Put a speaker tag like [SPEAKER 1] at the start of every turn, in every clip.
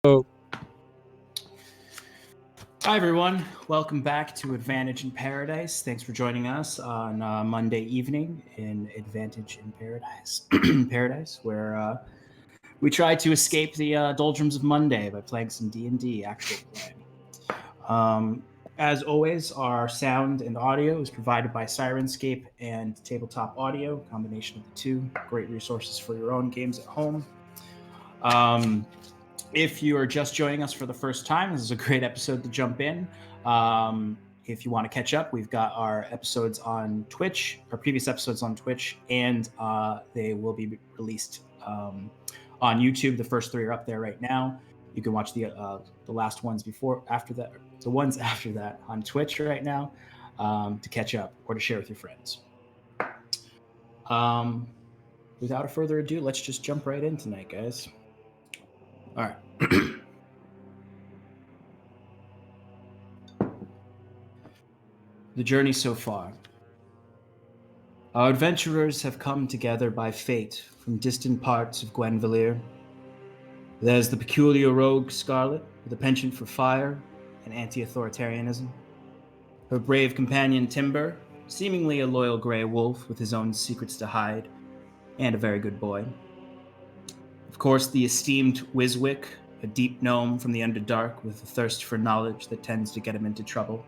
[SPEAKER 1] Oh,
[SPEAKER 2] Hi, everyone. Welcome back to Advantage in Paradise. Thanks for joining us on Monday evening in Advantage in Paradise, where we try to escape the doldrums of Monday by playing some D&D actual play. As always, our sound and audio is provided by Sirenscape and Tabletop Audio, combination of the two. Great resources for your own games at home. If you are just joining us for the first time, this is a great episode to jump in. If you want to catch up, we've got our episodes on Twitch, our previous episodes on Twitch, and they will be released on YouTube. The first three are up there right now. You can watch the last ones the ones after that on Twitch right now to catch up or to share with your friends. Without further ado, let's just jump right in tonight, guys. All right. The journey so far. Our adventurers have come together by fate from distant parts of Gwenvalier. There's the peculiar rogue Scarlet with a penchant for fire and anti-authoritarianism. Her brave companion Timber, seemingly a loyal grey wolf with his own secrets to hide, and a very good boy. Of course, the esteemed Wiswick, a deep gnome from the Underdark with a thirst for knowledge that tends to get him into trouble.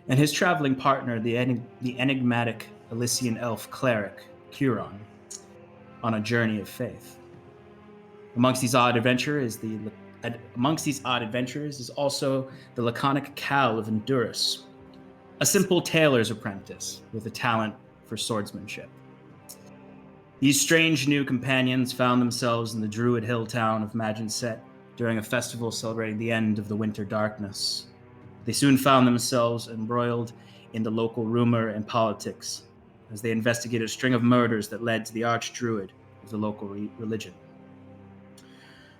[SPEAKER 2] And his traveling partner, the enigmatic Elysian elf cleric, Curon, on a journey of faith. Amongst these odd adventurers is also the laconic Cal of Endurus, a simple tailor's apprentice with a talent for swordsmanship. These strange new companions found themselves in the Druid Hill town of Maginset during a festival celebrating the end of the winter darkness. They soon found themselves embroiled in the local rumor and politics as they investigated a string of murders that led to the archdruid of the local religion.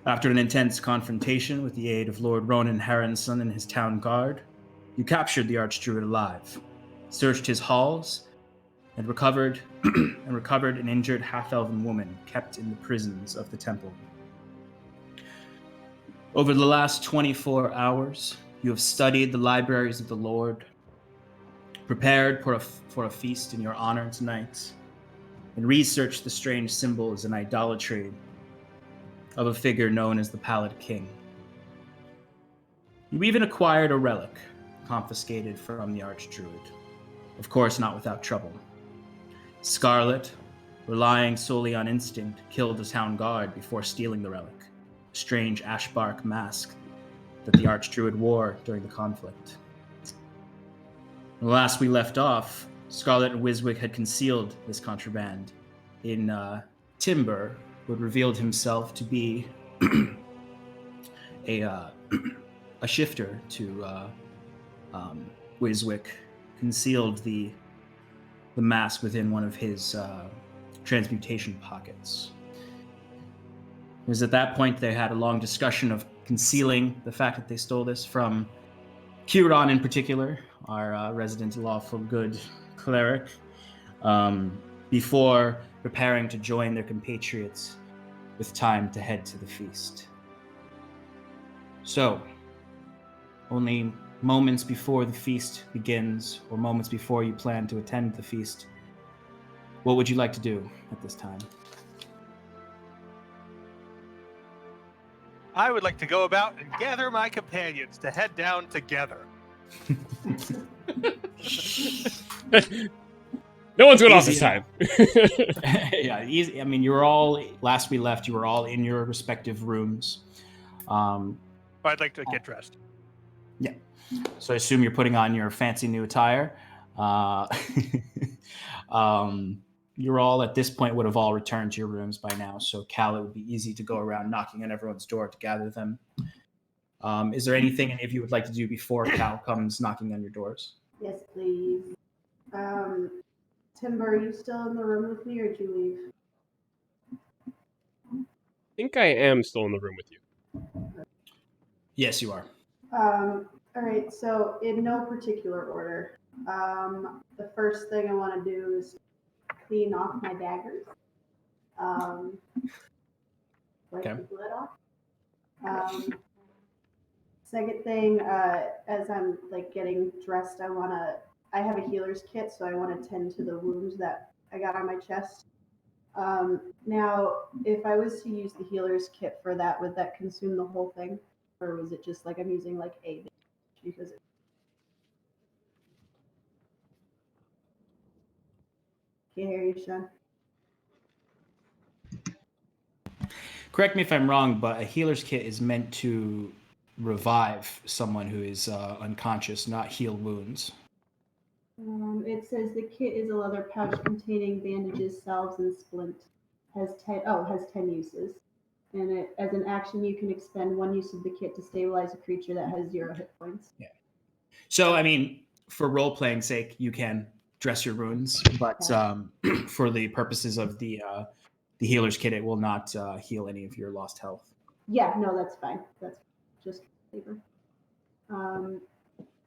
[SPEAKER 2] After an intense confrontation with the aid of Lord Ronan Harrenson and his town guard, you captured the archdruid alive, searched his halls, and recovered an injured half-elven woman kept in the prisons of the temple. Over the last 24 hours, you have studied the libraries of the Lord, prepared for a feast in your honor tonight, and researched the strange symbols and idolatry of a figure known as the Pallid King. You even acquired a relic confiscated from the Archdruid, of course not without trouble. Scarlet, relying solely on instinct, killed the town guard before stealing the relic, a strange ashbark mask that the Archdruid wore during the conflict. When last we left off, Scarlet and Wiswick had concealed this contraband in Timber, who had revealed himself to be a shifter to Wiswick, concealed the mask within one of his transmutation pockets. It was at that point they had a long discussion of concealing the fact that they stole this from Curon in particular, our resident lawful good cleric, before preparing to join their compatriots with time to head to the feast. So, only moments before the feast begins, or moments before you plan to attend the feast, what would you like to do at this time?
[SPEAKER 1] I would like to go about and gather my companions to head down together.
[SPEAKER 3] No one's going off this time.
[SPEAKER 2] Yeah, easy. I mean, last we left, you were all in your respective rooms.
[SPEAKER 1] I'd like to get dressed.
[SPEAKER 2] Yeah. So I assume you're putting on your fancy new attire. You're all at this point would have all returned to your rooms by now. So Cal, it would be easy to go around knocking on everyone's door to gather them. Is there anything any of you would like to do before Cal comes knocking on your doors?
[SPEAKER 4] Yes, please. Timber, are you still in the room with me, or did you leave?
[SPEAKER 3] I think I am still in the room with you.
[SPEAKER 2] Yes, you are.
[SPEAKER 4] All right, so in no particular order. The first thing I want to do is clean off my daggers. Wipe
[SPEAKER 2] Okay.
[SPEAKER 4] the blood off. Second thing, as I'm like getting dressed, I have a healer's kit, so I want to tend to the wounds that I got on my chest. Now, if I was to use the healer's kit for that, would that consume the whole thing? Or was it just like I'm using like a bandage because can't hear you, Sean.
[SPEAKER 2] Correct me if I'm wrong, but a healer's kit is meant to revive someone who is unconscious, not heal wounds.
[SPEAKER 4] It says the kit is a leather pouch containing bandages, salves, and splint. Has 10 uses. And as an action, you can expend 1 use of the kit to stabilize a creature that has 0 hit points.
[SPEAKER 2] Yeah. So, I mean, for role-playing sake, you can dress your wounds, but for the purposes of the healer's kit, it will not heal any of your lost health.
[SPEAKER 4] Yeah, no, that's fine. That's just paper. And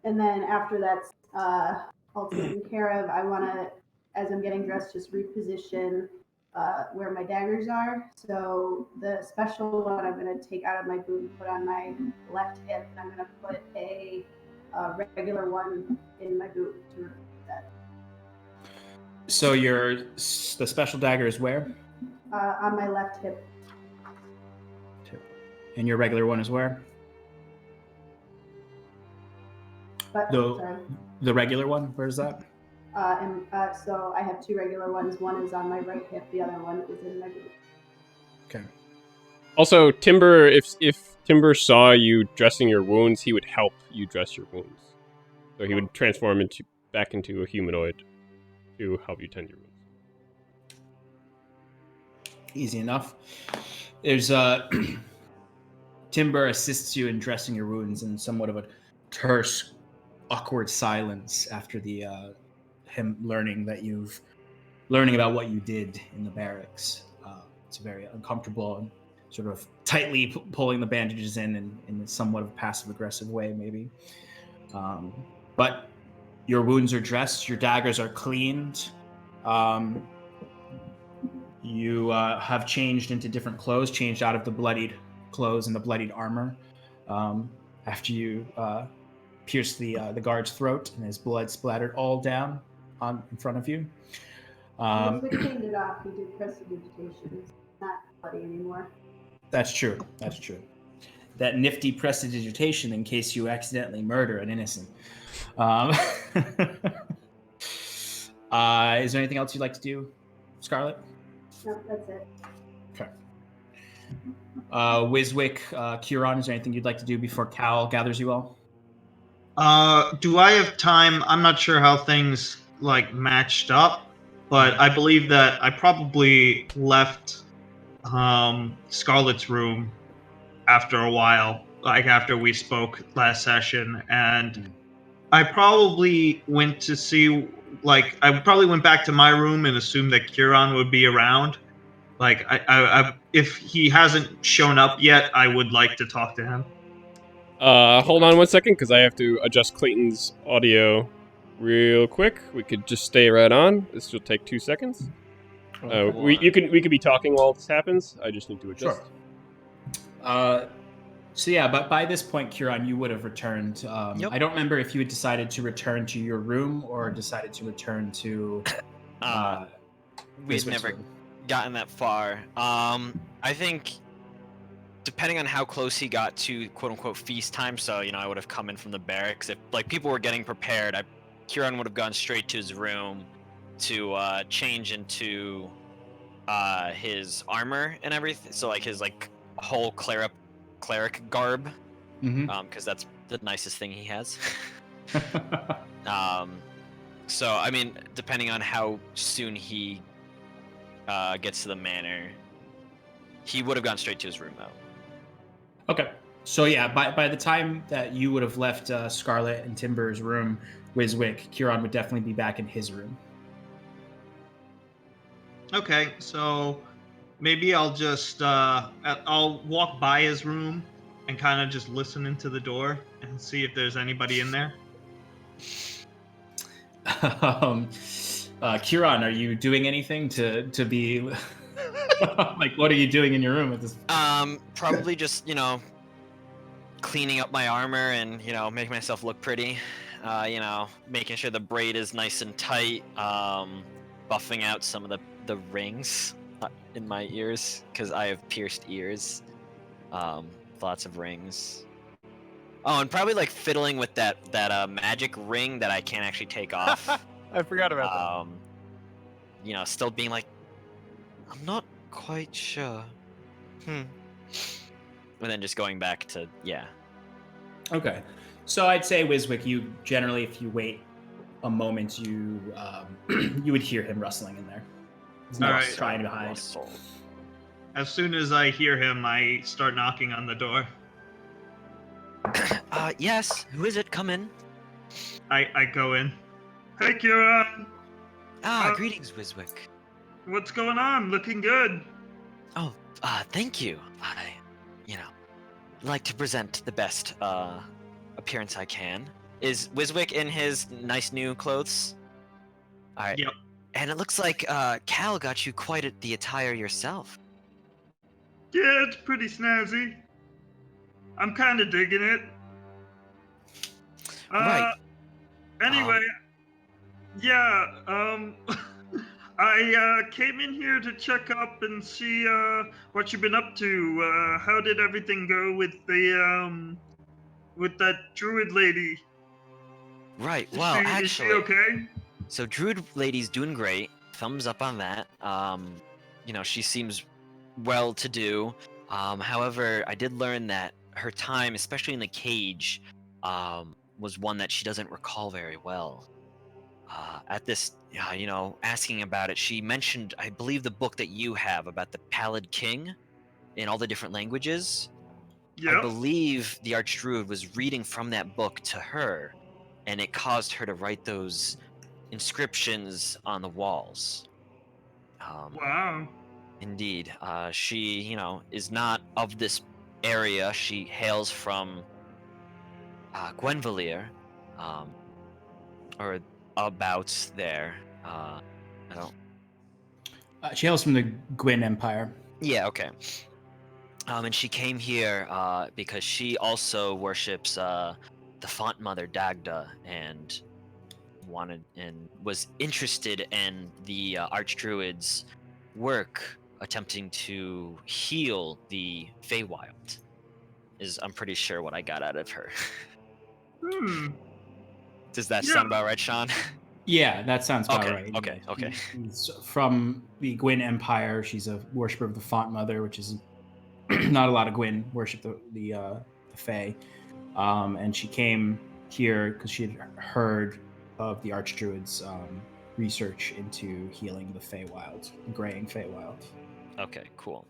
[SPEAKER 4] then after that's all taken care of, I want to, as I'm getting dressed, just reposition where my daggers are. So the special one I'm going to take out of my boot and put on my left hip, and I'm going to put a regular one in my boot to replace that.
[SPEAKER 2] So the special dagger is where?
[SPEAKER 4] On my left hip.
[SPEAKER 2] And your regular one is where?
[SPEAKER 4] But,
[SPEAKER 2] the regular one, where's that?
[SPEAKER 4] So I have 2 regular ones. One is on my right hip. The other one is in my boot.
[SPEAKER 2] Okay.
[SPEAKER 3] Also, Timber, if Timber saw you dressing your wounds, he would help you dress your wounds. So he would transform back into a humanoid to help you tend your wounds.
[SPEAKER 2] Easy enough. There's Timber assists you in dressing your wounds in somewhat of a terse, awkward silence after him learning about what you did in the barracks. It's very uncomfortable and sort of tightly pulling the bandages in a somewhat of a passive-aggressive way, maybe. But your wounds are dressed, your daggers are cleaned. You have changed into different clothes, changed out of the bloodied clothes and the bloodied armor. After you pierced the guard's throat and his blood splattered all down in front of you.
[SPEAKER 4] Once we cleaned it off, we did prestidigitation. It's not bloody anymore.
[SPEAKER 2] That's true. That nifty prestidigitation in case you accidentally murder an innocent. Is there anything else you'd like to do, Scarlet?
[SPEAKER 4] No, that's it.
[SPEAKER 2] Okay. Wiswick, Kieran, is there anything you'd like to do before Cal gathers you all?
[SPEAKER 5] Do I have time? I'm not sure how things matched up, but I believe that I probably left Scarlet's room after a while, after we spoke last session, and I probably went to see, I probably went back to my room and assumed that Kieran would be around. If he hasn't shown up yet, I would like to talk to him.
[SPEAKER 3] Hold on 1 second, because I have to adjust Clayton's audio real quick. We could just stay right on. This will take 2 seconds. We could be talking while this happens. I just need to adjust.
[SPEAKER 2] Sure. So yeah, but by this point, Kieran, you would have returned.
[SPEAKER 6] Yep.
[SPEAKER 2] I don't remember if you had decided to return to your room or decided to return to.
[SPEAKER 6] We'd never gotten that far. I think, depending on how close he got to quote unquote feast time, so I would have come in from the barracks. If people were getting prepared, Kieran would have gone straight to his room to change into his armor and everything. So his whole cleric garb, because that's the nicest thing he has. So I mean, depending on how soon he gets to the manor, he would have gone straight to his room though.
[SPEAKER 2] Okay. So yeah, by the time that you would have left Scarlet and Timber's room, Wiswick, Kieran would definitely be back in his room.
[SPEAKER 5] Okay, so maybe I'll just I'll walk by his room and kind of just listen into the door and see if there's anybody in there.
[SPEAKER 2] Kieran, are you doing anything to be what are you doing in your room at this?
[SPEAKER 6] Probably just cleaning up my armor and making myself look pretty. Making sure the braid is nice and tight. Buffing out some of the rings in my ears because I have pierced ears. Lots of rings. Oh, and probably like fiddling with that magic ring that I can't actually take off.
[SPEAKER 1] I forgot about
[SPEAKER 6] Still being like, I'm not quite sure. And then just going back to
[SPEAKER 2] Okay. So I'd say Wiswick, you generally, if you wait a moment, you you would hear him rustling in there. He's not
[SPEAKER 5] Alright.
[SPEAKER 2] trying to hide.
[SPEAKER 6] Rustle.
[SPEAKER 5] As soon as I hear him, I start knocking on the door.
[SPEAKER 6] Yes. Who is it? Come in.
[SPEAKER 5] I go in. Hey, Kira.
[SPEAKER 6] Greetings, Wiswick.
[SPEAKER 5] What's going on? Looking good.
[SPEAKER 6] Oh, thank you. I, like to present the best appearance I can. Is Wiswick in his nice new clothes? All right.
[SPEAKER 5] Yep.
[SPEAKER 6] And it looks like Cal got you quite the attire yourself.
[SPEAKER 5] Yeah, it's pretty snazzy. I'm kind of digging it.
[SPEAKER 6] Right.
[SPEAKER 5] Anyway, I came in here to check up and see what you've been up to. How did everything go with with that druid lady?
[SPEAKER 6] Right. Well,
[SPEAKER 5] is
[SPEAKER 6] actually,
[SPEAKER 5] she okay?
[SPEAKER 6] so Druid Lady's doing great. Thumbs up on that. She seems well to do. However, I did learn that her time, especially in the cage, was one that she doesn't recall very well. At this, asking about it, she mentioned, I believe, the book that you have about the Pallid King in all the different languages. I
[SPEAKER 5] Yep.
[SPEAKER 6] believe the Archdruid was reading from that book to her, and it caused her to write those inscriptions on the walls.
[SPEAKER 5] Wow.
[SPEAKER 6] Indeed. She, is not of this area. She hails from Gwenvalier, or abouts there. I don't.
[SPEAKER 2] She hails from the Gwyn Empire.
[SPEAKER 6] Yeah. Okay. And she came here because she also worships the Font Mother Dagda and was interested in the Archdruid's work attempting to heal the Feywild. I'm pretty sure what I got out of her. Does that sound about right, Sean?
[SPEAKER 2] Yeah, that sounds about right.
[SPEAKER 6] Okay.
[SPEAKER 2] She's from the Gwyn Empire. She's a worshiper of the Font Mother, which is not a lot of Gwyn worship the Fae. And she came here because she had heard of the Archdruid's research into healing the Feywild, the graying Feywild.
[SPEAKER 6] Okay, cool.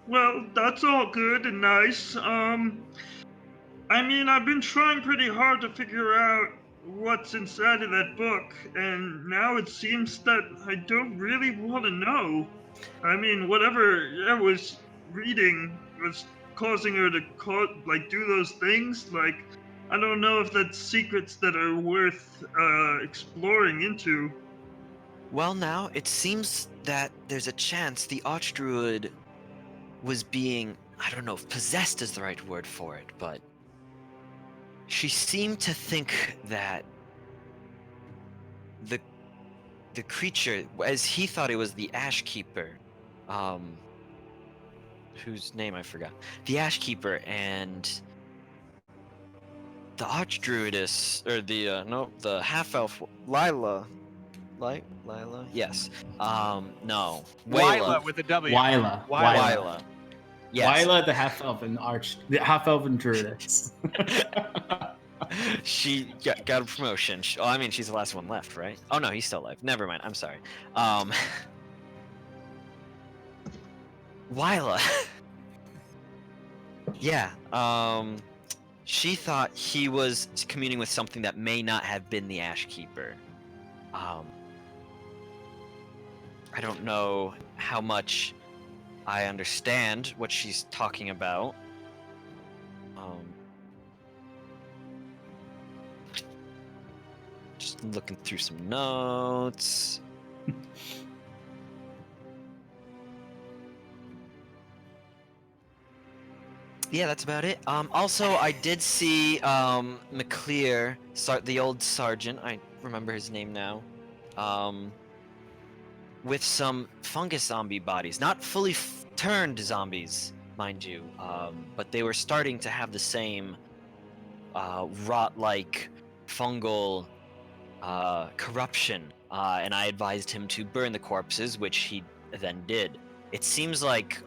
[SPEAKER 5] Well, that's all good and nice. I mean, I've been trying pretty hard to figure out what's inside of that book, and now it seems that I don't really want to know. I mean, whatever I was reading was causing her to do those things. Like, I don't know if that's secrets that are worth exploring into.
[SPEAKER 6] Well, now it seems that there's a chance the Archdruid was being, I don't know if possessed is the right word for it, but she seemed to think that the creature, as he thought it was the Ash Keeper, whose name I forgot, the Ash Keeper and the Archdruidess, or the half-elf Lila. Yes. No.
[SPEAKER 1] Wyla with a W.
[SPEAKER 2] Wyla.
[SPEAKER 6] Yes.
[SPEAKER 2] Wyla, the half-elven druidess.
[SPEAKER 6] She got a promotion. I mean, she's the last one left, right? Oh no, he's still alive. Never mind. I'm sorry. Wyla. Yeah. She thought he was communing with something that may not have been the Ash Keeper. I don't know how much I understand what she's talking about. Just looking through some notes. Yeah, that's about it. Also, I did see McClear, the old sergeant. I remember his name now. With some fungus zombie bodies, not fully turned zombies, mind you, but they were starting to have the same rot-like fungal corruption, and I advised him to burn the corpses, which he then did. It seems like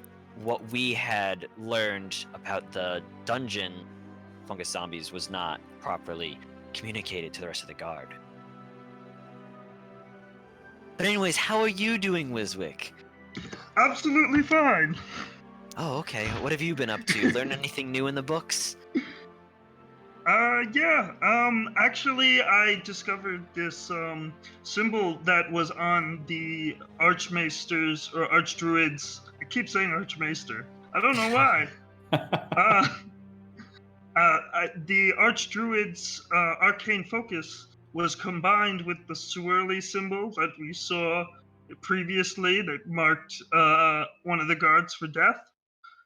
[SPEAKER 6] what we had learned about the dungeon fungus zombies was not properly communicated to the rest of the guard. But anyways, how are you doing, Wiswick?
[SPEAKER 5] Absolutely fine.
[SPEAKER 6] Oh, okay. What have you been up to? Learn anything new in the books?
[SPEAKER 5] Yeah. Actually, I discovered this symbol that was on the Archmaesters or Archdruids. I keep saying Archmaester. I don't know why. The Archdruids' arcane focus was combined with the swirly symbol that we saw previously that marked one of the guards for death.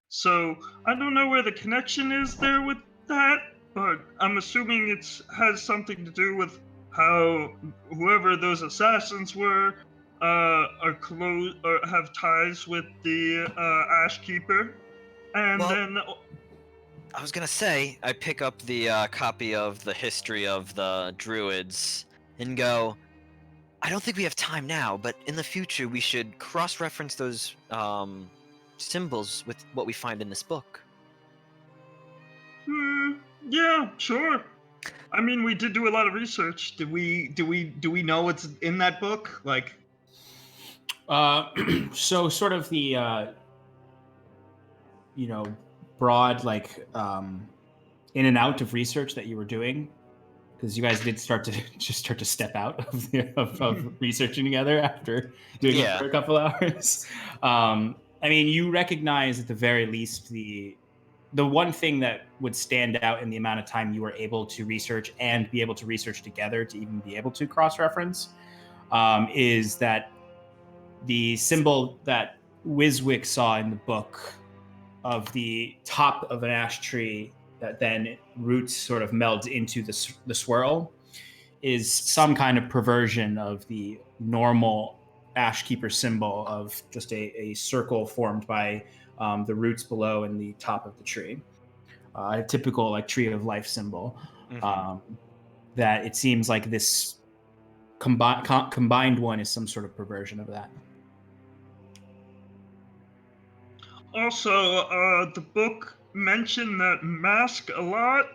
[SPEAKER 5] So I don't know where the connection is there with that, but I'm assuming it has something to do with how whoever those assassins were are close or have ties with the Ash Keeper, and
[SPEAKER 6] Well,
[SPEAKER 5] then
[SPEAKER 6] I was gonna say, I pick up the copy of the history of the Druids and go, I don't think we have time now, but in the future we should cross-reference those symbols with what we find in this book.
[SPEAKER 5] yeah, sure. I mean, we did do a lot of research. Do we know what's in that book? Like,
[SPEAKER 2] So sort of the broad in and out of research that you were doing, because you guys did start to step out of researching together after doing it for a couple hours. I mean, you recognize at the very least the one thing that would stand out in the amount of time you were able to research and be able to research together to even be able to cross-reference is that the symbol that Wiswick saw in the book of the top of an ash tree that then roots sort of melds into the swirl is some kind of perversion of the normal ash keeper symbol of just a circle formed by the roots below and the top of the tree. A typical like tree of life symbol. That it seems like this combined one is some sort of perversion of that.
[SPEAKER 5] also, the book mentioned that mask a lot.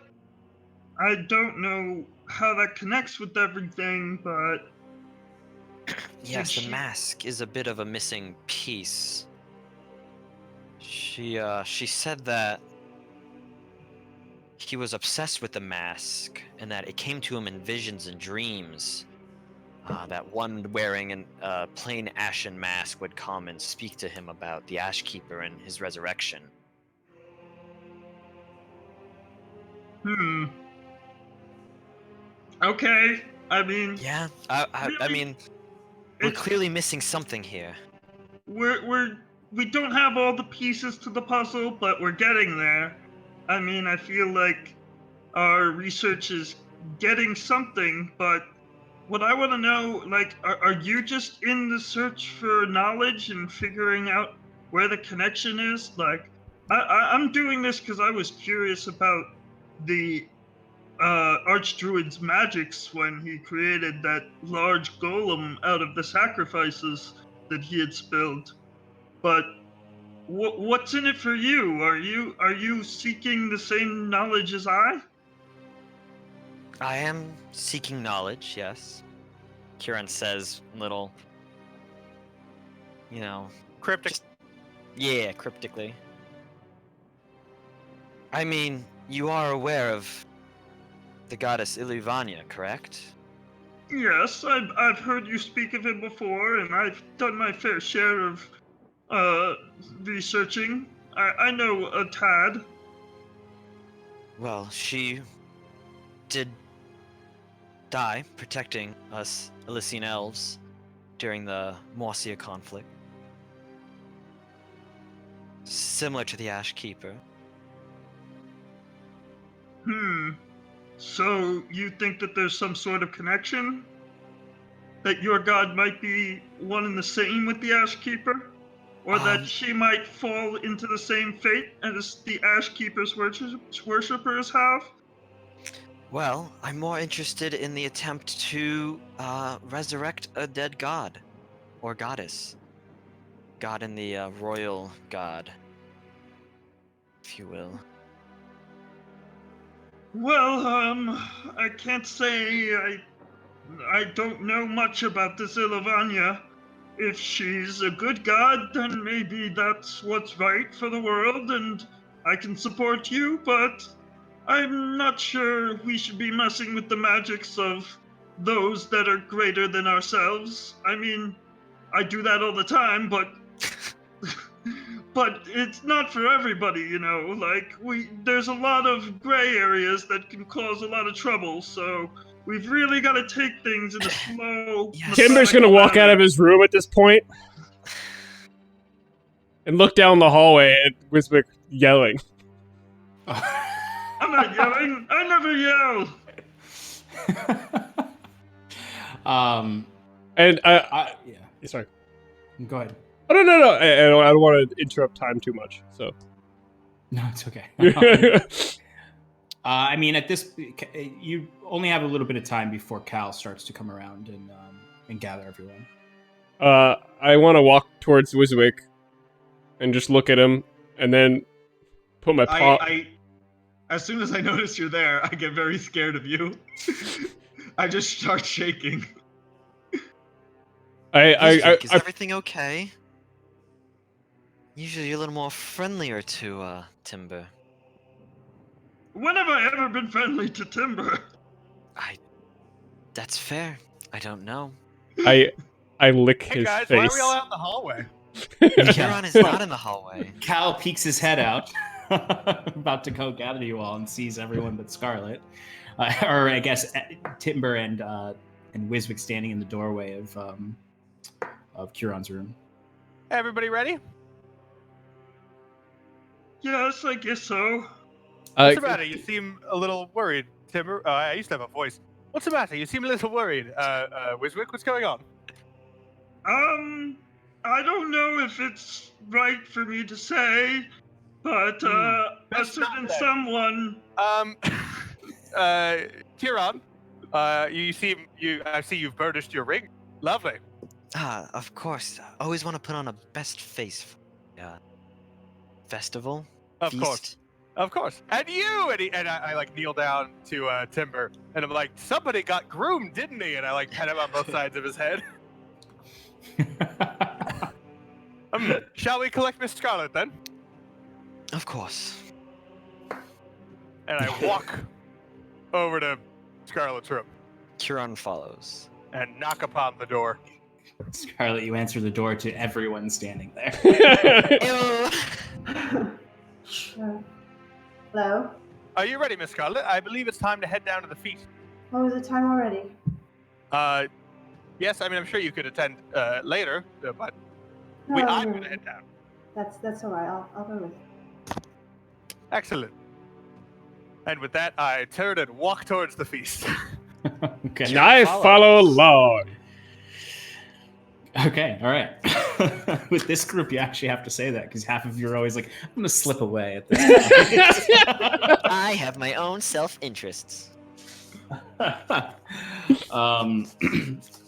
[SPEAKER 5] I don't know how that connects with everything, but
[SPEAKER 6] Yes, the mask is a bit of a missing piece. She said that he was obsessed with the mask and that it came to him in visions and dreams. That one wearing a plain ashen mask would come and speak to him about the Ash Keeper and his resurrection.
[SPEAKER 5] Okay. I mean,
[SPEAKER 6] yeah. I mean, we're clearly missing something here.
[SPEAKER 5] We don't have all the pieces to the puzzle, but we're getting there. I mean, I feel like our research is getting something, but what I want to know, like, are you just in the search for knowledge and figuring out where the connection is? Like, I'm doing this because I was curious about the Archdruid's magics when he created that large golem out of the sacrifices that he had spilled. But what's in it for you? Are you seeking the same knowledge as I?
[SPEAKER 6] I am seeking knowledge, yes. Kieran says, little,
[SPEAKER 1] Cryptic.
[SPEAKER 6] Yeah, cryptically. I mean, you are aware of the goddess Iluvania, correct?
[SPEAKER 5] Yes, I've heard you speak of it before, and I've done my fair share of researching. I know a tad.
[SPEAKER 6] Well, she did die protecting us Elysian elves during the Moisia conflict. Similar to the Ash Keeper.
[SPEAKER 5] So you think that there's some sort of connection? That your god might be one and the same with the Ash Keeper? Or that she might fall into the same fate as the Ash Keeper's worshippers have?
[SPEAKER 6] Well, I'm more interested in the attempt to resurrect a dead god or goddess. God in the royal god, if you will.
[SPEAKER 5] Well, I can't say I don't know much about this Ilavanya. If she's a good god, then maybe that's what's right for the world, and I can support you, but I'm not sure we should be messing with the magics of those that are greater than ourselves. I mean, I do that all the time, but but it's not for everybody, you know. Like, there's a lot of gray areas that can cause a lot of trouble, so we've really got to take things in a slow.
[SPEAKER 6] Yes.
[SPEAKER 3] Timber's gonna walk out of his room at this point and look down the hallway at Wiswick yelling.
[SPEAKER 5] I'm not yelling. I never yell.
[SPEAKER 3] And
[SPEAKER 2] yeah.
[SPEAKER 3] sorry.
[SPEAKER 2] Go ahead.
[SPEAKER 3] Oh, no. I don't want to interrupt time too much. So.
[SPEAKER 2] No, it's okay. I mean, at this, you only have a little bit of time before Cal starts to come around and gather everyone.
[SPEAKER 3] I want to walk towards Wiswick and just look at him, and then put my paw.
[SPEAKER 5] As soon as I notice you're there, I get very scared of you. I just start shaking.
[SPEAKER 6] Is everything okay? Usually you're a little more friendlier to Timber.
[SPEAKER 5] When have I ever been friendly to Timber?
[SPEAKER 6] That's fair. I don't know.
[SPEAKER 3] I lick his
[SPEAKER 1] guys,
[SPEAKER 3] face.
[SPEAKER 1] why are we all out in the hallway?
[SPEAKER 6] Huron is not in the hallway.
[SPEAKER 2] Cal peeks his head out, about to go gather you all, and sees everyone but Scarlet, or I guess Timber and Wiswick standing in the doorway of Curon's room.
[SPEAKER 1] Everybody ready?
[SPEAKER 5] Yes, I guess so.
[SPEAKER 1] What's the matter? You seem a little worried, Timber. I used to have a voice. What's the matter? You seem a little worried. Wiswick, what's going on?
[SPEAKER 5] I don't know if it's right for me to say, but a certain someone.
[SPEAKER 1] Huron, I see you've burnished your ring. Lovely.
[SPEAKER 6] Of course. I always want to put on a best face for festival.
[SPEAKER 1] Of
[SPEAKER 6] feast.
[SPEAKER 1] course. And you! And I like kneel down to Timber, and I'm like, somebody got groomed, didn't he? And I like pet him on both sides of his head. Shall we collect Miss Scarlet then?
[SPEAKER 6] Of course.
[SPEAKER 1] And I walk over to Scarlet's room
[SPEAKER 6] Huron follows.
[SPEAKER 1] and knock upon the door.
[SPEAKER 2] Scarlet, you answer the door to everyone standing there.
[SPEAKER 4] Hello?
[SPEAKER 1] Are you ready, Miss Scarlet? I believe it's time to head down to the feast.
[SPEAKER 4] Oh, is it time already?
[SPEAKER 1] Yes, I mean, I'm sure you could attend later, but
[SPEAKER 4] No,
[SPEAKER 1] I'm
[SPEAKER 4] no.
[SPEAKER 1] going to head down.
[SPEAKER 4] That's all right. I'll go with you.
[SPEAKER 1] Excellent. And with that, I turn and walk towards the feast.
[SPEAKER 2] Okay.
[SPEAKER 3] And I follow along.
[SPEAKER 2] Okay, all right. With this group, you actually have to say that because half of you are always like, I'm going to slip away at this point.
[SPEAKER 6] I have my own self-interests.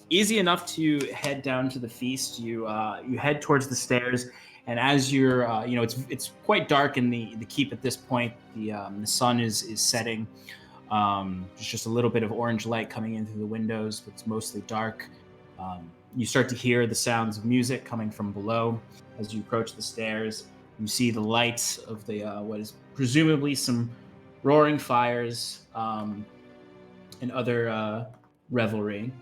[SPEAKER 2] Easy enough to head down to the feast. You head towards the stairs, and as you're, it's quite dark in the keep at this point. The sun is setting. There's just a little bit of orange light coming in through the windows, but it's mostly dark. You start to hear the sounds of music coming from below. As you approach the stairs, you see the lights of the what is presumably some roaring fires and other revelry.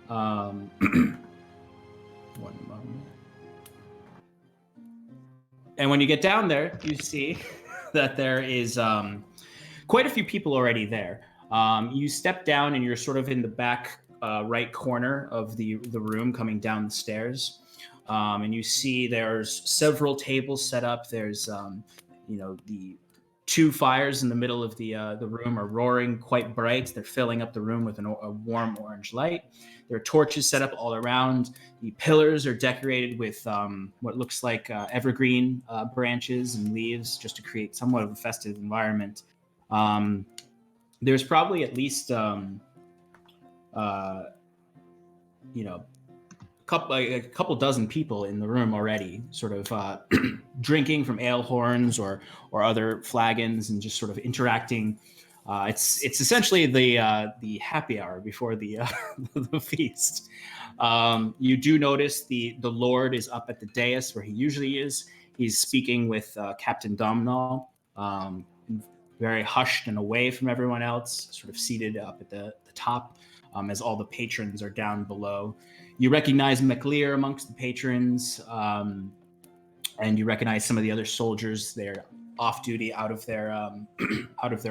[SPEAKER 2] One moment. And when you get down there, you see that there is quite a few people already there. You step down and you're sort of in the back right corner of the room coming down the stairs. And you see there's several tables set up. There's, the 2 fires in the middle of the room are roaring quite bright. They're filling up the room with a warm orange light. There are torches set up all around. The pillars are decorated with what looks like evergreen branches and leaves, just to create somewhat of a festive environment. There's probably at least a couple dozen people in the room already, sort of drinking from ale horns or other flagons, and just sort of interacting. It's essentially the happy hour before the the feast. You do notice the Lord is up at the dais where he usually is. He's speaking with Captain Domhnall, very hushed and away from everyone else, sort of seated up at the top, as all the patrons are down below. You recognize McLear amongst the patrons, and you recognize some of the other soldiers. They're off duty, out of their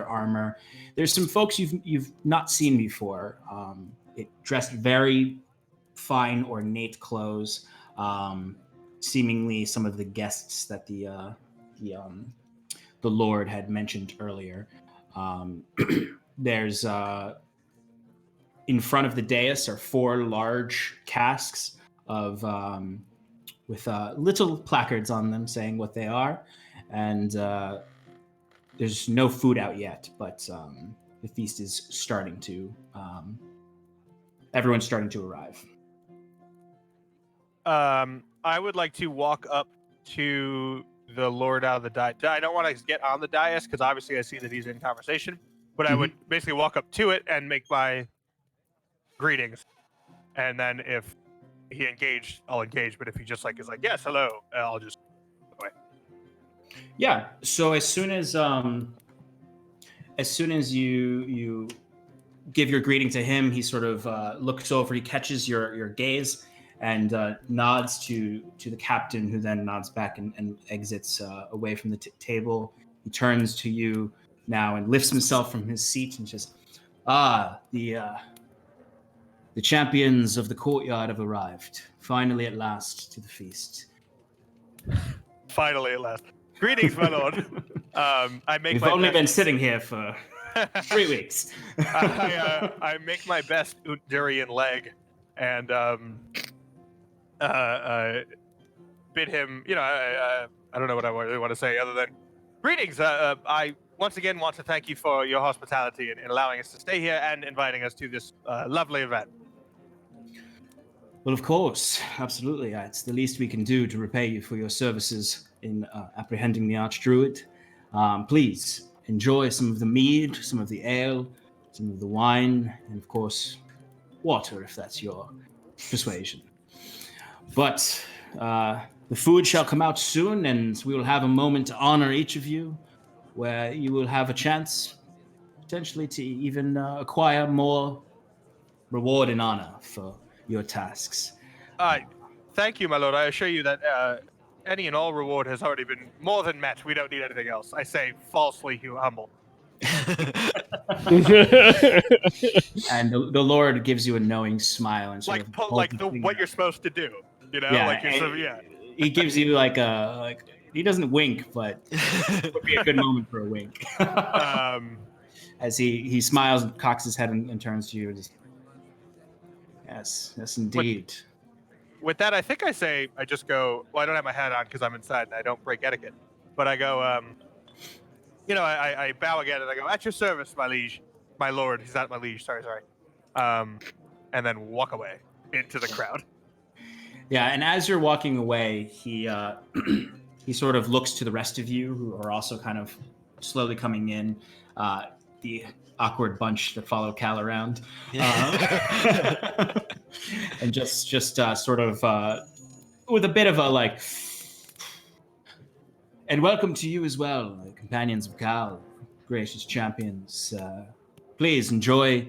[SPEAKER 2] armor. There's some folks you've not seen before. Dressed very fine, ornate clothes. Seemingly some of the guests that the Lord had mentioned earlier. There's in front of the dais are 4 large casks of with little placards on them saying what they are, and there's no food out yet, but the feast is starting to. Everyone's starting to arrive.
[SPEAKER 1] I would like to walk up to the Lord out of the dais. I don't want to get on the dais because obviously I see that he's in conversation, but I would basically walk up to it and make my greetings, and then if he engaged, I'll engage. But if he just is like yes, hello, I'll just go away.
[SPEAKER 2] Yeah. So as soon as you give your greeting to him, he sort of looks over. He catches your gaze and nods to the captain, who then nods back and exits away from the table. He turns to you now and lifts himself from his seat and says, the champions of the courtyard have arrived. Finally, at last, to the feast.
[SPEAKER 1] Finally, at last. Greetings, my lord.
[SPEAKER 2] We've only been sitting here for 3 weeks.
[SPEAKER 1] I make my best Durian leg and bid him. I don't know what I really want to say other than greetings. I once again want to thank you for your hospitality in allowing us to stay here and inviting us to this lovely event.
[SPEAKER 2] Well, of course, absolutely. It's the least we can do to repay you for your services in apprehending the Archdruid. Please enjoy some of the mead, some of the ale, some of the wine, and of course, water if that's your persuasion. But the food shall come out soon, and we will have a moment to honor each of you, where you will have a chance, potentially, to even acquire more reward and honor for your tasks.
[SPEAKER 1] Thank you, my lord. I assure you that any and all reward has already been more than met. We don't need anything else. I say falsely humble.
[SPEAKER 2] And the Lord gives you a knowing smile and sort of
[SPEAKER 1] what you're supposed to do. He
[SPEAKER 2] gives you he doesn't wink, but it would be a good moment for a wink. As he smiles and cocks his head and turns to you and just, yes, indeed.
[SPEAKER 1] With that, I think I just go, well, I don't have my hat on because I'm inside and I don't break etiquette, but I go, I bow again and I go, at your service, my liege, my lord. He's not my liege, sorry. And then walk away into the crowd.
[SPEAKER 2] Yeah, and as you're walking away, he he sort of looks to the rest of you who are also kind of slowly coming in. The awkward bunch that follow Cal around, and just sort of with a bit of a and welcome to you as well, companions of Cal, gracious champions. Please enjoy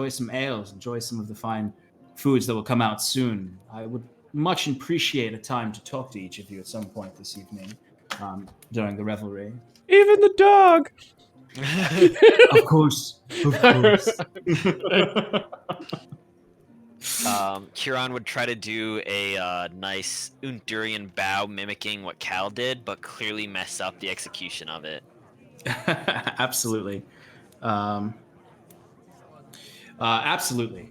[SPEAKER 2] some ales, enjoy some of the fine foods that will come out soon. I would much appreciate a time to talk to each of you at some point this evening during the revelry.
[SPEAKER 3] Even the dog.
[SPEAKER 2] Of course.
[SPEAKER 6] Kieran would try to do a nice Undurian bow mimicking what Cal did, but clearly mess up the execution of it.
[SPEAKER 2] Absolutely. Absolutely.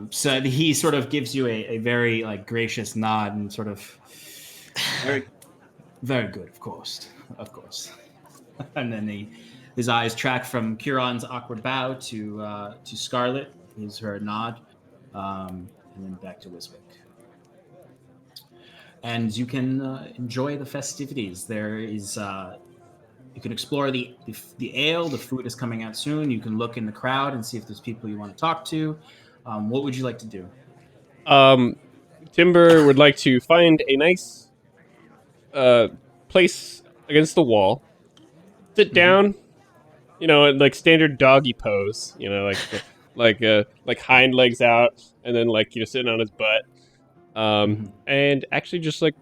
[SPEAKER 2] So he sort of gives you a very like gracious nod and sort of very, very good, of course, of course. And then his eyes track from Curon's awkward bow to Scarlet, gives her a nod, and then back to Wiswick. And you can enjoy the festivities. There is you can explore the ale. The food is coming out soon. You can look in the crowd and see if there's people you want to talk to. What would you like to do?
[SPEAKER 3] Timber would like to find a nice place against the wall, sit down, like standard doggy pose, like hind legs out, and then sitting on his butt, and actually just like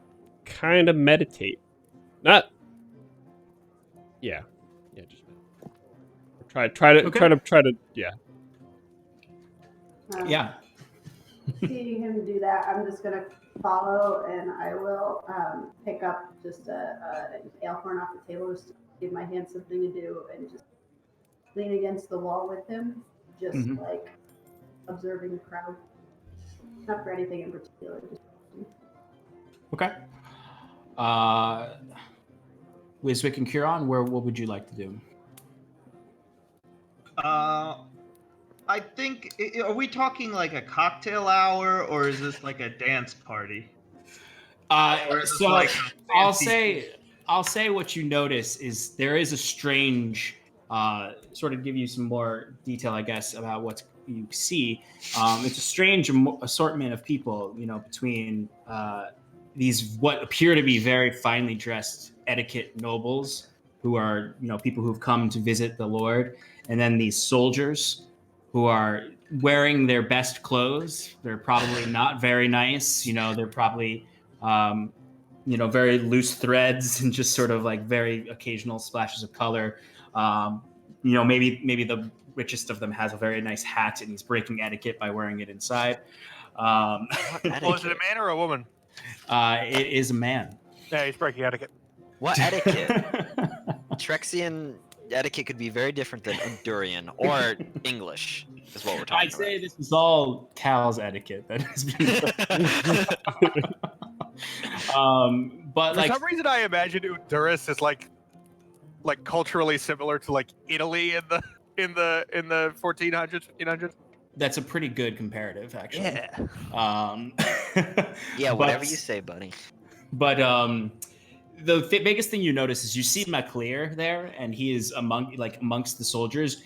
[SPEAKER 3] kind of meditate. Not, yeah, just try to, yeah.
[SPEAKER 2] Yeah.
[SPEAKER 4] Seeing him do that, I'm just gonna follow, and I will pick up just an ale horn off the table, just to give my hand something to do, and just lean against the wall with him, just like observing the crowd. Not for anything in particular. Just...
[SPEAKER 2] Okay. Wiswick and Curon, what would you like to do?
[SPEAKER 5] I think, are we talking like a cocktail hour, or is this like a dance party?
[SPEAKER 2] So like I'll say what you notice is there is a strange, sort of give you some more detail, I guess, about what you see. It's a strange assortment of people, between these what appear to be very finely dressed etiquette nobles who are, people who've come to visit the Lord, and then these soldiers who are wearing their best clothes. They're probably not very nice. They're probably, very loose threads and just sort of like very occasional splashes of color. Maybe the richest of them has a very nice hat and he's breaking etiquette by wearing it inside.
[SPEAKER 1] Well, is it a man or a woman?
[SPEAKER 2] It is a man.
[SPEAKER 1] Yeah, he's breaking etiquette.
[SPEAKER 6] What etiquette? Trexian etiquette could be very different than Endurian or English, is what we're talking
[SPEAKER 2] I'd say this is all Cal's etiquette that has been. But
[SPEAKER 1] for some reason, I imagine Honduras is like culturally similar to like Italy in the 1400s, 1500s.
[SPEAKER 2] That's a pretty good comparative, actually.
[SPEAKER 6] Yeah. Yeah, whatever you say, buddy.
[SPEAKER 2] But the biggest thing you notice is you see MacLear there, and he is amongst the soldiers,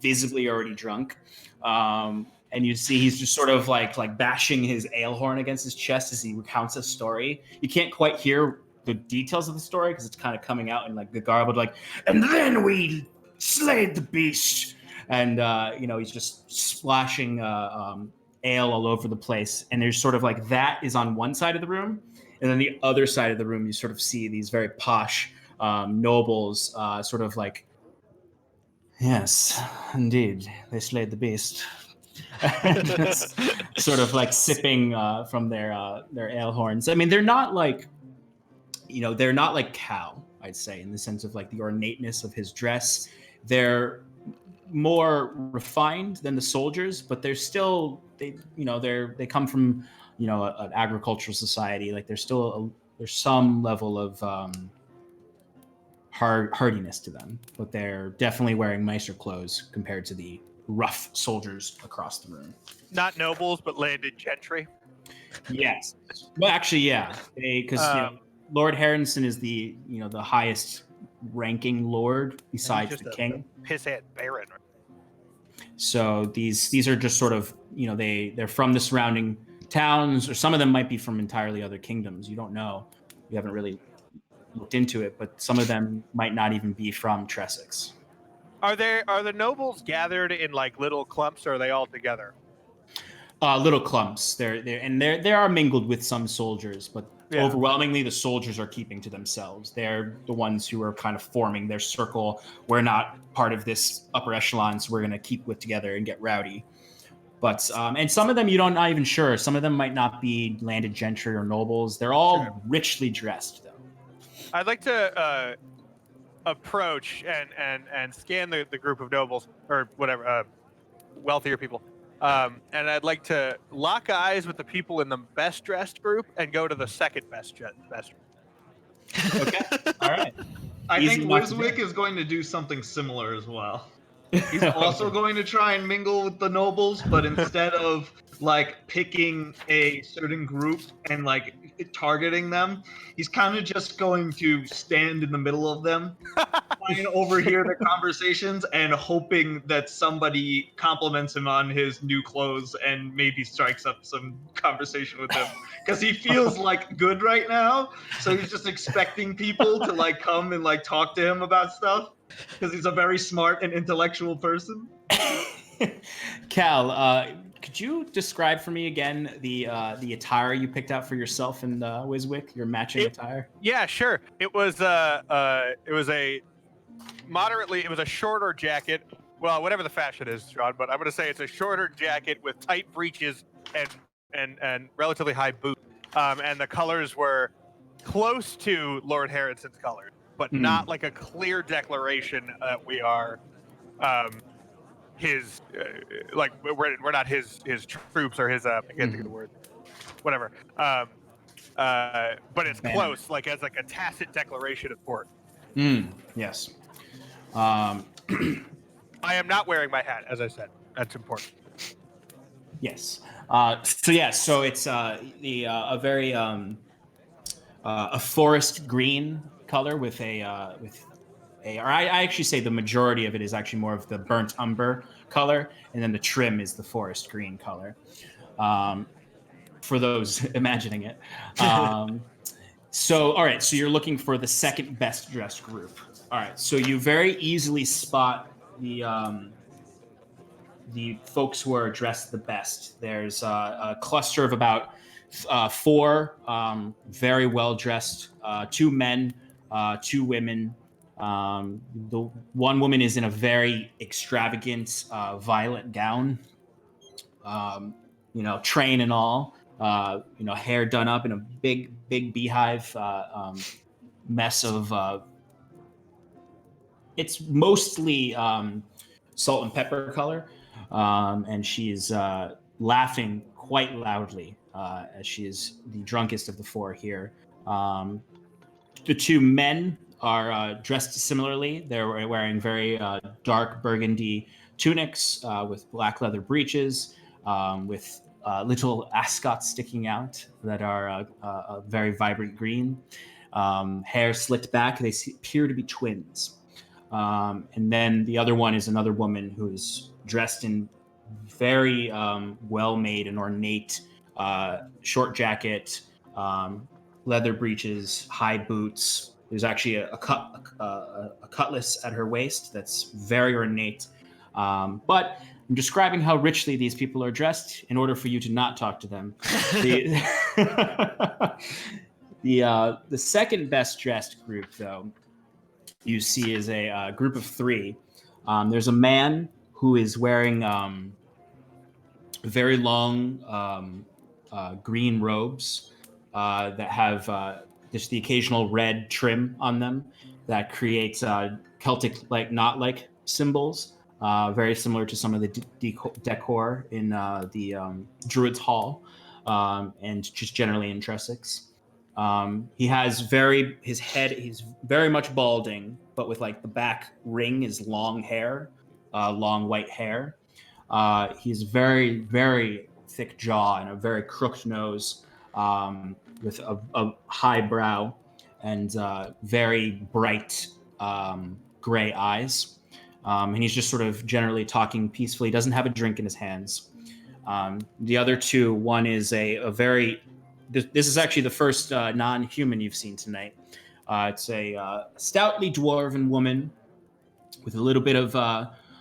[SPEAKER 2] visibly already drunk. And you see he's just sort of like bashing his ale horn against his chest as he recounts a story. You can't quite hear the details of the story because it's kind of coming out in like the garbled, like, and then we slayed the beast. And, he's just splashing ale all over the place. And there's sort of like that is on one side of the room. And then the other side of the room, you sort of see these very posh nobles sort of like, yes, indeed, they slayed the beast. Sort of like sipping from their ale horns. I mean, they're not like, they're not like Cal, I'd say, in the sense of like the ornateness of his dress. They're more refined than the soldiers, but they're still they come from an agricultural society. Like there's some level of hardiness to them, but they're definitely wearing nicer clothes compared to the rough soldiers across the room.
[SPEAKER 1] Not nobles, but landed gentry.
[SPEAKER 2] Yes, well, actually, yeah, because Lord Harrison is the the highest ranking lord besides the king.
[SPEAKER 1] Pissant baron.
[SPEAKER 2] So these are just sort of they're from the surrounding towns, or some of them might be from entirely other kingdoms. You don't know. You haven't really looked into it, but some of them might not even be from Tressex.
[SPEAKER 1] Are the nobles gathered in like little clumps, or are they all together?
[SPEAKER 2] Little clumps. They are mingled with some soldiers, but overwhelmingly the soldiers are keeping to themselves. They're the ones who are kind of forming their circle. We're not part of this upper echelon, so we're going to keep it together and get rowdy. But and some of them you're not even sure. Some of them might not be landed gentry or nobles. They're all richly dressed, though.
[SPEAKER 1] I'd like to approach and scan the group of nobles or whatever, wealthier people. And I'd like to lock eyes with the people in the best dressed group and go to the second best.
[SPEAKER 2] Okay. All right.
[SPEAKER 5] I
[SPEAKER 2] Easy
[SPEAKER 5] think
[SPEAKER 2] enough to
[SPEAKER 5] Wiswick
[SPEAKER 2] do.
[SPEAKER 5] is going to do something similar as well. He's also going to try and mingle with the nobles, but instead of like picking a certain group and like targeting them, he's kind of just going to stand in the middle of them, try and overhear their conversations, and hoping that somebody compliments him on his new clothes and maybe strikes up some conversation with him because he feels like good right now. So he's just expecting people to like come and like talk to him about stuff because he's a very smart and intellectual person.
[SPEAKER 2] Cal, could you describe for me again the attire you picked out for yourself and Wiswick, your matching attire?
[SPEAKER 1] Yeah, sure. It was a shorter jacket. Well, whatever the fashion is, Sean, but I'm going to say it's a shorter jacket with tight breeches and relatively high boots. And the colors were close to Lord Harrison's colors, but not like a clear declaration that we are his like we're not his troops or his I can't think of the word, whatever. But it's
[SPEAKER 2] Banner.
[SPEAKER 1] close, like as like a tacit declaration of support.
[SPEAKER 2] Yes.
[SPEAKER 1] I am not wearing my hat, as I said. That's important.
[SPEAKER 2] Yes. So it's a very a forest green color with or I actually say the majority of it is actually more of the burnt umber color, and then the trim is the forest green color. For those imagining it. So, all right. So you're looking for the second best dressed group. All right. So you very easily spot the folks who are dressed the best. There's a cluster of about four very well dressed, two men, two women. The one woman is in a very extravagant violet gown, train and all. Hair done up in a big beehive mess of. It's mostly salt and pepper color, and she's laughing quite loudly as she is the drunkest of the four here. The two men are dressed similarly. They're wearing very dark burgundy tunics with black leather breeches, with little ascots sticking out that are a very vibrant green. Hair slicked back. They appear to be twins. And then the other one is another woman who is dressed in very well-made and ornate short jacket, leather breeches, high boots. There's actually a cutlass at her waist that's very ornate. But I'm describing how richly these people are dressed in order for you to not talk to them. The second best dressed group, though, you see is a group of three. There's a man who is wearing very long green robes that have just the occasional red trim on them that creates Celtic knot-like symbols, very similar to some of the decor in the Druid's Hall, and just generally in Tressex. He has his head, he's very much balding, but with like the back ring is long hair, long white hair. He's very, very thick jaw and a very crooked nose, with a high brow and very bright gray eyes. And he's just sort of generally talking peacefully. He doesn't have a drink in his hands. The other two, one is a very... This is actually the first non-human you've seen tonight. It's a stoutly dwarven woman with a little bit of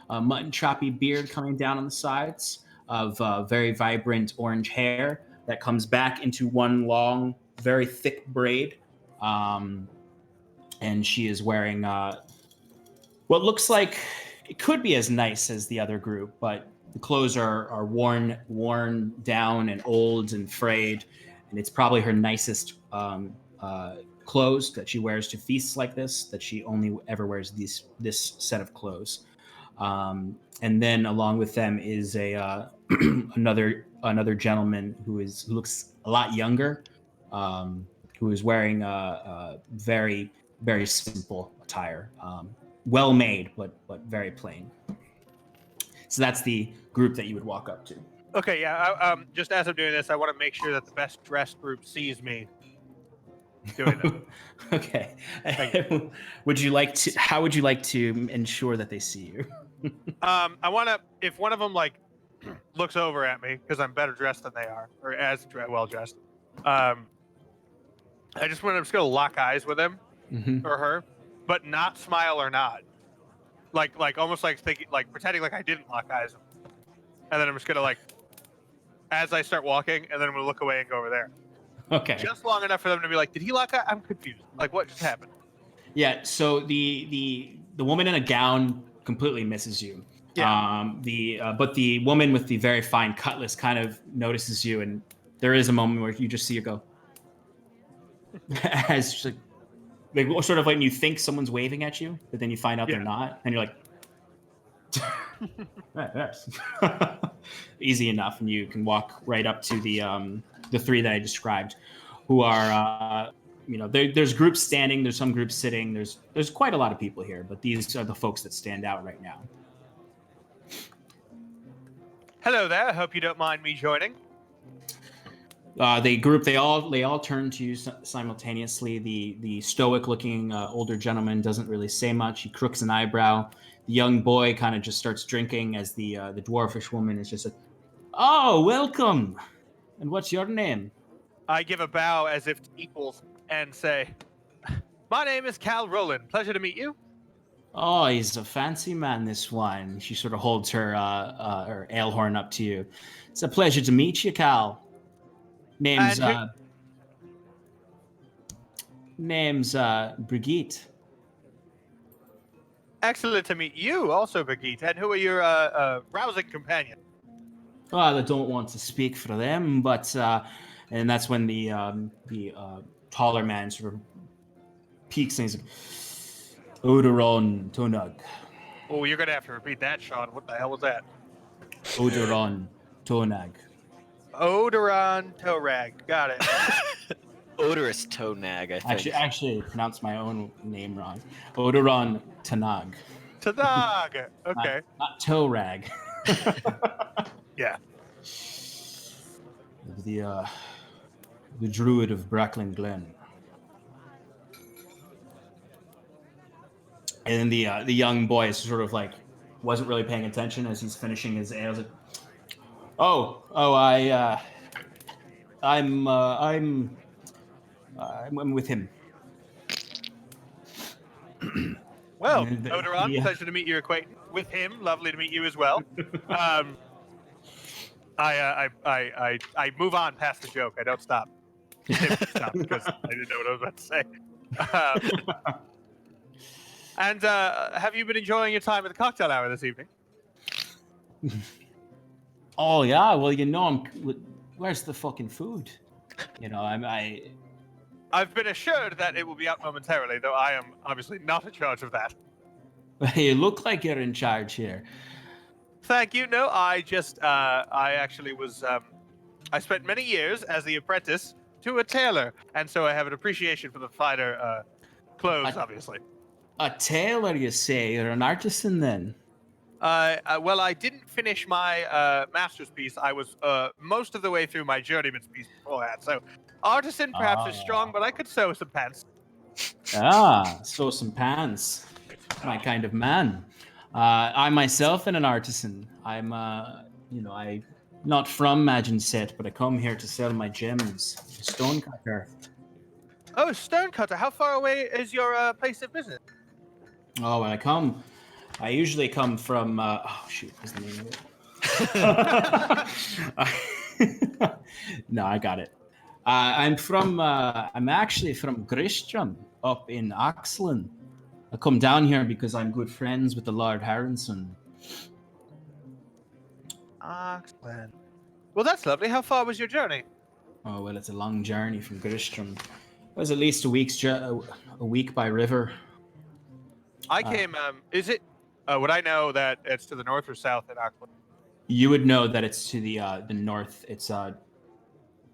[SPEAKER 2] mutton choppy beard coming down on the sides, of very vibrant orange hair that comes back into one long, very thick braid. And she is wearing what looks like it could be as nice as the other group, but the clothes are worn down and old and frayed. And it's probably her nicest clothes that she wears to feasts like this. That she only ever wears this set of clothes. And then along with them is a another gentleman who looks a lot younger, who is wearing a very very simple attire, well made but very plain. So that's the group that you would walk up to.
[SPEAKER 1] Okay, yeah. Just as I'm doing this, I want to make sure that the best dressed group sees me doing it.
[SPEAKER 2] Okay.
[SPEAKER 1] Thank
[SPEAKER 2] Would you like to? How would you like to ensure that they see you?
[SPEAKER 1] I want to. If one of them like looks over at me because I'm better dressed than they are, or as well dressed, I just want to just go lock eyes with him or her, but not smile or nod. Like almost like thinking, like pretending like I didn't lock eyes with them. And then I'm just gonna like, as I start walking, and then I'm gonna look away and go over there.
[SPEAKER 2] Okay.
[SPEAKER 1] Just long enough for them to be like, "Did he lock eyes?" I'm confused. Like, what just happened?
[SPEAKER 2] Yeah. So the woman in a gown completely misses you.
[SPEAKER 1] Yeah.
[SPEAKER 2] But the woman with the very fine cutlass kind of notices you, and there is a moment where you just see her go, as she's like sort of like you think someone's waving at you, but then you find out they're not, and you're like. Right, yes. Easy enough, and you can walk right up to the three that I described, who are there's groups standing, there's some groups sitting, there's quite a lot of people here, but these are the folks that stand out right now.
[SPEAKER 1] Hello there. I hope you don't mind me joining.
[SPEAKER 2] The group they all turn to you simultaneously. The stoic looking older gentleman doesn't really say much. He crooks an eyebrow. The young boy kind of just starts drinking as the dwarfish woman is just like, "Oh, welcome. And what's your name?"
[SPEAKER 1] I give a bow as if to equals and say, "My name is Cal Rowland. Pleasure to meet you."
[SPEAKER 2] "Oh, he's a fancy man, this one." She sort of holds her ale horn up to you. "It's a pleasure to meet you, Cal. Name's Brigitte."
[SPEAKER 1] Excellent to meet you, also, Brigitte. And who are your rousing companions?
[SPEAKER 2] "Well, I don't want to speak for them, but and that's when the taller man sort of peeks and he's like, "Odoron Tonag.
[SPEAKER 1] Oh, you're gonna have to repeat that, Sean. What the hell was that?
[SPEAKER 2] Odoron Tonag."
[SPEAKER 1] Odoron Torag. Got it.
[SPEAKER 6] Odorous toe nag, I think.
[SPEAKER 2] Actually, I pronounced my own name wrong. Odoron Tanag.
[SPEAKER 1] Tadag. Okay.
[SPEAKER 2] Not Torag.
[SPEAKER 1] Yeah.
[SPEAKER 2] The druid of Brackling Glen. And then the young boy is sort of like wasn't really paying attention as he's finishing his ale. Like, I'm with him.
[SPEAKER 1] Well,
[SPEAKER 2] And
[SPEAKER 1] Odoron, pleasure to meet your acquaintance. With him, lovely to meet you as well. I move on past the joke. I don't stop. Stop because I didn't know what I was about to say. And have you been enjoying your time at the cocktail hour this evening?
[SPEAKER 2] Oh yeah, well where's the fucking food?
[SPEAKER 1] I've been assured that it will be out momentarily, though I am obviously not in charge of that.
[SPEAKER 2] You look like you're in charge here.
[SPEAKER 1] Thank you. No, I actually was, I spent many years as the apprentice to a tailor, and so I have an appreciation for the finer clothes, obviously.
[SPEAKER 2] A tailor, you say? You're an artisan then?
[SPEAKER 1] Well, I didn't finish my master's piece. I was most of the way through my journeyman's piece beforehand, so artisan perhaps is strong, but I could sew some pants.
[SPEAKER 2] Sew some pants. My kind of man. I myself am an artisan. I'm, I'm not from Maginset, but I come here to sell my gems. Stonecutter.
[SPEAKER 1] Oh, Stonecutter. How far away is your place of business?
[SPEAKER 2] Oh, I usually come from, what's the name of it? No, I got it. I'm actually from Gristram, up in Oxland. I come down here because I'm good friends with the Lord Harrison.
[SPEAKER 1] Oxland. Well, that's lovely. How far was your journey?
[SPEAKER 2] Oh, well, it's a long journey from Gristram. It was at least a week by river.
[SPEAKER 1] I came. Is it? Would I know that it's to the north or south in Auckland?
[SPEAKER 2] You would know that it's to the north. It's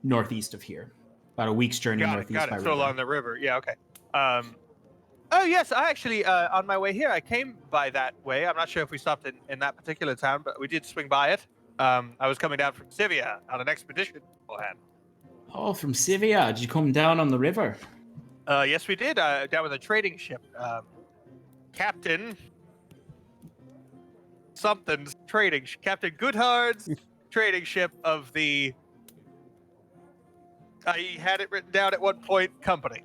[SPEAKER 2] northeast of here. About a week's journey northeast by river.
[SPEAKER 1] So along the river. Yeah. Okay. Oh yes, I actually on my way here I came by that way. I'm not sure if we stopped in that particular town, but we did swing by it. I was coming down from Sivia on an expedition beforehand.
[SPEAKER 2] Oh, from Sivia. Did you come down on the river?
[SPEAKER 1] Yes, we did. Down with a trading ship. Captain something's Captain Goodhard's trading ship of the. I had it written down at one point. Company.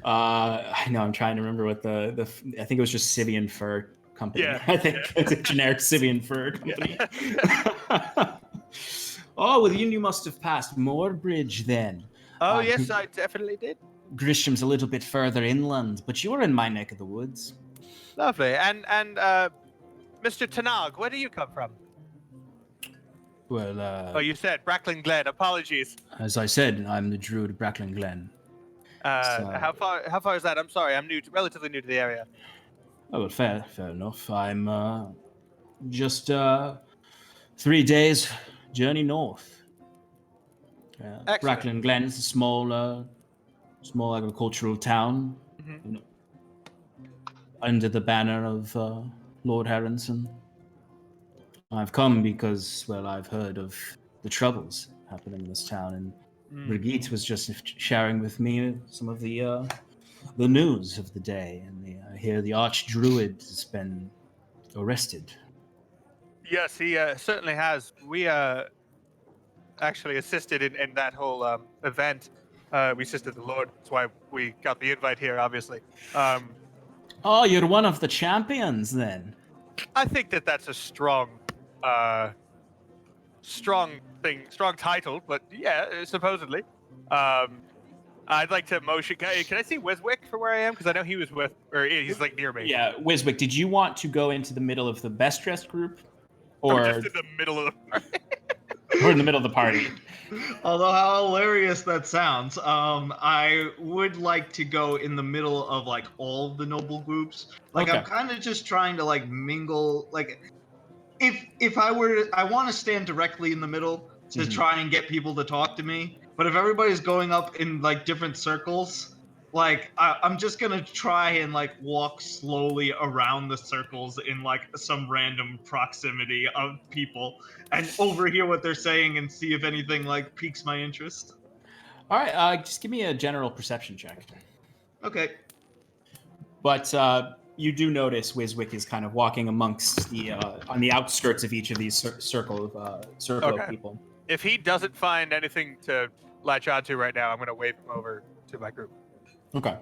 [SPEAKER 2] I know. I'm trying to remember what the. I think it was just Sivian Fur Company.
[SPEAKER 1] Yeah,
[SPEAKER 2] I think it's a generic Sivian Fur Company. Yeah. Oh, well, you must have passed Moorbridge then.
[SPEAKER 1] Oh yes, I definitely did.
[SPEAKER 2] Grisham's a little bit further inland, but you're in my neck of the woods.
[SPEAKER 1] Lovely. And Mr. Tanag, where do you come from?
[SPEAKER 2] Well,
[SPEAKER 1] oh, you said Brackling Glen. Apologies.
[SPEAKER 2] As I said, I'm the druid of Brackling Glen.
[SPEAKER 1] How far is that? I'm sorry, I'm relatively new to the area.
[SPEAKER 2] Oh, well, fair enough. I'm just 3 days journey north. Brackling Glen is a small agricultural town, under the banner of Lord Harrenson. I've come because, well, I've heard of the troubles happening in this town, and Brigitte was just sharing with me some of the news of the day, and I hear the Archdruid has been arrested.
[SPEAKER 1] Yes, he certainly has. We actually assisted in that whole event. We assisted the Lord. That's why we got the invite here, obviously.
[SPEAKER 2] Oh, you're one of the champions, then?
[SPEAKER 1] I think that's a strong title, but yeah, supposedly. I'd like to motion. Can I see Wiswick from where I am? Because I know he was he's like near me.
[SPEAKER 2] Yeah, Wiswick. Did you want to go into the middle of the best dressed group, or
[SPEAKER 1] just in the middle of the party?
[SPEAKER 2] Or in the middle of the party?
[SPEAKER 5] Although how hilarious that sounds, I would like to go in the middle of like all of the noble groups. Like okay. I'm kind of just trying to like mingle. Like if I want to stand directly in the middle to try and get people to talk to me. But if everybody's going up in like different circles, like I'm just gonna try and like walk slowly around the circles in like some random proximity of people and overhear what they're saying and see if anything like piques my interest.
[SPEAKER 2] All right, just give me a general perception check.
[SPEAKER 5] Okay.
[SPEAKER 2] But you do notice Wiswick is kind of walking amongst the on the outskirts of each of these circle of people.
[SPEAKER 1] If he doesn't find anything to latch onto right now, I'm going to wave him over to my group.
[SPEAKER 2] Okay.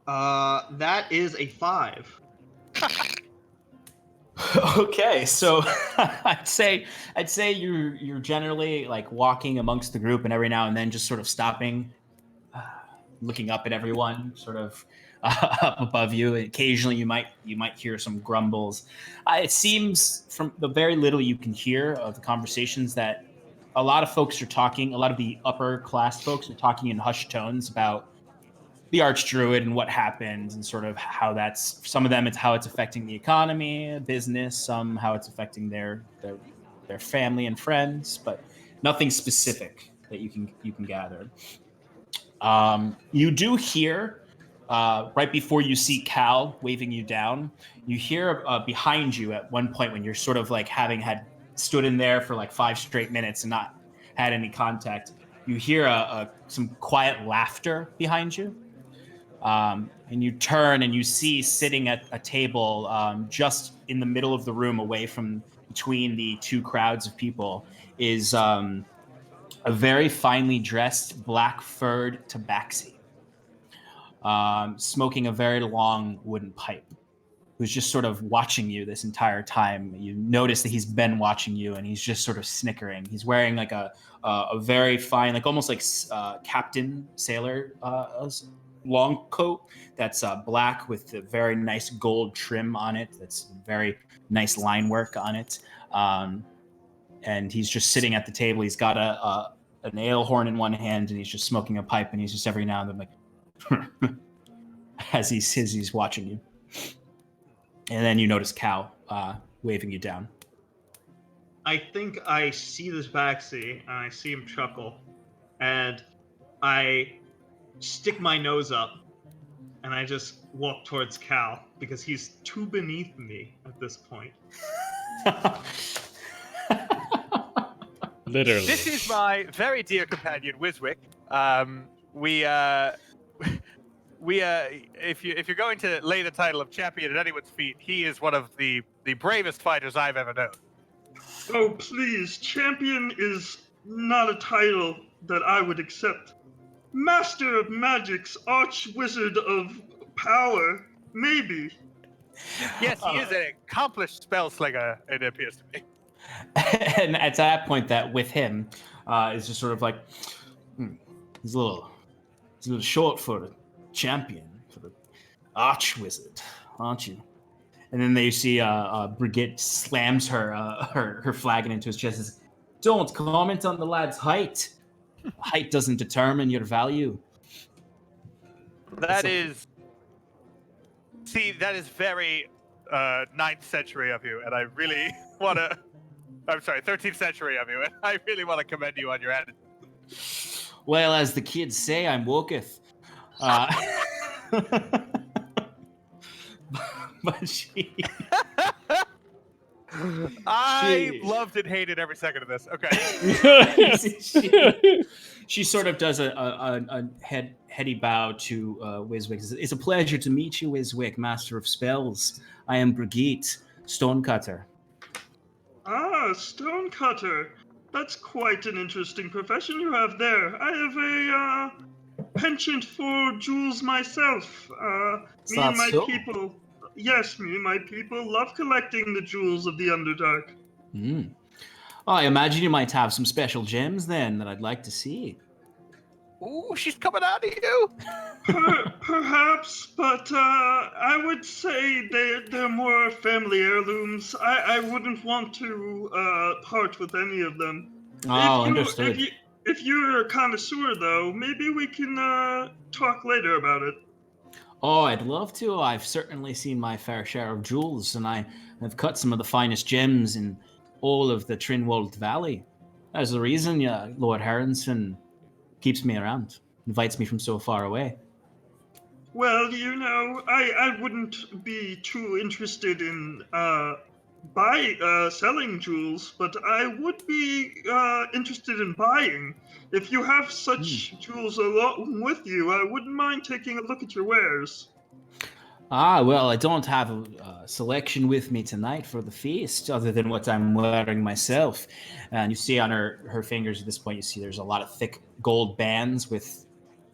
[SPEAKER 5] That is a 5.
[SPEAKER 2] Okay, so I'd say you're generally like walking amongst the group, and every now and then just sort of stopping, looking up at everyone, sort of up above you. Occasionally, you might hear some grumbles. It seems from the very little you can hear of the conversations that a lot of folks are talking. A lot of the upper class folks are talking in hushed tones about the Archdruid and what happened, and sort of how that's some of them. It's how it's affecting the economy, business. Some how it's affecting their family and friends, but nothing specific that you can gather. You do hear. Right before you see Cal waving you down, you hear behind you at one point when you're sort of like having had stood in there for like 5 straight minutes and not had any contact, you hear some quiet laughter behind you. And you turn and you see sitting at a table just in the middle of the room away from between the two crowds of people is a very finely dressed black furred tabaxi. Smoking a very long wooden pipe, who's just sort of watching you this entire time. You notice that he's been watching you, and he's just sort of snickering. He's wearing like a very fine, like almost like captain sailor long coat that's black with a very nice gold trim on it. That's very nice line work on it. And he's just sitting at the table. He's got an ale horn in one hand, and he's just smoking a pipe. And he's just every now and then like, as he's watching you. And then you notice Cal waving you down.
[SPEAKER 5] I think I see this Baxi, and I see him chuckle, and I stick my nose up, and I just walk towards Cal, because he's too beneath me at this point.
[SPEAKER 3] Literally.
[SPEAKER 1] This is my very dear companion, Wiswick. If you're going to lay the title of champion at anyone's feet, he is one of the bravest fighters I've ever known.
[SPEAKER 5] Oh, please, champion is not a title that I would accept. Master of Magic's arch-wizard of power, maybe.
[SPEAKER 1] Yes, he is an accomplished spell slinger, it appears to me.
[SPEAKER 2] And at that point, that with him is just sort of like, he's a little short for a champion, for the arch wizard, aren't you? And then you see Brigitte slams her flagon into his chest and says, "Don't comment on the lad's height. Height doesn't determine your value."
[SPEAKER 1] That is very 9th century of you, and I really want to. I'm sorry, 13th century of you, and I really want to commend you on your attitude.
[SPEAKER 2] Well, as the kids say, I'm woketh. But she...
[SPEAKER 1] I loved and hated every second of this. Okay.
[SPEAKER 2] she sort of does a heady bow to Wiswick. It's a pleasure to meet you, Wiswick, Master of Spells. I am Brigitte, Stonecutter.
[SPEAKER 5] Ah, Stonecutter. That's quite an interesting profession you have there. I have a penchant for jewels myself. Me and my people... Yes, me and my people love collecting the jewels of the Underdark.
[SPEAKER 2] Oh, I imagine you might have some special gems then that I'd like to see.
[SPEAKER 1] Ooh, she's coming out of you.
[SPEAKER 5] Perhaps, but I would say they're more family heirlooms. I wouldn't want to part with any of them.
[SPEAKER 2] Oh, understood.
[SPEAKER 5] If you're a connoisseur, though, maybe we can talk later about it.
[SPEAKER 2] Oh, I'd love to. I've certainly seen my fair share of jewels, and I've cut some of the finest gems in all of the Trinwald Valley. There's the reason Lord Harrenson keeps me around, invites me from so far away.
[SPEAKER 5] Well, you know, I wouldn't be too interested in selling jewels, but I would be interested in buying. If you have such jewels along with you, I wouldn't mind taking a look at your wares.
[SPEAKER 2] Ah, well, I don't have a selection with me tonight for the feast, other than what I'm wearing myself. And you see on her fingers at this point, you see there's a lot of thick gold bands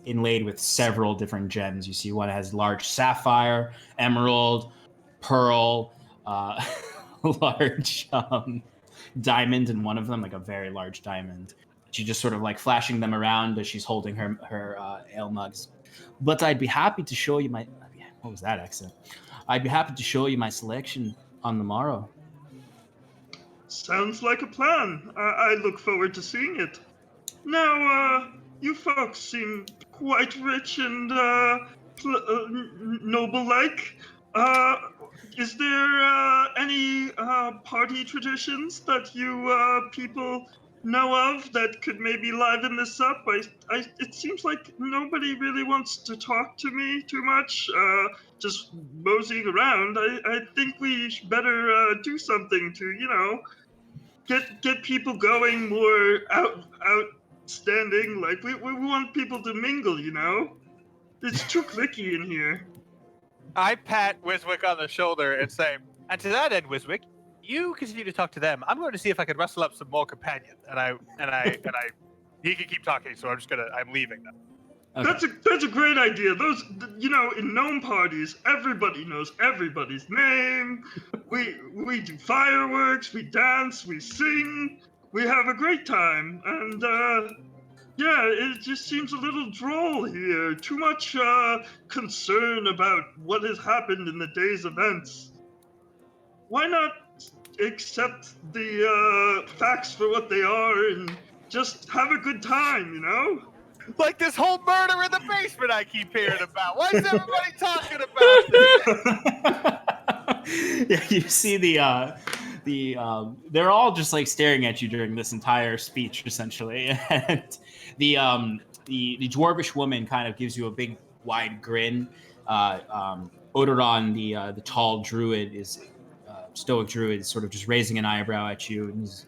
[SPEAKER 2] inlaid with several different gems. You see one has large sapphire, emerald, pearl, large diamond in one of them, like a very large diamond. She's just sort of like flashing them around as she's holding her ale mugs. But I'd be happy to show you my... What was that accent? I'd be happy to show you my selection on the morrow.
[SPEAKER 5] Sounds like a plan. I look forward to seeing it. Now, you folks seem quite rich and noble-like. Is there any party traditions that you people know of that could maybe liven this up? It seems like nobody really wants to talk to me too much, just moseying around. I think we better do something to, you know, get people going more outstanding. Like, we want people to mingle, you know? It's too cliquey in here.
[SPEAKER 1] I pat Wiswick on the shoulder and say, and to that end, Wiswick, you continue to talk to them. I'm going to see if I can rustle up some more companions. He can keep talking, so I'm leaving now.
[SPEAKER 2] Okay.
[SPEAKER 5] That's a great idea. Those, you know, in gnome parties, everybody knows everybody's name. We do fireworks, we dance, we sing, we have a great time, and Yeah, it just seems a little droll here. Too much concern about what has happened in the day's events. Why not accept the facts for what they are and just have a good time, you know?
[SPEAKER 1] Like this whole murder in the basement I keep hearing about. Why is everybody talking about this?
[SPEAKER 2] Yeah, you see they're all just like staring at you during this entire speech, essentially, and the dwarvish woman kind of gives you a big wide grin. Odoron, the tall druid, is stoic druid, is sort of just raising an eyebrow at you, and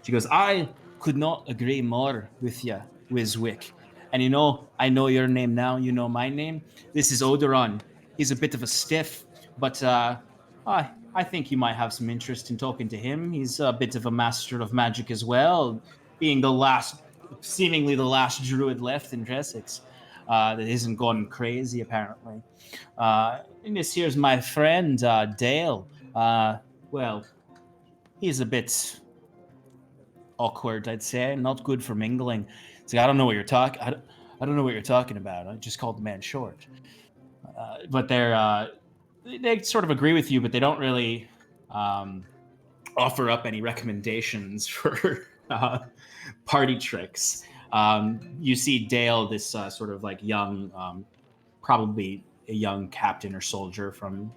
[SPEAKER 2] she goes, "I could not agree more with you, Wiswick. And you know, I know your name now. You know my name. This is Odoron. He's a bit of a stiff, but I think you might have some interest in talking to him. He's a bit of a master of magic as well, being seemingly the last druid left in Dresix that isn't gone crazy, apparently. And this here's my friend, Dale. Well, he's a bit awkward, I'd say. Not good for mingling. It's like, I don't know what you're talking. I don't know what you're talking about. I just called the man short. But they sort of agree with you, but they don't really offer up any recommendations for party tricks. You see Dale, this sort of like young, probably a young captain or soldier from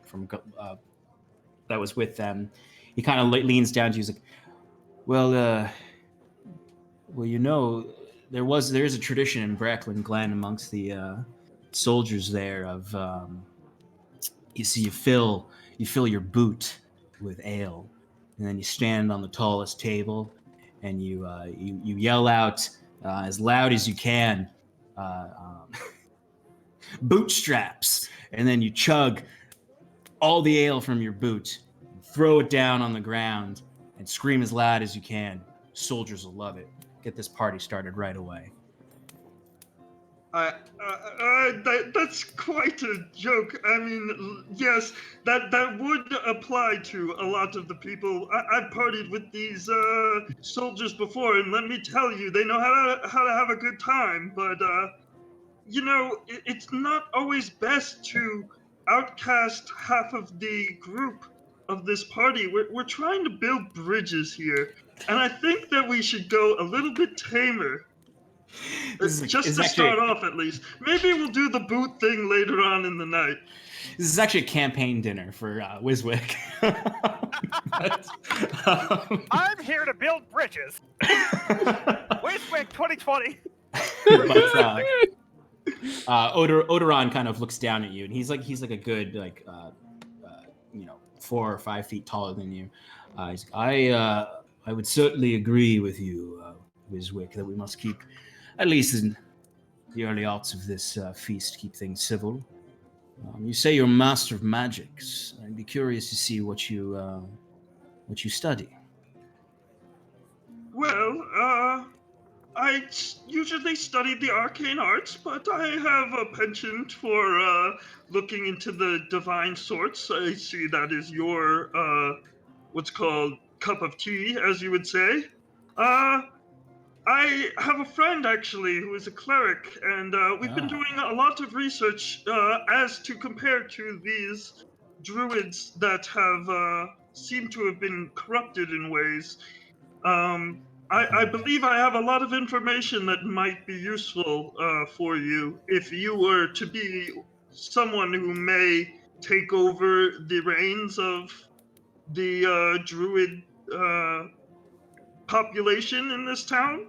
[SPEAKER 2] that was with them. He kind of leans down to you. He's like, well, you know, there's a tradition in Bracklin Glen amongst the soldiers there of you see you fill your boot with ale, and then you stand on the tallest table, and you yell out as loud as you can, bootstraps, and then you chug all the ale from your boot, throw it down on the ground, and scream as loud as you can. Soldiers will love it. Get this party started right away.
[SPEAKER 5] That's quite a joke. I mean, yes, that would apply to a lot of the people. I've partied with these soldiers before, and let me tell you, they know how to have a good time. But you know, it's not always best to outcast half of the group of this party. We're trying to build bridges here, and I think that we should go a little bit tamer. Just to start off, at least. Maybe we'll do the boot thing later on in the night.
[SPEAKER 2] This is actually a campaign dinner for Wiswick.
[SPEAKER 1] I'm here to build bridges. Wiswick 2020.
[SPEAKER 2] But Odoron kind of looks down at you, and he's like a good 4 or 5 feet taller than you. He's like, I would certainly agree with you, Wiswick, that we must keep, at least in the early aughts of this feast, keep things civil. You say you're a master of magics. I'd be curious to see what you study.
[SPEAKER 5] Well, I usually study the arcane arts, but I have a penchant for looking into the divine sorts. I see that is your what's called cup of tea, as you would say. I have a friend actually who is a cleric, and we've been doing a lot of research as to compare to these druids that have seemed to have been corrupted in ways. I believe I have a lot of information that might be useful for you if you were to be someone who may take over the reins of the druid population in this town.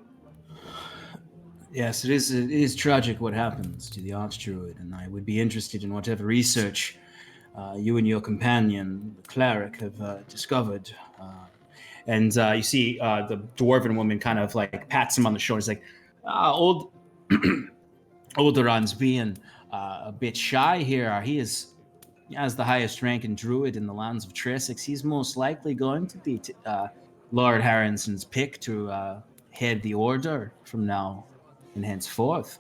[SPEAKER 2] Yes, it is tragic what happens to the Archdruid, and I would be interested in whatever research you and your companion, the cleric, have discovered. And you see the dwarven woman kind of like pats him on the shoulder. He's like, old Olderon's being a bit shy here. He has the highest ranking druid in the lands of Tresix. He's most likely going to be Lord Harrenson's pick to head the order from now and henceforth.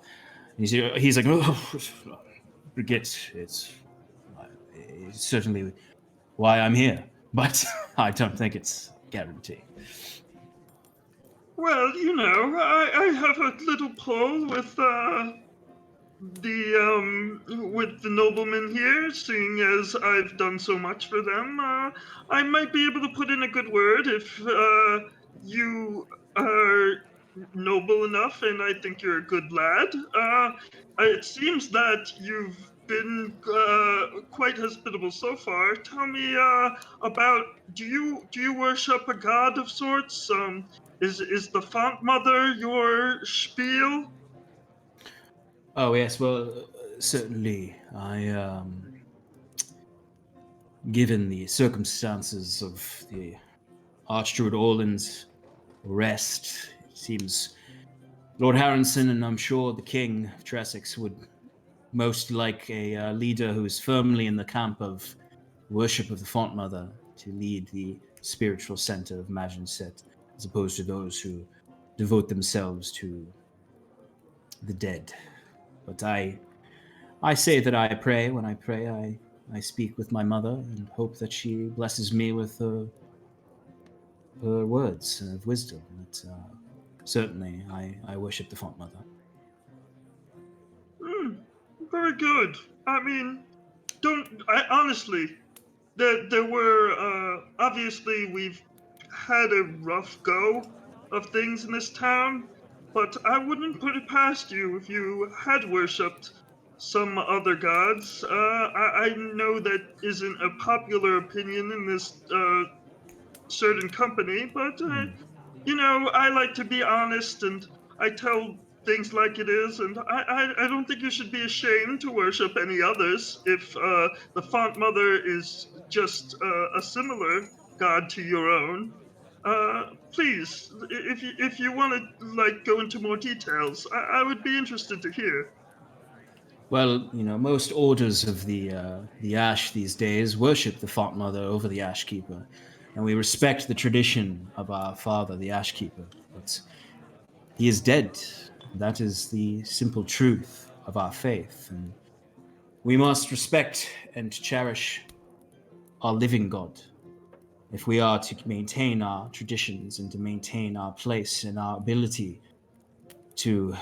[SPEAKER 2] And he's like, oh, it's certainly why I'm here, but I don't think it's guaranteed.
[SPEAKER 5] Well, I have a little pull with the nobleman here, seeing as I've done so much for them. I might be able to put in a good word if you are noble enough, and I think you're a good lad. It seems that you've been quite hospitable so far. Tell me about do you worship a god of sorts? Is the font mother your spiel?
[SPEAKER 2] Oh yes, well, certainly. Given the circumstances of the Archdruid Orland's arrest, it seems Lord Harrenson and I'm sure the King of Tressex would most like a leader who is firmly in the camp of worship of the Font Mother to lead the spiritual center of Maginset, as opposed to those who devote themselves to the dead. But I say that I pray. When I pray, I speak with my mother and hope that she blesses me with her words of wisdom. But certainly, I worship the Font Mother.
[SPEAKER 5] Very good. I mean, honestly, there were obviously we've had a rough go of things in this town, but I wouldn't put it past you if you had worshipped some other gods. I know that isn't a popular opinion in this certain company, but I like to be honest and I tell things like it is, and I don't think you should be ashamed to worship any others if the Font Mother is just a similar god to your own. Please, if you want to go into more details, I would be interested to hear.
[SPEAKER 2] Well, most orders of the Ash these days worship the Font Mother over the Ash Keeper, and we respect the tradition of our father, the Ash Keeper. But he is dead. That is the simple truth of our faith, and we must respect and cherish our living God if we are to maintain our traditions and to maintain our place and our ability to,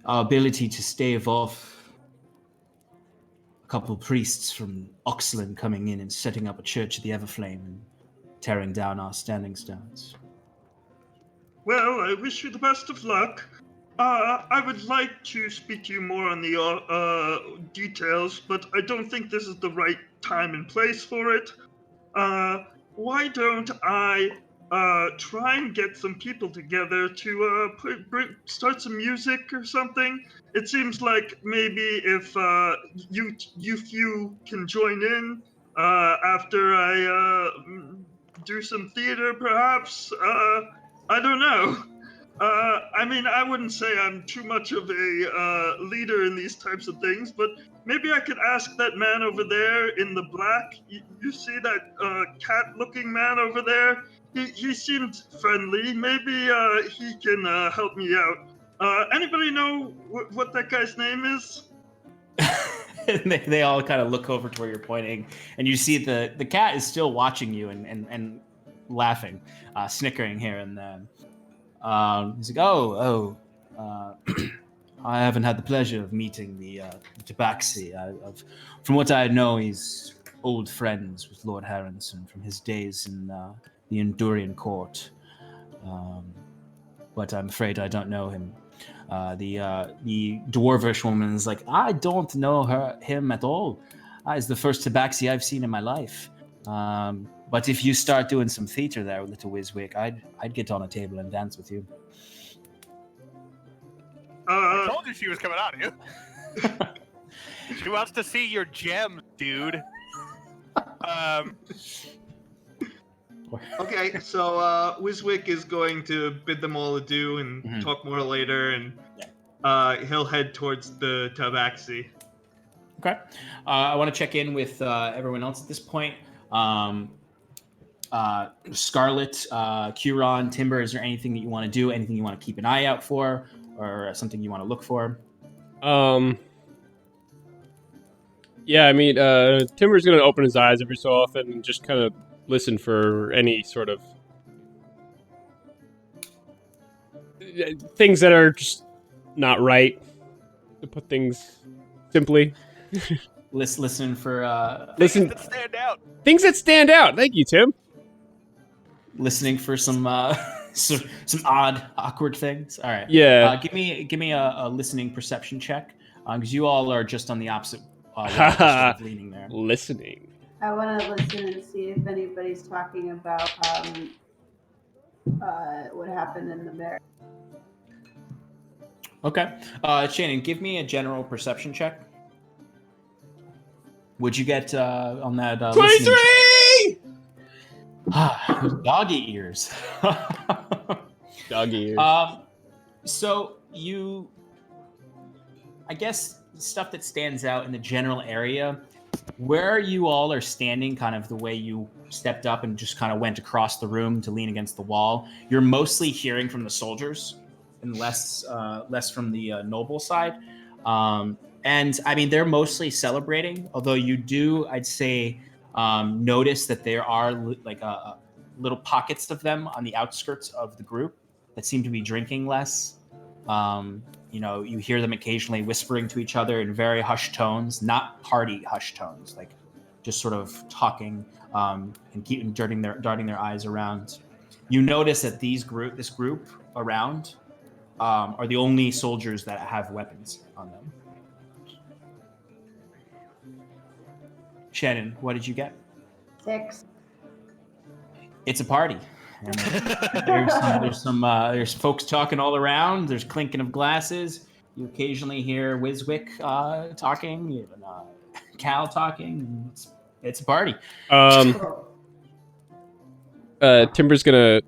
[SPEAKER 2] our ability to stave off a couple of priests from Oxland coming in and setting up a church at the Everflame and tearing down our standing stones.
[SPEAKER 5] Well, I wish you the best of luck. I would like to speak to you more on the details, but I don't think this is the right time and place for it. Why don't I try and get some people together to start some music or something? It seems like maybe if you few can join in after I do some theater, perhaps. I don't know. I mean, I wouldn't say I'm too much of a leader in these types of things, but maybe I could ask that man over there in the black. You see that cat-looking man over there? He seemed friendly. Maybe he can help me out. Anybody know what that guy's name is?
[SPEAKER 2] And they all kind of look over to where you're pointing, and you see the cat is still watching you and laughing, snickering here and there. He's like, I haven't had the pleasure of meeting the Tabaxi. From what I know, he's old friends with Lord Harrenson from his days in the Endurian court. But I'm afraid I don't know him. The dwarvish woman is like, I don't know him at all. He's the first Tabaxi I've seen in my life. But if you start doing some theater there, little Wiswick, I'd get on a table and dance with you.
[SPEAKER 1] I told you she was coming out of you. She wants to see your gems, dude.
[SPEAKER 5] Okay, so Wiswick is going to bid them all adieu and talk more later, and he'll head towards the Tabaxi.
[SPEAKER 2] Okay. I want to check in with everyone else at this point. Scarlet, Curon, Timber, is there anything that you want to do? Anything you want to keep an eye out for? Or something you want to look for?
[SPEAKER 3] Yeah, I mean, Timber's going to open his eyes every so often and just kind of listen for any sort of things that are just not right, to put things simply.
[SPEAKER 2] Listen for
[SPEAKER 3] Listen,
[SPEAKER 1] Things that stand out.
[SPEAKER 3] things that stand out. Thank you, Tim.
[SPEAKER 2] listening for some some odd, awkward things. All right.
[SPEAKER 3] Yeah.
[SPEAKER 2] Give me a listening perception check, because you all are just on the opposite wall, just sort of leaning there.
[SPEAKER 3] Listening.
[SPEAKER 4] I want to listen and see if anybody's talking about what happened in the barracks.
[SPEAKER 2] Okay. Shannon, give me a general perception check. Would you get on that listening check?
[SPEAKER 3] 23!
[SPEAKER 2] Doggy ears.
[SPEAKER 3] Doggy ears.
[SPEAKER 2] So you, I guess, stuff that stands out in the general area, where you all are standing, kind of the way you stepped up and just kind of went across the room to lean against the wall. You're mostly hearing from the soldiers and less from the noble side. And I mean, they're mostly celebrating, although you do, I'd say, notice that there are like little pockets of them on the outskirts of the group that seem to be drinking less. You hear them occasionally whispering to each other in very hushed tones, not party hushed tones, like just sort of talking and keep darting their eyes around. You notice that this group around are the only soldiers that have weapons on them. Shannon, what did you get?
[SPEAKER 4] 6.
[SPEAKER 2] It's a party. And there's folks talking all around. There's clinking of glasses. You occasionally hear Wiswick talking, even Cal talking. It's a party.
[SPEAKER 3] Timber's gonna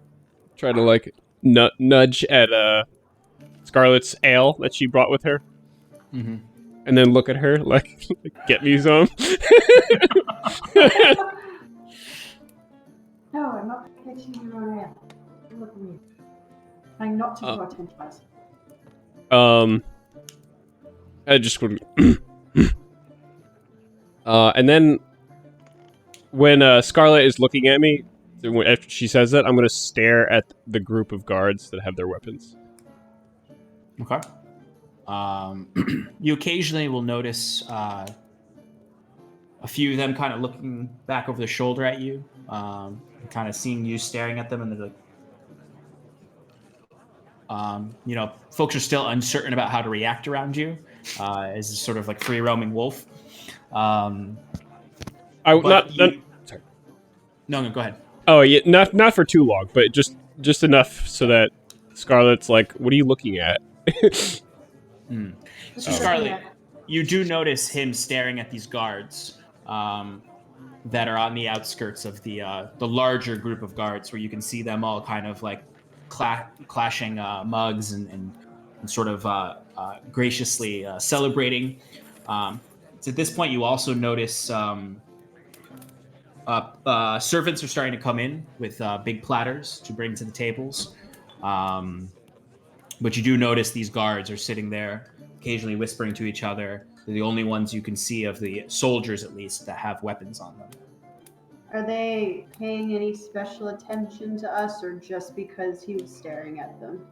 [SPEAKER 3] try to like nudge at Scarlet's ale that she brought with her, and then look at her like, "Get me some."
[SPEAKER 4] No, I'm not catching you on air. Look at me. Trying not to draw attention.
[SPEAKER 3] I just would. And then when Scarlet is looking at me, after she says that, I'm gonna stare at the group of guards that have their weapons.
[SPEAKER 2] Okay. You occasionally will notice a few of them kind of looking back over the shoulder at you, kind of seeing you staring at them, and they're like, folks are still uncertain about how to react around you, as a sort of like free roaming wolf.
[SPEAKER 3] Sorry.
[SPEAKER 2] No, go ahead.
[SPEAKER 3] Oh yeah, not for too long, but just enough so that Scarlet's like, "What are you looking at?"
[SPEAKER 2] So Scarlet, you do notice him staring at these guards that are on the outskirts of the larger group of guards, where you can see them all kind of like clashing mugs and sort of graciously celebrating. So at this point, you also notice servants are starting to come in with big platters to bring to the tables. But you do notice these guards are sitting there, occasionally whispering to each other. They're the only ones you can see of the soldiers, at least, that have weapons on them.
[SPEAKER 4] Are they paying any special attention to us, or just because he was staring at them?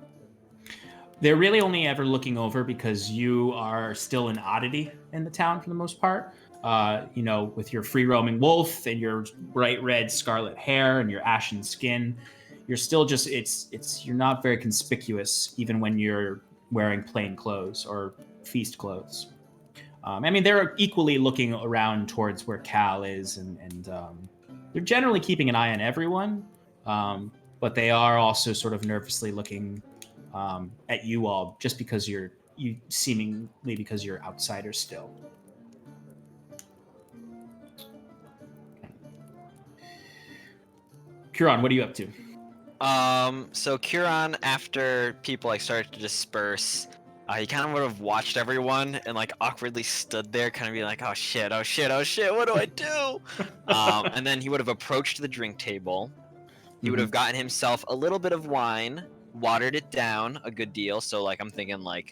[SPEAKER 2] They're really only ever looking over because you are still an oddity in the town for the most part. With your free roaming wolf and your bright red scarlet hair and your ashen skin, you're still just you're not very conspicuous even when you're wearing plain clothes or feast clothes. They're equally looking around towards where Cal is, and they're generally keeping an eye on everyone, but they are also sort of nervously looking at you all, just because you're outsiders still. Curon, what are you up to?
[SPEAKER 6] So Curon, after people started to disperse, he kind of would have watched everyone and awkwardly stood there, kind of being like, oh shit, what do I do? And then he would have approached the drink table. He would have gotten himself a little bit of wine, watered it down a good deal. So I'm thinking 1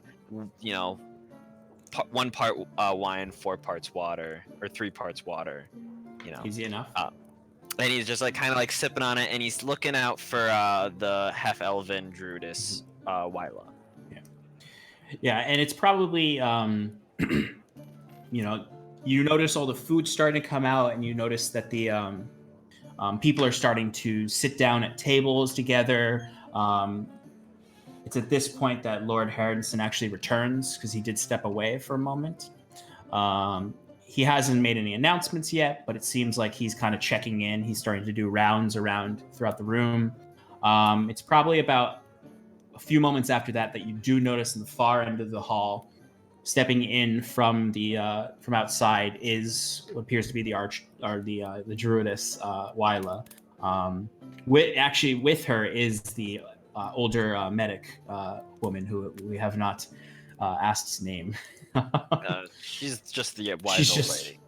[SPEAKER 6] part wine, 4 parts water, or 3 parts water.
[SPEAKER 2] Easy enough.
[SPEAKER 6] And he's just like kind of like sipping on it, and he's looking out for the half elven druidess Wyla.
[SPEAKER 2] Yeah, and it's probably you notice all the food starting to come out, and you notice that the people are starting to sit down at tables together. It's at this point that Lord Harrison actually returns because he did step away for a moment. He hasn't made any announcements yet, but it seems like he's kind of checking in. He's starting to do rounds around throughout the room. It's probably about a few moments after that you do notice in the far end of the hall, stepping in from from outside, is what appears to be the druidess Wyla. With her is the older medic woman who we have not asked name.
[SPEAKER 6] She's just the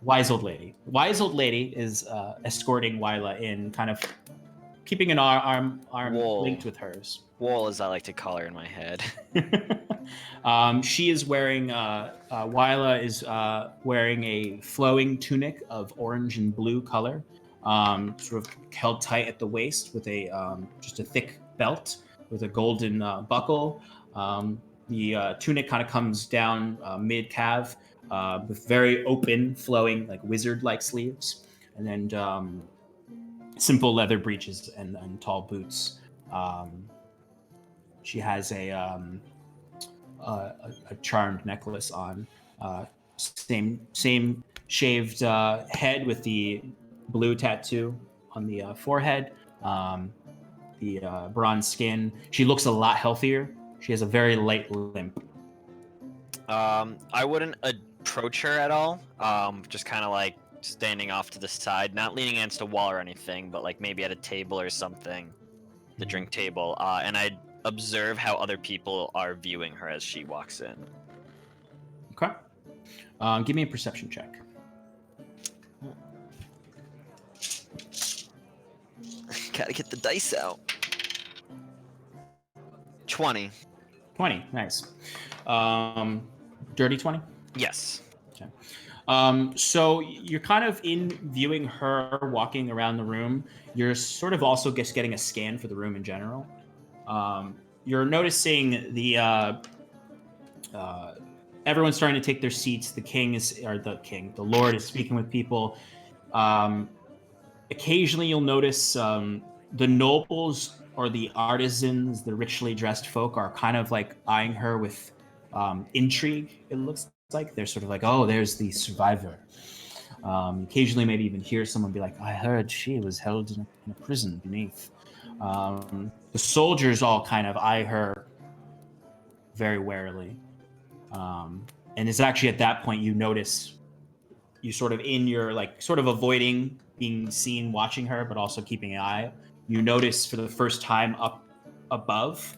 [SPEAKER 2] wise old lady. Wise old lady is escorting Wyla in, kind of keeping an arm linked with hers.
[SPEAKER 6] Wool, as I like to call her in my head.
[SPEAKER 2] She is wearing Wyla is wearing a flowing tunic of orange and blue color, sort of held tight at the waist with a just a thick belt with a golden buckle. The tunic kind of comes down mid calf with very open, flowing, like wizard-like sleeves, and then simple leather breeches and tall boots. She has a charmed necklace on, same shaved head with the blue tattoo on the forehead, the bronze skin. She looks a lot healthier. She has a very light limp.
[SPEAKER 6] I wouldn't approach her at all. Just kind of like standing off to the side, not leaning against a wall or anything, but like maybe at a table or something, the drink table, and I'd observe how other people are viewing her as she walks in.
[SPEAKER 2] Okay. Give me a perception check.
[SPEAKER 6] Gotta get the dice out. 20.
[SPEAKER 2] 20, nice. Dirty 20?
[SPEAKER 6] Yes.
[SPEAKER 2] Okay. So you're kind of in viewing her walking around the room. You're sort of also just getting a scan for the room in general. You're noticing the everyone's starting to take their seats. The Lord is speaking with people. Occasionally you'll notice the nobles or the artisans, the richly dressed folk, are kind of like eyeing her with intrigue. It looks like they're sort of like, oh, there's the survivor. Occasionally maybe even hear someone be like, I heard she was held in a prison beneath. The soldiers all kind of eye her very warily. And it's actually at that point you notice, you sort of in your, like, sort of avoiding being seen watching her, but also keeping an eye. You notice for the first time up above,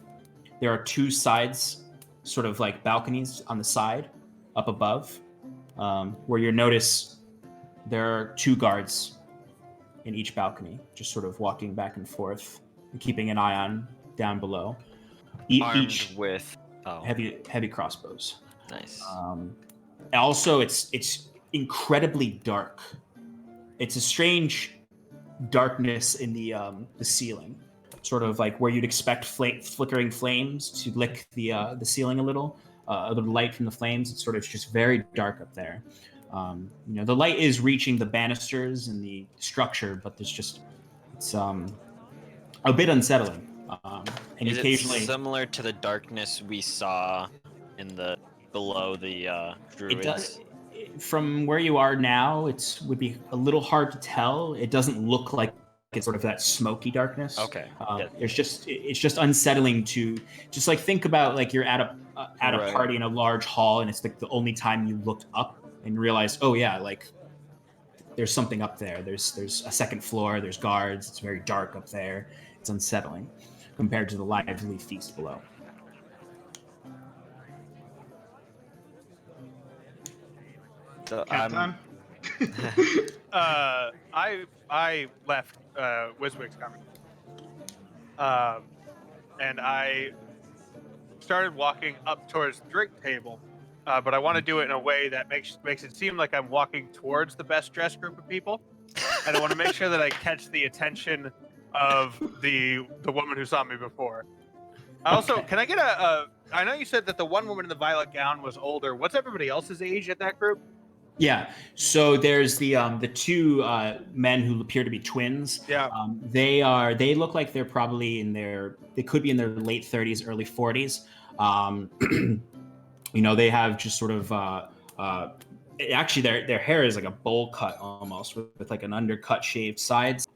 [SPEAKER 2] there are two sides, sort of like balconies on the side up above, where you notice there are two guards in each balcony, just sort of walking back and forth and keeping an eye on down below.
[SPEAKER 6] Armed with
[SPEAKER 2] heavy crossbows.
[SPEAKER 6] Nice.
[SPEAKER 2] Also, it's incredibly dark. It's a strange darkness in the ceiling, sort of like where you'd expect flickering flames to lick the ceiling a little. The light from the flames, it's sort of just very dark up there. The light is reaching the banisters and the structure, but it's a bit unsettling. And
[SPEAKER 6] is
[SPEAKER 2] occasionally,
[SPEAKER 6] it similar to the darkness we saw below the druids?
[SPEAKER 2] It does. From where you are now, would be a little hard to tell. It doesn't look like it's sort of that smoky darkness.
[SPEAKER 6] Okay.
[SPEAKER 2] It's just unsettling to just like think about like you're at a
[SPEAKER 6] Right.
[SPEAKER 2] party in a large hall, and it's like the only time you looked up and realized, oh yeah, like there's something up there. There's a second floor. There's guards. It's very dark up there. It's unsettling compared to the lively feast below.
[SPEAKER 6] So,
[SPEAKER 5] Count time.
[SPEAKER 1] I left Wiswig's conversation, and I started walking up towards the drink table, but I want to do it in a way that makes it seem like I'm walking towards the best dressed group of people, and I want to make sure that I catch the attention of the woman who saw me before. Also,
[SPEAKER 2] Okay.
[SPEAKER 1] can I get a? I know you said that the one woman in the violet gown was older. What's everybody else's age at that group?
[SPEAKER 2] Yeah. So there's the two men who appear to be twins.
[SPEAKER 1] Yeah.
[SPEAKER 2] They look like they're probably they could be in their late 30s, early 40s. They have just sort of actually their hair is like a bowl cut almost with like an undercut shaved sides.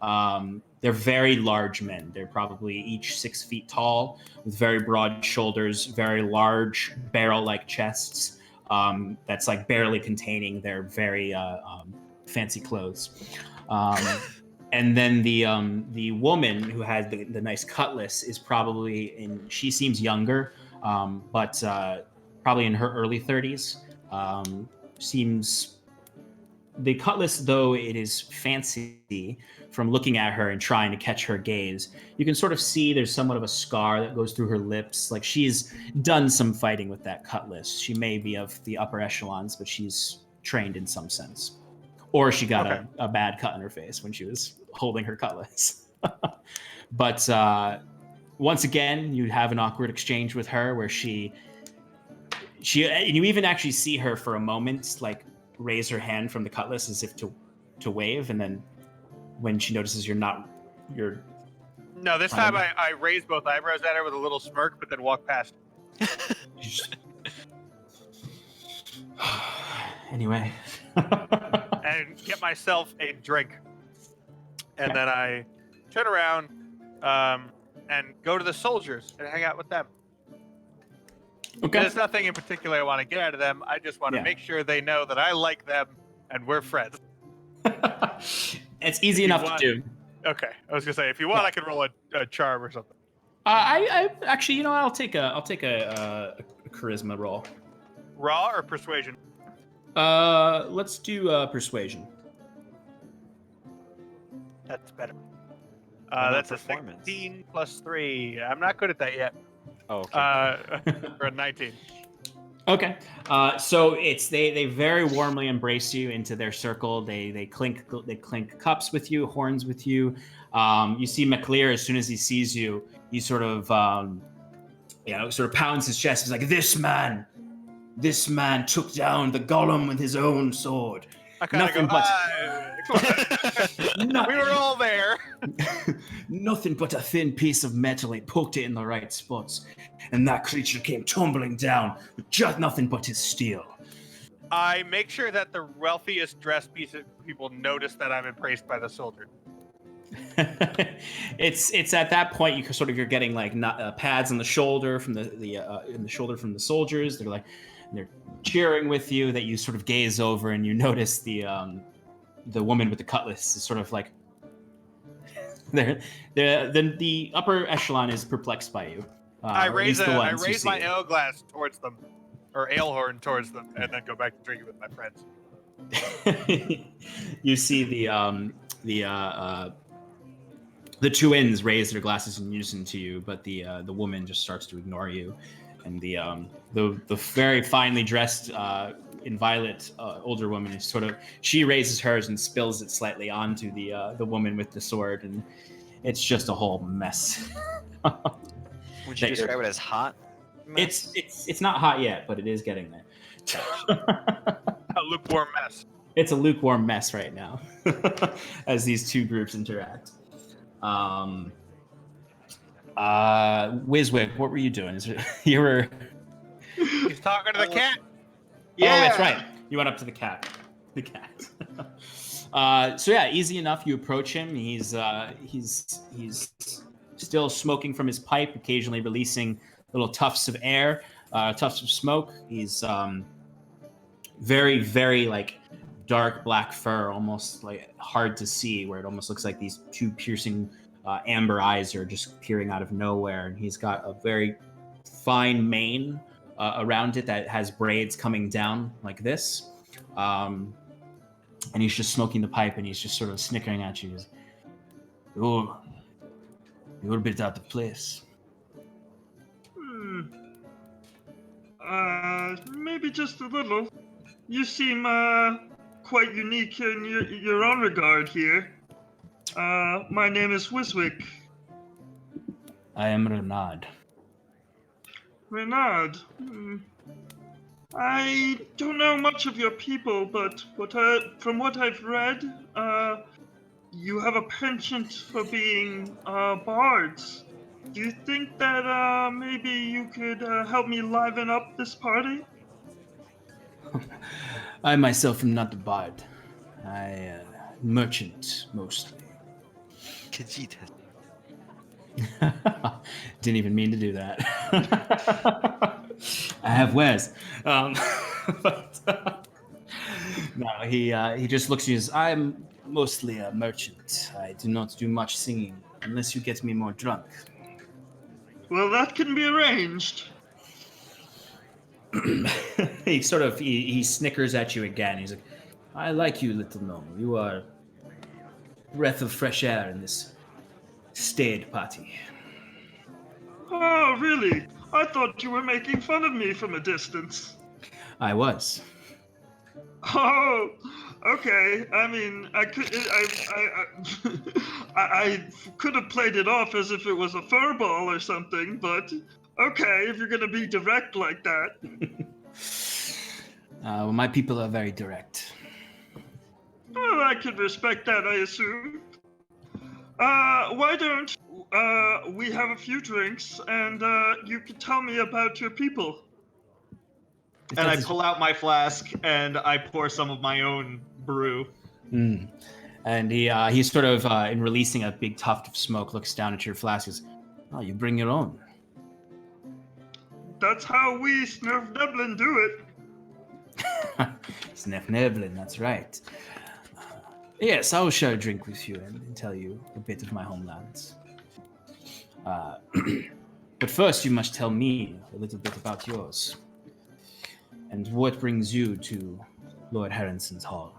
[SPEAKER 2] They're very large men. They're probably each 6 feet tall with very broad shoulders, very large barrel-like chests. That's like barely containing their very fancy clothes. And then the woman who has the nice cutlass is probably she seems younger, but probably in her early 30s. Seems the cutlass, though it is fancy from looking at her and trying to catch her gaze, you can sort of see there's somewhat of a scar that goes through her lips. Like she's done some fighting with that cutlass. She may be of the upper echelons, but she's trained in some sense. Or she got a bad cut in her face when she was holding her cutlass. But once again, you have an awkward exchange with her where you even actually see her for a moment, like raise her hand from the cutlass as if to wave, and then when she notices you're
[SPEAKER 1] No, this time I raised both eyebrows at her with a little smirk, but then walked past.
[SPEAKER 2] Anyway.
[SPEAKER 1] And get myself a drink. And then I turn around and go to the soldiers and hang out with them.
[SPEAKER 2] Okay.
[SPEAKER 1] There's nothing in particular I want to get out of them. I just want to make sure they know that I like them and we're friends.
[SPEAKER 2] It's easy enough to do.
[SPEAKER 1] Okay, I was gonna say if you want, I can roll a charm or something.
[SPEAKER 2] I actually, I'll take a charisma roll.
[SPEAKER 1] Raw or persuasion?
[SPEAKER 2] Let's do persuasion.
[SPEAKER 1] That's better. That's a 16 plus 3. I'm not good at that yet.
[SPEAKER 6] Oh, okay.
[SPEAKER 1] For a 19.
[SPEAKER 2] Okay. So they very warmly embrace you into their circle. They clink cups with you, horns with you. You see McLear, as soon as he sees you, he sort of pounds his chest. He's like, this man took down the golem with his own sword.
[SPEAKER 1] I kind of go, we were all there.
[SPEAKER 2] Nothing but a thin piece of metal. He poked it in the right spots, and that creature came tumbling down with just nothing but his steel.
[SPEAKER 1] I make sure that the wealthiest dressed people notice that I'm embraced by the soldier.
[SPEAKER 2] It's at that point you're getting like pads on the shoulder from the shoulder from the soldiers. They're cheering with you. That you sort of gaze over and you notice the woman with the cutlass is sort of like the upper echelon is perplexed by you.
[SPEAKER 1] I raise my ale glass towards them, or ale horn towards them, and then go back to drinking with my friends.
[SPEAKER 2] You see the twins raise their glasses in unison to you, but the woman just starts to ignore you, and the very finely dressed in violet older woman is she raises hers and spills it slightly onto the woman with the sword, and it's just a whole mess.
[SPEAKER 6] Would you describe it as hot? Mess?
[SPEAKER 2] It's not hot yet, but it is getting there.
[SPEAKER 1] A lukewarm mess.
[SPEAKER 2] It's a lukewarm mess right now, as these two groups interact. Wiswick, what were you doing? You were.
[SPEAKER 1] He's talking to the cat.
[SPEAKER 5] Yeah.
[SPEAKER 2] Oh, that's right. You went up to the cat. The cat. So yeah, easy enough. You approach him. He's still smoking from his pipe, occasionally releasing little tufts of air, tufts of smoke. He's very, very like dark black fur, almost like hard to see, where it almost looks like these two piercing amber eyes are just peering out of nowhere. And he's got a very fine mane around it that has braids coming down like this. And he's just smoking the pipe, and he's just sort of snickering at you. He's, you're a bit out of place.
[SPEAKER 5] Maybe just a little. You seem quite unique in your own regard here. My name is Wiswick.
[SPEAKER 2] I am Renard.
[SPEAKER 5] Renard. I don't know much of your people, but from what I've read, you have a penchant for being bards. Do you think that maybe you could help me liven up this party?
[SPEAKER 2] I myself am not a bard. Merchant mostly.
[SPEAKER 6] Khajiit.
[SPEAKER 2] Didn't even mean to do that. I have wares. But, no, he just looks at you and says, I'm mostly a merchant. I do not do much singing unless you get me more drunk.
[SPEAKER 5] Well, that can be arranged.
[SPEAKER 2] he snickers at you again. He's like, I like you, little gnome. You are a breath of fresh air in this staid party.
[SPEAKER 5] Oh, really? I thought you were making fun of me from a distance.
[SPEAKER 2] I was.
[SPEAKER 5] Oh, okay. I mean, I I could have played it off as if it was a furball or something, but okay, if you're gonna be direct like that.
[SPEAKER 2] Well, my people are very direct.
[SPEAKER 5] Well, I could respect that, I assume. Why don't we have a few drinks and you could tell me about your people?
[SPEAKER 2] If
[SPEAKER 5] And I
[SPEAKER 2] that is-
[SPEAKER 5] pull out my flask and I pour some of my own brew.
[SPEAKER 2] Mm. And he sort of, in releasing a big tuft of smoke, looks down at your flask and says, oh, you bring your own.
[SPEAKER 5] That's how we Snurf Dublin do it.
[SPEAKER 2] Snef Neblin, that's right. Yes, I will share a drink with you and tell you a bit of my homeland. But first, you must tell me a little bit about yours. And what brings you to Lord Harrison's Hall?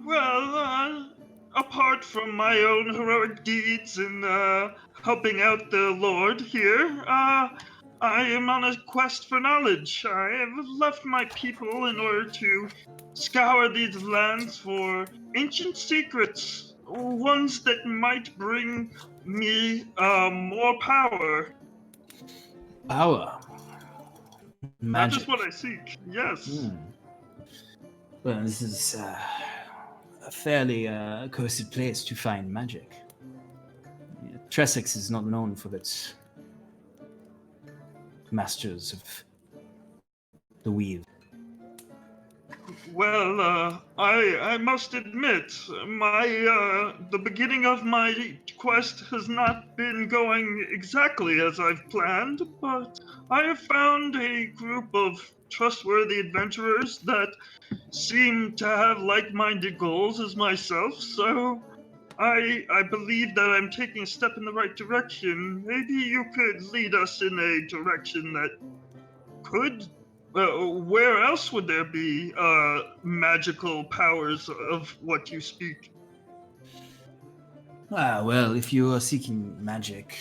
[SPEAKER 5] Well, apart from my own heroic deeds in helping out the Lord here, I am on a quest for knowledge. I have left my people in order to scour these lands for ancient secrets, ones that might bring me more power.
[SPEAKER 2] Power.
[SPEAKER 5] That
[SPEAKER 2] Magic.
[SPEAKER 5] is what I seek, yes.
[SPEAKER 2] Well, this is a fairly accursed place to find magic. Tressex is not known for its masters of the weave.
[SPEAKER 5] Well, I must admit, the beginning of my quest has not been going exactly as I've planned, but I have found a group of trustworthy adventurers that seem to have like-minded goals as myself, so I believe that I'm taking a step in the right direction. Maybe you could lead us in a direction that could. Where else would there be magical powers of what you speak?
[SPEAKER 2] Well, if you are seeking magic,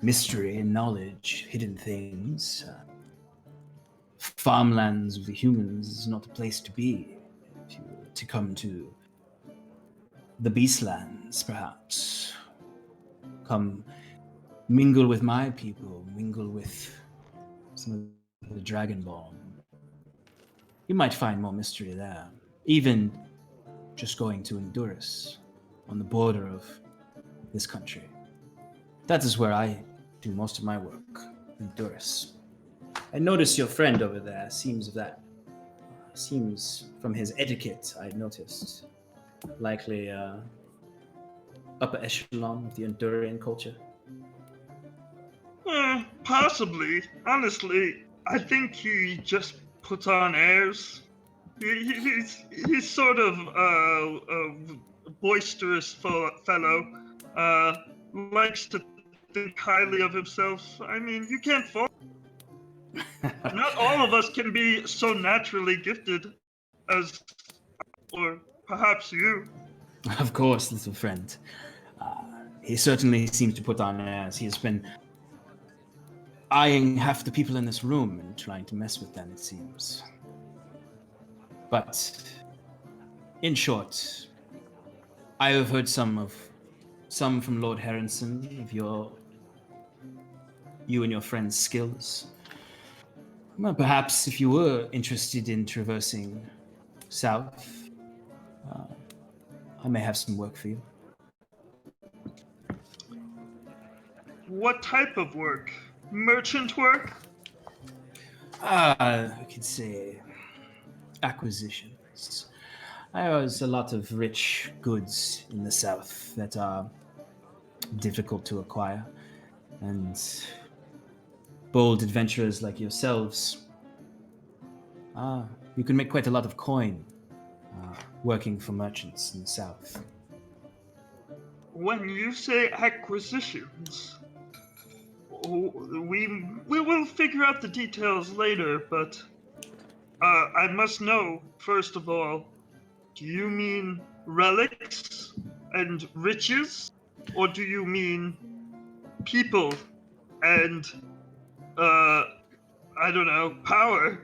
[SPEAKER 2] mystery, and knowledge, hidden things, farmlands of the humans is not the place to be. If you were to come to the Beastlands, perhaps, come mingle with my people, mingle with some of the Dragonborn. You might find more mystery there. Even just going to Endurus, on the border of this country. That is where I do most of my work, Endurus. I notice your friend over there seems from his etiquette, I noticed, likely upper echelon of the Endurian culture.
[SPEAKER 5] Possibly. Honestly, I think he just puts on airs. He's sort of a boisterous fellow. Likes to think highly of himself. I mean, you can't fault. Not all of us can be so naturally gifted as, or perhaps you.
[SPEAKER 2] Of course, little friend. He certainly seems to put on airs. He has been eyeing half the people in this room and trying to mess with them, it seems. But, in short, I have heard some from Lord Harrison of you and your friend's skills. Well, perhaps if you were interested in traversing south, I may have some work for you.
[SPEAKER 5] What type of work? Merchant work?
[SPEAKER 2] I could say acquisitions. There's a lot of rich goods in the south that are difficult to acquire, and bold adventurers like yourselves, you can make quite a lot of coin working for merchants in the south.
[SPEAKER 5] When you say acquisitions, we will figure out the details later, but I must know, first of all, do you mean relics and riches? Or do you mean people and, I don't know, power?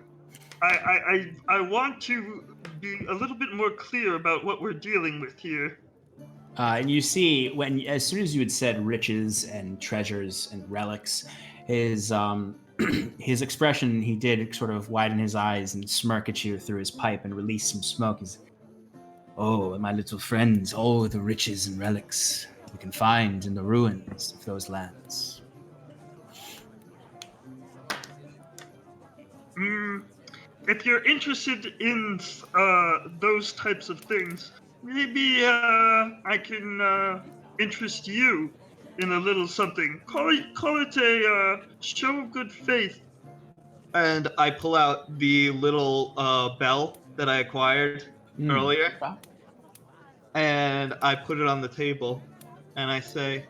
[SPEAKER 5] I want to be a little bit more clear about what we're dealing with here.
[SPEAKER 2] And you see, as soon as you had said riches and treasures and relics, his his expression, he did sort of widen his eyes and smirk at you through his pipe and release some smoke. He's, oh, my little friends, all the riches and relics you can find in the ruins of those lands.
[SPEAKER 5] If you're interested in those types of things, maybe I can interest you in a little something. Call it a show of good faith. And I pull out the little bell that I acquired earlier, and I put it on the table, and I say,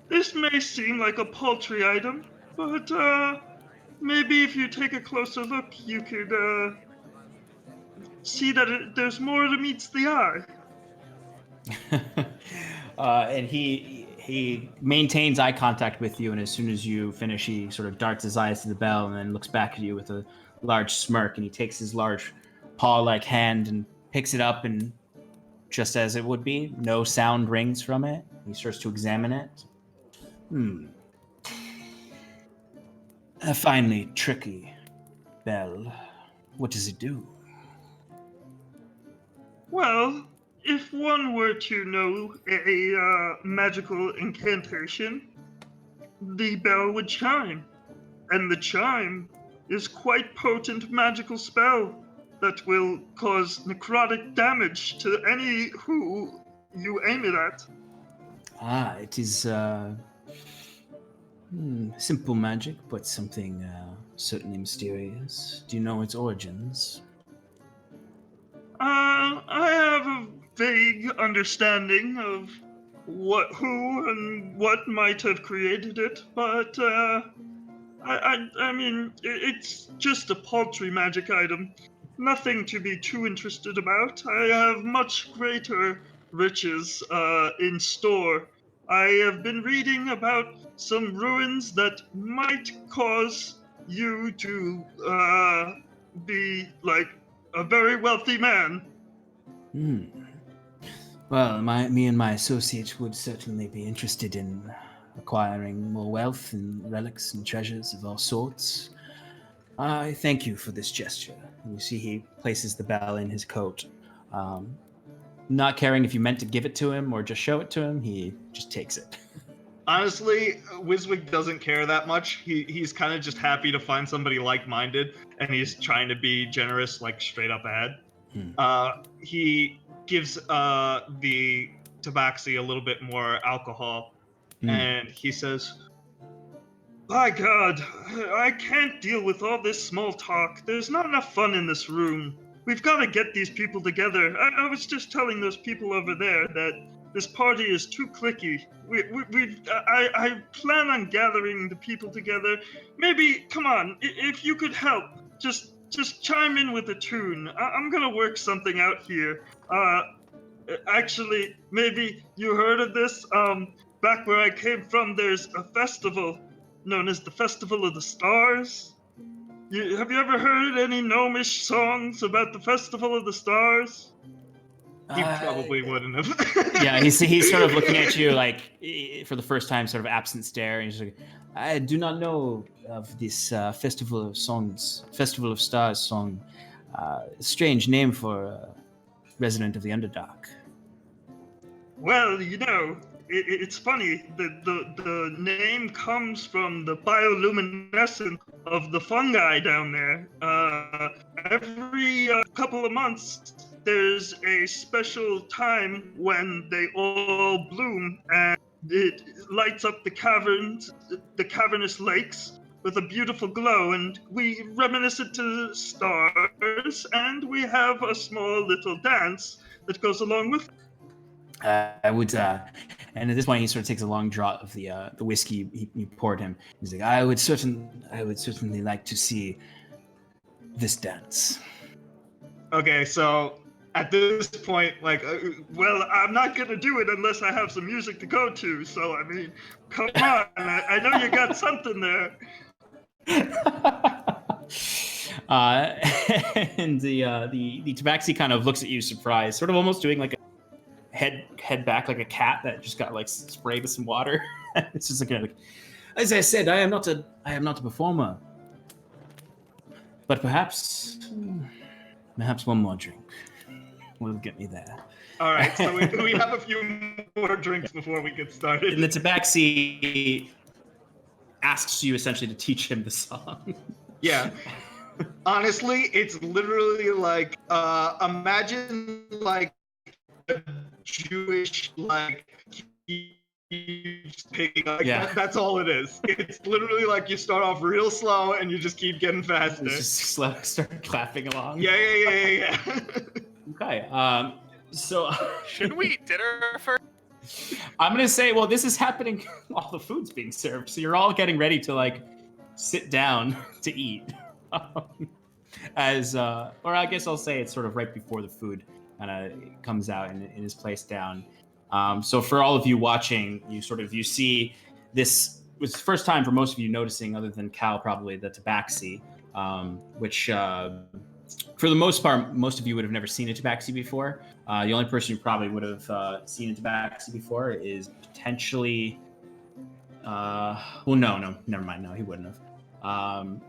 [SPEAKER 5] "This may seem like a paltry item, but maybe if you take a closer look, you could see that there's more that meets the eye."
[SPEAKER 2] And he maintains eye contact with you, and as soon as you finish, he sort of darts his eyes to the bell and then looks back at you with a large smirk, and he takes his large paw-like hand and picks it up, and just as it would be, no sound rings from it. He starts to examine it. A finely tricky bell. What does it do?
[SPEAKER 5] Well, if one were to know a magical incantation, the bell would chime. And the chime is quite potent magical spell that will cause necrotic damage to any who you aim it at.
[SPEAKER 2] It is simple magic, but something certainly mysterious. Do you know its origins?
[SPEAKER 5] I have a vague understanding of who and what might have created it, but I mean, it's just a paltry magic item. Nothing to be too interested about. I have much greater riches in store. I have been reading about some ruins that might cause you to be like a very wealthy man.
[SPEAKER 2] Well, me and my associate would certainly be interested in acquiring more wealth and relics and treasures of all sorts. I thank you for this gesture. You see, he places the bell in his coat. Not caring if you meant to give it to him or just show it to him, he just takes it.
[SPEAKER 5] Honestly, Wiswick doesn't care that much. He's kind of just happy to find somebody like-minded, and he's trying to be generous, like straight up ahead. He gives the tabaxi a little bit more alcohol, and he says, "By God, I can't deal with all this small talk. There's not enough fun in this room. We've got to get these people together. I was just telling those people over there that this party is too cliquey. I plan on gathering the people together. Maybe, come on, if you could help, just chime in with a tune. I'm gonna work something out here. Actually, maybe you heard of this? Back where I came from, there's a festival known as the Festival of the Stars. Have you ever heard any gnomish songs about the Festival of the Stars?" You probably wouldn't have.
[SPEAKER 2] Yeah, he's sort of looking at you like for the first time, sort of absent stare, and he's like, "I do not know of this Festival of Stars song. Strange name for a resident of the Underdark."
[SPEAKER 5] Well, it's funny. The name comes from the bioluminescence of the fungi down there. Every couple of months, there's a special time when they all bloom, and it lights up the cavernous lakes with a beautiful glow, and we reminisce it to stars, and we have a small little dance that goes along with.
[SPEAKER 2] I would, and at this point, he sort of takes a long draught of the whiskey he poured him. He's like, I would certainly like to see this dance.
[SPEAKER 5] Okay, so at this point, like, well, I'm not gonna do it unless I have some music to go to. So I mean, come on, I know you got something there.
[SPEAKER 2] And the tabaxi kind of looks at you surprised, sort of almost doing like a head back like a cat that just got like sprayed with some water. It's just like, as I said, I am not a performer, but perhaps one more drink will get me there.
[SPEAKER 5] All right, so we have a few more drinks before we get started.
[SPEAKER 2] And the tabaxi asks you essentially to teach him the song.
[SPEAKER 5] Yeah. Honestly, it's literally like imagine like a Jewish like keeps picking up.
[SPEAKER 2] Yeah.
[SPEAKER 5] That's all it is. It's literally like you start off real slow and you just keep getting faster.
[SPEAKER 2] Just start clapping along.
[SPEAKER 5] Yeah.
[SPEAKER 2] Okay. So
[SPEAKER 1] Should we eat dinner first?
[SPEAKER 2] I'm gonna say, well, this is happening while the food's being served, so you're all getting ready to like sit down to eat. Or I guess I'll say it's sort of right before the food kind of comes out and is placed down. So for all of you watching, you see this was the first time for most of you noticing, other than Cal, probably the tabaxi, which for the most part, most of you would have never seen a tabaxi before. The only person who probably would have seen a tabaxi before is potentially. No, never mind. No, he wouldn't have.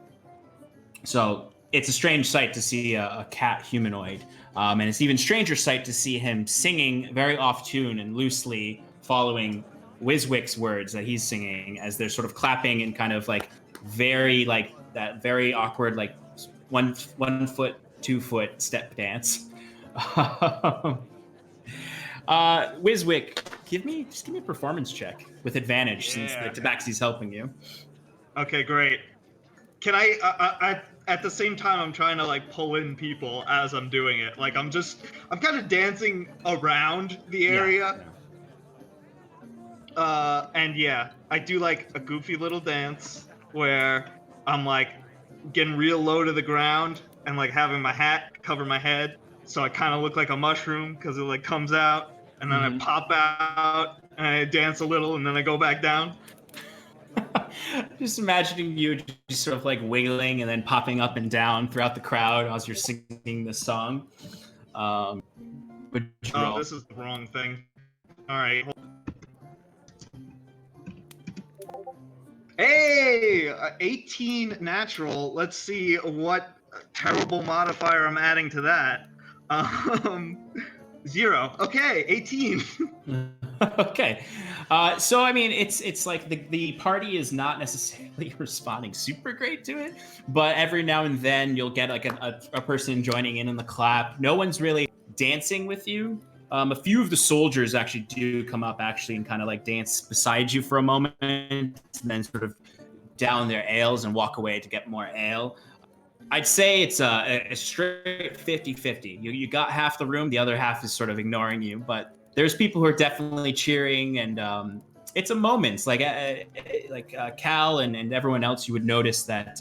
[SPEAKER 2] So it's a strange sight to see a cat humanoid. And it's even stranger sight to see him singing very off tune and loosely following Wiswick's words that he's singing as they're sort of clapping and kind of like very like that very awkward like 1 foot 2 foot step dance. Wiswick, give me a performance check with advantage since the tabaxi's helping you.
[SPEAKER 5] Okay, great. Can I at the same time, I'm trying to like pull in people as I'm doing it. Like I'm kind of dancing around the area. Yeah. And yeah, I do like a goofy little dance where I'm like getting real low to the ground and like having my hat cover my head, so I kind of look like a mushroom because it like comes out, and then I pop out and I dance a little, and then I go back down.
[SPEAKER 2] Just imagining you just sort of like wiggling and then popping up and down throughout the crowd as you're singing this song.
[SPEAKER 5] This is the wrong thing. All right. Hey, 18 natural. Let's see what terrible modifier I'm adding to that. 0. Okay, 18.
[SPEAKER 2] Okay. So I mean, it's like the party is not necessarily responding super great to it, but every now and then you'll get like a person joining in the clap. No one's really dancing with you. A few of the soldiers actually do come up and kind of like dance beside you for a moment, and then sort of down their ales and walk away to get more ale. I'd say it's a straight 50-50. You got half the room, the other half is sort of ignoring you, but there's people who are definitely cheering, and it's a moment. Like Cal and everyone else, you would notice that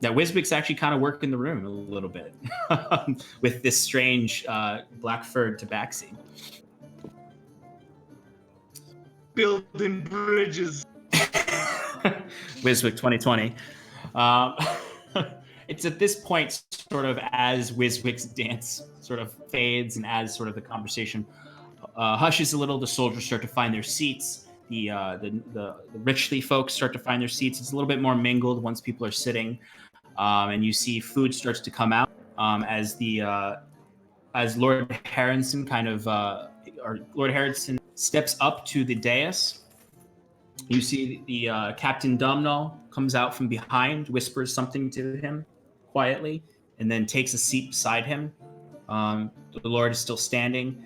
[SPEAKER 2] that Wiswick's actually kind of working the room a little bit with this strange black furred tabaxi.
[SPEAKER 5] Building bridges.
[SPEAKER 2] Wiswick 2020. it's at this point, sort of as Wiswick's dance sort of fades and as sort of the conversation hushes a little, the soldiers start to find their seats. The richly folks start to find their seats. It's a little bit more mingled once people are sitting, and you see food starts to come out as Lord Harrison Lord Harrison steps up to the dais. You see the Captain Domhnall comes out from behind, whispers something to him quietly, and then takes a seat beside him. The Lord is still standing.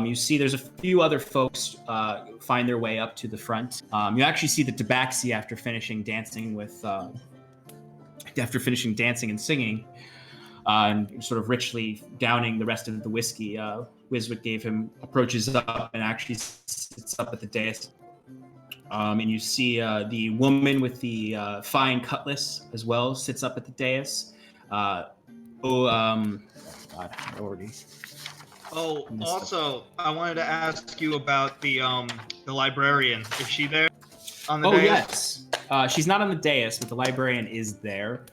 [SPEAKER 2] You see there's a few other folks find their way up to the front. You actually see the Tabaxi after finishing dancing and singing, and sort of richly downing the rest of the whiskey Wiswick gave him, approaches up and actually sits up at the dais. And you see the woman with the fine cutlass as well sits up at the dais. God, I already.
[SPEAKER 5] Oh, also, I wanted to ask you about the librarian. Is she there on the dais?
[SPEAKER 2] Yes. She's not on the dais, but the librarian is there.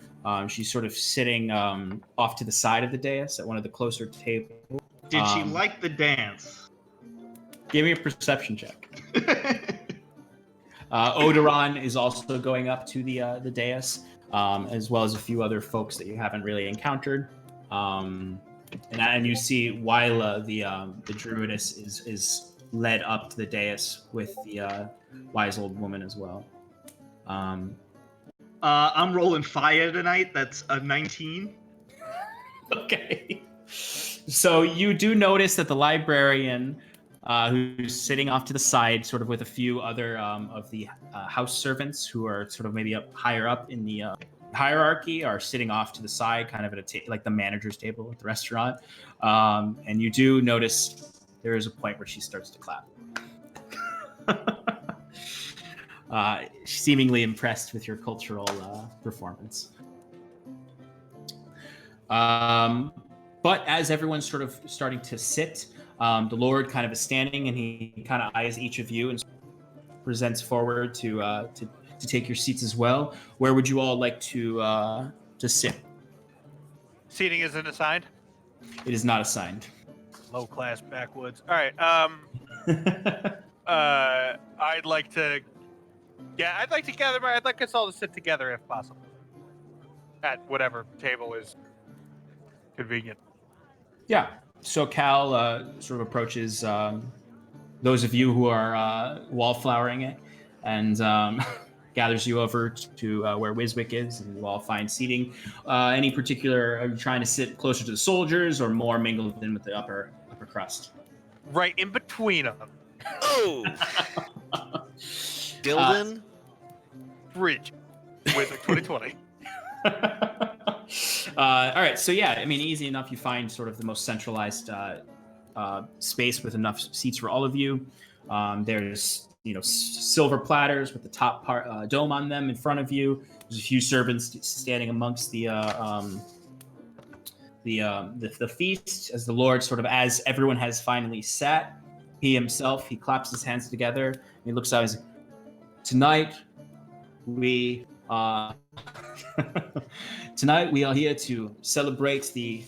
[SPEAKER 2] She's sort of sitting off to the side of the dais at one of the closer tables.
[SPEAKER 5] Did she like the dance?
[SPEAKER 2] Give me a perception check. Odoron is also going up to the dais, as well as a few other folks that you haven't really encountered. And you see Wyla, the druidess, is led up to the dais with the wise old woman as well.
[SPEAKER 5] I'm rolling fire tonight. That's a 19.
[SPEAKER 2] Okay. So you do notice that the librarian, who's sitting off to the side, sort of with a few other of the house servants who are sort of maybe up higher up in the hierarchy, are sitting off to the side, kind of at like the manager's table at the restaurant. And you do notice there is a point where she starts to clap. Seemingly impressed with your cultural performance. But as everyone's sort of starting to sit, the Lord kind of is standing, and he kind of eyes each of you and presents forward to take your seats as well. Where would you all like to sit?
[SPEAKER 1] Seating isn't assigned.
[SPEAKER 2] It is not assigned.
[SPEAKER 1] Low class backwoods. All right. I'd like to. Yeah, I'd like us all to sit together if possible. At whatever table is convenient.
[SPEAKER 2] Yeah. So Cal sort of approaches those of you who are wallflowering it, and gathers you over to where Wiswick is, and you all find seating. Any particular? Are you trying to sit closer to the soldiers, or more mingled in with the upper crust?
[SPEAKER 1] Right in between them.
[SPEAKER 6] Oh, Dilden.
[SPEAKER 1] Bridge. Wiswick 2020.
[SPEAKER 2] All right, so yeah, I mean, easy enough. You find sort of the most centralized space with enough seats for all of you. There's silver platters with the top part dome on them in front of you. There's a few servants standing amongst the feast as the Lord sort of, as everyone has finally sat. He himself, he claps his hands together and he looks out. He's like, tonight we are here to celebrate the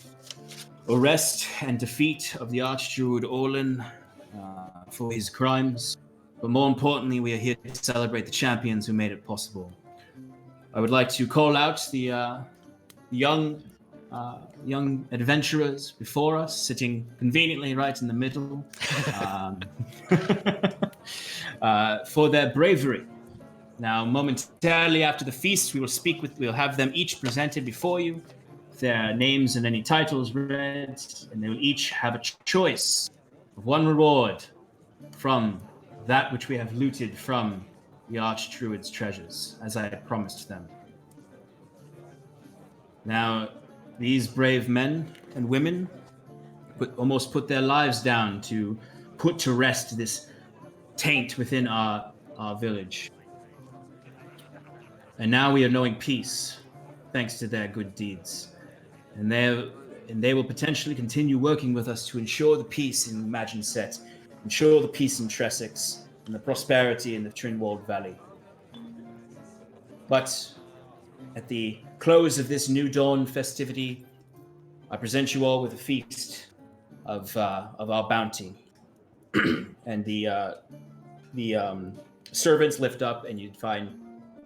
[SPEAKER 2] arrest and defeat of the Archdruid Orlin for his crimes. But more importantly, we are here to celebrate the champions who made it possible. I would like to call out the young adventurers before us, sitting conveniently right in the middle, for their bravery. Now, momentarily after the feast, we'll have them each presented before you, their names and any titles read, and they will each have a choice of one reward from that which we have looted from the Archdruid's treasures, as I had promised them. Now, these brave men and women almost put their lives down to put to rest this taint within our village. And now we are knowing peace, thanks to their good deeds. And they will potentially continue working with us to ensure the peace in Imaginset, ensure the peace in Tressex, and the prosperity in the Trinwald Valley. But at the close of this new dawn festivity, I present you all with a feast of our bounty. And the servants lift up, and you'd find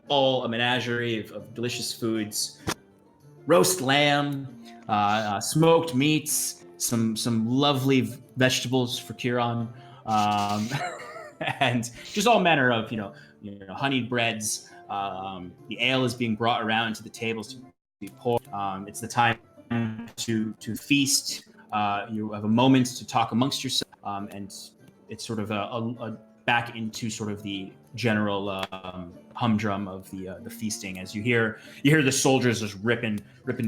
[SPEAKER 2] all a menagerie of delicious foods: roast lamb, smoked meats, some lovely vegetables for Kieran, and just all manner of honeyed breads. The ale is being brought around to the tables to be poured. It's the time to feast. You have a moment to talk amongst yourselves, and it's sort of a back into sort of the general humdrum of the feasting, as you hear the soldiers just ripping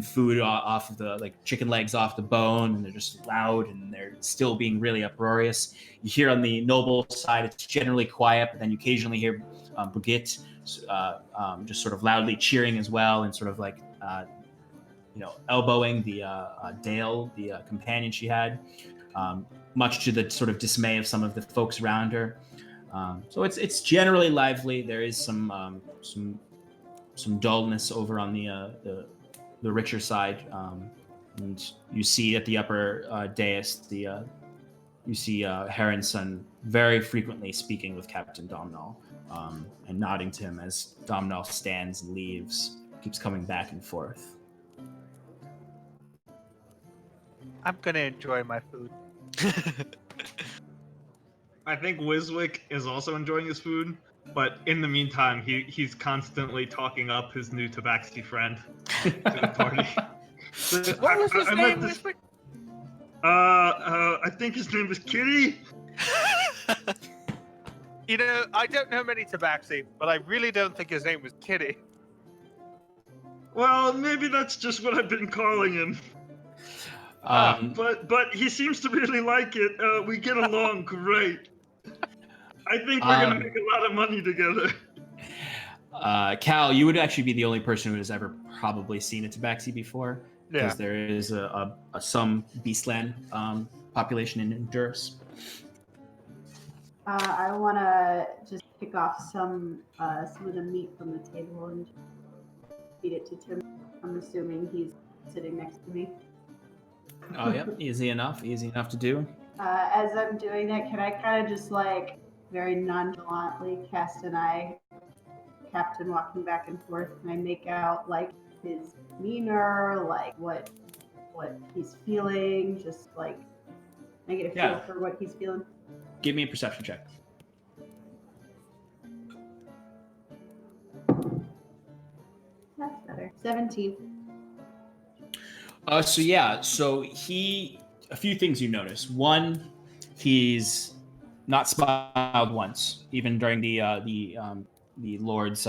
[SPEAKER 2] food off of the chicken legs off the bone, and they're just loud and they're still being really uproarious. You hear on the noble side it's generally quiet, but then you occasionally hear Brigitte just sort of loudly cheering as well, and sort of elbowing the Dale, the companion she had, much to the sort of dismay of some of the folks around her. So it's generally lively. There is some dullness over on the richer side, and you see at the upper dais you see Heron's son very frequently speaking with Captain Domhnall, and nodding to him as Domhnall stands and leaves, keeps coming back and forth.
[SPEAKER 1] I'm gonna enjoy my food.
[SPEAKER 5] I think Wiswick is also enjoying his food, but in the meantime, he's constantly talking up his new Tabaxi friend to the party.
[SPEAKER 1] What was his name?
[SPEAKER 5] I think his name is Kitty.
[SPEAKER 1] I don't know many Tabaxi, but I really don't think his name was Kitty.
[SPEAKER 5] Well, maybe that's just what I've been calling him. But he seems to really like it. We get along great. I think we're gonna make a lot of money together.
[SPEAKER 2] Cal, you would actually be the only person who has ever probably seen a Tabaxi before, because there is some Beastland population in Honduras.
[SPEAKER 4] I want to just pick off some of the meat from the table and feed it to Tim. I'm assuming he's sitting next to me.
[SPEAKER 2] Oh yeah, easy enough to do.
[SPEAKER 4] As I'm doing that, can I kind of just very nonchalantly cast an eye, Captain walking back and forth? Can I make out his demeanor, what he's feeling? Just can I get a feel for what he's feeling?
[SPEAKER 2] Give me a perception check.
[SPEAKER 4] That's better. 17.
[SPEAKER 2] So a few things you notice. One, he's not smiled once, even during the Lord's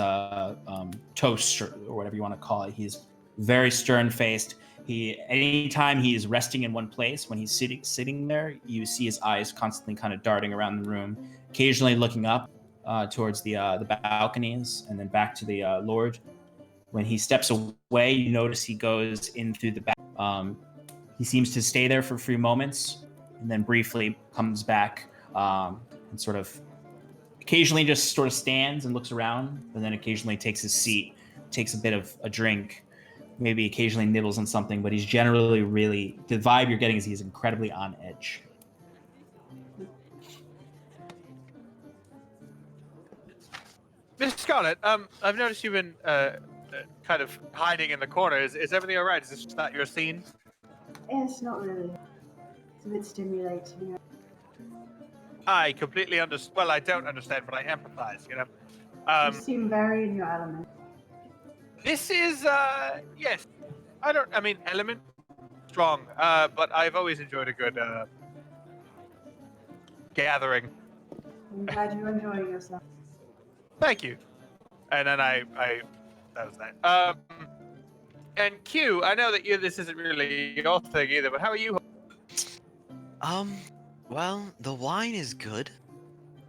[SPEAKER 2] toast or whatever you want to call it. He's very stern-faced. Anytime he is resting in one place, when he's sitting there, you see his eyes constantly kind of darting around the room, occasionally looking up towards the balconies, and then back to the Lord. When he steps away, you notice he goes in through the back. He seems to stay there for a few moments, and then briefly comes back and sort of occasionally just sort of stands and looks around, and then occasionally takes his seat, takes a bit of a drink, maybe occasionally nibbles on something, but he's generally the vibe you're getting is he's incredibly on edge.
[SPEAKER 1] Mr. Scarlet, I've noticed you've been kind of hiding in the corner. Is everything all right? Is this not your scene?
[SPEAKER 4] It's not really. It's a bit stimulating.
[SPEAKER 1] I completely understand. Well, I don't understand, but I empathize,
[SPEAKER 4] You seem very in your element.
[SPEAKER 1] This is, yes. Element, strong. But I've always enjoyed a good gathering.
[SPEAKER 4] I'm glad you're enjoying yourself.
[SPEAKER 1] Thank you. And then that was that. And Q, I know that this isn't really your thing either, but how are you?
[SPEAKER 6] Well, the wine is good,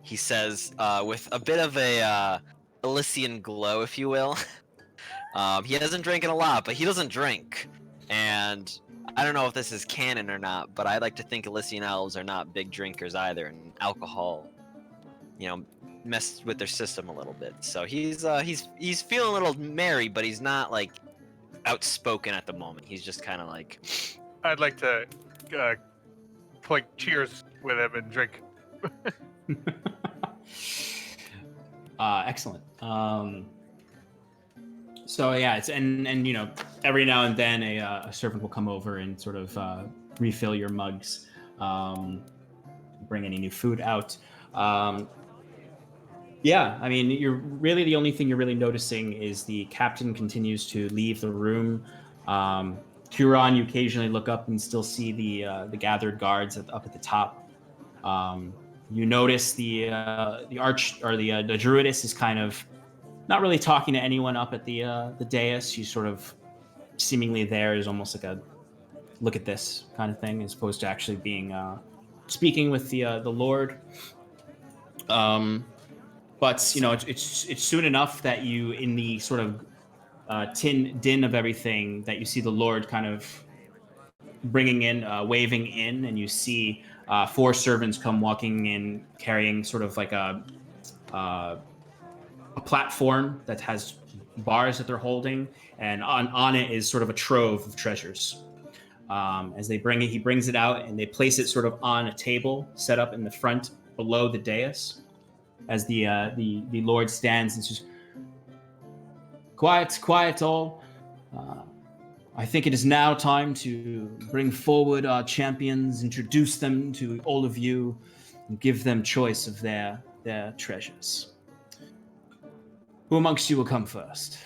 [SPEAKER 6] he says, with a bit of a Elysian glow, if you will. He hasn't drinking a lot, but he doesn't drink. And I don't know if this is canon or not, but I like to think Elysian elves are not big drinkers either, and alcohol, messed with their system a little bit. So he's feeling a little merry, but he's not outspoken at the moment. He's just kind of like.
[SPEAKER 1] I'd like to cheers with him and drink.
[SPEAKER 2] Excellent. So yeah, it's and every now and then a servant will come over and sort of refill your mugs, bring any new food out. Yeah, I mean, you're really the only thing you're really noticing is the captain continues to leave the room. Huron, you occasionally look up and still see the gathered guards up at the top. You notice the arch or the druidess is kind of not really talking to anyone up at the dais. She's sort of seemingly there is almost like a look at this kind of thing, as opposed to actually being speaking with the Lord. But it's soon enough that you, in the sort of din of everything, that you see the Lord kind of bringing in, waving in, and you see 4 servants come walking in, carrying sort of like a platform that has bars that they're holding, and on it is sort of a trove of treasures. As they bring it, he brings it out, and they place it sort of on a table set up in the front below the dais. As the Lord stands and says, "Quiet all. I think it is now time to bring forward our champions, introduce them to all of you, and give them choice of their treasures. Who amongst you will come first?"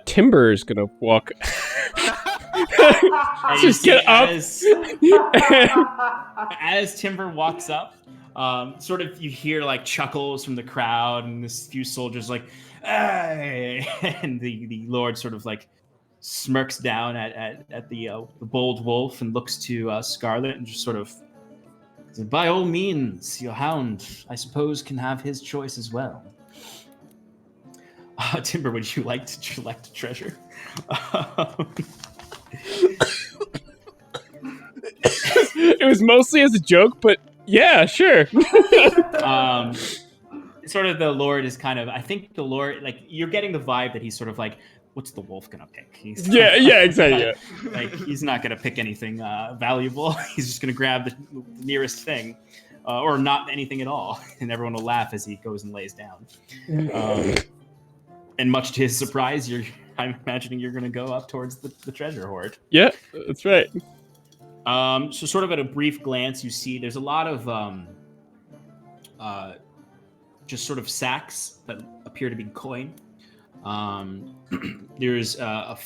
[SPEAKER 3] Timber is gonna walk. Just get up.
[SPEAKER 2] As Timber walks up, sort of you hear like chuckles from the crowd, and this few soldiers like, "Hey!" And the Lord sort of like smirks down at the bold wolf and looks to Scarlet and just sort of says, "By all means, your hound, I suppose, can have his choice as well." Timber, would you like to select a treasure?
[SPEAKER 3] It was mostly as a joke, but yeah, sure.
[SPEAKER 2] Sort of the Lord is kind of, I think the Lord, like, you're getting the vibe that he's sort of like, what's the wolf gonna pick?
[SPEAKER 3] Yeah, exactly. Yeah.
[SPEAKER 2] Like, he's not gonna pick anything valuable. He's just gonna grab the nearest thing, or not anything at all, and everyone will laugh as he goes and lays down. And much to his surprise, I'm imagining you're gonna go up towards the treasure hoard.
[SPEAKER 3] Yeah, that's right.
[SPEAKER 2] So sort of at a brief glance, you see there's a lot of just sort of sacks that appear to be coin. There's a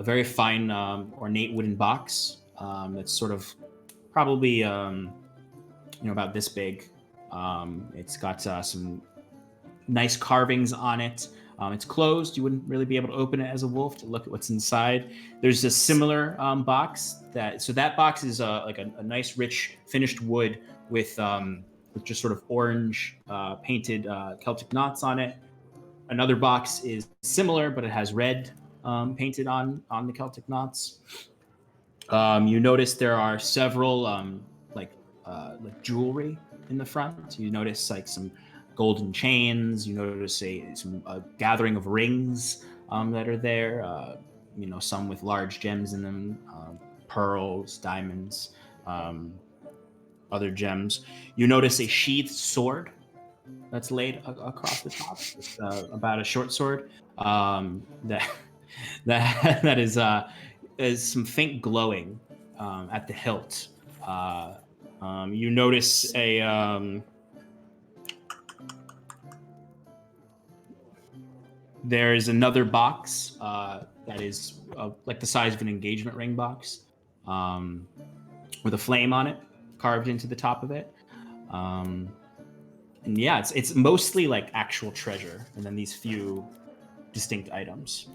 [SPEAKER 2] very fine ornate wooden box that's sort of probably about this big. It's got some nice carvings on it. It's closed. You wouldn't really be able to open it as a wolf to look at what's inside. There's a similar box that box is like a nice, rich, finished wood with just sort of orange painted Celtic knots on it. Another box is similar, but it has red painted on the Celtic knots. You notice there are several like jewelry in the front. You notice like some golden chains. You notice a gathering of rings that are there. Some with large gems in them, pearls, diamonds, other gems. You notice a sheathed sword that's laid across the top. It's about a short sword that is some faint glowing at the hilt. You notice there is another box that is like the size of an engagement ring box with a flame on it carved into the top of it. And yeah, it's mostly like actual treasure, and then these few distinct items.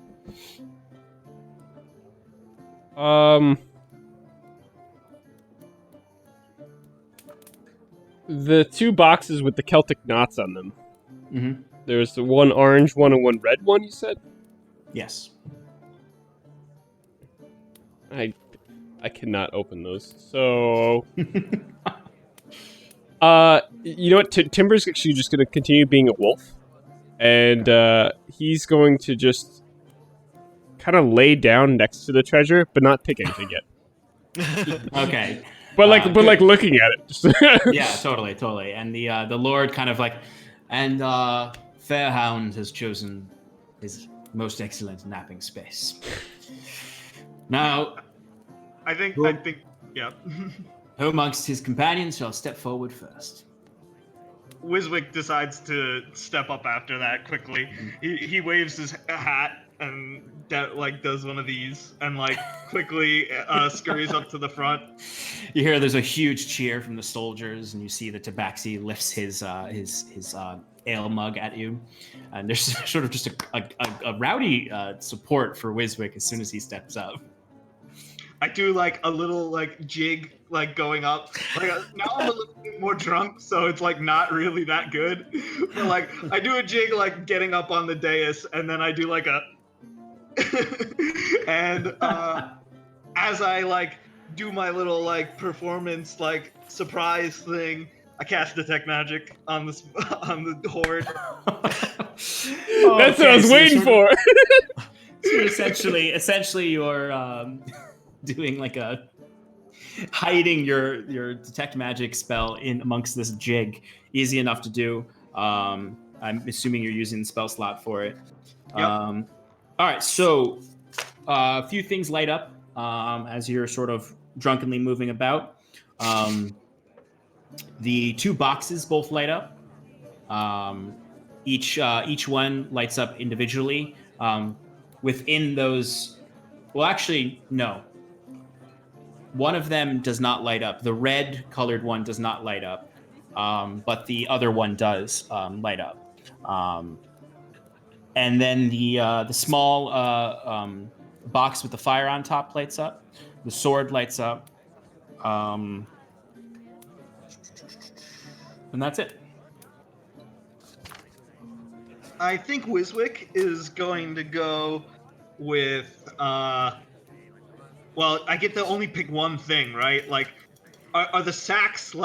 [SPEAKER 3] The 2 boxes with the Celtic knots on them.
[SPEAKER 2] Mm-hmm.
[SPEAKER 3] There's the one orange one and one red one, you said?
[SPEAKER 2] Yes.
[SPEAKER 3] I cannot open those. So you know what? Timber's actually just going to continue being a wolf, and he's going to just kind of lay down next to the treasure, but not take anything yet.
[SPEAKER 2] Okay.
[SPEAKER 3] But
[SPEAKER 2] good.
[SPEAKER 3] like looking at it. Just
[SPEAKER 2] Yeah, totally. And the Lord kind of like, and Fairhound has chosen his most excellent napping space. Now,
[SPEAKER 5] I think, yeah.
[SPEAKER 2] who amongst his companions shall step forward first?
[SPEAKER 5] Wiswick decides to step up after that quickly. He waves his hat and does one of these and quickly scurries up to the front.
[SPEAKER 2] You hear there's a huge cheer from the soldiers, and you see the Tabaxi lifts his ale mug at you, and there's sort of just a rowdy support for Wiswick as soon as he steps up.
[SPEAKER 5] I do a little jig going up. Now I'm a little bit more drunk, so it's not really that good. But I do a jig getting up on the dais, and then I do a and as I do my little performance surprise thing, I cast detect magic on the horde.
[SPEAKER 3] That's what I was waiting for.
[SPEAKER 2] So essentially you're doing a hiding your detect magic spell in amongst this jig. Easy enough to do. I'm assuming you're using the spell slot for it.
[SPEAKER 5] Yep.
[SPEAKER 2] All right, so a few things light up as you're sort of drunkenly moving about. The two boxes both light up. Each one lights up individually. Within those, well, actually, no. One of them does not light up. The red colored one does not light up, but the other one does light up. And then the small box with the fire on top lights up. The sword lights up. And that's it.
[SPEAKER 5] I think Wiswick is going to go with well, I get to only pick one thing, right? Are the sacks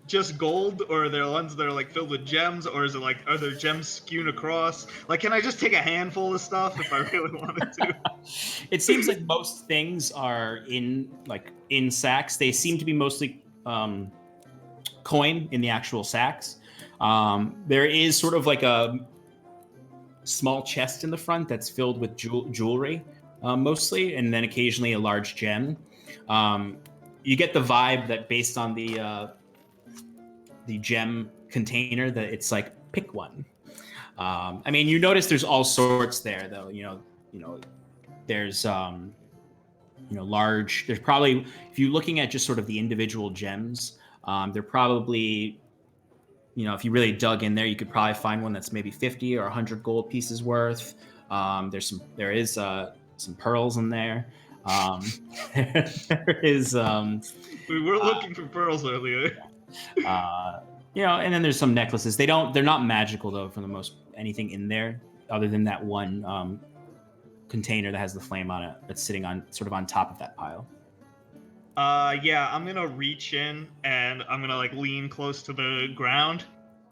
[SPEAKER 5] just gold, or are there ones that are filled with gems, or is it are there gems skewed across? Can I just take a handful of stuff if I really wanted to?
[SPEAKER 2] It seems like most things are in sacks. They seem to be mostly coin in the actual sacks. There is sort of a small chest in the front that's filled with jewelry, mostly, and then occasionally a large gem. You get the vibe that based on the gem container that it's pick one. I mean, you notice there's all sorts there, though. There's large. There's probably, if you're looking at just sort of the individual gems, they're probably, if you really dug in there, you could probably find one that's maybe 50 or 100 gold pieces worth. There is some pearls in there. There is.
[SPEAKER 5] We were looking for pearls earlier.
[SPEAKER 2] And then there's some necklaces. They're not magical though. For the most, anything in there other than that one container that has the flame on it that's sitting on top of that pile.
[SPEAKER 5] Yeah, I'm gonna reach in and I'm gonna lean close to the ground,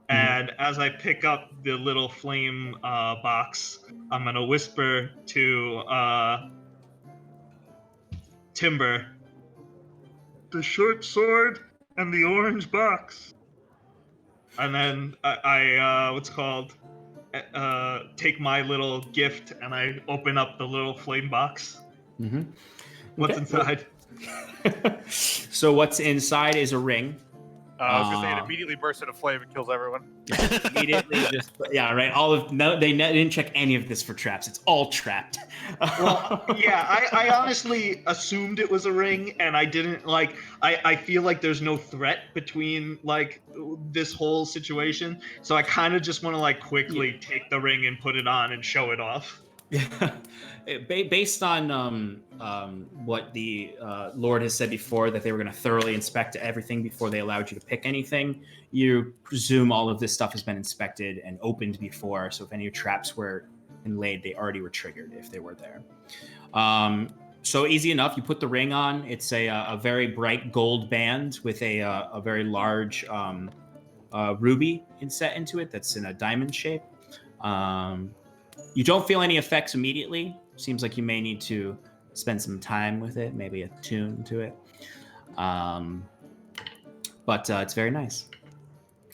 [SPEAKER 5] and as I pick up the little flame box, I'm gonna whisper to Timber, the short sword and the orange box, and then I take my little gift and I open up the little flame box.
[SPEAKER 2] Mm-hmm.
[SPEAKER 5] What's inside?
[SPEAKER 2] So what's inside is a ring.
[SPEAKER 1] I was gonna say it immediately bursts into flame and kills everyone.
[SPEAKER 2] Immediately, they didn't check any of this for traps. It's all trapped.
[SPEAKER 5] Well, yeah, I honestly assumed it was a ring, and I didn't I feel like there's no threat between this whole situation, so I kind of just want to quickly take the ring and put it on and show it off.
[SPEAKER 2] Yeah, based on what the Lord has said before, that they were going to thoroughly inspect everything before they allowed you to pick anything. You presume all of this stuff has been inspected and opened before, so if any traps were inlaid, they already were triggered if they were there. So easy enough. You put the ring on. It's a very bright gold band with a very large ruby inset into it that's in a diamond shape. You don't feel any effects immediately. seems like you may need to spend some time with it, maybe attune to it. But it's very nice.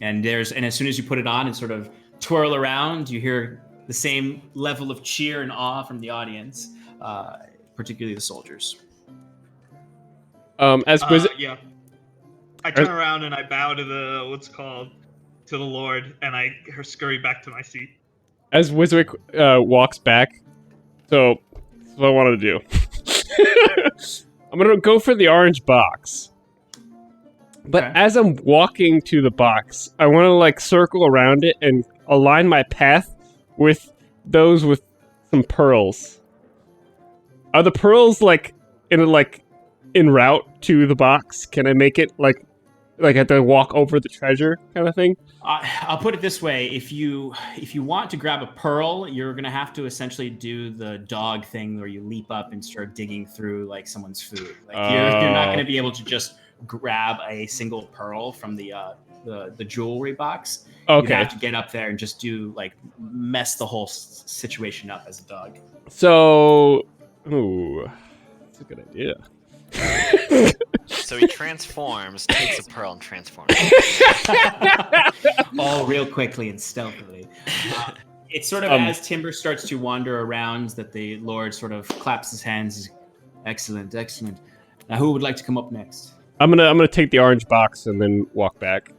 [SPEAKER 2] And as soon as you put it on and sort of twirl around, you hear the same level of cheer and awe from the audience, particularly the soldiers.
[SPEAKER 5] Yeah. I turn around and I bow to to the Lord, and I scurry back to my seat.
[SPEAKER 3] As Wiswick walks back, so that's what I wanted to do. I'm gonna go for the orange box. But
[SPEAKER 2] Okay.
[SPEAKER 3] as I'm walking to the box, I want to like circle around it and align my path with those with some pearls. Are the pearls like en route to the box? Can I make it like I have to walk over the treasure kind of thing?
[SPEAKER 2] I'll put it this way: if you want to grab a pearl, you're gonna have to essentially do the dog thing where you leap up and start digging through like someone's food. Like you're not gonna be able to just grab a single pearl from the jewelry box.
[SPEAKER 3] Okay.
[SPEAKER 2] You have to get up there and just mess the whole situation up as a dog.
[SPEAKER 3] So, ooh, that's a good idea.
[SPEAKER 6] So he transforms, takes a pearl, and transforms.
[SPEAKER 2] All real quickly and stealthily. It's sort of as Timber starts to wander around that the Lord sort of claps his hands. Excellent, excellent. Now, who would like to come up next?
[SPEAKER 3] I'm gonna take the orange box and then walk back.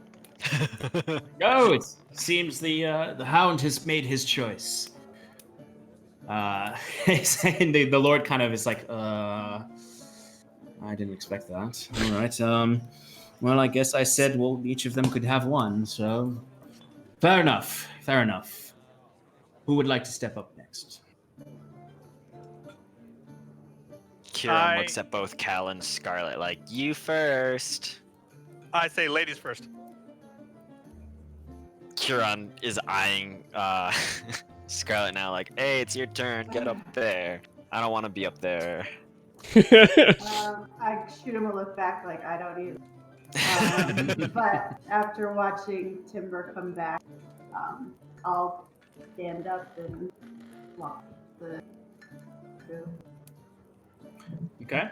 [SPEAKER 2] Oh, it seems the hound has made his choice. And the Lord kind of is like, I didn't expect that. All right. Well, I guess I said, well, each of them could have one. So, fair enough. Fair enough. Who would like to step up next?
[SPEAKER 6] Kieran looks at both Cal and Scarlet like, you first.
[SPEAKER 1] I say ladies first.
[SPEAKER 6] Kieran is eyeing Scarlet now like, hey, it's your turn. Get up there. I don't want to be up there.
[SPEAKER 4] I shoot him a look back like I don't either. But after watching Timber come back, I'll stand up and walk the through.
[SPEAKER 2] Okay.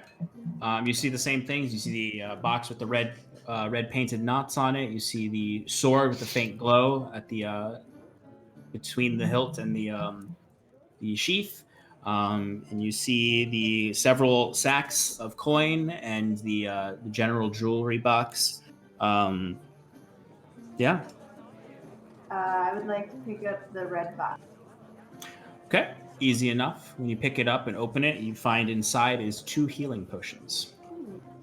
[SPEAKER 2] You see the same things. You see the box with the red painted knots on it. You see the sword with the faint glow at the between the hilt and the sheath. And you see the several sacks of coin and the general jewelry box. Yeah.
[SPEAKER 4] I would like to pick up the red box.
[SPEAKER 2] Okay. Easy enough. When you pick it up and open it, you find inside is 2 healing potions.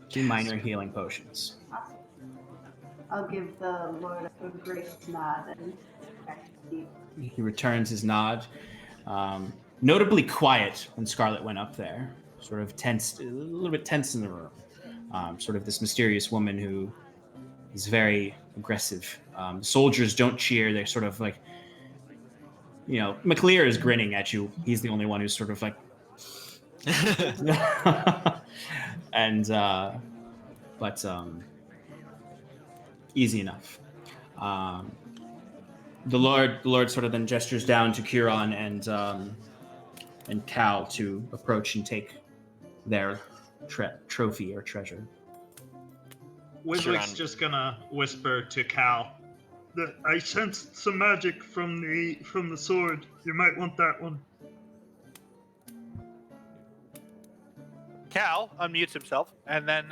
[SPEAKER 2] 2 minor healing potions.
[SPEAKER 4] Awesome. I'll give the Lord a gracious nod and back to Steve.
[SPEAKER 2] He returns his nod. Notably quiet when Scarlet went up there. Sort of tense, a little bit tense in the room. Sort of this mysterious woman who is very aggressive. The soldiers don't cheer. They're sort of like, McLear is grinning at you. He's the only one who's sort of like, and but easy enough. The Lord sort of then gestures down to Kieran and Cal to approach and take their trophy or treasure.
[SPEAKER 5] Wiswick's just gonna whisper to Cal that I sensed some magic from the sword. You might want that one.
[SPEAKER 1] Cal unmutes himself and then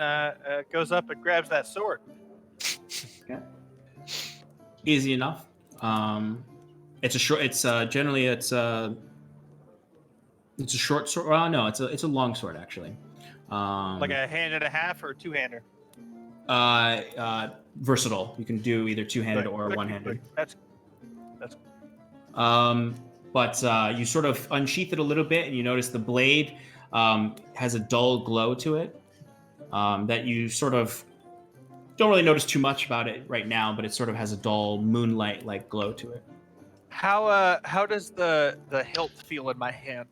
[SPEAKER 1] goes up and grabs that sword.
[SPEAKER 2] Okay. Easy enough. It's a short. It's generally it's a short sword. Well, no, it's a long sword actually.
[SPEAKER 1] Like a hand and a half or two-hander.
[SPEAKER 2] Versatile. You can do either two-handed or one-handed.
[SPEAKER 1] That's.
[SPEAKER 2] But you sort of unsheath it a little bit, and you notice the blade has a dull glow to it that you sort of don't really notice too much about it right now, but it sort of has a dull moonlight-like glow to it.
[SPEAKER 1] How does the hilt feel in my hand?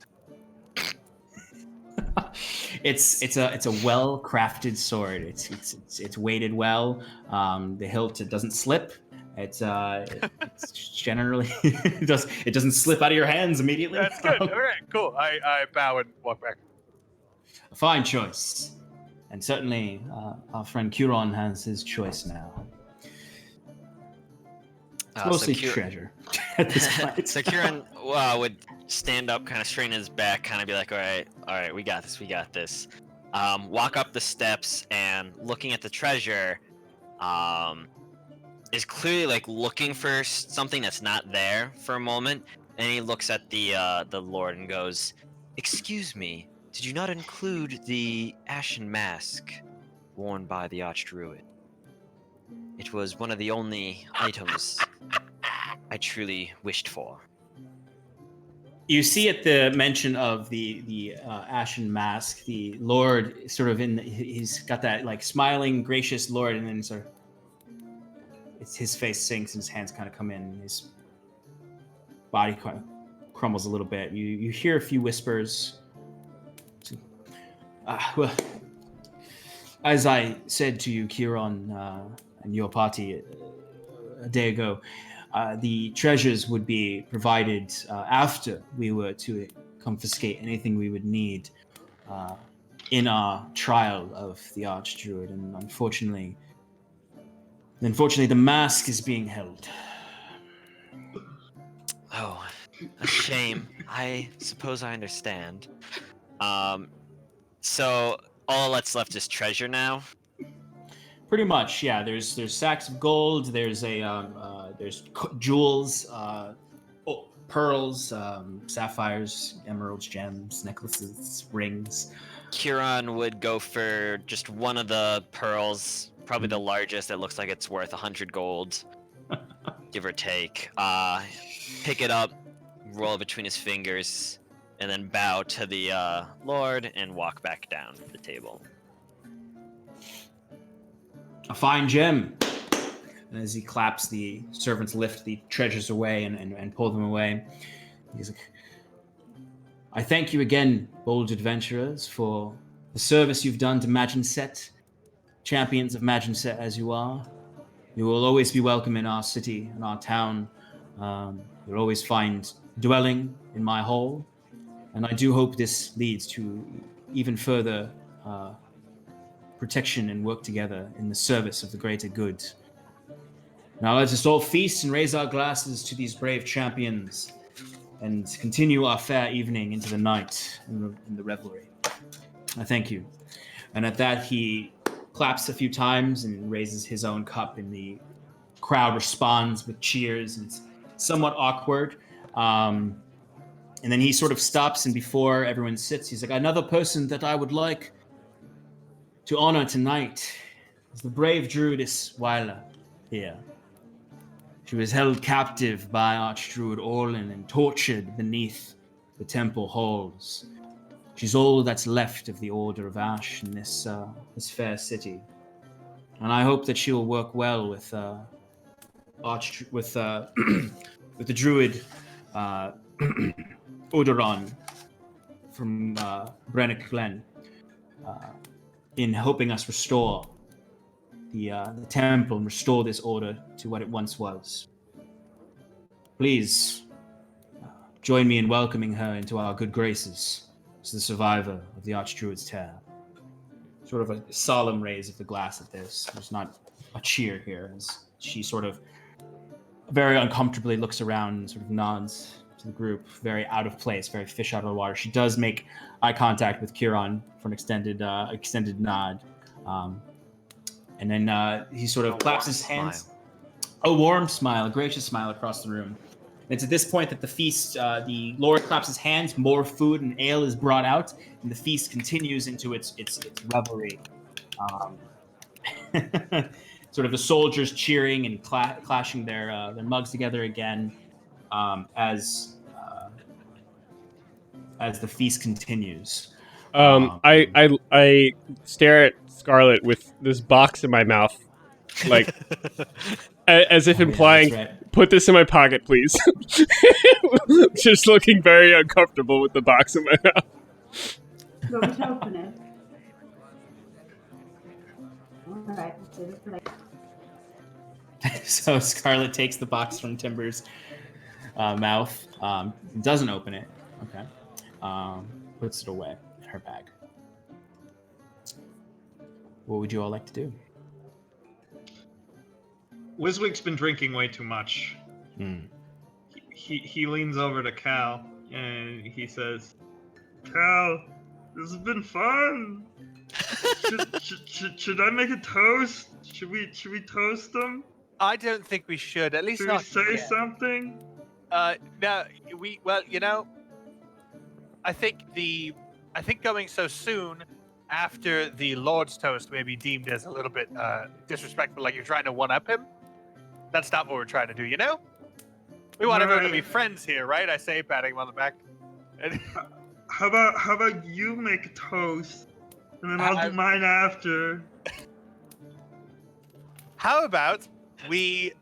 [SPEAKER 2] It's a well-crafted sword. It's weighted well. The hilt, it doesn't slip, It's generally it doesn't slip out of your hands immediately.
[SPEAKER 1] That's good. All right, cool. I bow and walk back.
[SPEAKER 2] A fine choice, and certainly our friend Curon has his choice now. It's mostly treasure at this point.
[SPEAKER 6] So Kieran would stand up, kind of straighten his back, kind of be like, all right, we got this. Walk up the steps and looking at the treasure, is clearly like looking for something that's not there for a moment, and he looks at the Lord and goes, "Excuse me, did you not include the ashen mask worn by the Archdruid? It was one of the only items I truly wished for."
[SPEAKER 2] You see at the mention of the ashen mask, the Lord sort of he's got that like smiling, gracious Lord, and then sort of his face sinks and his hands kind of come in. His body kind of crumbles a little bit. You hear a few whispers. Well, as I said to you, Kieran, and your party a day ago, the treasures would be provided after we were to confiscate anything we would need in our trial of the Archdruid, and unfortunately, the mask is being held.
[SPEAKER 6] Oh, a shame. I suppose I understand. So all that's left is treasure now.
[SPEAKER 2] Pretty much, yeah. There's sacks of gold. There's jewels, pearls, sapphires, emeralds, gems, necklaces, rings.
[SPEAKER 6] Kieran would go for just one of the pearls, probably the largest. It looks like it's worth 100 gold, give or take. Pick it up, roll it between his fingers, and then bow to the Lord and walk back down to the table.
[SPEAKER 2] A fine gem. And as he claps, the servants lift the treasures away and pull them away. He's like, "I thank you again, bold adventurers, for the service you've done to Maginset. Champions of Maginset as you are. You will always be welcome in our city, in our town. You'll always find dwelling in my hall. And I do hope this leads to even further protection and work together in the service of the greater good. Now let us all feast and raise our glasses to these brave champions and continue our fair evening into the night in the revelry. I thank you." And at that, he claps a few times and raises his own cup, and the crowd responds with cheers, and it's somewhat awkward. And then he sort of stops, and before everyone sits, he's like, "Another person that I would like to honor tonight is the brave druidess Wyla here. She was held captive by Archdruid Orlin and tortured beneath the temple halls. She's all that's left of the Order of Ash in this fair city, and I hope that she will work well with with the druid Udaron from Brennick Glen, in helping us restore the temple and restore this order to what it once was. Please join me in welcoming her into our good graces as the survivor of the Archdruid's tear." Sort of a solemn raise of the glass at this. There's not a cheer here, as she sort of very uncomfortably looks around and sort of nods to the group, very out of place, very fish out of the water. She does make eye contact with Kieran for an extended nod. And then he sort of claps his hands.
[SPEAKER 6] Smile.
[SPEAKER 2] A warm smile, a gracious smile across the room. And it's at this point that the feast, the Lord claps his hands, more food and ale is brought out, and the feast continues into its revelry. Sort of the soldiers cheering and clashing their mugs together again as the feast continues.
[SPEAKER 3] I stare at Scarlet with this box in my mouth, like as if implying,
[SPEAKER 2] yeah, right.
[SPEAKER 3] "Put this in my pocket, please." Just looking very uncomfortable with the box in my mouth.
[SPEAKER 4] You want me to open it? All right, let's do this for like.
[SPEAKER 2] So Scarlet takes the box from Timber's mouth, doesn't open it. Okay. Puts it away in her bag. What would you all like to do?
[SPEAKER 5] Wiswick's been drinking way too much. He leans over to Cal and he says, "Cal, this has been fun. Should I make a toast? Should we toast them?
[SPEAKER 1] I don't think we should. At least
[SPEAKER 5] Should we
[SPEAKER 1] not
[SPEAKER 5] say
[SPEAKER 1] yet.
[SPEAKER 5] something?"
[SPEAKER 1] No, I think going so soon after the Lord's toast may be deemed as a little bit disrespectful, like you're trying to one-up him. That's not what we're trying to do, you know? We want everyone to be friends here, right? I say, patting him on the back. And
[SPEAKER 5] How about you make a toast, and then I'll do mine after.
[SPEAKER 1] how about we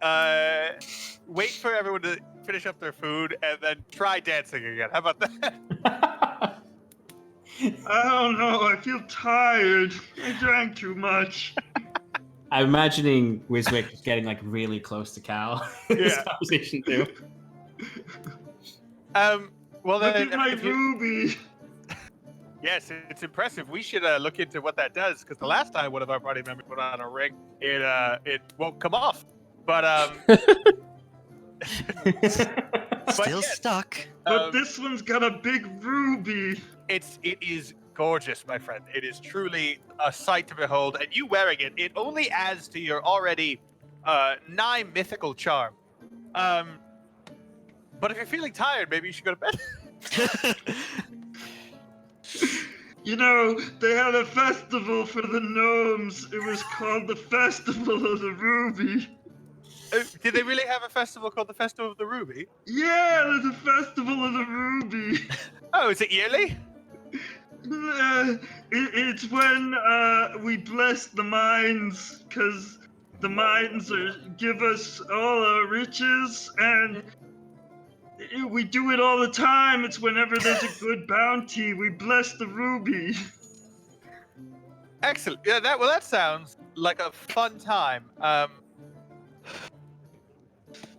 [SPEAKER 1] wait for everyone to finish up their food and then try dancing again? How about that?
[SPEAKER 5] I don't know. I feel tired. I drank too much.
[SPEAKER 2] I'm imagining Wiswick getting like really close to Cal in this
[SPEAKER 1] Yeah.
[SPEAKER 2] conversation too.
[SPEAKER 1] Well
[SPEAKER 5] Look
[SPEAKER 1] then,
[SPEAKER 5] at my
[SPEAKER 1] if you-
[SPEAKER 5] ruby.
[SPEAKER 1] yes, it's impressive. We should look into what that does, because the last time one of our party members put on a ring, it won't come off. But
[SPEAKER 6] Still
[SPEAKER 1] yes,
[SPEAKER 6] stuck.
[SPEAKER 5] But this one's got a big ruby.
[SPEAKER 1] it is gorgeous, my friend. It is truly a sight to behold, and you wearing it only adds to your already nigh mythical charm. But if you're feeling tired, maybe you should go to bed.
[SPEAKER 5] You know, they had a festival for the gnomes. It was called the Festival of the Ruby.
[SPEAKER 1] Did they really have a festival called the Festival of the Ruby?
[SPEAKER 5] Yeah, there's a Festival of the Ruby.
[SPEAKER 1] Oh, is it yearly?
[SPEAKER 5] It's when we bless the mines, because the mines give us all our riches, and we do it all the time. It's whenever there's a good bounty, we bless the ruby.
[SPEAKER 1] Excellent. Yeah, that sounds like a fun time.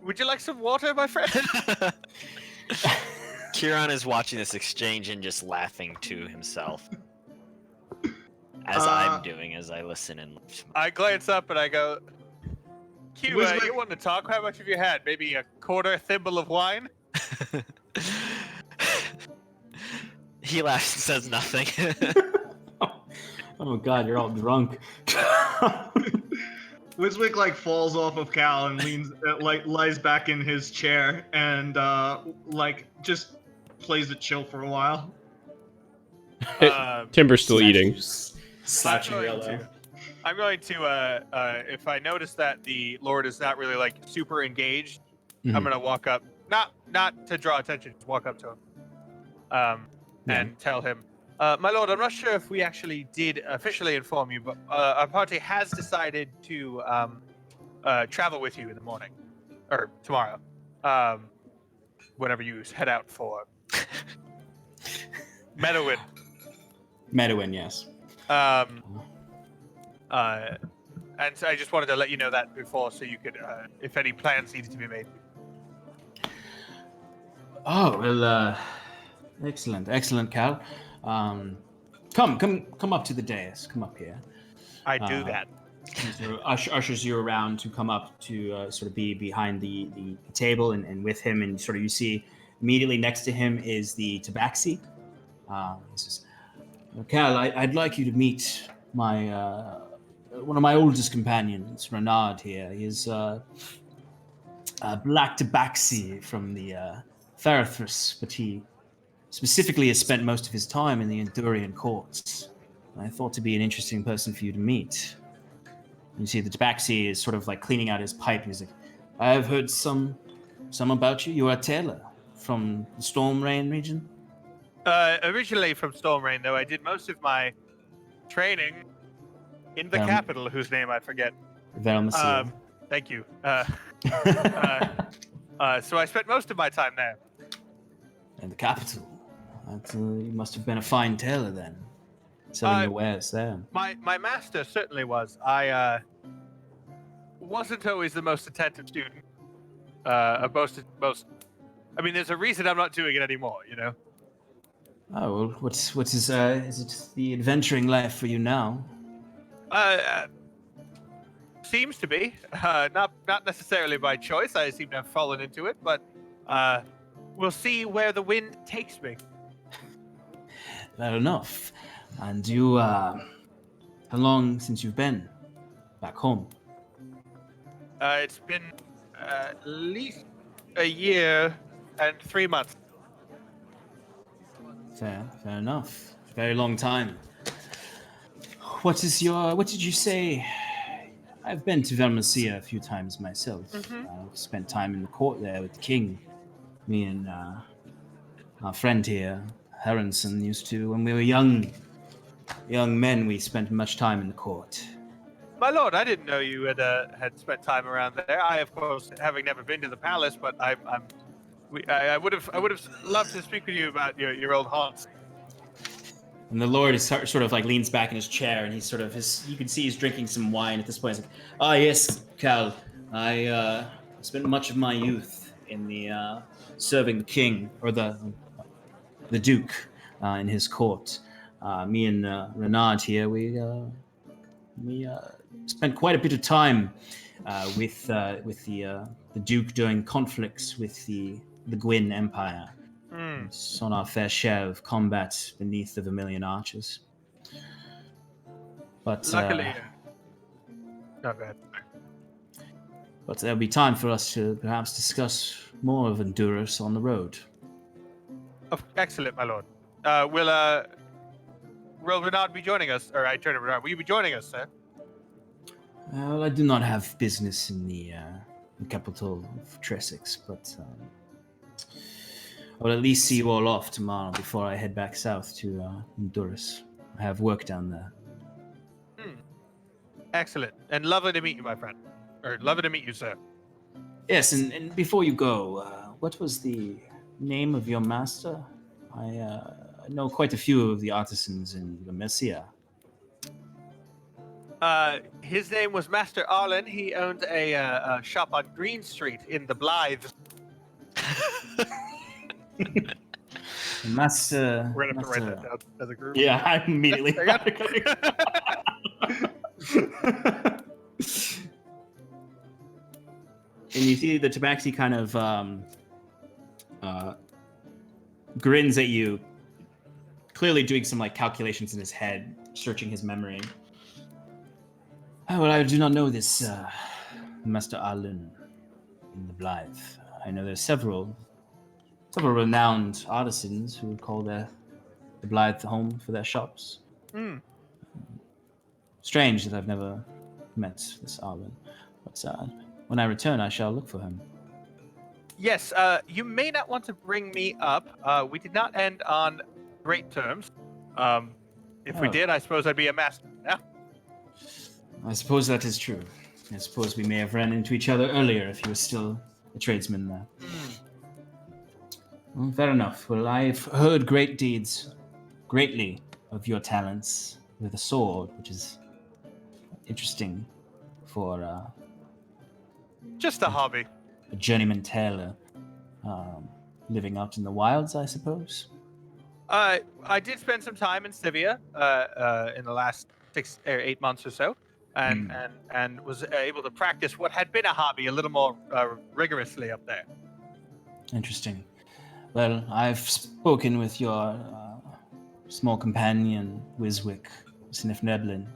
[SPEAKER 1] Would you like some water, my friend?
[SPEAKER 6] Kieran is watching this exchange and just laughing to himself. As I'm doing as I listen and
[SPEAKER 1] I glance up and I go, Q,
[SPEAKER 5] Wiswick-
[SPEAKER 1] you want to talk? How much have you had? Maybe a quarter thimble of wine?
[SPEAKER 6] he laughs and says nothing.
[SPEAKER 2] Oh god, you're all drunk.
[SPEAKER 5] Wiswick like falls off of Cal and leans, lies back in his chair and just plays it chill for a while.
[SPEAKER 3] Timber's still eating.
[SPEAKER 2] Slash yellow.
[SPEAKER 1] I'm going to, if I notice that the Lord is not really like super engaged, I'm gonna walk up, not to draw attention, just walk up to him, and tell him, my lord, I'm not sure if we actually did officially inform you, but our party has decided to travel with you in the morning, or tomorrow, whenever you head out for Meadowin.
[SPEAKER 2] Meadowin, yes.
[SPEAKER 1] And so I just wanted to let you know that before, so you could, if any plans needed to be made.
[SPEAKER 2] Oh well, excellent, Cal. Come up to the dais. Come up here.
[SPEAKER 1] I do that.
[SPEAKER 2] So ushers you around to come up to sort of be behind the table and with him, and sort of you see immediately next to him is the tabaxi. He says, Cal, I'd like you to meet my one of my oldest companions, Renard here. He is Black Tabaxi from the Therathris, but he specifically has spent most of his time in the Endurian courts. I thought to be an interesting person for you to meet. You see the Tabaxi is sort of like cleaning out his pipe, and he's like, I have heard some about you. You are Taylor from the Storm Rain region?
[SPEAKER 1] Originally from Storm Rain, though, I did most of my training in the capital, whose name I forget.
[SPEAKER 2] Velmacia.
[SPEAKER 1] Thank you. So I spent most of my time there.
[SPEAKER 2] In the capital. You must have been a fine tailor then, selling your wares there.
[SPEAKER 1] My master certainly was. wasn't always the most attentive student. I mean, there's a reason I'm not doing it anymore, you know?
[SPEAKER 2] Oh, well, what is it the adventuring life for you now?
[SPEAKER 1] Seems to be. Not necessarily by choice. I seem to have fallen into it, but we'll see where the wind takes me.
[SPEAKER 2] Fair enough. And you, how long since you've been back home?
[SPEAKER 1] It's been at least a year and 3 months.
[SPEAKER 2] Fair enough. Very long time. What did you say? I've been to Velmacia a few times myself. I've spent time in the court there with the king. Me and our friend here, Heronson, used to, when we were young men, we spent much time in the court.
[SPEAKER 1] My lord, I didn't know you had spent time around there. I, of course, having never been to the palace, but I would have loved to speak with you about your old haunts.
[SPEAKER 2] And the Lord is sort of like leans back in his chair, and he's sort of you can see he's drinking some wine at this point. He's like, "Ah, yes, Cal. I spent much of my youth in the serving the king or the duke in his court. Me and Renard here, we spent quite a bit of time with the duke during conflicts with the Gwyn Empire." It's on our fair share of combat beneath the Vermilion Arches. But
[SPEAKER 1] Luckily, not bad.
[SPEAKER 2] But there'll be time for us to perhaps discuss more of Honduras on the road.
[SPEAKER 1] Oh, excellent, my lord. Will Renard be joining us? Or I turn to Renard. Will you be joining us, sir?
[SPEAKER 2] Well, I do not have business in the capital of Tressex, but I'll at least see you all off tomorrow before I head back south to Honduras. I have work down there.
[SPEAKER 1] Excellent. And lovely to meet you, my friend. Or lovely to meet you, sir.
[SPEAKER 2] Yes, and before you go, what was the name of your master? I know quite a few of the artisans in the Messia.
[SPEAKER 1] His name was Master Arlen. He owned a shop on Green Street in the Blythe.
[SPEAKER 2] Master.
[SPEAKER 1] We're gonna have to write that down as a group.
[SPEAKER 2] Yeah, I immediately. And you see the Tabaxi kind of grins at you, clearly doing some like calculations in his head, searching his memory. Oh, well, I do not know this Master Arlen in the Blythe. I know there's several renowned artisans who would call the Blythe home for their shops. Strange that I've never met this Arlen, but when I return, I shall look for him.
[SPEAKER 1] Yes, you may not want to bring me up. We did not end on great terms. If we did, I suppose I'd be a master now.
[SPEAKER 2] I suppose that is true. I suppose we may have run into each other earlier if you were still a tradesman there. Well, fair enough. Well, I've heard greatly of your talents with a sword, which is interesting for
[SPEAKER 1] Just a hobby.
[SPEAKER 2] a journeyman tailor living out in the wilds, I suppose.
[SPEAKER 1] I did spend some time in Sivia in the last 6 or 8 months or so, and was able to practice what had been a hobby a little more rigorously up there.
[SPEAKER 2] Interesting. Well, I've spoken with your small companion, Wiswick, Sniff Neblin.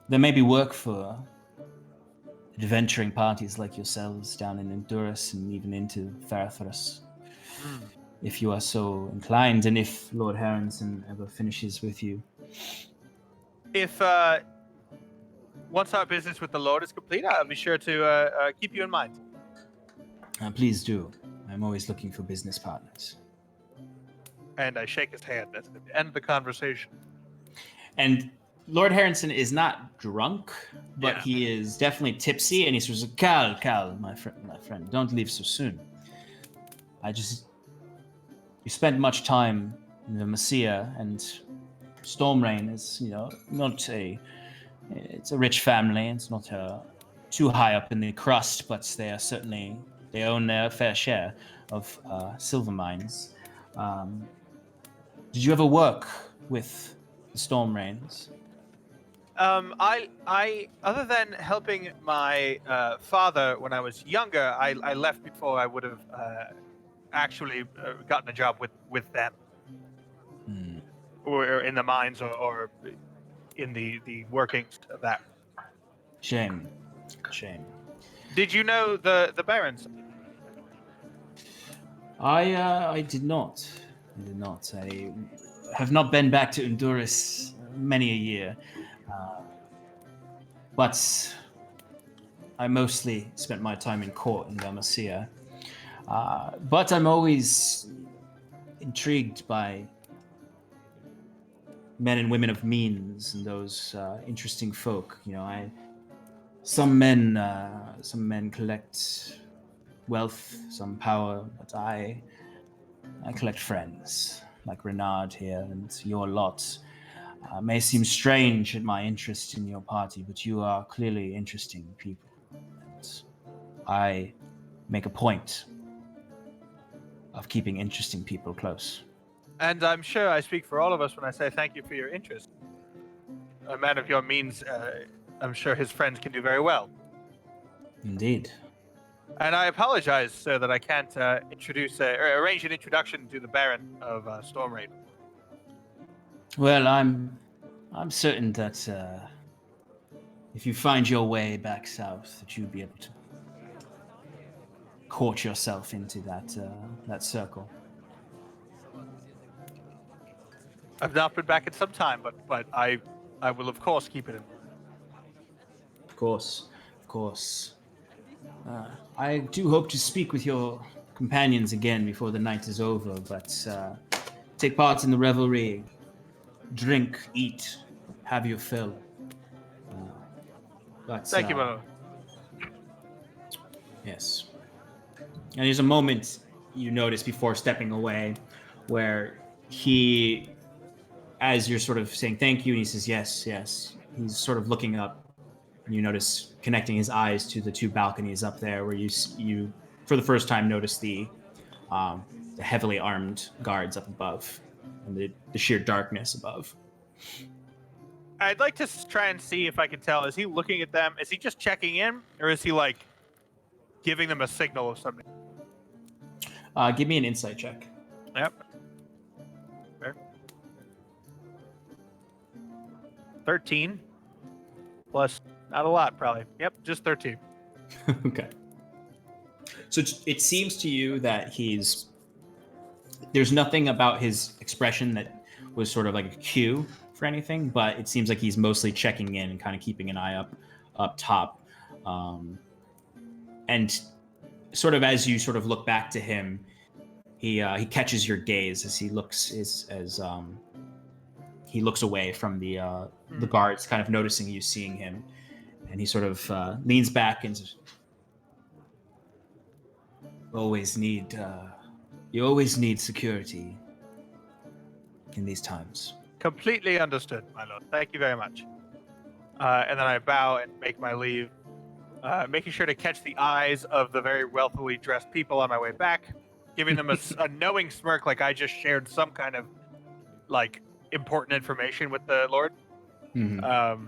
[SPEAKER 2] There may be work for adventuring parties like yourselves down in Honduras and even into Fairthras, if you are so inclined, and if Lord Harrison ever finishes with you.
[SPEAKER 1] If once our business with the Lord is complete, I'll be sure to keep you in mind.
[SPEAKER 2] Please do. I'm always looking for business partners.
[SPEAKER 1] And I shake his hand. That's the end of the conversation.
[SPEAKER 2] And Lord Harrison is not drunk, but he is definitely tipsy, and he says, Cal, my friend, don't leave so soon. You spend much time in the Messia, and Stormrain is, it's a rich family. It's not a too high up in the crust, but they own their fair share of silver mines. Did you ever work with the Storm Rains?
[SPEAKER 1] I other than helping my father when I was younger, I left before I would have actually gotten a job with them, or in the mines, or in the workings of that.
[SPEAKER 2] Shame.
[SPEAKER 1] Did you know the barons?
[SPEAKER 2] I did not. I have not been back to Honduras many a year, but I mostly spent my time in court in Damasia. But I'm always intrigued by men and women of means and those interesting folk. Some men collect wealth, some power, but I collect friends like Renard here, and your lot may seem strange at my interest in your party, but you are clearly interesting people. And I make a point of keeping interesting people close.
[SPEAKER 1] And I'm sure I speak for all of us when I say thank you for your interest. A man of your means, I'm sure his friends can do very well.
[SPEAKER 2] Indeed.
[SPEAKER 1] And I apologize, sir, that I can't arrange an introduction to the Baron of Stormraid.
[SPEAKER 2] Well, I'm certain that if you find your way back south, that you'd be able to court yourself into that circle.
[SPEAKER 1] I've not been back in some time, but I will of course keep it in.
[SPEAKER 2] Of course. I do hope to speak with your companions again before the night is over, but take part in the revelry, drink, eat, have your fill.
[SPEAKER 1] Thank you, my lord.
[SPEAKER 2] Yes. And there's a moment you notice before stepping away where he, as you're sort of saying thank you, and he says yes, he's sort of looking up, and you notice connecting his eyes to the two balconies up there where you for the first time notice the heavily armed guards up above and the sheer darkness above.
[SPEAKER 1] I'd like to try and see if I can tell. Is he looking at them? Is he just checking in, or is he like giving them a signal of something?
[SPEAKER 2] Give me an insight check.
[SPEAKER 1] Yep. Fair. 13 plus not a lot, probably. Yep, just 13.
[SPEAKER 2] Okay. So it seems to you that there's nothing about his expression that was sort of like a cue for anything, but it seems like he's mostly checking in and kind of keeping an eye up top. And sort of as you sort of look back to him, he catches your gaze as he looks he looks away from the guards, kind of noticing you seeing him, and he sort of leans back and says, you always need security in these times.
[SPEAKER 1] Completely understood, my lord. Thank you very much. And then I bow and make my leave, making sure to catch the eyes of the very wealthily dressed people on my way back, giving them a knowing smirk, like I just shared some kind of like important information with the Lord.
[SPEAKER 2] Mm-hmm.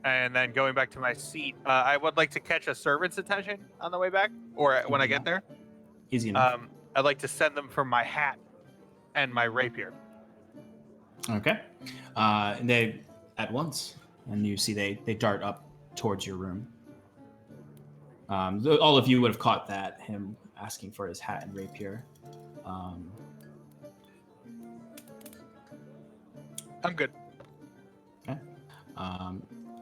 [SPEAKER 1] And then going back to my seat, I would like to catch a servant's attention on the way back, or when I get there.
[SPEAKER 2] Easy enough.
[SPEAKER 1] I'd like to send them for my hat and my rapier.
[SPEAKER 2] Okay. And they at once, and you see they dart up towards your room. All of you would have caught that, him asking for his hat and rapier.
[SPEAKER 1] I'm good.
[SPEAKER 2] Okay.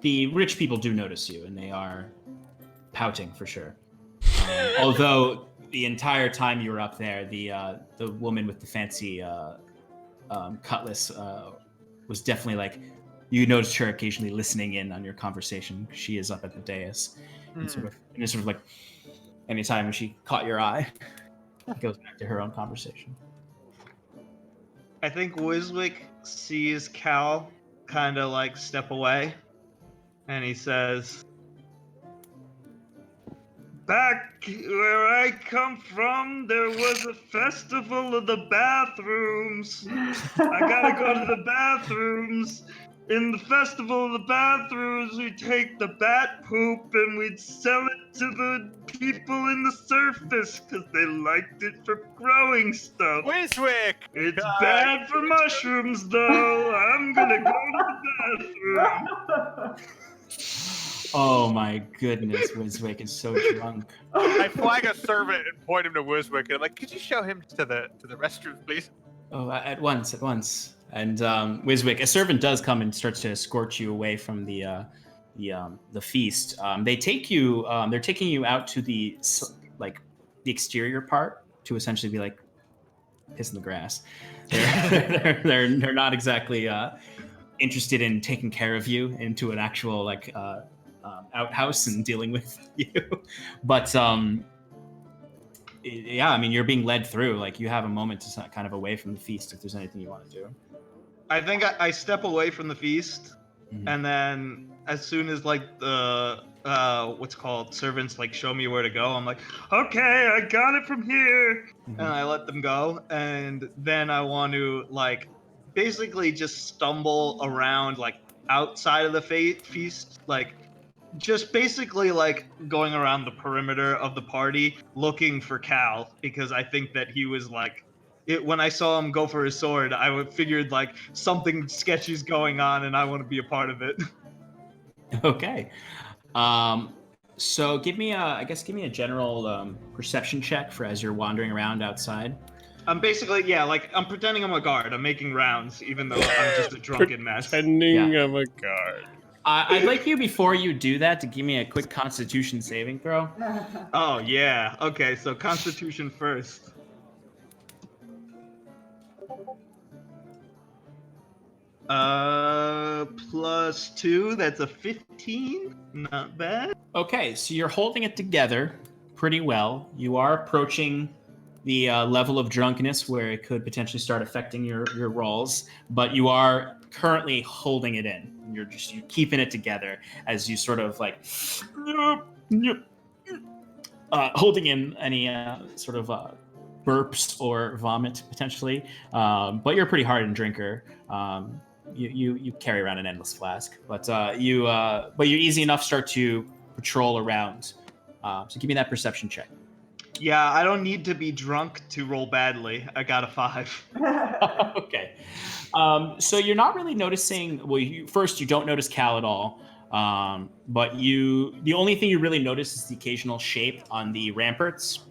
[SPEAKER 2] The rich people do notice you, and they are pouting for sure. Although the entire time you were up there, the woman with the fancy cutlass was definitely like, you noticed her occasionally listening in on your conversation. She is up at the dais, and it's sort of like anytime she caught your eye, it goes back to her own conversation.
[SPEAKER 5] I think Wiswick sees Cal kind of like step away, and he says, Back where I come from, there was a festival of the bathrooms. I gotta go to the bathrooms. In the festival of the bathrooms, we take the bat poop and we'd sell it to the people in the surface because they liked it for growing stuff.
[SPEAKER 1] Wiswick!
[SPEAKER 5] It's bad for mushrooms, though. I'm gonna go to the bathroom.
[SPEAKER 2] Oh my goodness, Wiswick is so drunk.
[SPEAKER 1] I flag a servant and point him to Wiswick, and I'm like, could you show him to the restroom, please?
[SPEAKER 2] Oh, at once. And Wiswick, a servant does come and starts to escort you away from the feast. They take you. They're taking you out to the exterior part to essentially be like piss in the grass. They're not exactly interested in taking care of you into an actual outhouse and dealing with you, but yeah, I mean, you're being led through. Like, you have a moment to kind of away from the feast if there's anything you want to do.
[SPEAKER 5] I think I step away from the feast, and then as soon as like the servants like show me where to go, I'm like, okay, I got it from here, and I let them go, and then I want to like basically just stumble around like outside of the feast, like just basically like going around the perimeter of the party looking for Cal, because I think that he was like when I saw him go for his sword, I figured like something sketchy's going on and I want to be a part of it.
[SPEAKER 2] Okay. So give me a general perception check for as you're wandering around outside.
[SPEAKER 5] I'm basically, I'm pretending I'm a guard. I'm making rounds, even though I'm just a drunken mess.
[SPEAKER 3] Pretending I'm a guard.
[SPEAKER 2] I'd like you, before you do that, to give me a quick Constitution saving throw.
[SPEAKER 5] Oh, yeah. Okay, so Constitution first. +2, that's a 15. Not bad.
[SPEAKER 2] Okay, so you're holding it together pretty well. You are approaching the level of drunkenness where it could potentially start affecting your rolls, but you are currently holding it in. You're keeping it together as you sort of like holding in any sort of burps or vomit potentially. But you're a pretty hardened drinker. You carry around an endless flask, but you're easy enough to start to patrol around. So give me that perception check.
[SPEAKER 5] Yeah, I don't need to be drunk to roll badly. I got a 5.
[SPEAKER 2] Okay. So you're not really noticing. Well, you don't notice Cal at all. But the only thing you really notice is the occasional shape on the ramparts,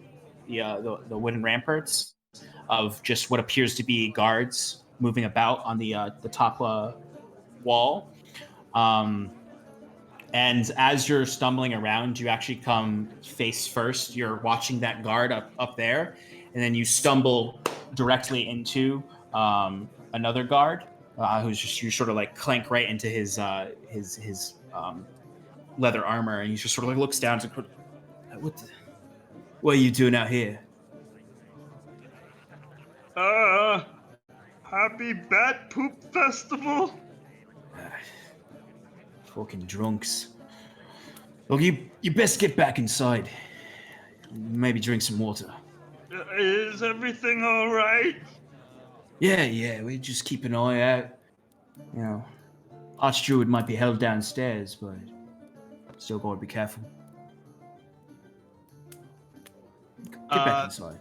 [SPEAKER 2] the wooden ramparts of just what appears to be guards moving about on the top wall. And as you're stumbling around, you actually come face first. You're watching that guard up there, and then you stumble directly into another guard who's just, you sort of like clank right into his leather armor, and he just sort of like looks down to what are you doing out here?
[SPEAKER 5] Happy Bat Poop Festival.
[SPEAKER 2] Fucking drunks. Well, you best get back inside. Maybe drink some water.
[SPEAKER 5] Is everything all right?
[SPEAKER 2] Yeah, we just keep an eye out. You know, Archdruid might be held downstairs, but still gotta be careful. Get back inside.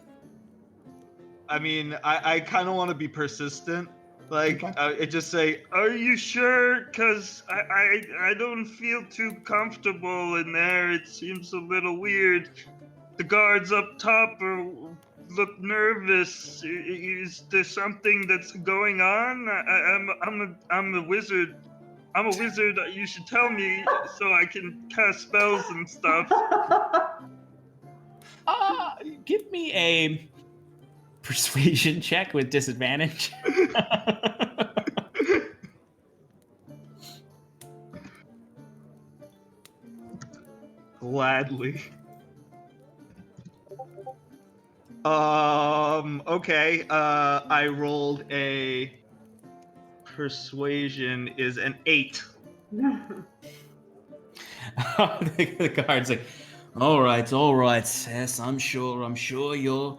[SPEAKER 5] I mean, I kind of want to be persistent. Like, I just say, are you sure? Because I don't feel too comfortable in there. It seems a little weird. The guards up top look nervous. Is there something that's going on? I'm a wizard. I'm a wizard. You should tell me so I can cast spells and stuff.
[SPEAKER 2] Give me a persuasion check with disadvantage.
[SPEAKER 5] Gladly. Okay. I rolled a persuasion is an 8.
[SPEAKER 2] The guard's like, All right. Yes, I'm sure you're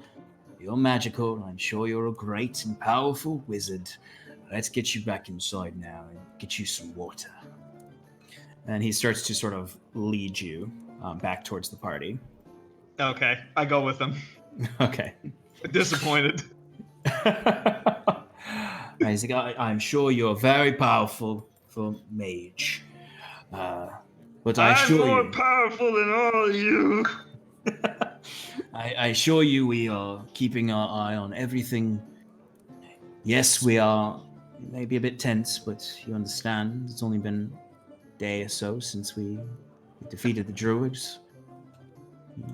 [SPEAKER 2] magical. I'm sure you're a great and powerful wizard. Let's get you back inside now and get you some water. And he starts to sort of lead you back towards the party.
[SPEAKER 5] Okay, I go with him.
[SPEAKER 2] Okay.
[SPEAKER 5] Disappointed.
[SPEAKER 2] He's like, I'm sure you're very powerful for mage. But I
[SPEAKER 5] I'm
[SPEAKER 2] assure
[SPEAKER 5] more
[SPEAKER 2] you,
[SPEAKER 5] powerful than all you.
[SPEAKER 2] I assure you, we are keeping our eye on everything. Yes, we are maybe a bit tense, but you understand. It's only been a day or so since we defeated the druids.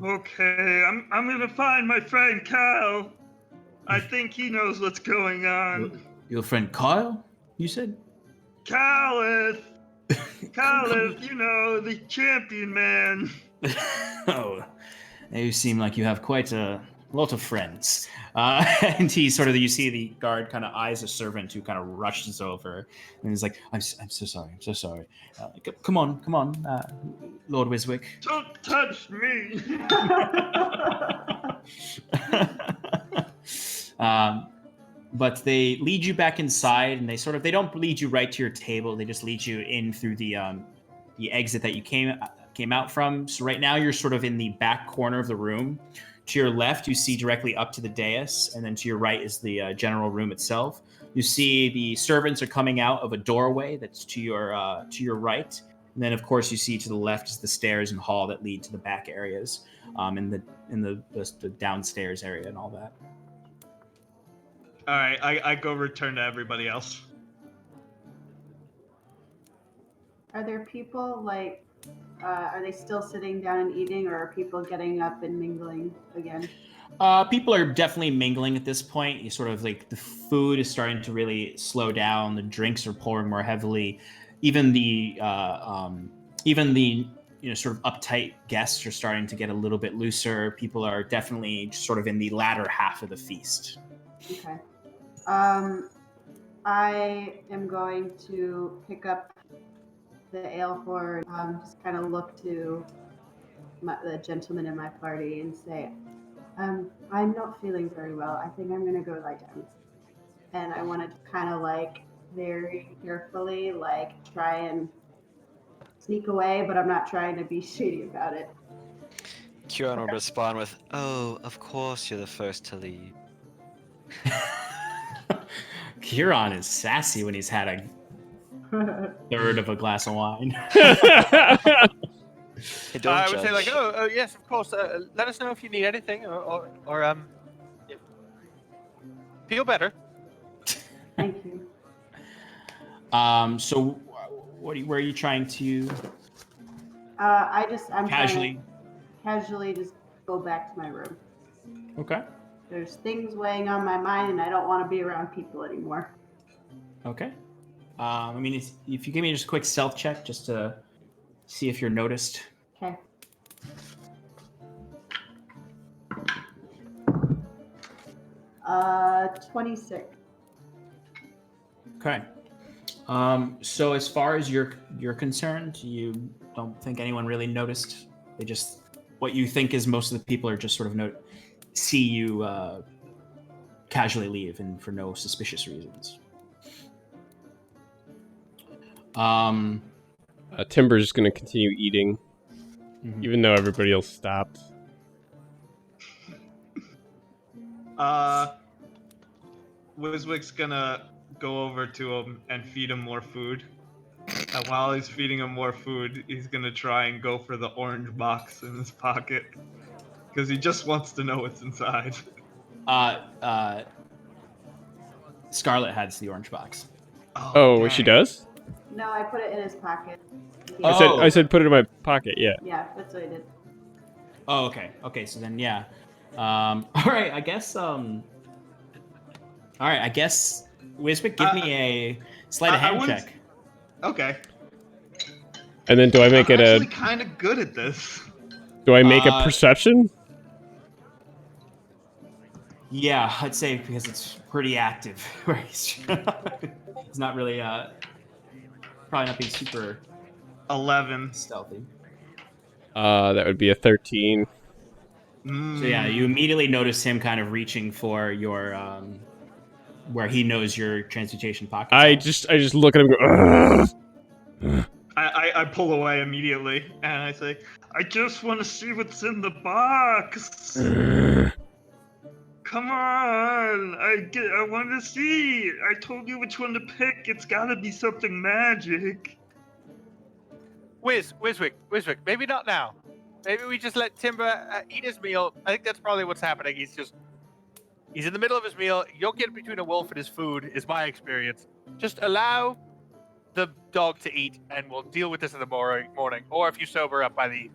[SPEAKER 5] Okay, I'm gonna find my friend Kyle. I think he knows what's going on.
[SPEAKER 2] Your friend Kyle, you said?
[SPEAKER 5] Kyle, you know, the champion man.
[SPEAKER 2] Oh, you seem like you have quite a lot of friends. And he sort of, you see the guard kind of eyes a servant who kind of rushes over and is like, I'm so sorry. Come on, Lord Wiswick.
[SPEAKER 5] Don't touch me.
[SPEAKER 2] But they lead you back inside, and they don't lead you right to your table. They just lead you in through the exit that you came out from. So right now you're sort of in the back corner of the room. To your left, you see directly up to the dais, and then to your right is the general room itself. You see the servants are coming out of a doorway that's to your right, and then of course you see to the left is the stairs and hall that lead to the back areas, in the downstairs area and all that.
[SPEAKER 5] All right, I go return to everybody else.
[SPEAKER 4] Are there people like, are they still sitting down and eating, or are people getting up and mingling again?
[SPEAKER 2] People are definitely mingling at this point. You sort of like the food is starting to really slow down. The drinks are pouring more heavily. Even the sort of uptight guests are starting to get a little bit looser. People are definitely sort of in the latter half of the feast.
[SPEAKER 4] Okay. I am going to pick up the ale for just kind of look to the gentleman in my party and say, I'm not feeling very well. I think I'm going to go lie down. And I wanted to kind of like very carefully like try and sneak away, but I'm not trying to be shady about it.
[SPEAKER 6] Kieran will respond with, "Oh, of course you're the first to leave."
[SPEAKER 2] Kieran is sassy when he's had a third of a glass of wine.
[SPEAKER 6] Hey, don't
[SPEAKER 1] I would say
[SPEAKER 6] judge.
[SPEAKER 1] like, oh yes, of course. Let us know if you need anything, or feel better.
[SPEAKER 4] Thank you.
[SPEAKER 2] So where are you trying to
[SPEAKER 4] I'm
[SPEAKER 2] casually?
[SPEAKER 4] Casually just go back to my room.
[SPEAKER 2] Okay.
[SPEAKER 4] There's things weighing on my mind, and I don't want to be around people anymore.
[SPEAKER 2] Okay. I mean, if you give me just a quick stealth check, just to see if you're noticed.
[SPEAKER 4] Okay. Uh, 26.
[SPEAKER 2] Okay. So as far as you're concerned, you don't think anyone really noticed. They just what you think is most of the people are just sort of see you casually leave and for no suspicious reasons.
[SPEAKER 3] Timber's just going to continue eating, even though everybody else stopped.
[SPEAKER 5] Wiswick's gonna go over to him and feed him more food. And while he's feeding him more food, he's gonna try and go for the orange box in his pocket. Because he just wants to know what's inside.
[SPEAKER 2] Scarlet has the orange box.
[SPEAKER 3] Oh, she does?
[SPEAKER 4] No, I put it in his pocket.
[SPEAKER 2] Oh.
[SPEAKER 3] I said put it in my pocket, yeah.
[SPEAKER 4] Yeah, that's what I did.
[SPEAKER 2] Oh, okay. Okay, so then yeah. All right, I guess Wiswick, give me a sleight of hand check.
[SPEAKER 5] Okay.
[SPEAKER 3] And then do I make
[SPEAKER 5] I'm
[SPEAKER 3] it
[SPEAKER 5] actually kind of good at this.
[SPEAKER 3] Do I make a perception?
[SPEAKER 2] Yeah, I'd say because it's pretty active. Where he's not really probably not being super
[SPEAKER 5] 11.
[SPEAKER 2] stealthy.
[SPEAKER 3] That would be a 13.
[SPEAKER 2] So yeah, you immediately notice him kind of reaching for your where he knows your transmutation pockets.
[SPEAKER 3] I just look at him and go, ugh.
[SPEAKER 5] I pull away immediately and I say, I just want to see what's in the box. Come on, I want to see. I told you which one to pick. It's gotta be something magic.
[SPEAKER 1] Wiswick, maybe not now. Maybe we just let Timber eat his meal. I think that's probably what's happening. He's in the middle of his meal. You'll get between a wolf and his food, is my experience. Just allow the dog to eat, and we'll deal with this in the morning. Or if you sober up by the...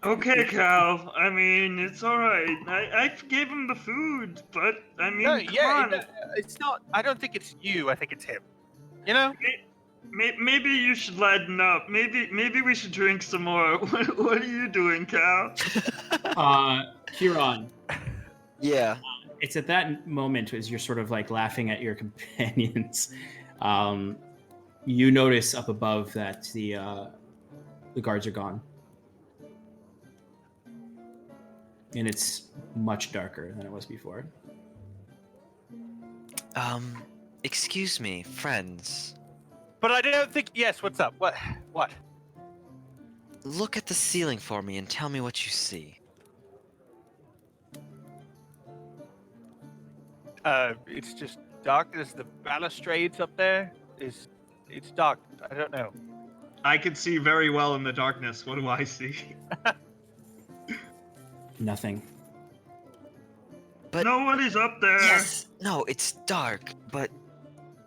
[SPEAKER 5] Okay, Cal. I mean, it's all right. I gave him the food, but I mean,
[SPEAKER 1] No,
[SPEAKER 5] come
[SPEAKER 1] yeah,
[SPEAKER 5] on.
[SPEAKER 1] it's not... I don't think it's you. I think it's him. You know?
[SPEAKER 5] Maybe you should lighten up. Maybe we should drink some more. What are you doing, Cal?
[SPEAKER 2] Kieran.
[SPEAKER 6] Yeah.
[SPEAKER 2] It's at that moment as you're sort of like laughing at your companions. You notice up above that the guards are gone. And it's much darker than it was before.
[SPEAKER 6] Excuse me, friends.
[SPEAKER 1] But I don't think... Yes, what's up? What?
[SPEAKER 6] Look at the ceiling for me and tell me what you see.
[SPEAKER 1] It's just dark. There's the balustrades up there. It's dark. I don't know.
[SPEAKER 5] I can see very well in the darkness. What do I see?
[SPEAKER 2] Nothing.
[SPEAKER 6] But
[SPEAKER 5] No one is up there.
[SPEAKER 6] yes, no, it's dark, but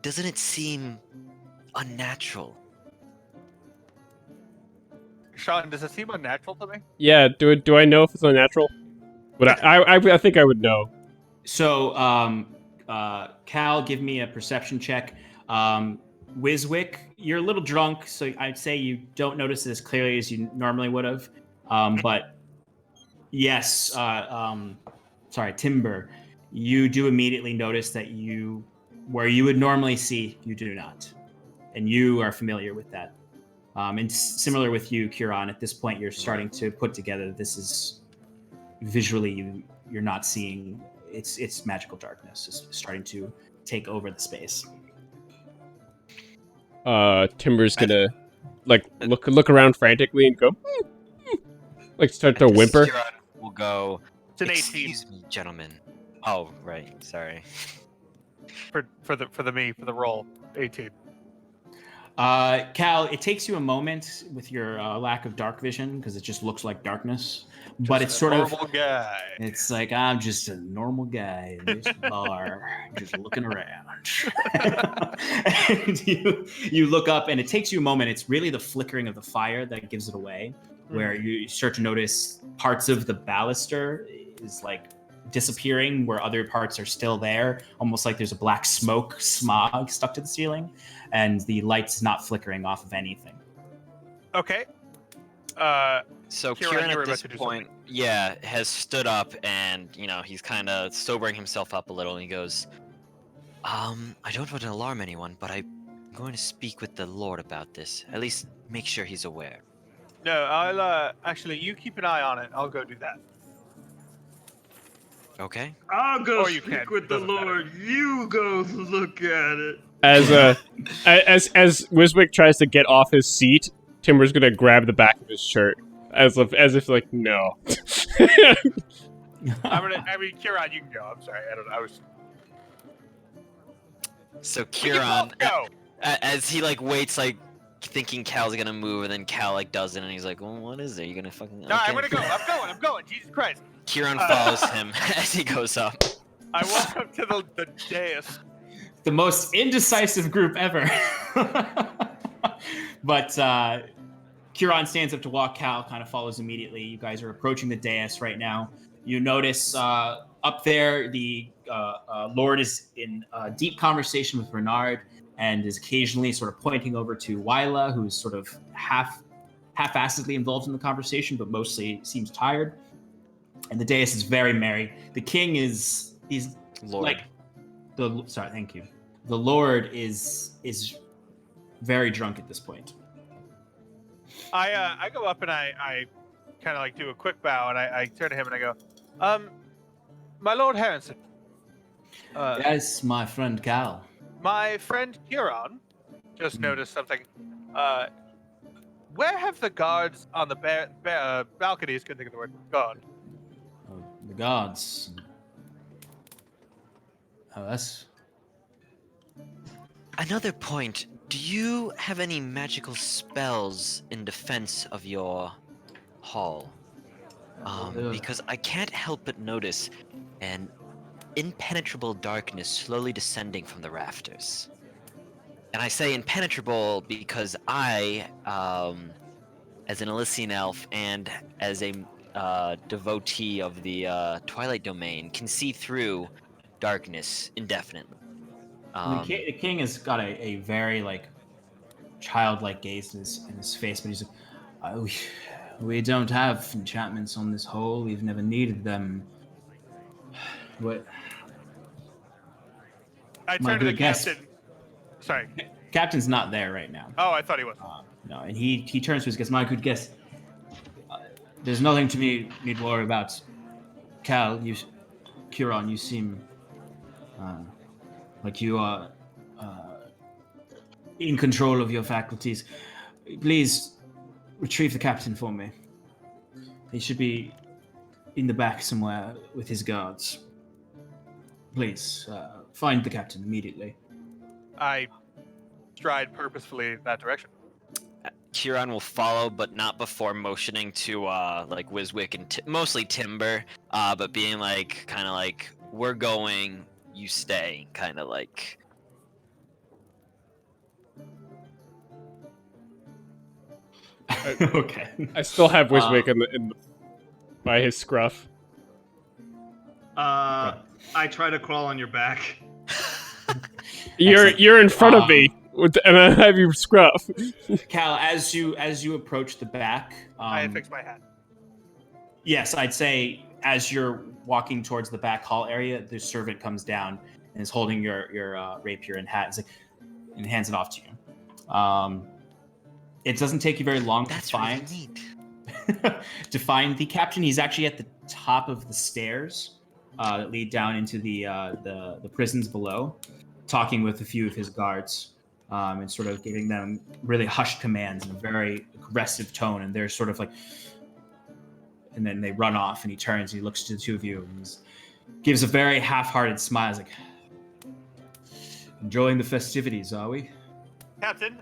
[SPEAKER 6] doesn't it seem unnatural?
[SPEAKER 1] Sean, does it seem unnatural to me?
[SPEAKER 3] Yeah, do I know if it's unnatural? But I think I would know.
[SPEAKER 2] So, Cal, give me a perception check. Wiswick, you're a little drunk, so I'd say you don't notice it as clearly as you normally would have. But yes, sorry, Timber, you do immediately notice that where you would normally see, you do not. And you are familiar with that. And similar with you, Kieran, at this point, you're starting to put together, this is visually, you're not seeing, it's magical darkness is starting to take over the space.
[SPEAKER 3] Timber's gonna like look around frantically and go, like start to whimper.
[SPEAKER 6] Kieran will go.
[SPEAKER 1] It's an 18
[SPEAKER 6] Excuse me, gentlemen. Oh, right. Sorry.
[SPEAKER 1] for the roll. 18.
[SPEAKER 2] Cal, it takes you a moment with your lack of dark vision because it just looks like darkness. But it's sort of
[SPEAKER 1] normal guy.
[SPEAKER 2] It's like I'm just a normal guy in this bar, just looking around. And you look up, and it takes you a moment. It's really the flickering of the fire that gives it away, where you start to notice parts of the baluster is like disappearing, where other parts are still there, almost like there's a black smoke smog stuck to the ceiling, and the light's not flickering off of anything.
[SPEAKER 1] Okay.
[SPEAKER 6] So
[SPEAKER 1] Kieran,
[SPEAKER 6] Kieran
[SPEAKER 1] you were
[SPEAKER 6] at this
[SPEAKER 1] about to do
[SPEAKER 6] point, yeah, has stood up and, he's kind of sobering himself up a little, and he goes, I don't want to alarm anyone, but I'm going to speak with the Lord about this. At least make sure he's aware.
[SPEAKER 1] No, I'll actually, you keep an eye on it. I'll go do that.
[SPEAKER 6] Okay?
[SPEAKER 5] I'll go
[SPEAKER 1] Or you
[SPEAKER 5] speak
[SPEAKER 1] can.
[SPEAKER 5] with the
[SPEAKER 1] Doesn't matter.
[SPEAKER 5] Lord. You go look at it.
[SPEAKER 3] As Wiswick tries to get off his seat, Timber's gonna grab the back of his shirt as if like no.
[SPEAKER 1] Kieran, you can go. I'm sorry. I was.
[SPEAKER 6] So
[SPEAKER 1] We can
[SPEAKER 6] Kieran,
[SPEAKER 1] both go.
[SPEAKER 6] as he waits, thinking Cal's gonna move, and then Cal doesn't, and he's like, "Well, what is it? You gonna fucking?"
[SPEAKER 1] No, I'm gonna go. I'm going. Jesus Christ.
[SPEAKER 6] Kieran follows him as he goes up.
[SPEAKER 1] I walk up to the dais.
[SPEAKER 2] The most indecisive group ever. But Kieran stands up to walk. Cal kind of follows immediately. You guys are approaching the dais right now. You notice up there the Lord is in deep conversation with Bernard and is occasionally sort of pointing over to Wyla, who's sort of half-assedly involved in the conversation, but mostly seems tired. And the dais is very merry. The king he's
[SPEAKER 6] Lord.
[SPEAKER 2] Sorry, thank you. The Lord is very drunk at this point.
[SPEAKER 1] I go up and I kind of like do a quick bow and I turn to him and I go, my Lord Harrison,
[SPEAKER 2] Yes, my friend Cal.
[SPEAKER 1] my friend Huron just noticed something. Where have the guards on the balconies, couldn't think of the word, gone?
[SPEAKER 2] Oh, the guards. Oh, that's...
[SPEAKER 6] Another point. Do you have any magical spells in defense of your hall? Because I can't help but notice an impenetrable darkness slowly descending from the rafters. And I say impenetrable because I, as an Elysian elf and as a devotee of the Twilight Domain, can see through darkness indefinitely.
[SPEAKER 2] The king has got a very like childlike gaze in his face, but he's like, we don't have enchantments on this hole. We've never needed them. What?
[SPEAKER 1] I
[SPEAKER 2] My
[SPEAKER 1] turn to the
[SPEAKER 2] good guess.
[SPEAKER 1] captain. Sorry.
[SPEAKER 2] Captain's not there right now.
[SPEAKER 1] Oh, I thought he was.
[SPEAKER 2] No, and he turns to his guest. My good guest. There's nothing to need to worry about. Cal, Huron, you seem like you are in control of your faculties. Please retrieve the captain for me. He should be in the back somewhere with his guards. Please find the captain immediately.
[SPEAKER 1] I stride purposefully in that direction.
[SPEAKER 6] Huron will follow, but not before motioning to like Wiswick and mostly Timber, but being like kind of like, we're going, you stay, kind of like.
[SPEAKER 2] Okay.
[SPEAKER 3] I still have Wiswick in the by his scruff.
[SPEAKER 5] I try to crawl on your back.
[SPEAKER 3] You're in front of me, and I have you scruff.
[SPEAKER 2] Cal, as you approach the back,
[SPEAKER 1] I fix my hat.
[SPEAKER 2] yes, I'd say as you're walking towards the back hall area, the servant comes down and is holding your rapier and hat. It's like, and hands it off to you. It doesn't take you very long
[SPEAKER 6] That's
[SPEAKER 2] to find
[SPEAKER 6] really neat.
[SPEAKER 2] to find the captain. He's actually at the top of the stairs that lead down into the prisons below, talking with a few of his guards and sort of giving them really hushed commands in a very aggressive tone. And they're sort of like, and then they run off, and he turns and he looks to the two of you and gives a very half-hearted smile. He's like, enjoying the festivities, are we?
[SPEAKER 1] Captain,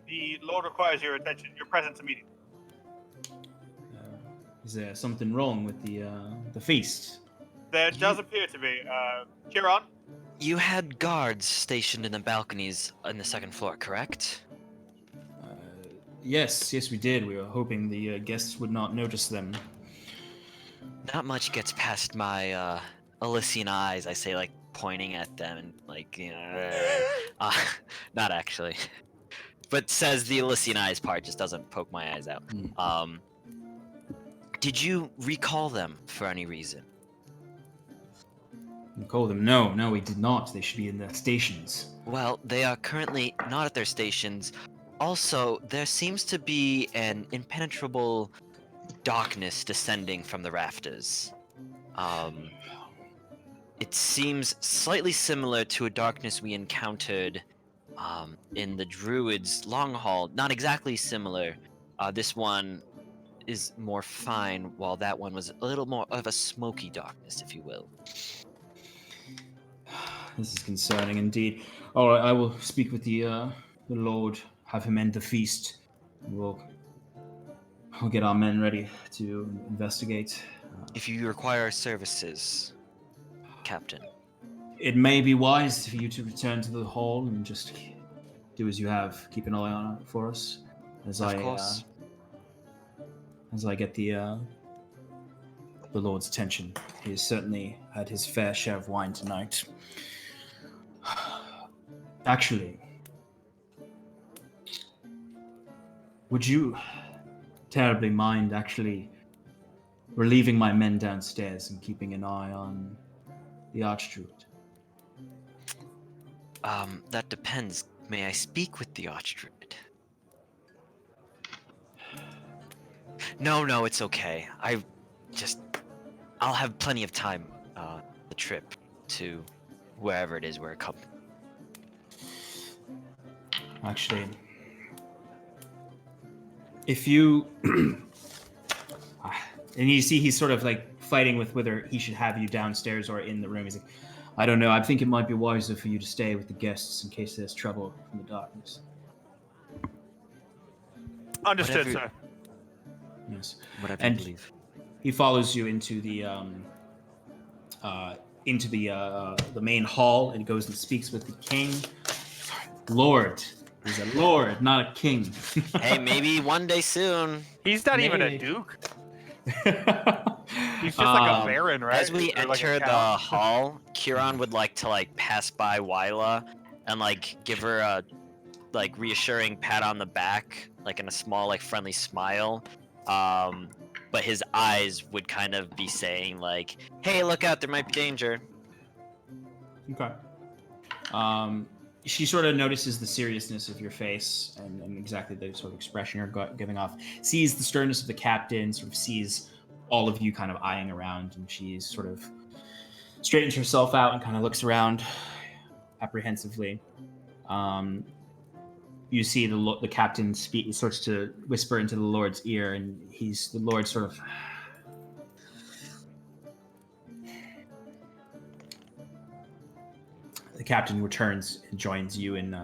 [SPEAKER 1] the Lord requires your attention, your presence immediately.
[SPEAKER 2] Is there something wrong with the feast?
[SPEAKER 1] There does appear to be. Huron?
[SPEAKER 6] You had guards stationed in the balconies on the second floor, correct?
[SPEAKER 2] Yes, we did. We were hoping the guests would not notice them.
[SPEAKER 6] Not much gets past my Elysian eyes, I say, like, pointing at them and, like, you know, not actually. But says the Elysian eyes part, just doesn't poke my eyes out. Did you recall them for any reason?
[SPEAKER 2] Call them? No, we did not. They should be in their stations.
[SPEAKER 6] Well, they are currently not at their stations. Also, there seems to be an impenetrable darkness descending from the rafters. It seems slightly similar to a darkness we encountered in the Druids' Long Hall. Not exactly similar. This one is more fine, while that one was a little more of a smoky darkness, if you will.
[SPEAKER 2] This is concerning indeed. All right, I will speak with the Lord, have him end the feast. We'll get our men ready to investigate.
[SPEAKER 6] If you require services, Captain.
[SPEAKER 2] It may be wise for you to return to the hall and just do as you have. Keep an eye on it for us, as
[SPEAKER 6] Of course.
[SPEAKER 2] As I get the Lord's attention. He has certainly had his fair share of wine tonight. Actually, would you terribly mind actually relieving my men downstairs and keeping an eye on the Archdruid?
[SPEAKER 6] That depends. May I speak with the Archdruid? No, it's okay. I'll have plenty of time. The trip to wherever it is we're coming.
[SPEAKER 2] Actually, if you and you see he's sort of like fighting with whether he should have you downstairs or in the room. He's like, I don't know. I think it might be wiser for you to stay with the guests in case there's trouble from the darkness.
[SPEAKER 1] Understood,
[SPEAKER 6] Whatever-
[SPEAKER 1] sir.
[SPEAKER 2] Yes.
[SPEAKER 6] Whatever
[SPEAKER 2] And
[SPEAKER 6] you believe.
[SPEAKER 2] he follows you into the main hall and goes and speaks with the king. Lord. He's a lord, not a king.
[SPEAKER 6] Hey, maybe one day soon.
[SPEAKER 1] He's not even a
[SPEAKER 2] Maybe.
[SPEAKER 1] duke. He's just like a
[SPEAKER 6] Um,
[SPEAKER 1] baron, right?
[SPEAKER 6] As we
[SPEAKER 1] Or like a
[SPEAKER 6] enter the
[SPEAKER 1] count.
[SPEAKER 6] hall, Kieran would like to pass by Wyla and give her a reassuring pat on the back, in a small friendly smile. But his eyes would kind of be saying "Hey, look out! There might be danger."
[SPEAKER 2] Okay. She sort of notices the seriousness of your face and exactly the sort of expression you're giving off. Sees the sternness of the captain, sort of sees all of you kind of eyeing around, and she's sort of straightens herself out and kind of looks around apprehensively. You see the captain starts to whisper into the Lord's ear, and the Lord sort of. The captain returns and joins you and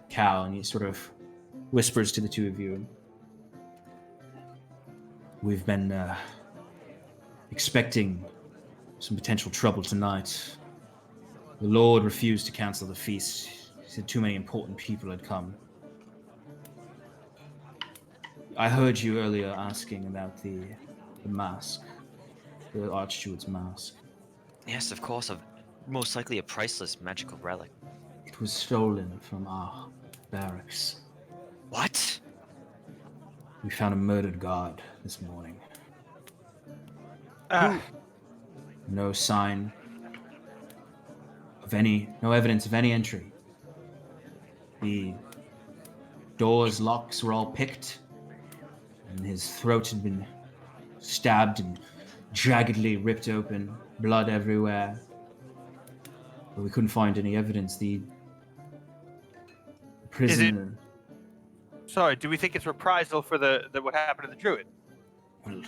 [SPEAKER 2] Cal, and he sort of whispers to the two of you. We've been expecting some potential trouble tonight. The Lord refused to cancel the feast. He said too many important people had come. I heard you earlier asking about the mask, the Archsteward's mask.
[SPEAKER 6] Yes, of course. Most likely a priceless magical relic.
[SPEAKER 2] It was stolen from our barracks.
[SPEAKER 6] What?
[SPEAKER 2] We found a murdered guard this morning. No sign of no evidence of any entry. The doors, locks were all picked, and his throat had been stabbed and jaggedly ripped open, blood everywhere. But we couldn't find any evidence. The prisoner.
[SPEAKER 1] Sorry, do we think it's reprisal for the what happened to the druid?
[SPEAKER 2] Well,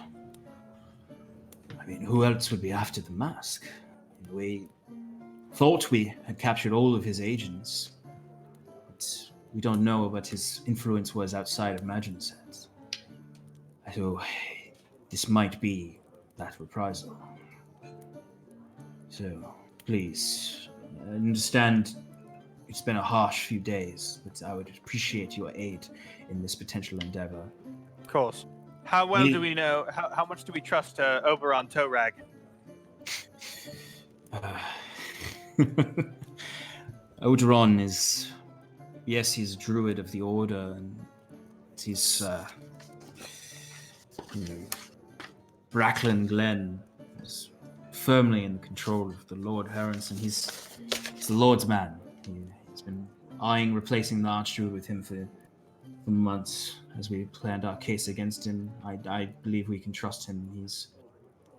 [SPEAKER 2] I mean, who else would be after the mask? We thought we had captured all of his agents, but we don't know what his influence was outside of Maginset. So this might be that reprisal. So please, I understand it's been a harsh few days, but I would appreciate your aid in this potential endeavor.
[SPEAKER 1] Of course. How well do we know? How much do we trust Oberon Torag?
[SPEAKER 2] Oderon is, yes, he's a druid of the order, and he's, Bracklin Glen is firmly in control of the Lord Harrenson. He's the Lord's man. He's been eyeing replacing the Archdruid with him for months as we planned our case against him. I believe we can trust him. He's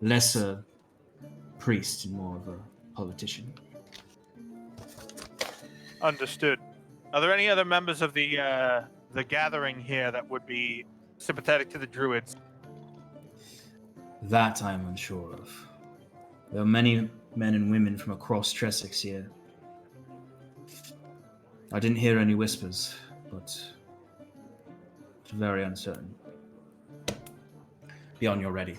[SPEAKER 2] less a priest and more of a politician.
[SPEAKER 1] Understood. Are there any other members of the gathering here that would be sympathetic to the druids?
[SPEAKER 2] That I'm unsure of. There are many men and women from across Tressex here. I didn't hear any whispers, but it's very uncertain. Be on your ready.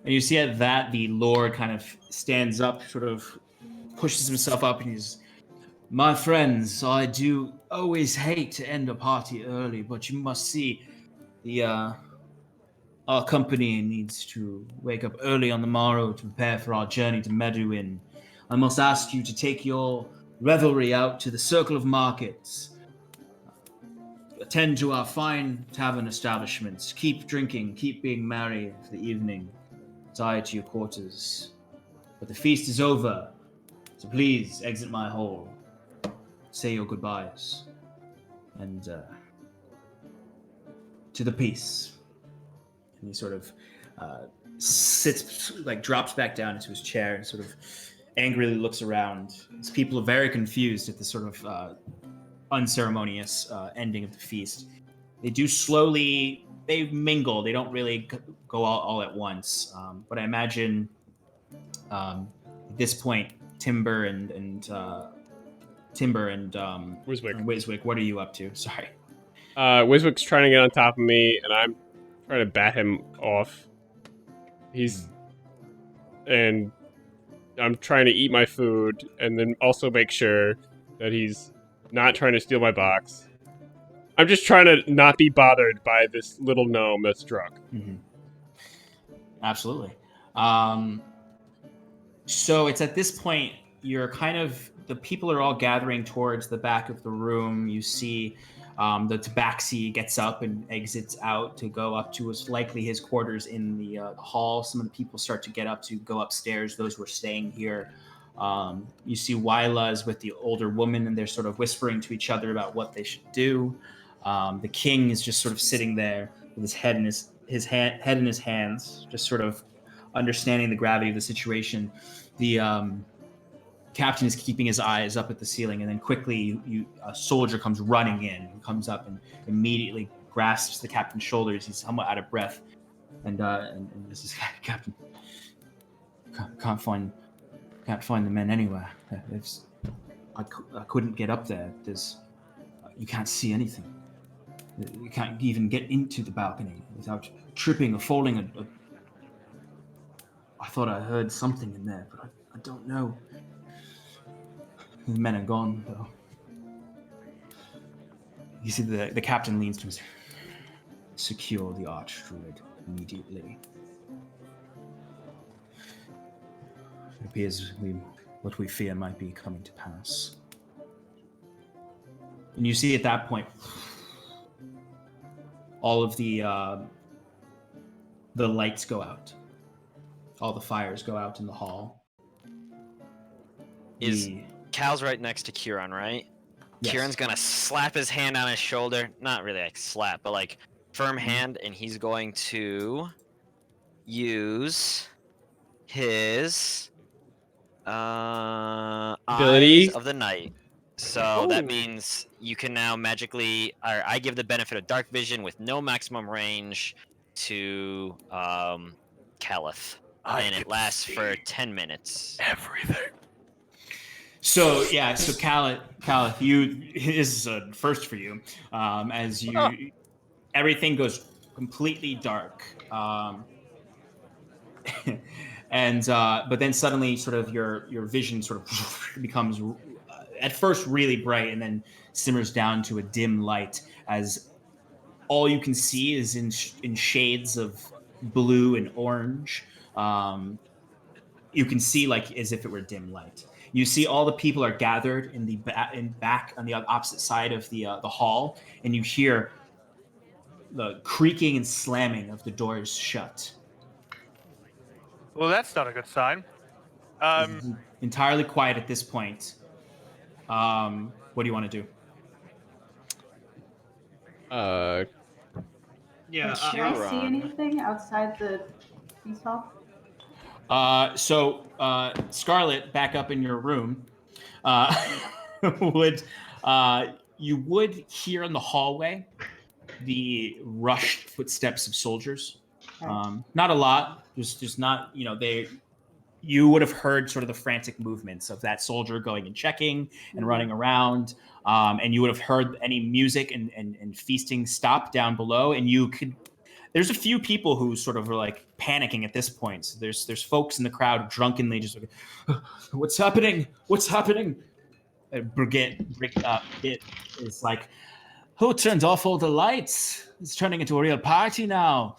[SPEAKER 2] And you see at that the Lord kind of stands up, sort of pushes himself up, and he's, my friends, I do always hate to end a party early, but you must see our company needs to wake up early on the morrow to prepare for our journey to Meduin. I must ask you to take your revelry out to the Circle of Markets. Attend to our fine tavern establishments. Keep drinking, keep being merry for the evening. Retire to your quarters. But the feast is over, so please exit my hall. Say your goodbyes. And to the peace. And he sort of drops back down into his chair and sort of angrily looks around. His people are very confused at this sort of unceremonious ending of the feast. They do slowly, they mingle. They don't really go all at once. But I imagine at this point, Timber and Wiswick, what are you up to? Sorry.
[SPEAKER 3] Wiswick's trying to get on top of me, and I'm trying to bat him off. And I'm trying to eat my food, and then also make sure that he's not trying to steal my box. I'm just trying to not be bothered by this little gnome that's drunk.
[SPEAKER 2] Mm-hmm. Absolutely. So it's at this point, you're kind of, the people are all gathering towards the back of the room. You see the tabaxi gets up and exits out to go up to likely his quarters in the hall. Some of the people start to get up to go upstairs, those who are staying here. You see Wyla's with the older woman, and they're sort of whispering to each other about what they should do. The king is just sort of sitting there with his head in head in his hands, just sort of understanding the gravity of the situation. The captain is keeping his eyes up at the ceiling, and then quickly a soldier comes running in, comes up and immediately grasps the captain's shoulders. He's somewhat out of breath, and this is Captain. Can't find the men anywhere. I couldn't get up there. You can't see anything. You can't even get into the balcony without tripping or falling. I thought I heard something in there, but I don't know. The men are gone, though. You see, the captain leans to him. Secure the archdruid immediately. It appears what we fear might be coming to pass. And you see at that point, all of the lights go out. All the fires go out in the hall.
[SPEAKER 6] Cal's right next to Kieran, right? Yes. Kieran's gonna slap his hand on his shoulder. Not really like slap, but like firm hand, and he's going to use his
[SPEAKER 3] ability
[SPEAKER 6] Eyes of the Night. So that means you can now magically, or I give the benefit of dark vision with no maximum range to Caliph. And it lasts for 10 minutes.
[SPEAKER 1] Everything.
[SPEAKER 2] So Caliph, this is a first for you, as you everything goes completely dark, and but then suddenly, sort of your vision sort of becomes at first really bright, and then simmers down to a dim light as all you can see is in shades of blue and orange. You can see like as if it were dim light. You see all the people are gathered in the back on the opposite side of the hall, and you hear the creaking and slamming of the doors shut.
[SPEAKER 1] Well, that's not a good sign.
[SPEAKER 2] It's entirely quiet at this point. What do you want to do?
[SPEAKER 5] Yeah.
[SPEAKER 4] Can I see anything outside the feast hall?
[SPEAKER 2] So Scarlet, back up in your room, you would hear in the hallway the rushed footsteps of soldiers.
[SPEAKER 4] Okay.
[SPEAKER 2] Not a lot, just not, you would have heard sort of the frantic movements of that soldier going and checking and running around. And you would have heard any music and feasting stop down below. And there's a few people who sort of are like panicking at this point. So there's folks in the crowd drunkenly just like, what's happening? What's happening? Brigitte is like, who turned off all the lights? It's turning into a real party now.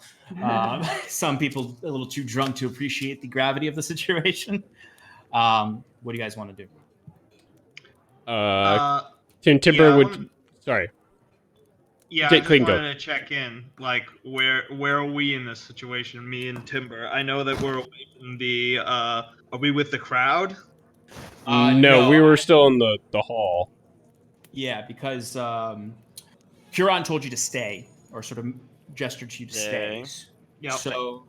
[SPEAKER 2] Some people a little too drunk to appreciate the gravity of the situation. What do you guys want to do?
[SPEAKER 3] Timber would. Sorry.
[SPEAKER 5] Yeah, I just wanted to check in. Like, where are we in this situation? Me and Timber. I know that we're away from the. Are we with the crowd?
[SPEAKER 3] No, we were still in the hall.
[SPEAKER 2] Yeah, because Huron told you to stay, or sort of gestured to you to
[SPEAKER 6] Stay.
[SPEAKER 2] stay.
[SPEAKER 5] Yep.
[SPEAKER 2] So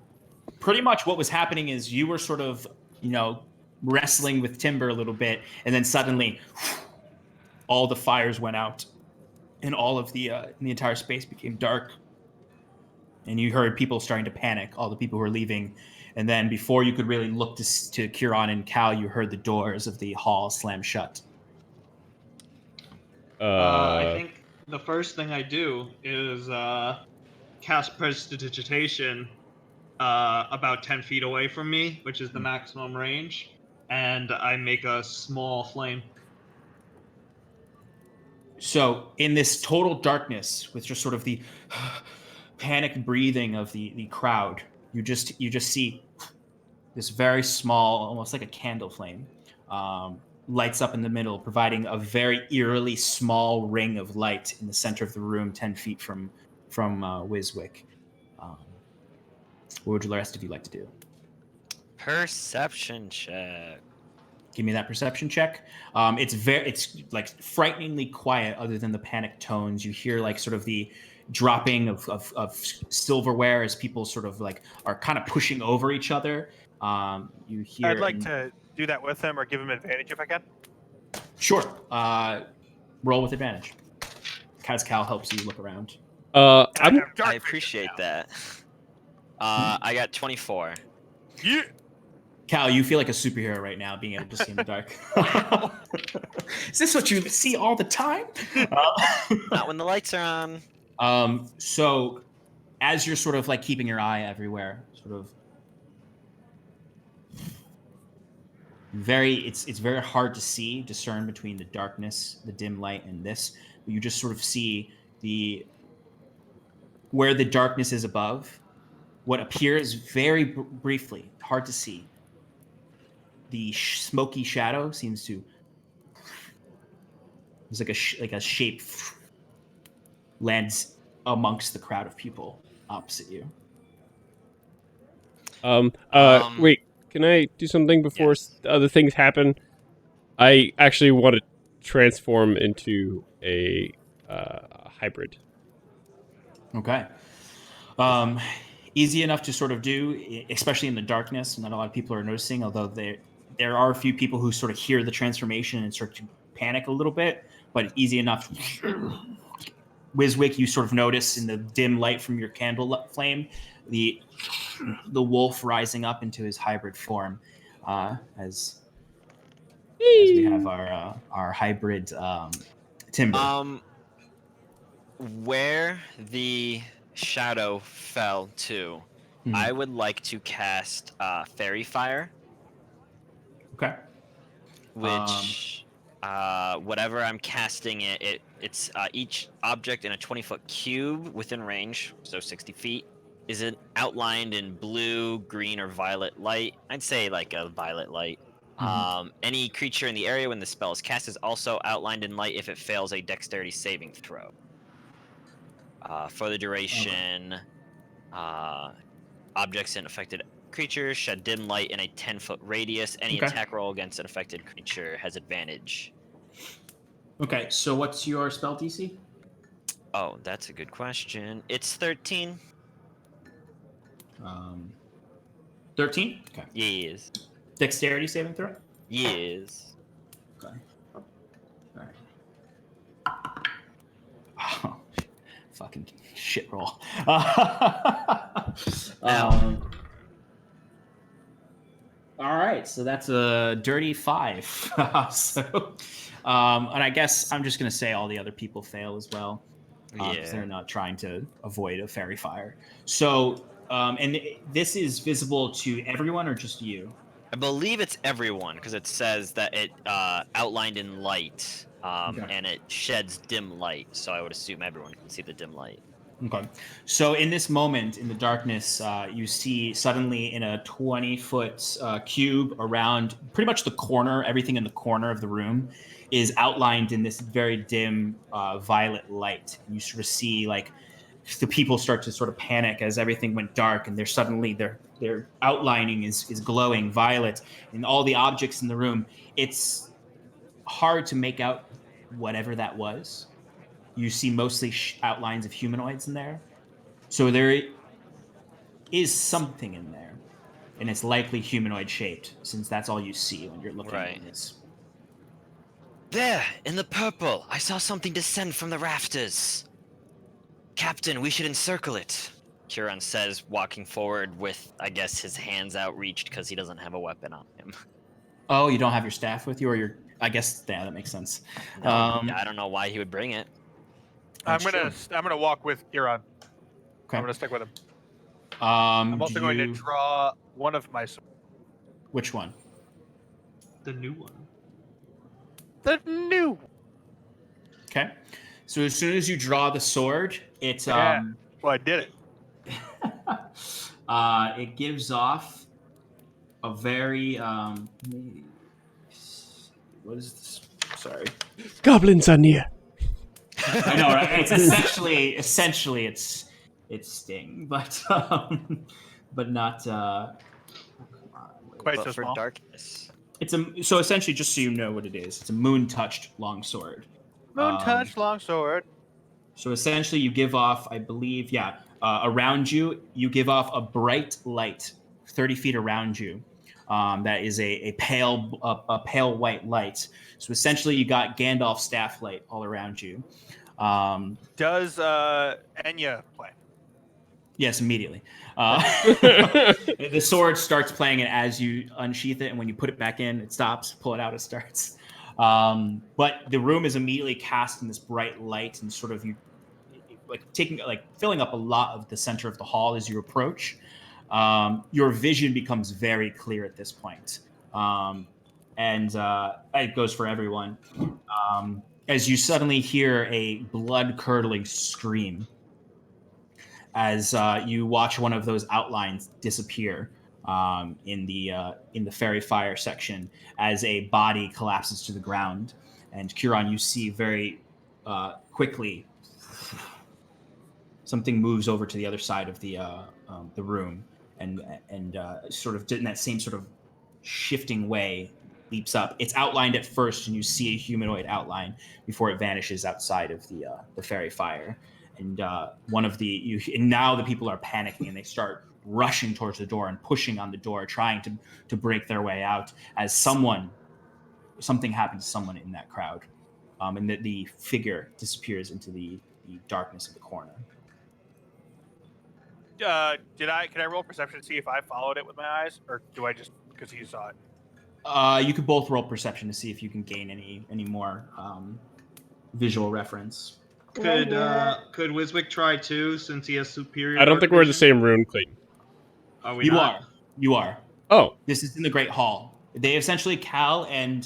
[SPEAKER 2] pretty much what was happening is you were sort of, wrestling with Timber a little bit, and then suddenly all the fires went out, and all of the entire space became dark. And you heard people starting to panic, all the people who were leaving. And then before you could really look to Kieran and Cal, you heard the doors of the hall slam shut.
[SPEAKER 5] I think the first thing I do is cast Prestidigitation about 10 feet away from me, which is the maximum range, and I make a small flame.
[SPEAKER 2] So in this total darkness, with just sort of the panic breathing of the crowd, you just see this very small, almost like a candle flame, lights up in the middle, providing a very eerily small ring of light in the center of the room, 10 feet from Wiswick. What would the rest of you like to do?
[SPEAKER 6] Perception check.
[SPEAKER 2] Give me that perception check. It's like frighteningly quiet, other than the panic tones. You hear like sort of the dropping of silverware as people sort of like are kind of pushing over each other. You hear.
[SPEAKER 1] I'd like to do that with him or give him advantage if I can.
[SPEAKER 2] Sure. Roll with advantage. Cal helps you look around.
[SPEAKER 6] I
[SPEAKER 1] Dark vision
[SPEAKER 6] appreciate
[SPEAKER 1] now.
[SPEAKER 6] that. I got 24.
[SPEAKER 1] Yeah.
[SPEAKER 2] Cal, you feel like a superhero right now, being able to see in the dark. Is this what you see all the time?
[SPEAKER 6] Not when the lights are on.
[SPEAKER 2] So, as you're sort of like keeping your eye everywhere, sort of it's very hard to discern between the darkness, the dim light, and this. But you just sort of see where the darkness is above, what appears very briefly, hard to see. The smoky shadow seems to. It's like a shape lands amongst the crowd of people opposite you.
[SPEAKER 3] Wait, can I do something before
[SPEAKER 6] Yes.
[SPEAKER 3] other things happen? I actually want to transform into a hybrid.
[SPEAKER 2] Okay. Easy enough to sort of do, especially in the darkness. Not a lot of people are noticing, although there are a few people who sort of hear the transformation and start to panic a little bit, but easy enough. Wiswick, you sort of notice in the dim light from your candle flame, the wolf rising up into his hybrid form, as we have our hybrid Timber.
[SPEAKER 6] Where the shadow fell to, I would like to cast Fairy Fire.
[SPEAKER 2] Okay.
[SPEAKER 6] Which, whatever I'm casting it's each object in a 20-foot cube within range, so 60 feet, is it outlined in blue, green, or violet light? I'd say like a violet light. Any creature in the area when the spell is cast is also outlined in light if it fails a dexterity saving throw. For the duration, objects in affected creatures shed dim light in a 10-foot radius. Any attack roll against an affected creature has advantage.
[SPEAKER 2] Okay, so what's your spell DC?
[SPEAKER 6] Oh, that's a good question. It's 13.
[SPEAKER 2] 13? Okay.
[SPEAKER 6] Yes.
[SPEAKER 2] Dexterity saving throw?
[SPEAKER 6] Yes.
[SPEAKER 2] Okay. All right. Oh, fucking shit roll. All right, so that's a dirty 5. And I guess I'm just going to say all the other people fail as well. Because they're not trying to avoid a fairy fire. So, and this is visible to everyone or just you?
[SPEAKER 6] I believe it's everyone because it says that it outlined in light and it sheds dim light. So I would assume everyone can see the dim light.
[SPEAKER 2] Okay. So in this moment, in the darkness, you see suddenly in a 20-foot cube around pretty much the corner, everything in the corner of the room is outlined in this very dim violet light. And you sort of see like the people start to sort of panic as everything went dark, and they're suddenly their outlining is glowing violet, and all the objects in the room. It's hard to make out whatever that was. You see mostly outlines of humanoids in there. So there is something in there, and it's likely humanoid shaped, since that's all you see when you're looking
[SPEAKER 6] Right.
[SPEAKER 2] at this.
[SPEAKER 6] There, in the purple, I saw something descend from the rafters. Captain, we should encircle it. Huron says, walking forward with, I guess, his hands outreached because he doesn't have a weapon on him.
[SPEAKER 2] Oh, you don't have your staff with you, or your? I guess that makes sense.
[SPEAKER 6] No, I don't know why he would bring it.
[SPEAKER 1] I'm
[SPEAKER 2] That's
[SPEAKER 1] gonna walk with Huron.
[SPEAKER 2] Okay.
[SPEAKER 1] I'm gonna stick with him.
[SPEAKER 2] I'm
[SPEAKER 1] I'm also going to draw one of my swords.
[SPEAKER 2] Which one?
[SPEAKER 5] The new one.
[SPEAKER 1] The new.
[SPEAKER 2] Okay. So as soon as you draw the sword, it's
[SPEAKER 1] Yeah. Well, I did it.
[SPEAKER 2] it gives off a very what is this? Sorry.
[SPEAKER 3] Goblins are near.
[SPEAKER 2] I know, right? It's essentially it's sting, but not
[SPEAKER 1] Quite
[SPEAKER 6] But
[SPEAKER 1] so
[SPEAKER 6] for
[SPEAKER 1] small.
[SPEAKER 6] darkness.
[SPEAKER 2] so essentially, just so you know what it is, it's a moon touched long sword.
[SPEAKER 1] Moon touch long sword.
[SPEAKER 2] So essentially, you give off, I believe, around you, you give off a bright light, 30 feet around you. That is a pale white light. So essentially, you got Gandalf's staff light all around you.
[SPEAKER 1] Does Enya play?
[SPEAKER 2] Yes, immediately. The sword starts playing, and as you unsheath it, and when you put it back in, it stops. Pull it out, it starts. But the room is immediately cast in this bright light, and sort of you filling up a lot of the center of the hall as you approach. Your vision becomes very clear at this point, and it goes for everyone. As you suddenly hear a blood-curdling scream, as you watch one of those outlines disappear in the fairy fire section, as a body collapses to the ground, and Curon, you see very quickly something moves over to the other side of the room, and sort of in that same sort of shifting way leaps up. It's outlined at first, and you see a humanoid outline before it vanishes outside of the fairy fire. And now the people are panicking, and they start rushing towards the door and pushing on the door, trying to break their way out. As something happens to someone in that crowd, and the figure disappears into the darkness of the corner.
[SPEAKER 1] Can I roll perception to see if I followed it with my eyes, or do I just because he saw it?
[SPEAKER 2] You could both roll perception to see if you can gain any more visual reference.
[SPEAKER 5] Could Wiswick try too, since he has superior?
[SPEAKER 3] I don't think we're in the same room, Clayton.
[SPEAKER 5] Are we
[SPEAKER 2] You
[SPEAKER 5] not?
[SPEAKER 2] are. You are.
[SPEAKER 3] Oh,
[SPEAKER 2] This is in the Great Hall. They essentially Curon.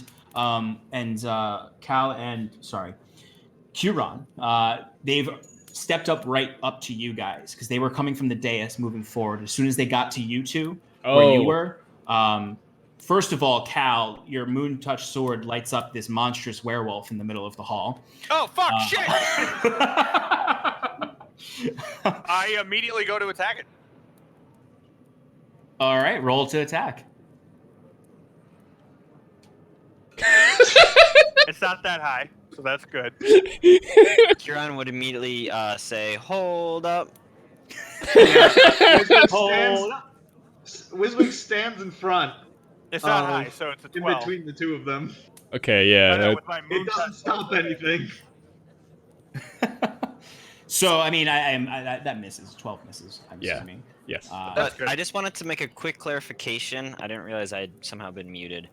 [SPEAKER 2] They've stepped up right up to you guys because they were coming from the dais, moving forward. As soon as they got to you two, where you were, first of all, Cal, your moon touch sword lights up this monstrous werewolf in the middle of the hall.
[SPEAKER 1] Oh fuck! Shit! I immediately go to attack it.
[SPEAKER 2] All right, roll to attack.
[SPEAKER 1] It's not that high, so that's good.
[SPEAKER 6] Huron would immediately say, "Hold up."
[SPEAKER 5] Wiswick stands in front.
[SPEAKER 1] It's not high, so it's a 12.
[SPEAKER 5] In between the two of them.
[SPEAKER 3] okay, yeah.
[SPEAKER 1] I know, with my moon
[SPEAKER 5] It doesn't
[SPEAKER 1] touch,
[SPEAKER 5] stop anything.
[SPEAKER 2] So, I mean, that misses. 12 misses, I'm
[SPEAKER 3] Yeah.
[SPEAKER 2] assuming.
[SPEAKER 3] Yes.
[SPEAKER 1] That's
[SPEAKER 6] But
[SPEAKER 1] good.
[SPEAKER 6] I just wanted to make a quick clarification. I didn't realize I'd somehow been muted.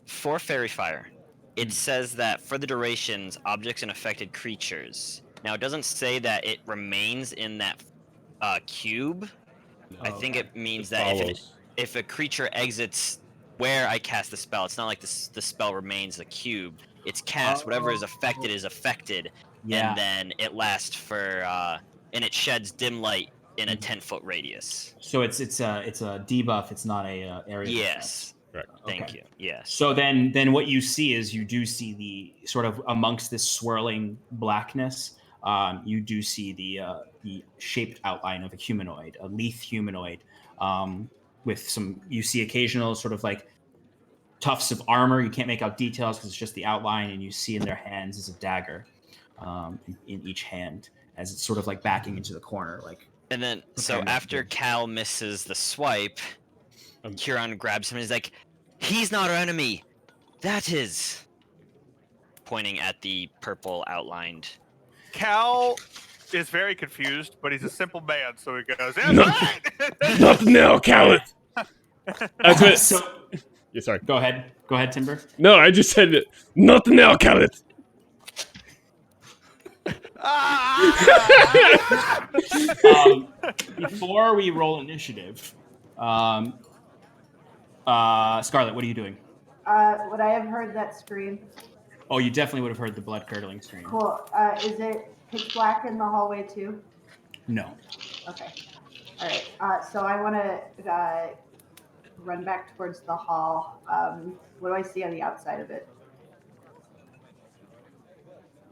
[SPEAKER 6] For Fairy Fire, it says that for the durations, objects and affected creatures. Now, it doesn't say that it remains in that cube. I think it means that if a creature exits where I cast the spell, it's not like the spell remains a cube. It's cast. Whatever is affected,
[SPEAKER 2] Yeah.
[SPEAKER 6] and then it lasts for and it sheds dim light in a 10-foot radius.
[SPEAKER 2] So it's a debuff. It's not a area.
[SPEAKER 6] Yes.
[SPEAKER 3] Correct.
[SPEAKER 6] Thank
[SPEAKER 2] Okay.
[SPEAKER 6] you. Yes.
[SPEAKER 2] So then what you see is you do see the sort of amongst this swirling blackness, you do see the shaped outline of a humanoid, a Leith humanoid, with some. You see occasional sort of like tufts of armor. You can't make out details because it's just the outline, and you see in their hands is a dagger. in each hand as it's sort of like backing into the corner, like.
[SPEAKER 6] And then, so
[SPEAKER 2] preparing to
[SPEAKER 6] after
[SPEAKER 2] engage.
[SPEAKER 6] Cal misses the swipe, Huron grabs him and is like, "He's not our enemy. That is." Pointing at the purple outlined.
[SPEAKER 1] Cal is very confused, but he's a simple man, so he goes, "That's
[SPEAKER 3] No.
[SPEAKER 1] right."
[SPEAKER 3] Not now, Khaled. That's what.
[SPEAKER 2] So,
[SPEAKER 3] Yeah, sorry.
[SPEAKER 2] go ahead, Timber.
[SPEAKER 3] No, I just said it. Not now, Khaled.
[SPEAKER 1] Ah!
[SPEAKER 2] Before we roll initiative, Scarlet, what are you doing?
[SPEAKER 4] Would I have heard that scream?
[SPEAKER 2] Oh, you definitely would have heard the blood curdling scream.
[SPEAKER 4] Cool. Is it pitch black in the hallway too?
[SPEAKER 2] No.
[SPEAKER 4] Okay. All right. So I want to run back towards the hall. What do I see on the outside of it?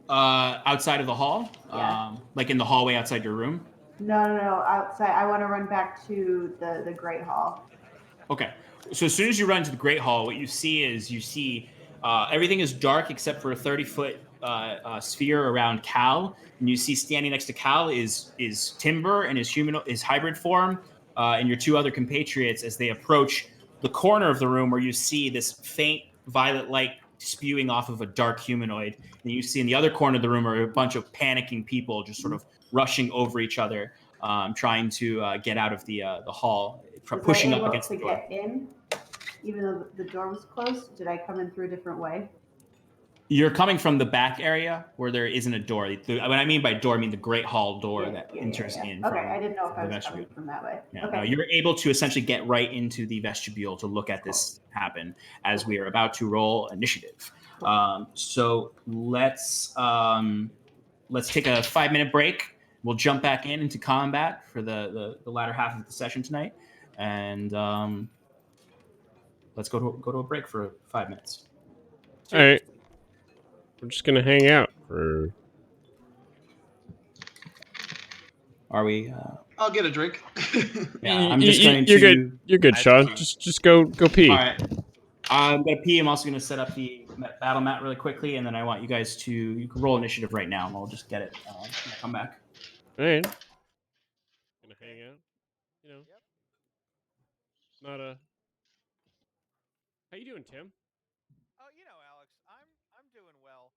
[SPEAKER 2] Outside of the hall?
[SPEAKER 4] Yeah.
[SPEAKER 2] Like in the hallway outside your room?
[SPEAKER 4] No. Outside. I want to run back to the Great Hall.
[SPEAKER 2] Okay. So as soon as you run to the Great Hall, what you see everything is dark except for a 30-foot sphere around Cal, and you see standing next to Cal is Timber and his hybrid form, and your two other compatriots as they approach the corner of the room where you see this faint violet light spewing off of a dark humanoid, and you see in the other corner of the room are a bunch of panicking people just sort of rushing over each other, trying to get out of the hall, pushing up against the door.
[SPEAKER 4] Was I able to get in? Even though the door was closed, did I come in through a different way?
[SPEAKER 2] You're coming from the back area where there isn't a door. When I mean by door, I mean the Great Hall door that enters in.
[SPEAKER 4] Okay, I didn't know if I was
[SPEAKER 2] vestibule.
[SPEAKER 4] coming from that way.
[SPEAKER 2] Yeah,
[SPEAKER 4] okay.
[SPEAKER 2] no, you're able to essentially get right into the vestibule to look at this happen as we are about to roll initiative. So let's take a 5-minute break. We'll jump back into combat for the latter half of the session tonight, and let's go to a break for 5 minutes.
[SPEAKER 3] All right. We're just gonna hang out for.
[SPEAKER 2] Are we?
[SPEAKER 5] I'll get a drink.
[SPEAKER 2] Yeah, I'm just going
[SPEAKER 3] You're
[SPEAKER 2] to.
[SPEAKER 3] good. You're good, Sean. Just go pee.
[SPEAKER 2] All right. I'm gonna pee. I'm also gonna set up the battle mat really quickly, and then I want you guys to you can roll initiative right now, and I'll just get it. Come back.
[SPEAKER 3] All right. Gonna hang out. You know. Not a. How you doing, Tim?
[SPEAKER 1] Oh, Alex, I'm doing well.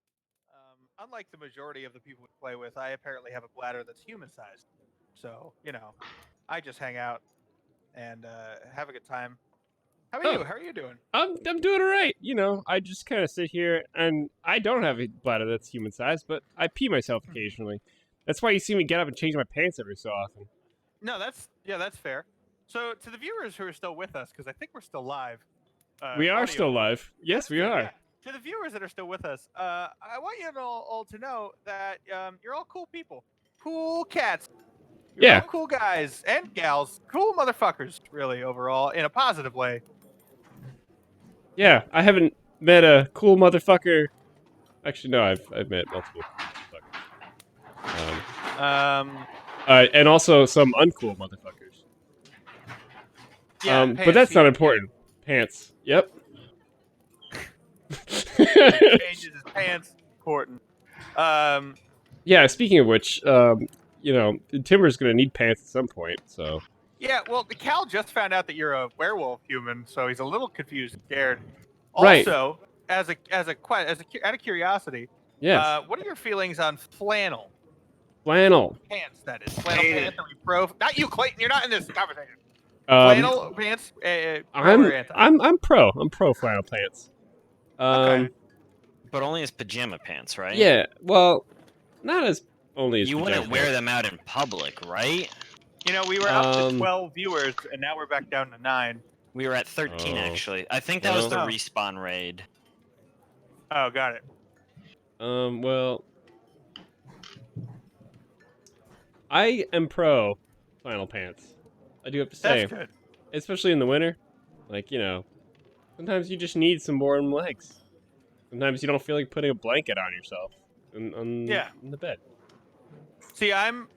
[SPEAKER 1] Unlike the majority of the people we play with, I apparently have a bladder that's human-sized. So, I just hang out and have a good time. How are you? How are you doing?
[SPEAKER 3] I'm doing all right. I just kind of sit here, and I don't have a bladder that's human sized, but I pee myself occasionally. That's why you see me get up and change my pants every so often.
[SPEAKER 1] No, that's fair. So, to the viewers who are still with us, because I think we're still live.
[SPEAKER 3] We are
[SPEAKER 1] audio.
[SPEAKER 3] still live. Yes, we are.
[SPEAKER 1] Yeah. To the viewers that are still with us, I want you all to know that you're all cool people, cool cats. You're all cool guys and gals, cool motherfuckers, really overall, in a positive way.
[SPEAKER 3] Yeah, I haven't met a cool motherfucker. Actually, no, I've met multiple motherfuckers. And also some uncool motherfuckers.
[SPEAKER 1] Yeah,
[SPEAKER 3] but that's not important. Pants. Yep.
[SPEAKER 1] Changes his pants. Important.
[SPEAKER 3] Yeah. Speaking of which, Timber's gonna need pants at some point. So.
[SPEAKER 1] Yeah. Well, Cal just found out that you're a werewolf human, so he's a little confused and scared.
[SPEAKER 3] Right.
[SPEAKER 1] Also, out of curiosity,
[SPEAKER 3] yes.
[SPEAKER 1] what are your feelings on flannel?
[SPEAKER 3] Flannel
[SPEAKER 1] Pants, that is. Flannel pants. Are we pro? Not you, Clayton. You're not in this conversation.
[SPEAKER 3] flannel
[SPEAKER 1] pants.
[SPEAKER 3] I'm pro. I'm pro flannel pants.
[SPEAKER 1] Okay.
[SPEAKER 6] But only as pajama pants, right?
[SPEAKER 3] Yeah. Well, not as only as
[SPEAKER 6] you
[SPEAKER 3] pajama
[SPEAKER 6] wouldn't wear
[SPEAKER 3] pants.
[SPEAKER 6] them out in public, right?
[SPEAKER 1] We were up to 12 viewers, and now we're back down to 9.
[SPEAKER 6] We were at 13 actually. I think that was the
[SPEAKER 1] Oh.
[SPEAKER 6] respawn raid.
[SPEAKER 1] Oh, got it.
[SPEAKER 3] Well, I am pro flannel pants. I do have to say,
[SPEAKER 1] That's good.
[SPEAKER 3] especially in the winter. Like, sometimes you just need some warm legs. Sometimes you don't feel like putting a blanket on yourself in the bed.
[SPEAKER 1] See, I'm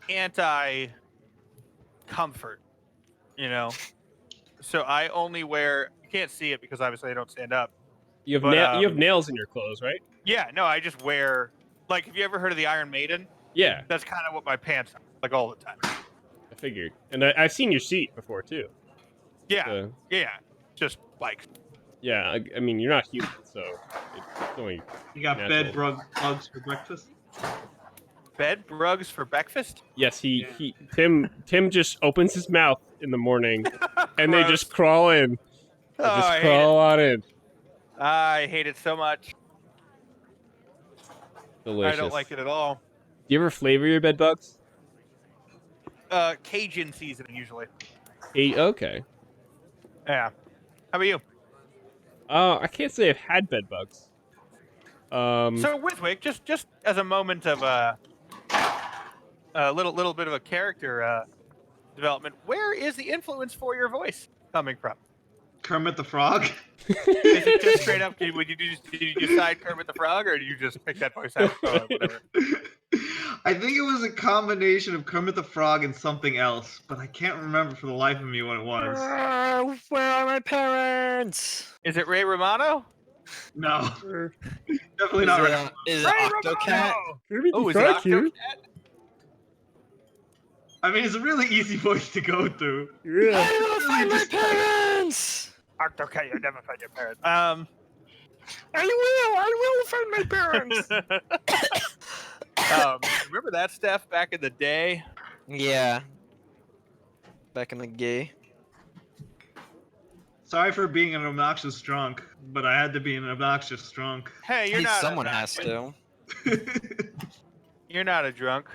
[SPEAKER 1] anti-comfort, So I only wear. You can't see it because obviously I don't stand up.
[SPEAKER 3] You have nails in your clothes, right?
[SPEAKER 1] Yeah, no, I just wear like. Have you ever heard of the Iron Maiden?
[SPEAKER 3] Yeah,
[SPEAKER 1] That's kind of what my pants are like all the time.
[SPEAKER 3] I figured. And I've seen your seat before too.
[SPEAKER 1] Yeah,
[SPEAKER 3] So,
[SPEAKER 1] yeah, just like
[SPEAKER 3] yeah, I mean, you're not human, so it's only
[SPEAKER 5] You got
[SPEAKER 3] natural.
[SPEAKER 5] bed bugs for breakfast?
[SPEAKER 1] bed bugs for breakfast.
[SPEAKER 3] Yes, Tim just opens his mouth in the morning, and they
[SPEAKER 1] Gross.
[SPEAKER 3] just crawl in. They
[SPEAKER 1] Oh,
[SPEAKER 3] just
[SPEAKER 1] I hate
[SPEAKER 3] crawl on in.
[SPEAKER 1] it. I hate it so much.
[SPEAKER 3] Delicious.
[SPEAKER 1] I don't like it at all.
[SPEAKER 3] Do you ever flavor your bed bugs?
[SPEAKER 1] Cajun seasoning usually.
[SPEAKER 3] Okay.
[SPEAKER 1] Yeah. How about you?
[SPEAKER 3] I can't say I've had bed bugs.
[SPEAKER 1] So Wiswick, just as a moment of a little bit of a character development, where is the influence for your voice coming from?
[SPEAKER 5] Kermit the Frog?
[SPEAKER 1] Is it just straight up? Did you decide Kermit the Frog, or did you just pick that voice out? Oh, whatever.
[SPEAKER 5] I think it was a combination of Kermit the Frog and something else, but I can't remember for the life of me what it was.
[SPEAKER 6] Where are my parents?
[SPEAKER 1] Is it Ray Romano?
[SPEAKER 5] No,
[SPEAKER 3] Or-
[SPEAKER 5] definitely
[SPEAKER 6] Is
[SPEAKER 5] not.
[SPEAKER 6] it, is it
[SPEAKER 1] Ray
[SPEAKER 6] Octocat?
[SPEAKER 1] Romano! Oh, is it Octocat?
[SPEAKER 5] I mean, it's a really easy voice to go through.
[SPEAKER 3] Yeah.
[SPEAKER 6] I will find my parents!
[SPEAKER 1] Octocat, you'll never find your parents.
[SPEAKER 6] I will find my parents!
[SPEAKER 1] Remember that stuff back in the day?
[SPEAKER 6] Yeah. Back in the gay.
[SPEAKER 5] Sorry for being an obnoxious drunk, but I had to be an obnoxious drunk.
[SPEAKER 1] Hey, you're
[SPEAKER 6] Hey,
[SPEAKER 1] not.
[SPEAKER 6] someone has to.
[SPEAKER 1] You're not a drunk.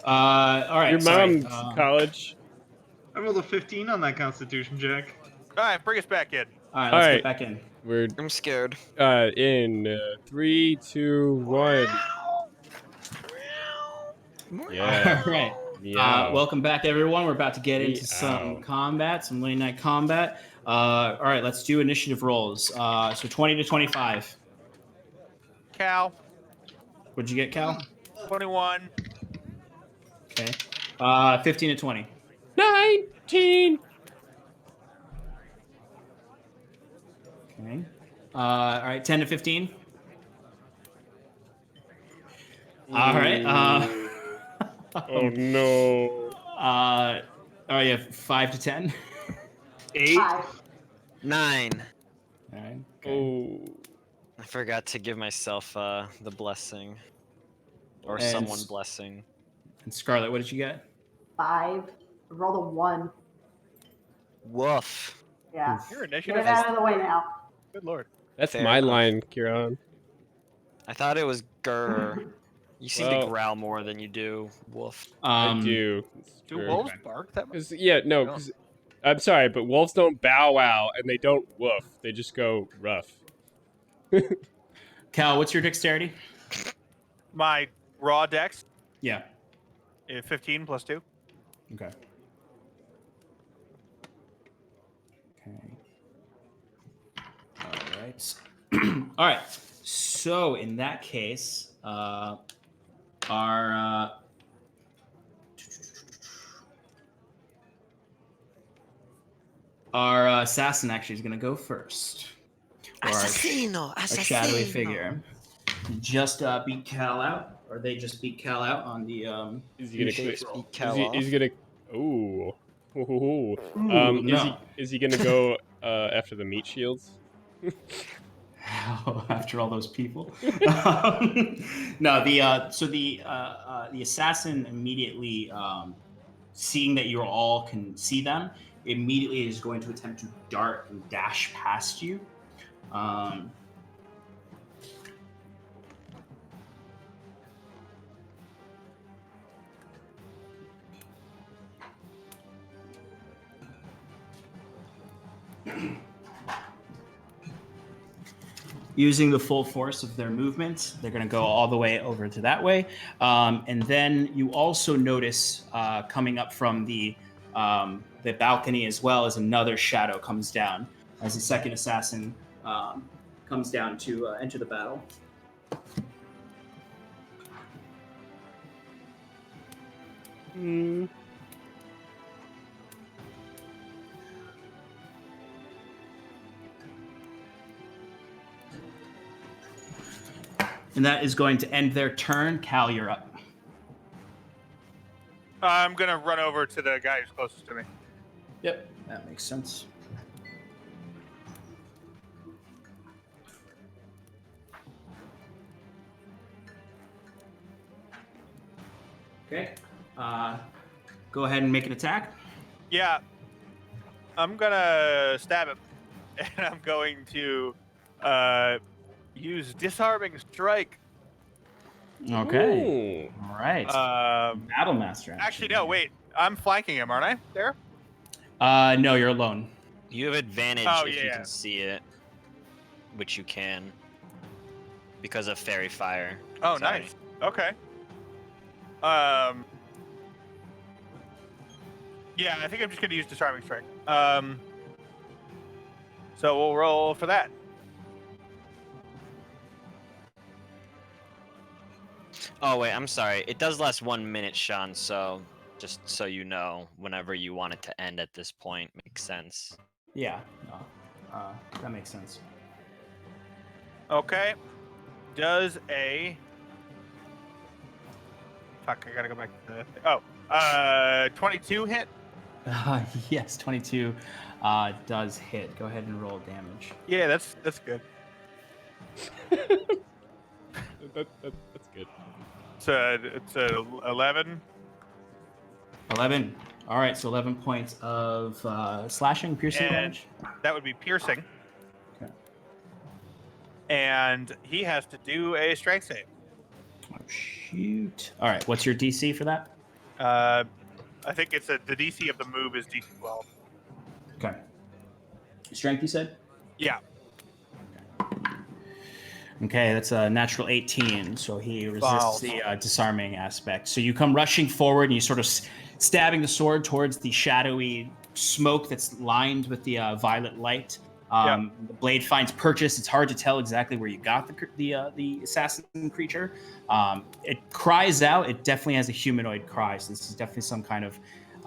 [SPEAKER 2] All right.
[SPEAKER 3] Your
[SPEAKER 2] sorry.
[SPEAKER 3] mom's college.
[SPEAKER 5] I rolled a 15 on that Constitution check.
[SPEAKER 1] All right, bring us back in.
[SPEAKER 2] All right, let's
[SPEAKER 3] All right.
[SPEAKER 2] get back in.
[SPEAKER 3] We're
[SPEAKER 6] I'm scared.
[SPEAKER 3] in 3, 2, 1. Yeah.
[SPEAKER 2] All right.
[SPEAKER 3] Meow.
[SPEAKER 2] Welcome back, everyone. We're about to get into
[SPEAKER 3] Meow.
[SPEAKER 2] some combat, some late night combat. All right, let's do initiative rolls. So 20 to 25.
[SPEAKER 1] Cal,
[SPEAKER 2] What'd you get, Cal?
[SPEAKER 1] 21.
[SPEAKER 2] Okay. 15 to 20.
[SPEAKER 3] 19.
[SPEAKER 2] Okay. All right, 10 to 15. All right.
[SPEAKER 3] Oh no.
[SPEAKER 2] All right, you have 5 to 10.
[SPEAKER 5] 8.
[SPEAKER 4] 5.
[SPEAKER 6] 9.
[SPEAKER 2] All right. Okay.
[SPEAKER 3] Oh.
[SPEAKER 6] I forgot to give myself the blessing. Or
[SPEAKER 2] And
[SPEAKER 6] someone blessing.
[SPEAKER 2] And Scarlett, what did you get?
[SPEAKER 4] 5. Rolled a 1.
[SPEAKER 6] Woof.
[SPEAKER 4] Yeah.
[SPEAKER 1] Your
[SPEAKER 4] Get
[SPEAKER 1] initiative
[SPEAKER 4] it out of the way now.
[SPEAKER 1] Good lord.
[SPEAKER 3] That's
[SPEAKER 6] Fair
[SPEAKER 3] my
[SPEAKER 6] enough.
[SPEAKER 3] line, Kieran.
[SPEAKER 6] I thought it was grr. You seem
[SPEAKER 3] Well-
[SPEAKER 6] to growl more than you do. Woof.
[SPEAKER 3] I do. It's
[SPEAKER 1] Do
[SPEAKER 3] true.
[SPEAKER 1] wolves bark that much?
[SPEAKER 3] 'Cause- yeah, no,
[SPEAKER 1] No.
[SPEAKER 3] 'cause- I'm sorry, but wolves don't bow wow and they don't woof. They just go rough.
[SPEAKER 2] Cal, what's your dexterity?
[SPEAKER 1] My raw dex,
[SPEAKER 2] Yeah.
[SPEAKER 1] 15 plus 2.
[SPEAKER 2] Okay. Okay. All right. All right. So in that case, our assassin actually is going to go first. Or our shadowy figure. Just beat Cal out, or they just beat Cal out on the
[SPEAKER 3] Is he gonna
[SPEAKER 2] initiative
[SPEAKER 3] quit?
[SPEAKER 2] roll.
[SPEAKER 3] Is he gonna? Ooh. Ooh.
[SPEAKER 2] Ooh, no.
[SPEAKER 3] Is he gonna go after the meat shields?
[SPEAKER 2] After all those people. No, the assassin immediately, seeing that you all can see them, immediately is going to attempt to dart and dash past you. Using the full force of their movement, they're going to go all the way over to that way. And then you also notice coming up from the balcony as well as another shadow comes down as the second assassin comes down to enter the battle. And that is going to end their turn. Cal, you're up.
[SPEAKER 1] I'm gonna run over to the guy who's closest to me.
[SPEAKER 2] Yep, that makes sense. Okay. Go ahead and make an attack.
[SPEAKER 1] Yeah. I'm gonna stab him, and I'm going to use disarming strike.
[SPEAKER 2] Okay. All right. Battle Master.
[SPEAKER 1] Actually, no. Wait. I'm flanking him, aren't I? There.
[SPEAKER 2] No, you're alone.
[SPEAKER 6] You have advantage
[SPEAKER 1] Oh,
[SPEAKER 6] if you
[SPEAKER 1] yeah.
[SPEAKER 6] can see it, which you can, because of fairy fire.
[SPEAKER 1] Oh,
[SPEAKER 6] Sorry.
[SPEAKER 1] nice. Okay. Yeah, I think I'm just gonna use disarming strike. So we'll roll for that.
[SPEAKER 6] Oh wait, I'm sorry. It does last 1 minute, Sean. So just so you know, whenever you want it to end at this point, makes sense.
[SPEAKER 2] Yeah. No. That makes sense.
[SPEAKER 1] Okay. Does a fuck? I gotta go back to the 22 hit.
[SPEAKER 2] Yes, 22 does hit. Go ahead and roll damage.
[SPEAKER 1] Yeah, that's good.
[SPEAKER 3] That's good.
[SPEAKER 1] It's a 11.
[SPEAKER 2] 11. All right, so 11 points of slashing, piercing
[SPEAKER 1] And
[SPEAKER 2] damage.
[SPEAKER 1] that would be piercing.
[SPEAKER 2] Okay.
[SPEAKER 1] And he has to do a strength save.
[SPEAKER 2] Oh, shoot. All right, what's your DC for that?
[SPEAKER 1] I think it's the DC of the move is DC 12.
[SPEAKER 2] Okay. Strength, you said?
[SPEAKER 1] Yeah.
[SPEAKER 2] Okay, that's a natural 18, so he resists
[SPEAKER 1] Balls.
[SPEAKER 2] the disarming aspect. So you come rushing forward and you sort of stabbing the sword towards the shadowy smoke that's lined with the violet light. The blade finds purchase. It's hard to tell exactly where you got the assassin creature. It cries out. It definitely has a humanoid cry, so this is definitely some kind of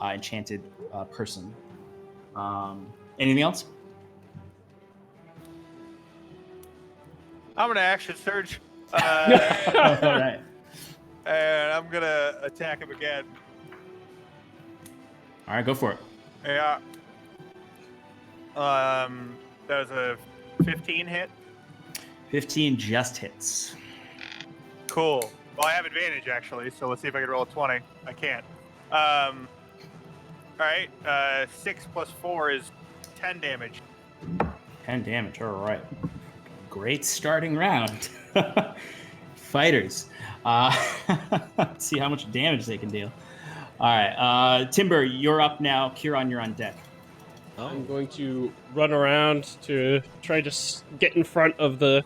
[SPEAKER 2] enchanted person. Anything else?
[SPEAKER 1] I'm gonna action surge.
[SPEAKER 2] All right.
[SPEAKER 1] And I'm gonna attack him again.
[SPEAKER 2] All right, go for it.
[SPEAKER 1] Yeah. That was a 15 hit.
[SPEAKER 2] 15 just hits.
[SPEAKER 1] Cool. Well, I have advantage actually, so let's see if I can roll a 20. I can't. All right. 6 plus 4 is 10 damage.
[SPEAKER 2] 10 damage. All right. Great starting round. Fighters. Let's see how much damage they can deal. All right. Timber, you're up now. Kieran, you're on deck.
[SPEAKER 3] I'm going to run around to try to get in front of the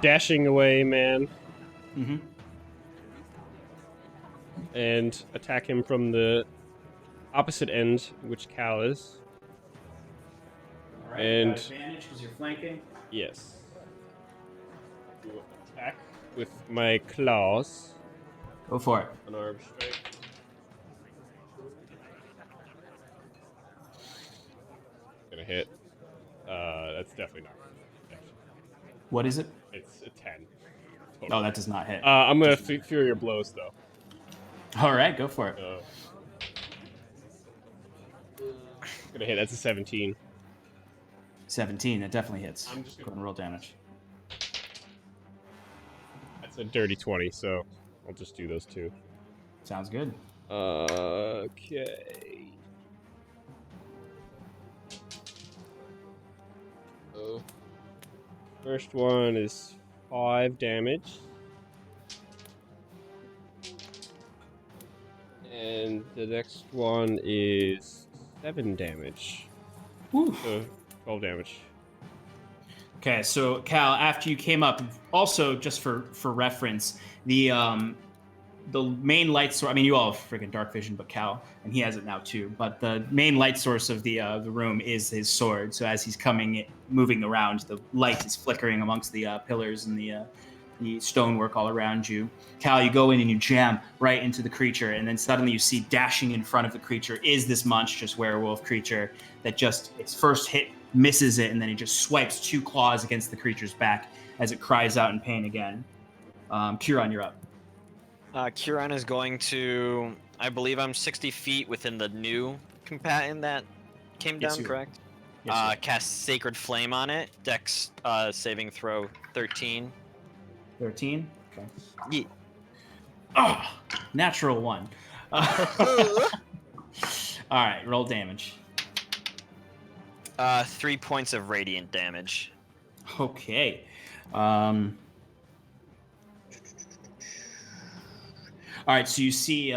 [SPEAKER 3] dashing away man
[SPEAKER 2] Mm-hmm.
[SPEAKER 3] and attack him from the opposite end, which Cal is.
[SPEAKER 2] All right.
[SPEAKER 3] And-
[SPEAKER 2] You got advantage because you're flanking.
[SPEAKER 3] Yes. Do attack with my claws.
[SPEAKER 2] Go for it.
[SPEAKER 3] Unarmed strike. Gonna hit. That's definitely not gonna hit.
[SPEAKER 2] What is it?
[SPEAKER 3] It's a 10.
[SPEAKER 2] Oh, that does not hit.
[SPEAKER 3] I'm gonna Fury your blows though.
[SPEAKER 2] All right, go for it.
[SPEAKER 3] Gonna hit. That's a 17.
[SPEAKER 2] 17. That definitely hits.
[SPEAKER 3] I'm just
[SPEAKER 2] Go
[SPEAKER 3] gonna-
[SPEAKER 2] ahead and roll damage.
[SPEAKER 3] That's a dirty 20. So I'll just do those two.
[SPEAKER 2] Sounds good.
[SPEAKER 3] Okay. So, first one is 5 damage. And the next one is 7 damage.
[SPEAKER 2] Woo.
[SPEAKER 3] So 12 damage.
[SPEAKER 2] Okay, so Cal, after you came up, also just for reference, the main light source. I mean, you all have freaking dark vision, but Cal, and he has it now too. But the main light source of the room is his sword. So as he's moving around, the light is flickering amongst the pillars and the stonework all around you. Cal, you go in and you jam right into the creature, and then suddenly you see dashing in front of the creature is this monstrous werewolf creature that just its first hit misses it, and then it just swipes 2 claws against the creature's back. as it cries out in pain again. Kieran, you're up.
[SPEAKER 6] Kieran is going to. I believe I'm 60 feet within the new combatant that came
[SPEAKER 2] Yes,
[SPEAKER 6] down,
[SPEAKER 2] you are.
[SPEAKER 6] correct?
[SPEAKER 2] Yes, you are.
[SPEAKER 6] Cast Sacred Flame on it. Dex saving throw 13.
[SPEAKER 2] 13. Okay.
[SPEAKER 6] Yeah.
[SPEAKER 2] Oh, natural 1. All right, roll damage.
[SPEAKER 6] 3 points of radiant damage.
[SPEAKER 2] Okay. All right, so you see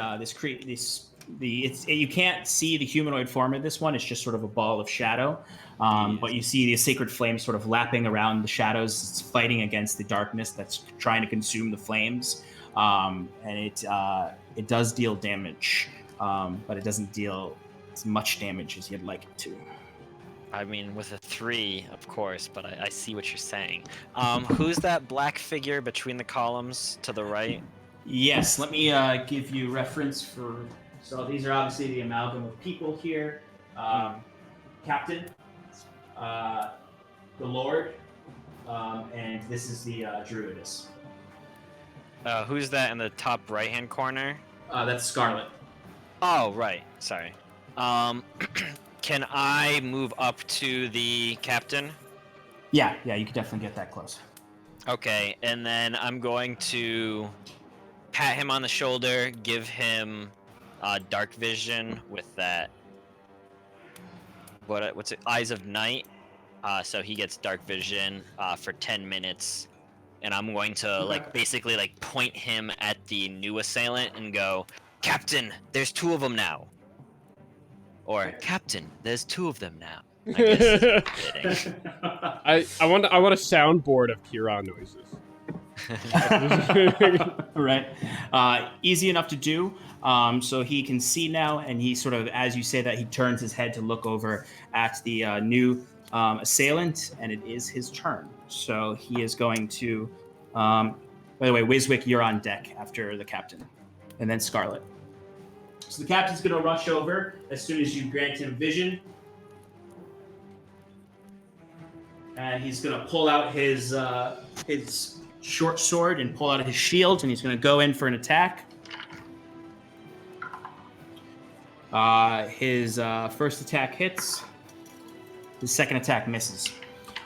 [SPEAKER 2] you can't see the humanoid form of this one. It's just sort of a ball of shadow. But you see the sacred flame sort of lapping around the shadows. It's fighting against the darkness that's trying to consume the flames. And it does deal damage, but it doesn't deal as much damage as you'd like it to.
[SPEAKER 6] I mean, with a 3, of course, but I see what you're saying. Who's that black figure between the columns to the right?
[SPEAKER 2] Yes, let me give you reference for. So these are obviously the amalgam of people here. Captain, the Lord, and this is the Druidess.
[SPEAKER 6] Who's that in the top right-hand corner?
[SPEAKER 2] That's Scarlet.
[SPEAKER 6] Oh, right. Sorry. Can I move up to the captain?
[SPEAKER 2] Yeah, you can definitely get that close.
[SPEAKER 6] Okay, and then I'm going to pat him on the shoulder, give him dark vision with that. What's it? Eyes of Night. So he gets dark vision for 10 minutes, and I'm going to basically point him at the new assailant and go, "Captain, there's 2 of them now." Or, "Captain, there's 2 of them now." I'm just kidding.
[SPEAKER 3] I want a soundboard of Kieran noises.
[SPEAKER 2] Right. Easy enough to do. So he can see now, and he sort of, as you say that, he turns his head to look over at the new assailant, and it is his turn. So he is going to. By the way, Wiswick, you're on deck after the captain, and then Scarlet. So the captain's going to rush over as soon as you grant him vision. And he's going to pull out his short sword and pull out his shield, and he's going to go in for an attack. His first attack hits. His second attack misses.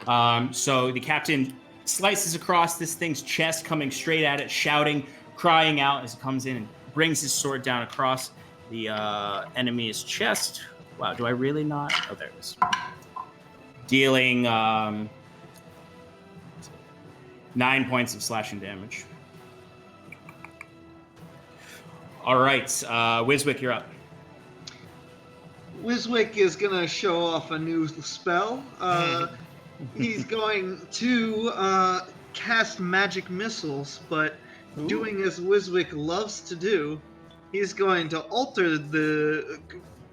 [SPEAKER 2] So the captain slices across this thing's chest, coming straight at it, shouting, crying out as it comes in and brings his sword down across the enemy's chest. Wow, do I really not? Oh, there it is. Dealing 9 points of slashing damage. All right, Wiswick, you're up.
[SPEAKER 5] Wiswick is gonna show off a new spell. He's going to cast magic missiles, but doing as Wiswick loves to do, he's going to alter the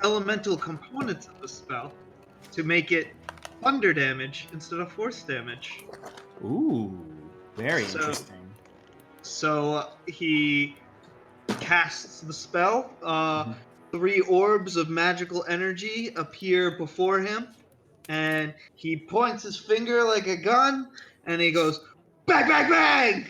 [SPEAKER 5] elemental components of the spell to make it thunder damage instead of force damage.
[SPEAKER 2] Ooh, very interesting.
[SPEAKER 5] So he casts the spell. 3 orbs of magical energy appear before him, and he points his finger like a gun, and he goes, "Bang, bang, bang!"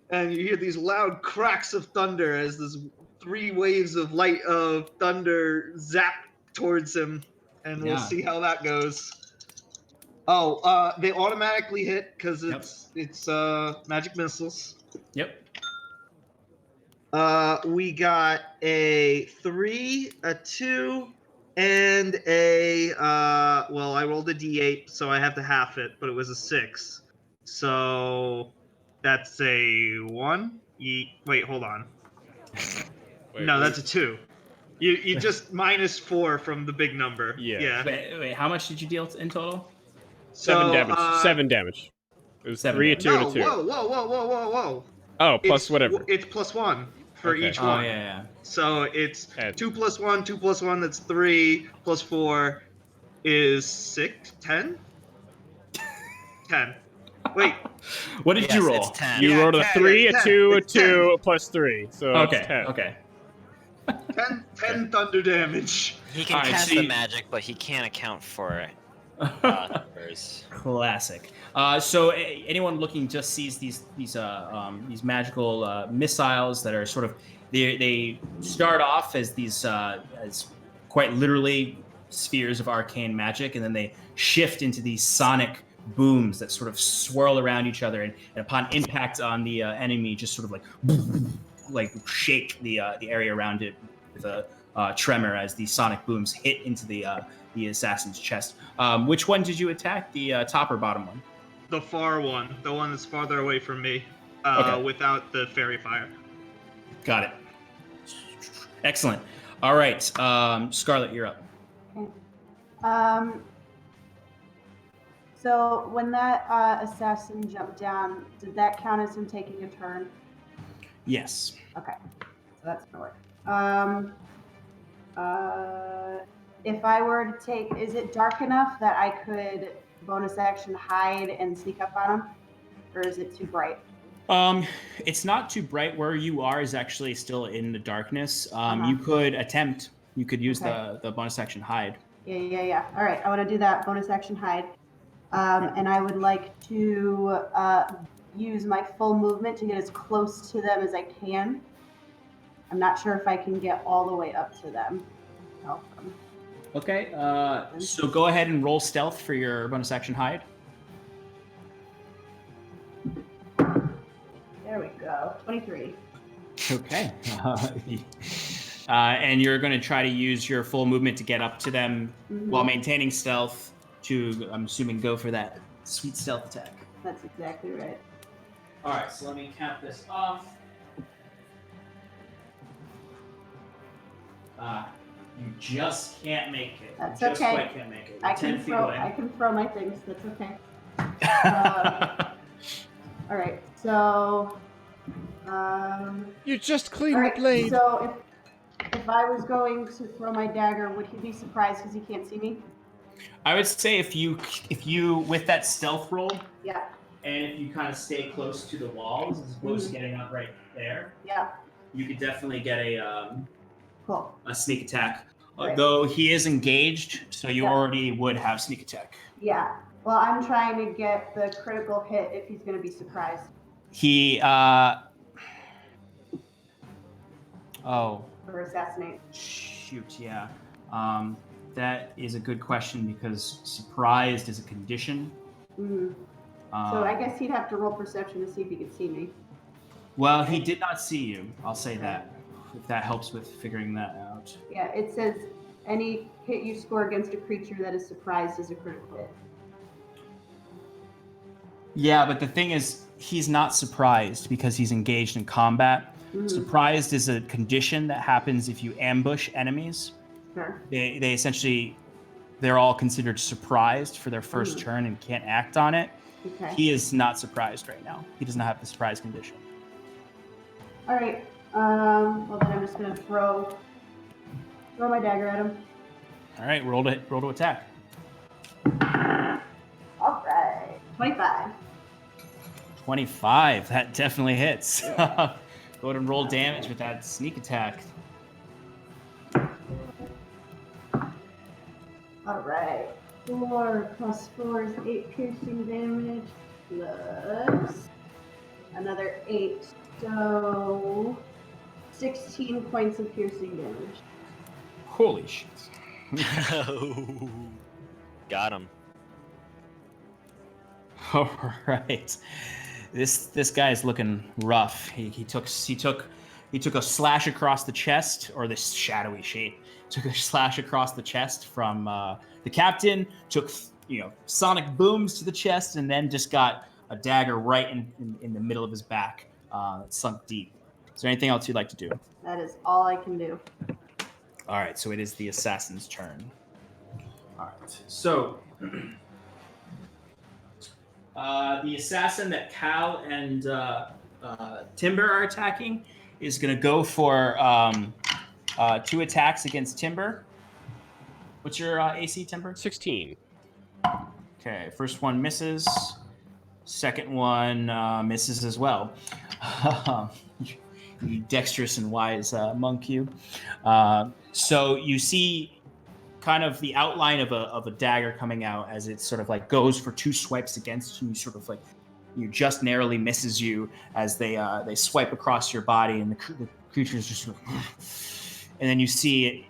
[SPEAKER 5] And you hear these loud cracks of thunder as this 3 waves of light of thunder zap towards him, and we'll see how that goes. Oh, they automatically hit because it's magic missiles.
[SPEAKER 2] Yep.
[SPEAKER 5] We got a 3, a 2, and a well, I rolled a d8, so I have to half it, but it was a 6. So that's a 1. Wait, hold on. No, that's a 2. You just minus 4 from the big number.
[SPEAKER 3] Yeah.
[SPEAKER 2] Wait, how much did you deal in total?
[SPEAKER 3] 7 damage. 7 damage. It was 3, a 2, and a 2.
[SPEAKER 5] Whoa.
[SPEAKER 3] Oh, plus whatever.
[SPEAKER 5] It's plus 1 for each one.
[SPEAKER 2] Oh, yeah.
[SPEAKER 5] So it's 2 plus 1, 2 plus 1, that's 3, plus 4 is 6, 10? 10. Wait.
[SPEAKER 2] What did you roll?
[SPEAKER 6] It's 10.
[SPEAKER 3] You rolled a 3, a 2, a 2, a plus 3. So
[SPEAKER 2] Okay,
[SPEAKER 3] it's 10.
[SPEAKER 2] okay.
[SPEAKER 5] 10 thunder damage.
[SPEAKER 6] He can cast the magic, but he can't account for Numbers.
[SPEAKER 2] Classic. So anyone looking just sees these magical missiles that are sort of they start off as these as quite literally spheres of arcane magic, and then they shift into these sonic booms that sort of swirl around each other, and upon impact on the enemy, just sort of like shake the area around it with a tremor as these sonic booms hit into the assassin's chest. Which one did you attack? The top or bottom one?
[SPEAKER 5] The far one, the one that's farther away from me,
[SPEAKER 2] Okay.
[SPEAKER 5] without the fairy fire.
[SPEAKER 2] Got it. Excellent. All right, Scarlet, you're up.
[SPEAKER 4] Okay. So when that assassin jumped down, did that count as him taking a turn?
[SPEAKER 2] Yes.
[SPEAKER 4] Okay, so that's gonna work. If I were to take, is it dark enough that I could bonus action hide and sneak up on him, or is it too bright?
[SPEAKER 2] It's not too bright. Where you are is actually still in the darkness.
[SPEAKER 4] Uh-huh.
[SPEAKER 2] You could attempt. You could use
[SPEAKER 4] Okay.
[SPEAKER 2] the bonus action hide.
[SPEAKER 4] Yeah. All right, I want to do that bonus action hide, and I would like to use my full movement to get as close to them as I can. I'm not sure if I can get all the way up to them. Help them.
[SPEAKER 2] Okay. So go ahead and roll stealth for your bonus action hide.
[SPEAKER 4] There we go. 23.
[SPEAKER 2] Okay. And you're going to try to use your full movement to get up to them while maintaining stealth to, I'm assuming, go for that sweet stealth attack.
[SPEAKER 4] That's exactly right.
[SPEAKER 2] All right, so let me count this off. You just can't make it.
[SPEAKER 4] That's
[SPEAKER 2] just
[SPEAKER 4] okay.
[SPEAKER 2] Quite can't make it.
[SPEAKER 4] I
[SPEAKER 2] 10
[SPEAKER 4] can
[SPEAKER 2] feet
[SPEAKER 4] throw.
[SPEAKER 2] away.
[SPEAKER 4] I can throw my things. That's okay. All right. So.
[SPEAKER 3] You just clean
[SPEAKER 4] All
[SPEAKER 3] the
[SPEAKER 4] right.
[SPEAKER 3] blade.
[SPEAKER 4] So if I was going to throw my dagger, would he be surprised because he can't see me?
[SPEAKER 2] I would say if you with that stealth roll,
[SPEAKER 4] Yeah.
[SPEAKER 2] and if you kind of stay close to the walls as opposed to getting up right there,
[SPEAKER 4] Yeah.
[SPEAKER 2] you could definitely get
[SPEAKER 4] Cool.
[SPEAKER 2] a sneak attack.
[SPEAKER 4] Right.
[SPEAKER 2] Though he is engaged, so you already would have sneak attack.
[SPEAKER 4] Yeah. Well, I'm trying to get the critical hit if he's going to be surprised.
[SPEAKER 2] He
[SPEAKER 4] Or assassinate.
[SPEAKER 2] Shoot, yeah. That is a good question because surprised is a condition.
[SPEAKER 4] Mm-hmm. So I guess he'd have to roll perception to see if he could see me.
[SPEAKER 2] Well, he did not see you. I'll say that, if that helps with figuring that out.
[SPEAKER 4] Yeah, it says any hit you score against a creature that is surprised is a critical hit.
[SPEAKER 2] Yeah, but the thing is, he's not surprised because he's engaged in combat.
[SPEAKER 4] Mm-hmm.
[SPEAKER 2] Surprised is a condition that happens if you ambush enemies.
[SPEAKER 4] Sure.
[SPEAKER 2] They essentially, they're all considered surprised for their first turn and can't act on it.
[SPEAKER 4] Okay.
[SPEAKER 2] He is not surprised right now. He does not have the surprise condition.
[SPEAKER 4] All right. Well, then I'm just gonna throw my dagger at him.
[SPEAKER 2] All right, roll to attack.
[SPEAKER 4] All right. 25.
[SPEAKER 2] 25. That definitely hits. Go ahead and roll damage with that sneak attack.
[SPEAKER 4] All right. 4 plus 4 is 8 piercing damage plus another 8. So 16 points of piercing damage.
[SPEAKER 2] Holy shit.
[SPEAKER 6] Got him.
[SPEAKER 2] All right. This guy is looking rough. He took a slash across the chest, or this shadowy shape took a slash across the chest from the captain. Took sonic booms to the chest, and then just got a dagger right in the middle of his back, sunk deep. Is there anything else you'd like to do?
[SPEAKER 4] That is all I can do.
[SPEAKER 2] All right, so it is the assassin's turn. All right, so the assassin that Cal and Timber are attacking is going to go for 2 attacks against Timber. What's your AC, Timber?
[SPEAKER 3] 16.
[SPEAKER 2] Okay, first one misses. Second one misses as well. You dexterous and wise monk, you. So you see kind of the outline of a dagger coming out as it sort of like goes for 2 swipes against you. Sort of like you just narrowly misses you as they swipe across your body, and the creature is just sort of, and then you see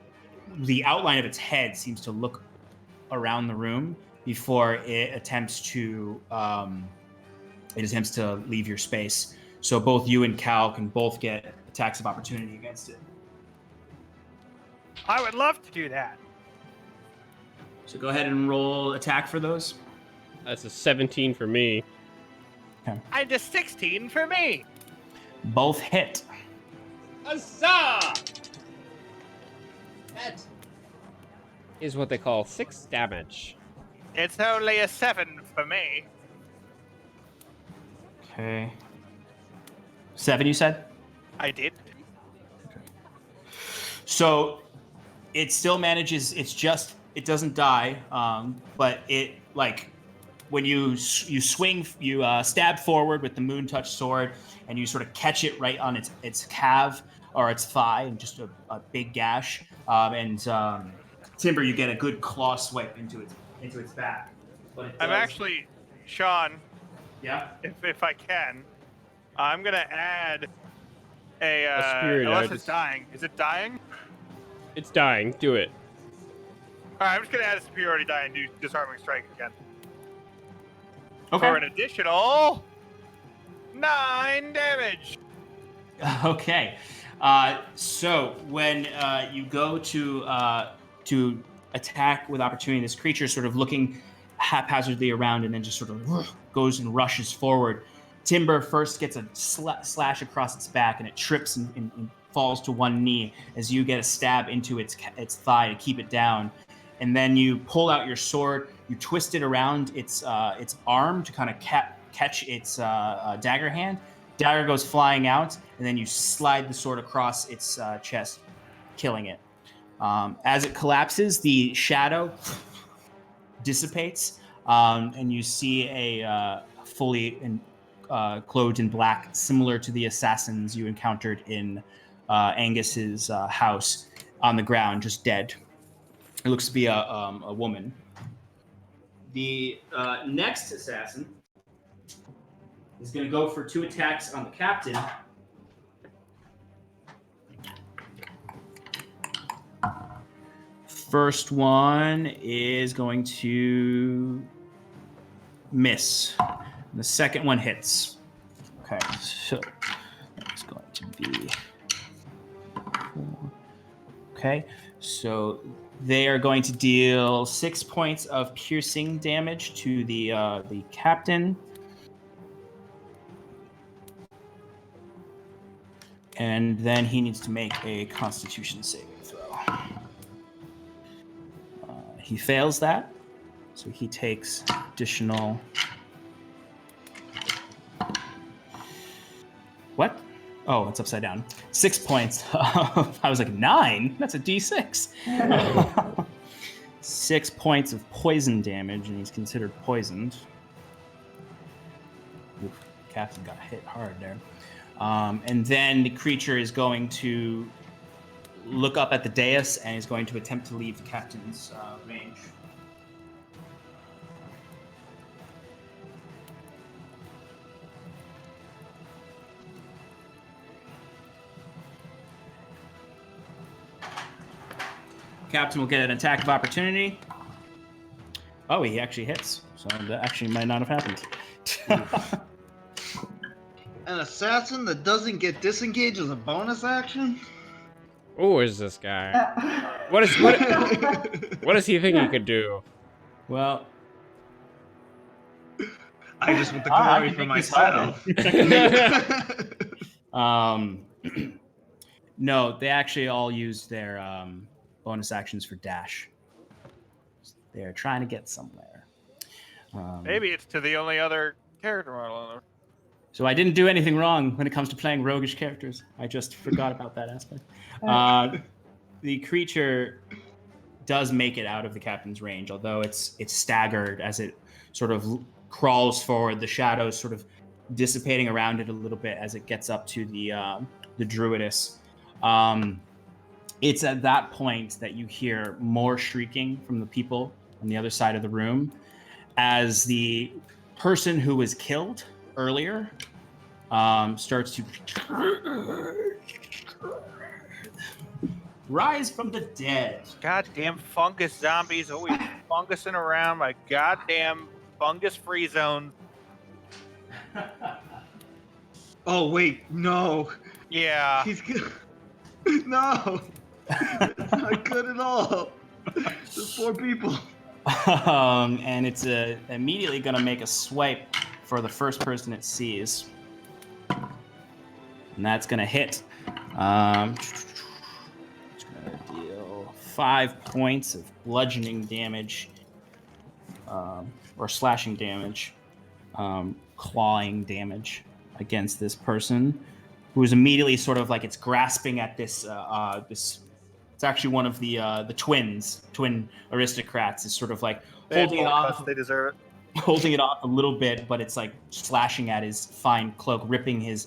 [SPEAKER 2] the outline of its head seems to look around the room before it attempts to leave your space. So both you and Cal can both get attacks of opportunity against it.
[SPEAKER 1] I would love to do that.
[SPEAKER 2] So go ahead and roll attack for those.
[SPEAKER 3] That's a 17 for me.
[SPEAKER 1] And a 16 for me.
[SPEAKER 2] Both hit.
[SPEAKER 3] Huzzah! That is what they call 6 damage.
[SPEAKER 1] It's only a 7 for me.
[SPEAKER 2] Okay. 7, you said?
[SPEAKER 1] I did.
[SPEAKER 2] So it still manages. It doesn't die, but it like when you swing, you stab forward with the Moon Touch sword, and you sort of catch it right on its calf or its thigh, and just a big gash. Timber, you get a good claw swipe into its back. But
[SPEAKER 1] I'm actually, Sean.
[SPEAKER 2] Yeah.
[SPEAKER 1] If I can, I'm gonna add a
[SPEAKER 3] spirit
[SPEAKER 1] unless
[SPEAKER 3] out.
[SPEAKER 1] it's dying. Is it dying?
[SPEAKER 3] It's dying. Do it.
[SPEAKER 1] All right, I'm just gonna add a superiority die and do disarming strike again.
[SPEAKER 2] Okay.
[SPEAKER 1] For an additional 9 damage.
[SPEAKER 2] Okay. So when you go to attack with opportunity, this creature is sort of looking haphazardly around and then just sort of goes and rushes forward. Timber first gets a slash across its back, and it trips and falls to one knee as you get a stab into its thigh to keep it down. And then you pull out your sword, you twist it around its arm to kind of catch its dagger hand. Dagger goes flying out, and then you slide the sword across its chest, killing it. As it collapses, the shadow dissipates, and you see a fully clothed in black, similar to the assassins you encountered in Angus's house, on the ground, just dead. It looks to be a woman. The next assassin is going to go for 2 attacks on the captain. First one is going to miss. The second one hits. Okay, so it's going to be 4. Okay, so they are going to deal 6 points of piercing damage to the captain. And then he needs to make a Constitution saving throw. He fails that, so he takes additional... What? Oh, it's upside down. 6 points. I was like, 9? That's a D6. 6 points of poison damage, and he's considered poisoned. Oof, Captain got hit hard there. And then the creature is going to look up at the dais and is going to attempt to leave the captain's range. Captain will get an attack of opportunity. Oh, he actually hits. So that actually might not have happened.
[SPEAKER 5] An assassin that doesn't get disengaged as a bonus action?
[SPEAKER 3] Who is this guy? What does he think he could do?
[SPEAKER 2] Well,
[SPEAKER 5] I just want the
[SPEAKER 2] I
[SPEAKER 5] glory
[SPEAKER 2] can
[SPEAKER 5] for
[SPEAKER 2] make this
[SPEAKER 5] myself.
[SPEAKER 2] No, they actually all use their bonus actions for dash. They're trying to get somewhere.
[SPEAKER 1] Maybe it's to the only other character model on there.
[SPEAKER 2] So I didn't do anything wrong when it comes to playing roguish characters. I just forgot about that aspect. The creature does make it out of the captain's range, although it's staggered as it sort of crawls forward. The shadows sort of dissipating around it a little bit as it gets up to the druidess. It's at that point that you hear more shrieking from the people on the other side of the room as the person who was killed earlier starts to rise from the dead.
[SPEAKER 1] Goddamn fungus zombies always fungusing around my goddamn fungus-free zone.
[SPEAKER 5] Oh wait, no.
[SPEAKER 1] Yeah.
[SPEAKER 5] He's good. No. It's not good at all. Those poor people.
[SPEAKER 2] And it's immediately going to make a swipe for the first person it sees. And that's going to hit. It's going to deal 5 points of bludgeoning damage, or slashing damage, clawing damage against this person, who is immediately sort of like it's grasping at this. It's actually one of the twin aristocrats. Is sort of like holding it off.
[SPEAKER 1] They deserve it.
[SPEAKER 2] Holding it off a little bit, but it's like slashing at his fine cloak, ripping his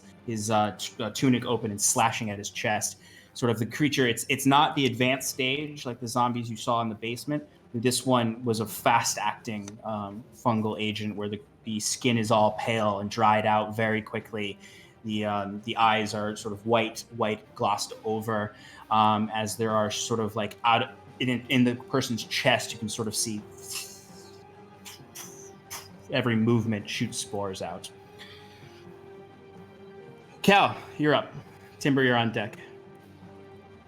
[SPEAKER 2] tunic open and slashing at his chest. Sort of the creature. It's not the advanced stage like the zombies you saw in the basement. This one was a fast-acting fungal agent where the skin is all pale and dried out very quickly. The eyes are sort of white glossed over, as there are sort of like in the person's chest, you can sort of see every movement shoots spores out. Cal, you're up. Timber, you're on deck.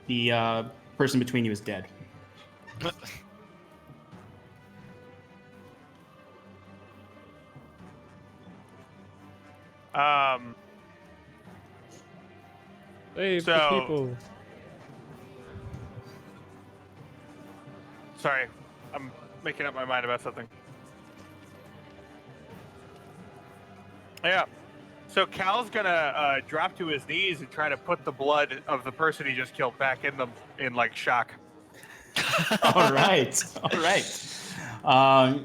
[SPEAKER 2] The person between you is dead.
[SPEAKER 3] Save the
[SPEAKER 1] So-
[SPEAKER 3] people.
[SPEAKER 1] Sorry, I'm making up my mind about something. Yeah. So Cal's gonna drop to his knees and try to put the blood of the person he just killed back in like shock.
[SPEAKER 2] All right.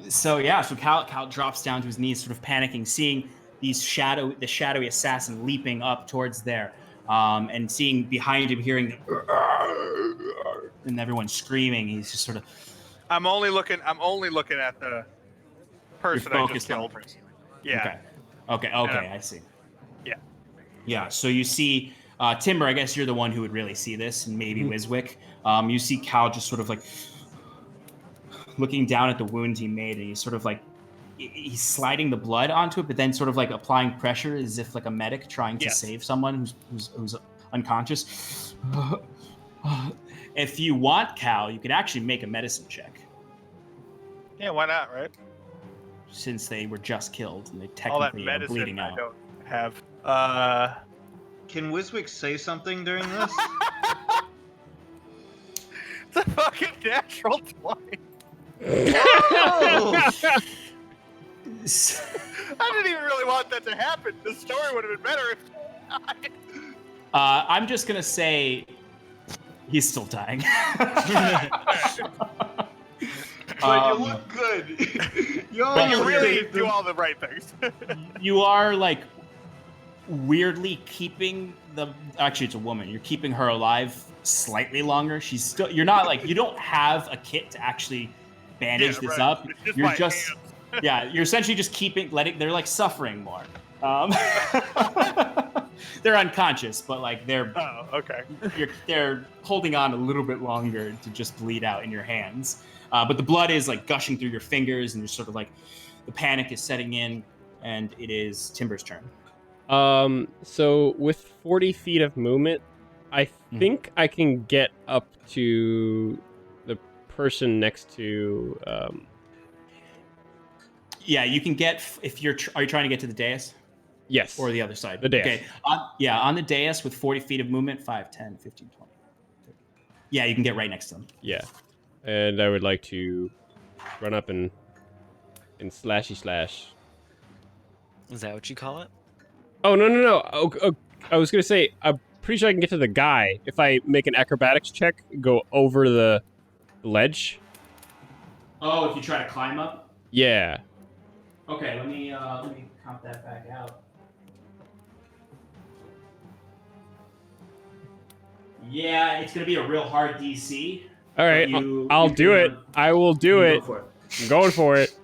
[SPEAKER 2] So Cal drops down to his knees, sort of panicking, seeing the shadowy assassin leaping up towards there, and seeing behind him, hearing and everyone screaming. He's just sort of.
[SPEAKER 1] I'm only looking at the person I just killed. Yeah.
[SPEAKER 2] Okay. I see.
[SPEAKER 1] Yeah.
[SPEAKER 2] Yeah. So you see, Timber. I guess you're the one who would really see this, and maybe Wiswick. You see Cal just sort of like looking down at the wound he made, and he's sort of like he's sliding the blood onto it, but then sort of like applying pressure as if like a medic trying to save someone who's unconscious. If you want, Cal, you could actually make a medicine check.
[SPEAKER 1] Yeah, why not, right?
[SPEAKER 2] Since they were just killed and they
[SPEAKER 1] All that
[SPEAKER 2] technically are
[SPEAKER 1] medicine
[SPEAKER 2] bleeding
[SPEAKER 1] I
[SPEAKER 2] out.
[SPEAKER 1] don't have.
[SPEAKER 5] Can Wiswick say something during this?
[SPEAKER 1] It's a fucking natural 20.
[SPEAKER 5] Oh!
[SPEAKER 1] I didn't even really want that to happen. The story would have been better if.
[SPEAKER 2] I'm just gonna say he's still dying.
[SPEAKER 5] But you look good.
[SPEAKER 1] But you really do all the right things.
[SPEAKER 2] You are like weirdly keeping actually it's a woman. You're keeping her alive slightly longer. She's still. You're not like you don't have a kit to actually bandage this up.
[SPEAKER 1] It's
[SPEAKER 2] You're
[SPEAKER 1] my
[SPEAKER 2] just
[SPEAKER 1] hands.
[SPEAKER 2] yeah. You're essentially just they're like suffering more. They're unconscious, but like they're
[SPEAKER 1] okay.
[SPEAKER 2] they're holding on a little bit longer to just bleed out in your hands. But the blood is like gushing through your fingers, and you're sort of like the panic is setting in, and it is Timber's turn.
[SPEAKER 3] So with 40 feet of movement, I think I can get up to the person next to.
[SPEAKER 2] Yeah, you can get if you're. Are you trying to get to the dais?
[SPEAKER 3] Yes.
[SPEAKER 2] Or the other side?
[SPEAKER 3] The dais.
[SPEAKER 2] Okay. On the dais with 40 feet of movement, 5, 10, 15, 20. Yeah, you can get right next to them.
[SPEAKER 3] Yeah. And I would like to run up and slashy slash.
[SPEAKER 6] Is that what you call it?
[SPEAKER 3] Oh, no. Oh, I was going to say, I'm pretty sure I can get to the guy if I make an acrobatics check, go over the ledge.
[SPEAKER 2] Oh, if you try to climb up?
[SPEAKER 3] Yeah.
[SPEAKER 2] Okay, let me count that back out. Yeah, it's gonna be a real hard DC.
[SPEAKER 3] All right,
[SPEAKER 2] You-
[SPEAKER 3] I'll
[SPEAKER 2] you
[SPEAKER 3] do
[SPEAKER 2] can,
[SPEAKER 3] it. I will do
[SPEAKER 2] you
[SPEAKER 3] it.
[SPEAKER 2] Go for it.
[SPEAKER 3] I'm going for it.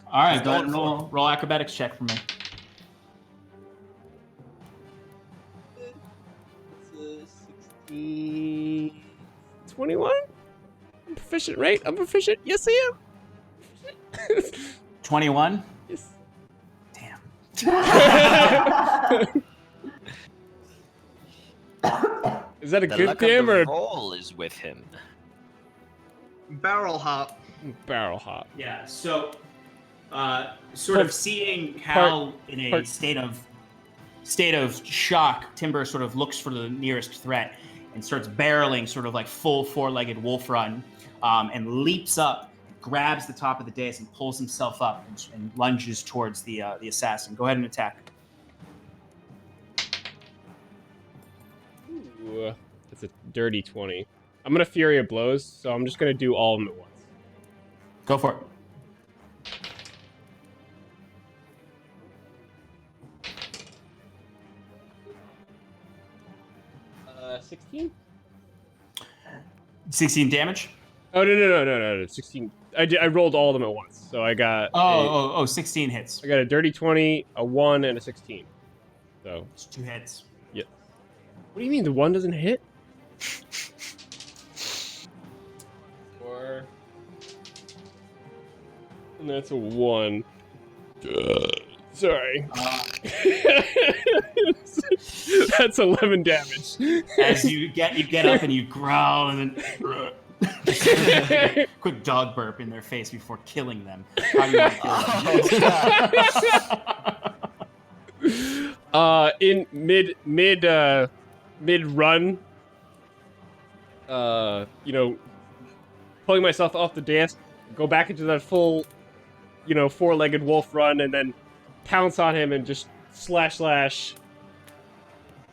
[SPEAKER 2] All right,
[SPEAKER 6] He's
[SPEAKER 2] go ahead and
[SPEAKER 6] going
[SPEAKER 2] roll acrobatics check for me.
[SPEAKER 3] 21? I'm proficient, right? I'm proficient. Yes, I am.
[SPEAKER 2] 21.
[SPEAKER 3] Yes.
[SPEAKER 2] Damn.
[SPEAKER 3] Is that a
[SPEAKER 6] The
[SPEAKER 3] good
[SPEAKER 6] luck of
[SPEAKER 3] damn
[SPEAKER 6] the
[SPEAKER 3] or
[SPEAKER 6] roll is with him.
[SPEAKER 5] Barrel hop.
[SPEAKER 3] barrel hop?
[SPEAKER 2] Yeah. So, sort of seeing Cal in a state of shock, Timber sort of looks for the nearest threat and starts barreling, sort of like full four-legged wolf run, and leaps up, grabs the top of the dais, and pulls himself up and lunges towards the assassin. Go ahead and attack.
[SPEAKER 3] Ooh, that's a dirty 20. I'm gonna Fury of Blows, so I'm just gonna do all of them at once.
[SPEAKER 2] Go for it.
[SPEAKER 3] 16?
[SPEAKER 2] 16 damage.
[SPEAKER 3] Oh no! 16. I rolled all of them at once, so I got.
[SPEAKER 2] 16 hits.
[SPEAKER 3] I got a dirty 20, a 1, and a 16. So.
[SPEAKER 2] It's 2 hits.
[SPEAKER 3] Yeah. What do you mean the 1 doesn't hit? 4. And that's a 1. Sorry. That's 11 damage.
[SPEAKER 2] As you get up and you growl and then quick dog burp in their face before killing them. How do you want to kill them?
[SPEAKER 3] In mid run, pulling myself off the dais, go back into that full, four-legged wolf run, and then pounce on him and just slash.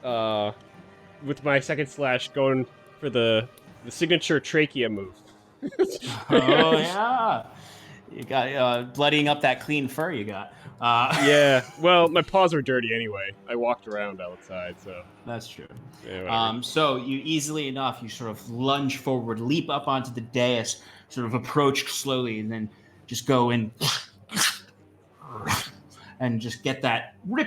[SPEAKER 3] With my second slash, going for the signature trachea move.
[SPEAKER 2] Oh yeah, you got bloodying up that clean fur you got.
[SPEAKER 3] Yeah, well, my paws were dirty anyway. I walked around outside, so
[SPEAKER 2] that's true.
[SPEAKER 3] Yeah,
[SPEAKER 2] so you easily enough, you sort of lunge forward, leap up onto the dais, sort of approach slowly, and then just go in and just rip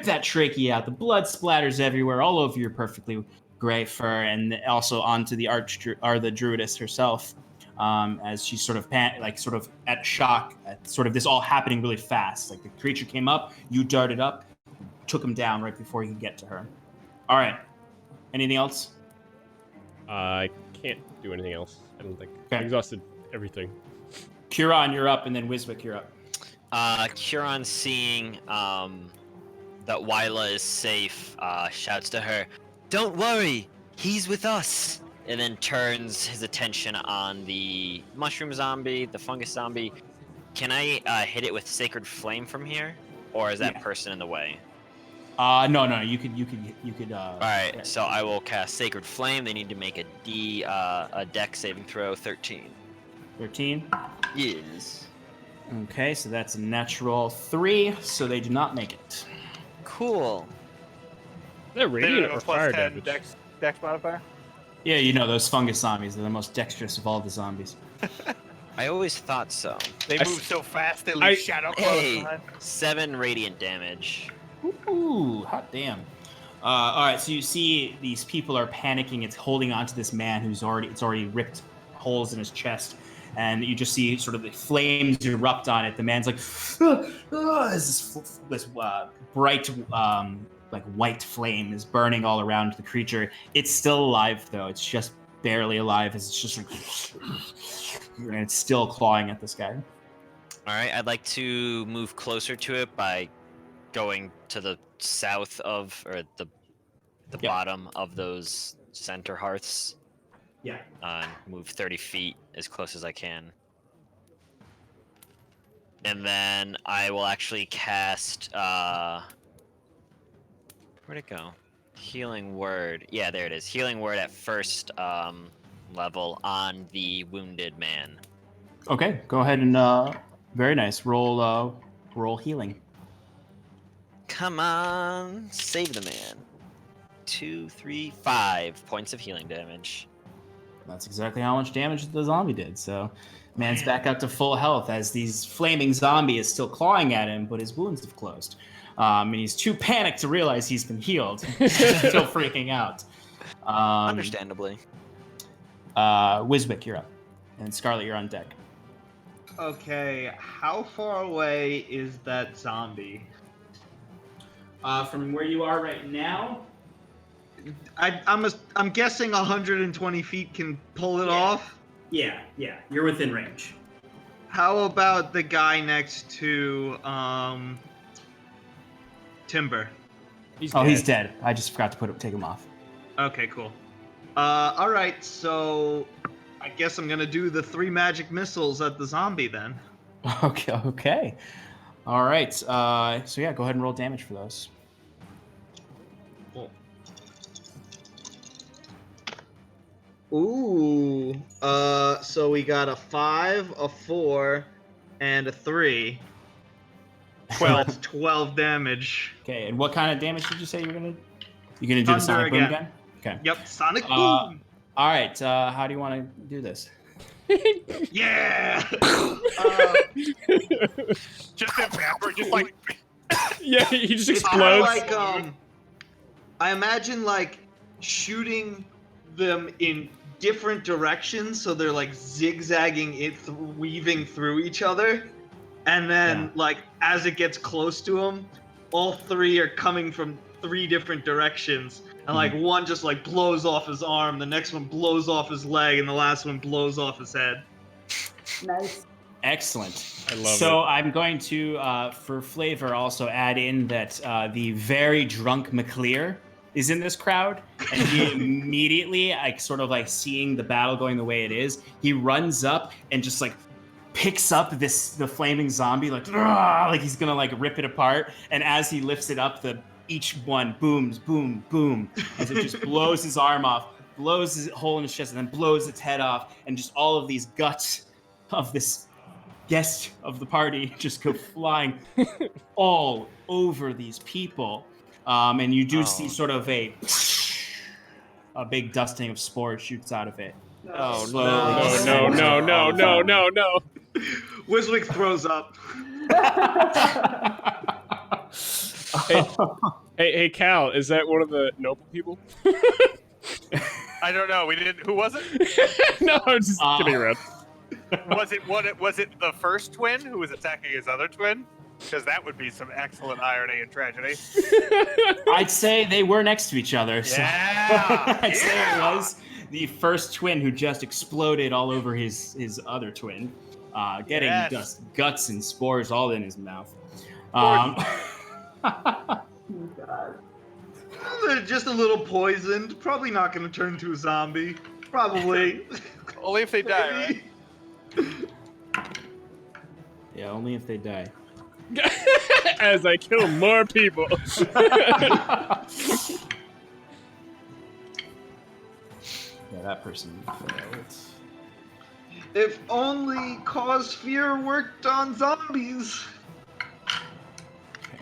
[SPEAKER 2] that trachea out. The blood splatters everywhere, all over your perfectly gray fur, and also onto the the druidess herself, as she's sort of at shock at sort of this all happening really fast. Like the creature came up, you darted up, took him down right before you could get to her. All right. Anything else?
[SPEAKER 3] I can't do anything else. I don't think.
[SPEAKER 2] Okay.
[SPEAKER 3] I exhausted everything.
[SPEAKER 2] Curon, you're up, and then Wiswick, you're up.
[SPEAKER 6] Curon, seeing that Wyla is safe, shouts to her, "Don't worry, he's with us!" And then turns his attention on the mushroom zombie, the fungus zombie. Can I hit it with Sacred Flame from here? Or is that person in the way?
[SPEAKER 2] No, you could.
[SPEAKER 6] Alright, so I will cast Sacred Flame. They need to make a dex saving throw, 13.
[SPEAKER 2] 13?
[SPEAKER 6] Yes.
[SPEAKER 2] Okay, so that's a natural 3, so they do not make it.
[SPEAKER 6] Cool.
[SPEAKER 3] Is that radiant or
[SPEAKER 1] plus
[SPEAKER 3] fire
[SPEAKER 1] 10
[SPEAKER 3] damage?
[SPEAKER 1] dex modifier?
[SPEAKER 2] Yeah, those fungus zombies. They're the most dexterous of all the zombies.
[SPEAKER 6] I always thought so.
[SPEAKER 1] They move so fast, they leave shadow clones behind.
[SPEAKER 6] 7 radiant damage.
[SPEAKER 2] Ooh, hot damn. All right, so you see these people are panicking. It's holding on to this man who's already ripped holes in his chest. And you just see sort of the flames erupt on it. The man's like, this bright, like white flame is burning all around the creature. It's still alive, though. It's just barely alive. It's just like, and it's still clawing at this guy.
[SPEAKER 6] All right, I'd like to move closer to it by going to the south of, or the bottom of those center hearths.
[SPEAKER 2] Yeah.
[SPEAKER 6] Move 30 feet as close as I can. And then I will actually cast, where'd it go? Healing Word. Yeah, there it is. Healing Word at first level on the wounded man.
[SPEAKER 2] Okay, go ahead and, very nice. Roll healing.
[SPEAKER 6] Come on, save the man. 2, 3, 5 points of healing damage.
[SPEAKER 2] That's exactly how much damage the zombie did. So, man's back up to full health as these flaming zombie is still clawing at him, but his wounds have closed. And he's too panicked to realize he's been healed. He's still freaking out.
[SPEAKER 6] Understandably.
[SPEAKER 2] Wiswick, you're up. And Scarlet, you're on deck.
[SPEAKER 5] Okay, how far away is that zombie?
[SPEAKER 2] From where you are right now,
[SPEAKER 5] I'm guessing 120 feet can pull it
[SPEAKER 2] Yeah.
[SPEAKER 5] off.
[SPEAKER 2] yeah, you're within range.
[SPEAKER 5] How about the guy next to Timber?
[SPEAKER 3] He's
[SPEAKER 2] He's dead. I just forgot to take him off.
[SPEAKER 5] Okay, cool. All right, so I guess I'm gonna do the 3 magic missiles at the zombie then.
[SPEAKER 2] Okay. All right. So yeah, go ahead and roll damage for those.
[SPEAKER 5] Cool. Ooh. So we got a 5, a 4, and a 3.
[SPEAKER 1] 12.
[SPEAKER 5] That's 12 damage.
[SPEAKER 2] Okay, and what kind of damage did you say you're gonna do the
[SPEAKER 5] Thunder
[SPEAKER 2] sonic boom
[SPEAKER 5] again.
[SPEAKER 2] again? Okay.
[SPEAKER 5] Yep, sonic boom.
[SPEAKER 2] All right. How do you want to do this?
[SPEAKER 5] Yeah.
[SPEAKER 1] Just evaporate, just like
[SPEAKER 3] Yeah, he just
[SPEAKER 5] It's kinda
[SPEAKER 3] explodes.
[SPEAKER 5] like I imagine like shooting them in different directions, so they're like zigzagging weaving through each other, and then
[SPEAKER 2] Yeah.
[SPEAKER 5] like as it gets close to them, all 3 are coming from 3 different directions, and like one just like blows off his arm, the next one blows off his leg, and the last one blows off his head.
[SPEAKER 4] Nice.
[SPEAKER 2] Excellent.
[SPEAKER 3] I love
[SPEAKER 2] So I'm going to, for flavor, also add in that the very drunk McClear is in this crowd, and he immediately, like, sort of like seeing the battle going the way it is, he runs up and just like picks up the flaming zombie, like he's gonna like rip it apart. And as he lifts it up, each one booms, boom, boom, as it just blows his arm off, blows his hole in his chest, and then blows its head off, and just all of these guts of this guest of the party just go flying all over these people. And you do see sort of a big dusting of spores shoots out of it.
[SPEAKER 6] Oh,
[SPEAKER 3] No.
[SPEAKER 5] Wiswick throws up.
[SPEAKER 3] Hey, Cal, is that one of the noble people?
[SPEAKER 1] I don't know. We didn't. Who was it?
[SPEAKER 3] No, I'm just kidding around.
[SPEAKER 1] Was it the first twin who was attacking his other twin? Because that would be some excellent irony and tragedy.
[SPEAKER 2] I'd say they were next to each other. So
[SPEAKER 1] Yeah.
[SPEAKER 2] I'd say it was the first twin who just exploded all over his other twin, getting
[SPEAKER 1] Yes.
[SPEAKER 2] just guts and spores all in his mouth.
[SPEAKER 4] Oh, God.
[SPEAKER 5] They're just a little poisoned. Probably not going to turn into a zombie. Probably.
[SPEAKER 1] Only if they die, right?
[SPEAKER 2] Yeah, only if they die.
[SPEAKER 3] As I kill more people.
[SPEAKER 2] Yeah, that person failed.
[SPEAKER 5] If only cause fear worked on zombies.
[SPEAKER 2] Okay,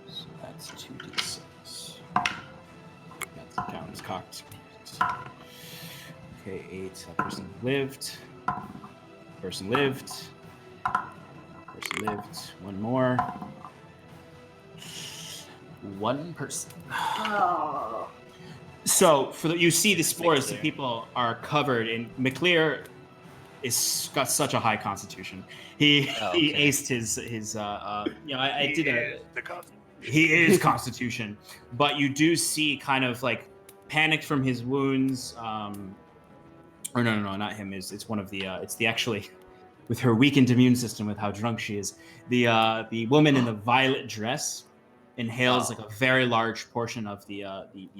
[SPEAKER 2] so that's 2d6. That's count as cocked. Okay, 8. That person lived. Person lived. Person lived. One more. One person.
[SPEAKER 4] Oh.
[SPEAKER 2] So you see the spores. The people are covered in. McClear is got such a high constitution. He aced his I did a. He is Constitution, but you do see kind of like panicked from his wounds. Or no, not him. It's one of the. It's the actually, with her weakened immune system, with how drunk she is. The woman in the violet dress inhales like a very large portion of the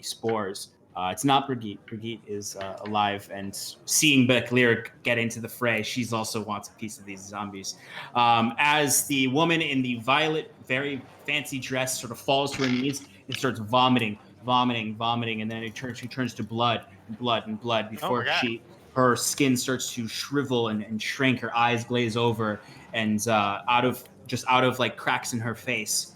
[SPEAKER 2] spores. It's not Brigitte. Brigitte is alive, and seeing Becklear get into the fray, she's also wants a piece of these zombies. As the woman in the violet, very fancy dress sort of falls to her knees and starts vomiting, and then she turns to blood before her skin starts to shrivel and shrink. Her eyes glaze over, and out of like cracks in her face,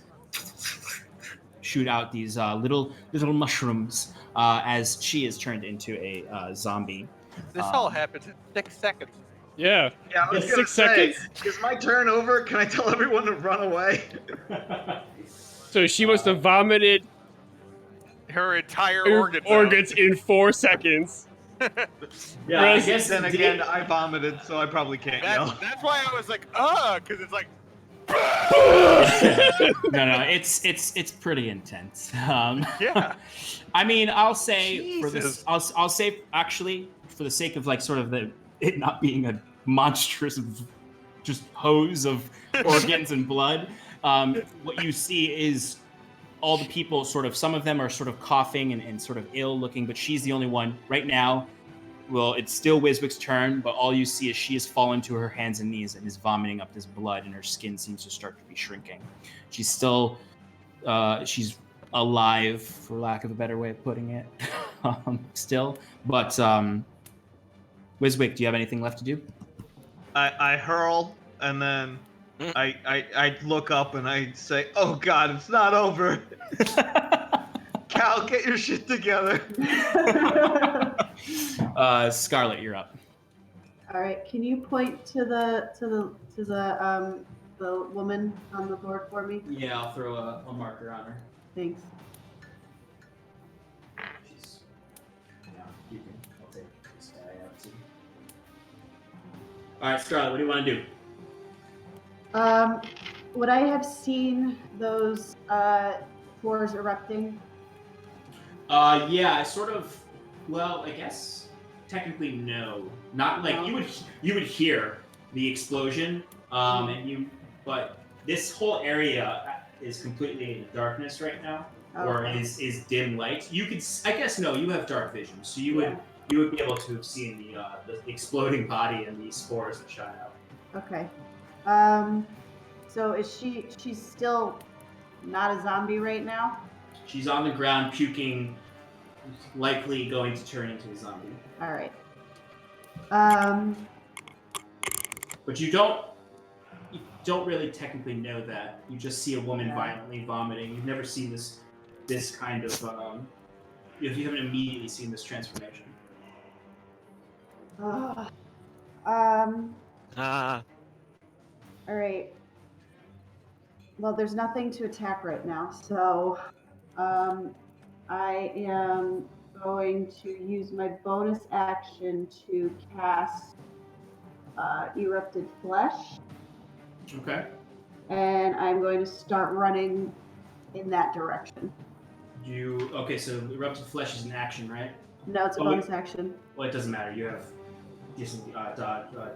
[SPEAKER 2] shoot out these little mushrooms as she is turned into a zombie.
[SPEAKER 1] This all happens in 6 seconds.
[SPEAKER 3] Yeah.
[SPEAKER 5] Yeah, I was
[SPEAKER 3] It's
[SPEAKER 5] gonna
[SPEAKER 3] 6
[SPEAKER 5] say,
[SPEAKER 3] seconds.
[SPEAKER 5] is my turn over? Can I tell everyone to run away?
[SPEAKER 3] So she must have vomited
[SPEAKER 1] Her entire
[SPEAKER 3] her
[SPEAKER 1] organs.
[SPEAKER 3] organs in 4 seconds.
[SPEAKER 2] Yeah, I
[SPEAKER 3] Whereas-
[SPEAKER 2] guess
[SPEAKER 5] Then again, I vomited, so I probably can't yell.
[SPEAKER 1] That's why I was like, because it's like.
[SPEAKER 2] no, it's pretty intense.
[SPEAKER 1] Yeah.
[SPEAKER 2] I mean, I'll say for this,
[SPEAKER 1] Jesus.
[SPEAKER 2] I'll say actually for the sake of like sort of it not being a monstrous just hose of organs and blood. What you see is all the people sort of, some of them are sort of coughing and sort of ill looking, but she's the only one right now. Well, it's still Wiswick's turn, but all you see is she has fallen to her hands and knees and is vomiting up this blood, and her skin seems to start to be shrinking. She's still, she's alive, for lack of a better way of putting it, still. But Wiswick, do you have anything left to do?
[SPEAKER 5] I hurl, and then I look up and I say, "Oh God, it's not over." Cal, get your shit together.
[SPEAKER 2] Scarlet, you're up.
[SPEAKER 4] All right, can you point to the woman on the board for me?
[SPEAKER 2] Yeah, I'll throw a marker on her.
[SPEAKER 4] Thanks.
[SPEAKER 2] She's, yeah, you can. I'll take this guy out too. All right, Scarlet, what do you want to do?
[SPEAKER 4] Would I have seen those floors erupting?
[SPEAKER 2] Yeah, I sort of. Well, I guess technically no. Not like you would hear the explosion, but this whole area is completely in darkness right now, or is dim light. You could, I guess, no. You have dark vision, so you would be able to have seen the exploding body and the spores that shot out.
[SPEAKER 4] Okay. So is she's still not a zombie right now?
[SPEAKER 2] She's on the ground puking, likely going to turn into a zombie.
[SPEAKER 4] All right.
[SPEAKER 2] But you don't really technically know that. You just see a woman violently vomiting. You've never seen this kind of you haven't immediately seen this transformation.
[SPEAKER 4] All right. Well, there's nothing to attack right now, so I am going to use my bonus action to cast Erupted Flesh.
[SPEAKER 2] Okay.
[SPEAKER 4] And I'm going to start running in that direction.
[SPEAKER 2] Okay, so Erupted Flesh is an action, right?
[SPEAKER 4] No, it's a bonus action.
[SPEAKER 2] Well, it doesn't matter. You have decent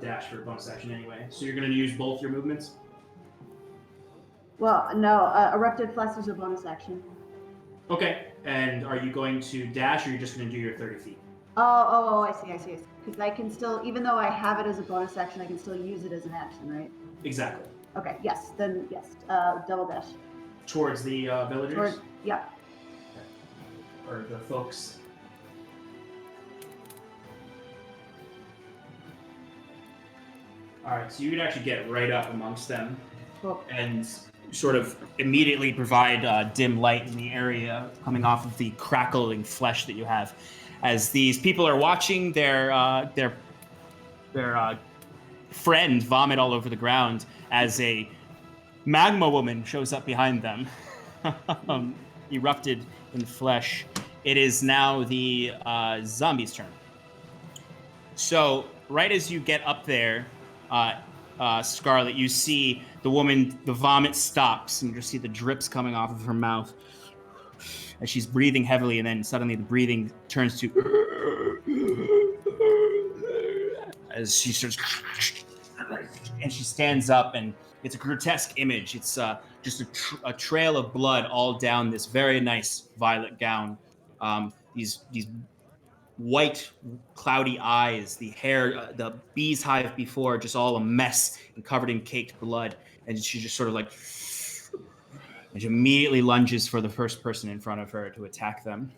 [SPEAKER 2] dash for a bonus action anyway. So you're going to use both your movements?
[SPEAKER 4] Well, no, Erupted Flesh is a bonus action.
[SPEAKER 2] Okay, and are you going to dash, or are you just going to do your 30 feet?
[SPEAKER 4] Oh, I see. Because I can still, even though I have it as a bonus action, I can still use it as an action, right?
[SPEAKER 2] Exactly.
[SPEAKER 4] Okay, yes, double dash.
[SPEAKER 2] Towards the villagers?
[SPEAKER 4] Yeah.
[SPEAKER 2] Or the folks? Alright, so you can actually get right up amongst them.
[SPEAKER 4] Cool.
[SPEAKER 2] And sort of immediately provide dim light in the area coming off of the crackling flesh that you have. As these people are watching their friend vomit all over the ground as a magma woman shows up behind them, erupted in flesh. It is now the zombie's turn. So right as you get up there, Scarlet, you see the woman, the vomit stops, and you just see the drips coming off of her mouth as she's breathing heavily, and then suddenly the breathing turns to as she starts, and she stands up, and it's a grotesque image. It's just a trail of blood all down this very nice violet gown. These white, cloudy eyes, the hair, the bee's hive before, just all a mess and covered in caked blood. And she just sort of like, and she immediately lunges for the first person in front of her to attack them.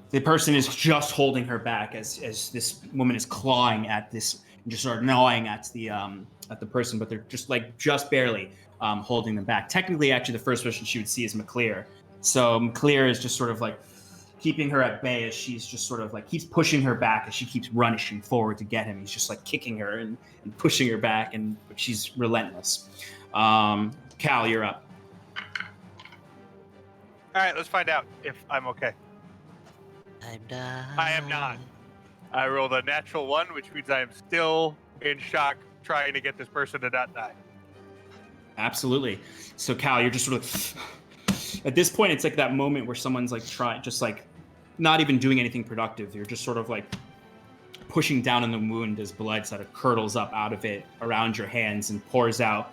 [SPEAKER 2] The person is just holding her back as this woman is clawing at this and just sort of gnawing at the person, but they're just barely holding them back. Technically, actually, the first person she would see is McClear. So McClear is just sort of like keeping her at bay as she's just sort of like keeps pushing her back as she keeps running forward to get him. He's just like kicking her and pushing her back, but she's relentless. Cal, you're up.
[SPEAKER 1] All right, let's find out if I'm okay.
[SPEAKER 6] I'm not.
[SPEAKER 1] I am not. I rolled a natural 1, which means I am still in shock trying to get this person to not die.
[SPEAKER 2] Absolutely. So Cal, you're just sort of at this point, it's like that moment where someone's like just like not even doing anything productive. You're just sort of like pushing down on the wound as blood sort of curdles up out of it around your hands and pours out.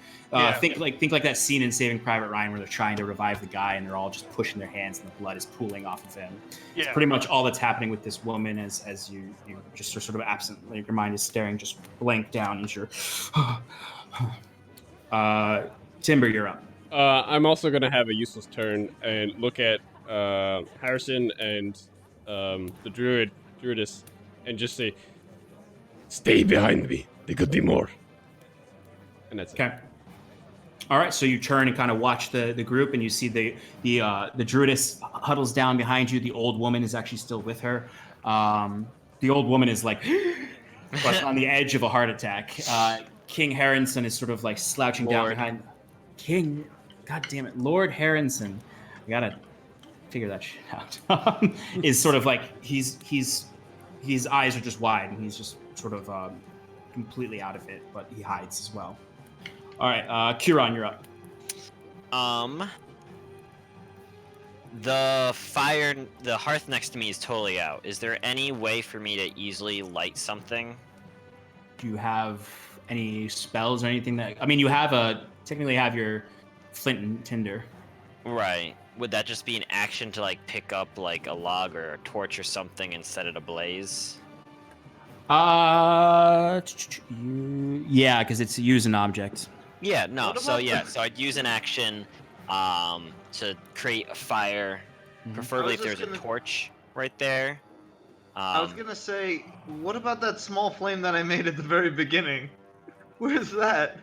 [SPEAKER 2] Think like that scene in Saving Private Ryan where they're trying to revive the guy and they're all just pushing their hands and the blood is pooling off of him.
[SPEAKER 1] Yeah.
[SPEAKER 2] It's pretty much all that's happening with this woman as you just are sort of absent. Like your mind is staring just blank down as you're. Timber, you're up.
[SPEAKER 3] I'm also going to have a useless turn and look at Harrison and the druidess and just say, "Stay behind me. There could be more." And that's
[SPEAKER 2] okay. All right, so you turn and kind of watch the group, and you see the druidess huddles down behind you. The old woman is actually still with her. The old woman is like on the edge of a heart attack. King Harrison is sort of like slouching down behind. King, God damn it, Lord Harrison. I gotta figure that shit out. Is sort of like his eyes are just wide, and he's just sort of completely out of it, but he hides as well. All right, Kieran, you're up.
[SPEAKER 6] The hearth next to me is totally out. Is there any way for me to easily light something?
[SPEAKER 2] Do you have any spells or anything that? I mean, you technically have your flint and tinder.
[SPEAKER 6] Right. Would that just be an action to like pick up like a log or a torch or something and set it ablaze?
[SPEAKER 2] Yeah, because it's use an object.
[SPEAKER 6] Yeah, no. So I'd use an action to create a fire, preferably if there's a torch right there.
[SPEAKER 5] I was gonna say, what about that small flame that I made at the very beginning? Where's that?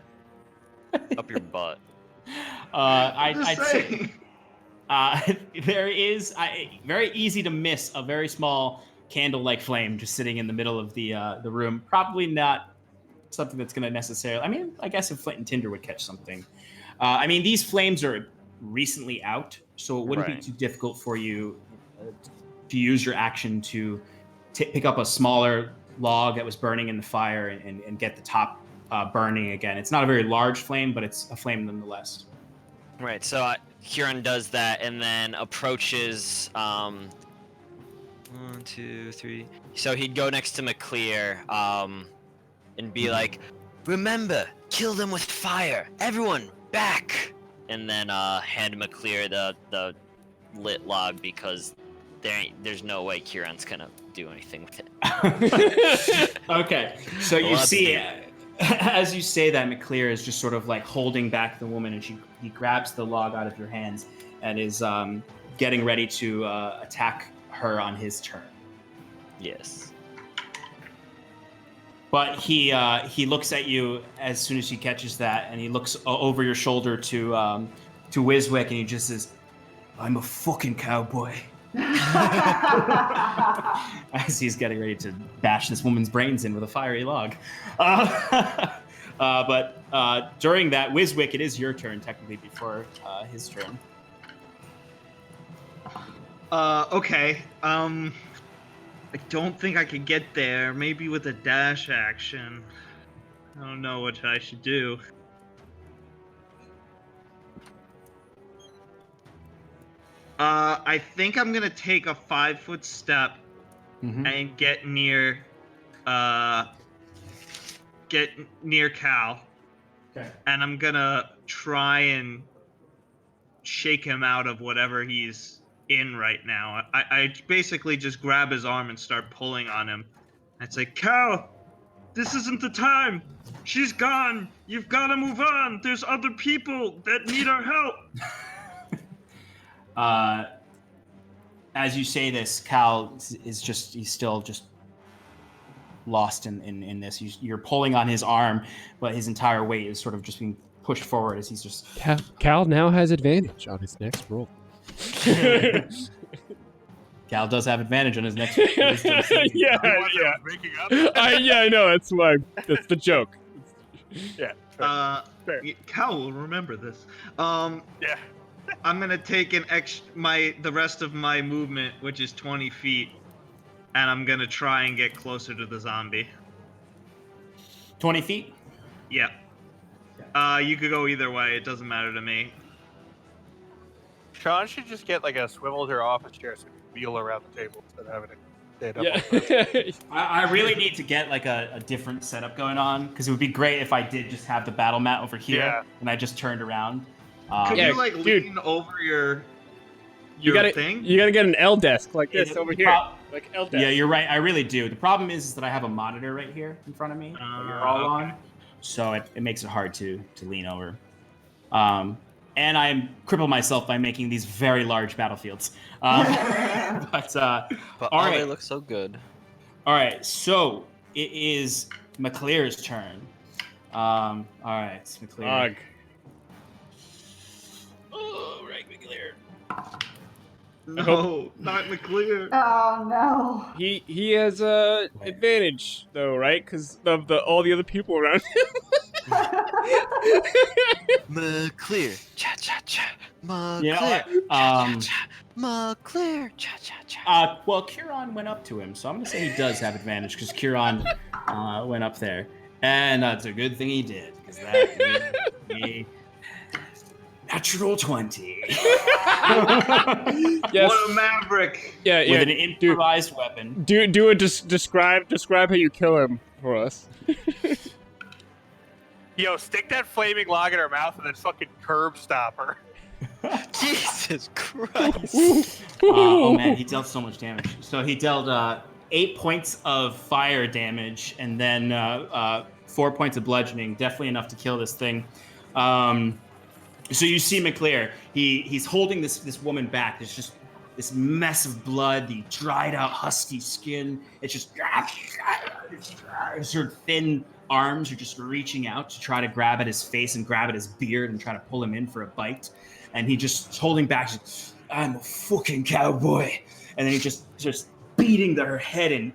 [SPEAKER 6] Up your butt.
[SPEAKER 2] I'd say there is very easy to miss a very small candle-like flame just sitting in the middle of the room. Probably not something that's going to necessarily. I mean, I guess if flint and tinder would catch something. I mean, these flames are recently out, so it wouldn't be too difficult for you to use your action to pick up a smaller log that was burning in the fire and get the top burning again. It's not a very large flame, but it's a flame nonetheless.
[SPEAKER 6] Right. So Huron does that and then approaches. 1, 2, 3. So he'd go next to McClear and be like, "Remember, kill them with fire. Everyone, back!" And then hand McClear the lit log because there's no way Kieran's gonna do anything with it.
[SPEAKER 2] Okay, so you see, as you say that, McClear is just sort of like holding back the woman, and he grabs the log out of your hands and is getting ready to attack her on his turn.
[SPEAKER 6] Yes.
[SPEAKER 2] But he looks at you as soon as he catches that, and he looks over your shoulder to Wiswick, and he just says, "I'm a fucking cowboy." As he's getting ready to bash this woman's brains in with a fiery log. But during that, Wiswick, it is your turn technically before his turn.
[SPEAKER 5] Okay. I don't think I could get there. Maybe with a dash action. I don't know what I should do. I think I'm gonna take a 5-foot step and get near Cal.
[SPEAKER 2] Okay.
[SPEAKER 5] And I'm gonna try and shake him out of whatever he's in right now. I basically just grab his arm and start pulling on him. I'd say, "Cal, this isn't the time. She's gone. You've got to move on. There's other people that need our help."
[SPEAKER 2] As you say this, Cal he's still just lost in this. You're pulling on his arm, but his entire weight is sort of just being pushed forward as he's just.
[SPEAKER 3] Cal now has advantage on his next roll.
[SPEAKER 2] Cal does have advantage on his next. wisdom saving.
[SPEAKER 3] Yeah.
[SPEAKER 1] Making up.
[SPEAKER 3] I know. That's the joke.
[SPEAKER 1] Yeah. Fair.
[SPEAKER 5] Cal will remember this.
[SPEAKER 1] Yeah.
[SPEAKER 5] I'm gonna take the rest of my movement, which is 20 feet, and I'm gonna try and get closer to the zombie.
[SPEAKER 2] 20 feet.
[SPEAKER 5] Yeah. You could go either way. It doesn't matter to me.
[SPEAKER 1] Sean should just get like a swivel to her office chair so we can wheel around the table instead of having it stand up.
[SPEAKER 3] Yeah.
[SPEAKER 2] I really need to get like a different setup going on because it would be great if I did just have the battle mat over here and I just turned around.
[SPEAKER 5] Could
[SPEAKER 3] Yeah,
[SPEAKER 5] you like
[SPEAKER 3] dude.
[SPEAKER 5] lean over your
[SPEAKER 3] You gotta
[SPEAKER 5] thing?
[SPEAKER 3] get an L desk like this over here, like L desk.
[SPEAKER 2] Yeah, you're right. I really do. The problem is that I have a monitor right here in front of me that you're all on, so it makes it hard to lean over. And I cripple myself by making these very large battlefields. But all right.
[SPEAKER 6] They look so good.
[SPEAKER 2] All right, so it is McClear's turn. All right, it's McClear.
[SPEAKER 3] Ugh.
[SPEAKER 2] Oh, right, McClear.
[SPEAKER 5] No, not McClear.
[SPEAKER 4] Oh no.
[SPEAKER 3] He has advantage though, right? Because of all the other people around him.
[SPEAKER 6] Clear. Cha cha cha.
[SPEAKER 2] Yeah,
[SPEAKER 6] Clear. Cha cha cha.
[SPEAKER 2] well, Kieran went up to him, so I'm going to say he does have advantage because Kieran went up there. And it's a good thing he did, because that is a natural 20.
[SPEAKER 3] Yes.
[SPEAKER 5] What a maverick!
[SPEAKER 3] Yeah,
[SPEAKER 2] With an improvised weapon.
[SPEAKER 3] Do a describe how you kill him for us.
[SPEAKER 1] Yo, stick that flaming log in her mouth and then fucking curb stop her.
[SPEAKER 6] Jesus Christ.
[SPEAKER 2] Oh man, he dealt so much damage. So he dealt 8 points of fire damage and then 4 points of bludgeoning. Definitely enough to kill this thing. So you see McClear. He's holding this woman back. There's just this mess of blood, the dried out husky skin. It's just her thin arms are just reaching out to try to grab at his face and grab at his beard and try to pull him in for a bite. And he just holding back. Like, I'm a fucking cowboy. And then he just beating her head and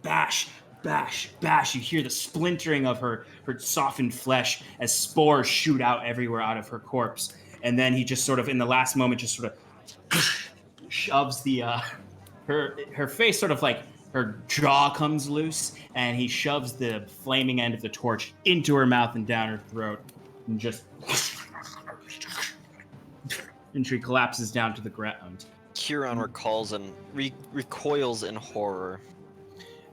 [SPEAKER 2] bash. You hear the splintering of her softened flesh as spores shoot out everywhere out of her corpse. And then he just sort of, in the last moment, just sort of shoves her face sort of like her jaw comes loose, and he shoves the flaming end of the torch into her mouth and down her throat, and just, and she collapses down to the ground.
[SPEAKER 6] Kieran recalls and recoils in horror.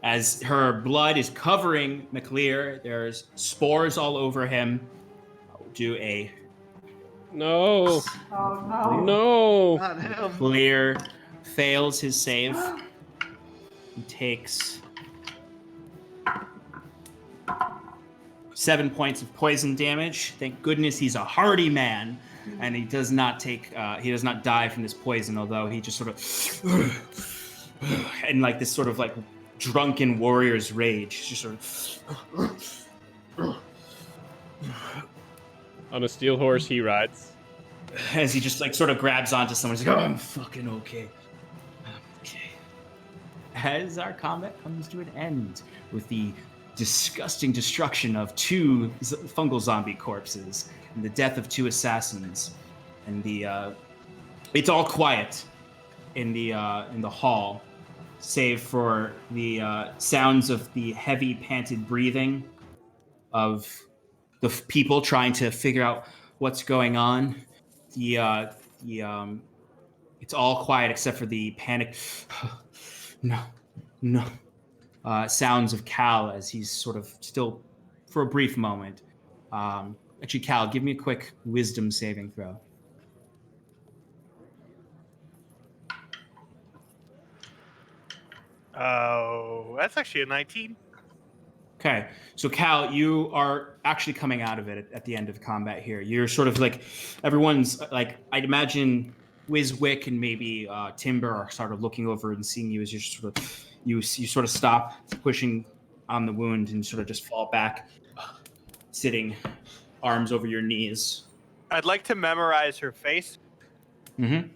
[SPEAKER 2] As her blood is covering McClear, there's spores all over him. I'll do a
[SPEAKER 3] No.
[SPEAKER 4] Oh no.
[SPEAKER 3] No.
[SPEAKER 5] Not him.
[SPEAKER 2] Clear fails his save. He takes 7 points of poison damage. Thank goodness he's a hardy man, and he does not die from this poison. Although he just sort of, and like this sort of like drunken warrior's rage, he's just sort of.
[SPEAKER 3] On a steel horse he rides.
[SPEAKER 2] As he just like sort of grabs onto someone, he's like, "Oh, I'm fucking okay. I'm okay." As our combat comes to an end with the disgusting destruction of 2 fungal zombie corpses and the death of 2 assassins, and it's all quiet in the hall, save for the sounds of the heavy panted breathing of the people trying to figure out what's going on. It's all quiet except for the panic. No. Sounds of Cal as he's sort of still, for a brief moment. Actually, Cal, give me a quick wisdom saving throw.
[SPEAKER 1] Oh, that's actually a 19.
[SPEAKER 2] Okay, so Cal, you are actually coming out of it at the end of combat here. You're sort of like, everyone's like, I'd imagine Wizwick and maybe Timber are sort of looking over and seeing you as you sort of, you sort of stop pushing on the wound and sort of just fall back, sitting, arms over your knees.
[SPEAKER 1] I'd like to memorize her face.
[SPEAKER 2] Mm-hmm.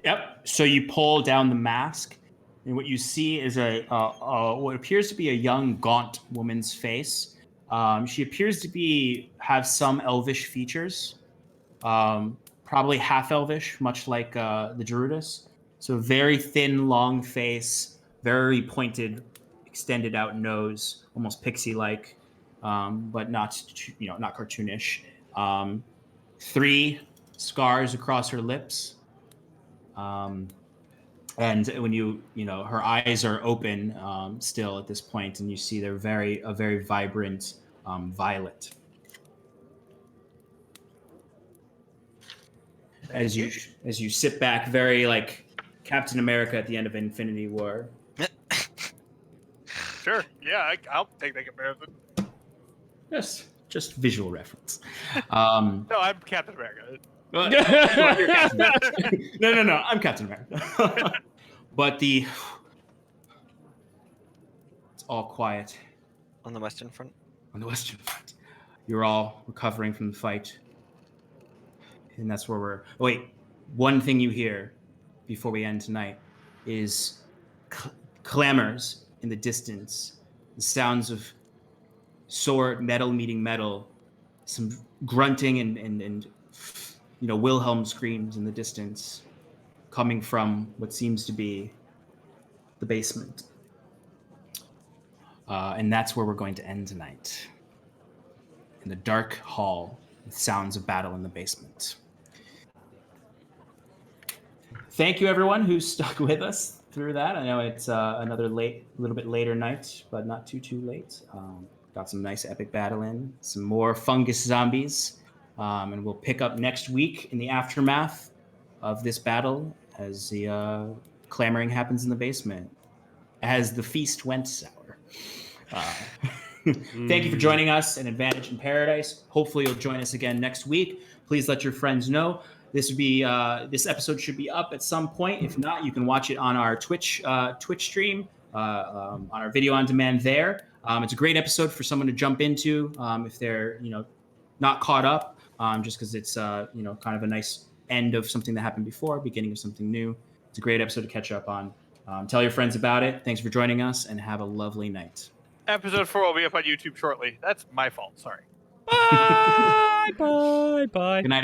[SPEAKER 2] Yep. So you pull down the mask, and what you see is what appears to be a young, gaunt woman's face. She appears to have some elvish features, probably half elvish, much like the Gerudus. So very thin, long face, very pointed, extended out nose, almost pixie-like, but not not cartoonish. 3 scars across her lips. And when her eyes are open still at this point, and you see they're a very vibrant violet. As you sit back, very like Captain America at the end of Infinity War.
[SPEAKER 1] Sure. Yeah, I'll take that comparison.
[SPEAKER 2] Yes, just visual reference.
[SPEAKER 1] No, I'm Captain America.
[SPEAKER 2] Well, you're Captain America. No, I'm Captain America. But it's all quiet
[SPEAKER 6] On the Western Front?
[SPEAKER 2] on the Western Front. You're all recovering from the fight. And that's where we're... Oh, wait. One thing you hear before we end tonight is clamors in the distance. The sounds of metal meeting metal. Some grunting and Wilhelm screams in the distance, coming from what seems to be the basement. And that's where we're going to end tonight. In the dark hall with sounds of battle in the basement. Thank you, everyone who stuck with us through that. I know it's another a little bit later night, but not too late. Got some nice epic battle in, some more fungus zombies. And we'll pick up next week in the aftermath of this battle as the clamoring happens in the basement, as the feast went sour. Thank you for joining us at Advantage in Paradise. Hopefully you'll join us again next week. Please let your friends know. This episode should be up at some point. If not, you can watch it on our Twitch stream, on our video on demand there. It's a great episode for someone to jump into if they're not caught up, just because it's kind of a nice end of something that happened before, beginning of something new. It's a great episode to catch up on. Tell your friends about it. Thanks for joining us, and have a lovely night.
[SPEAKER 1] Episode 4 will be up on YouTube shortly. That's my fault. Sorry.
[SPEAKER 3] Bye.
[SPEAKER 2] Good night.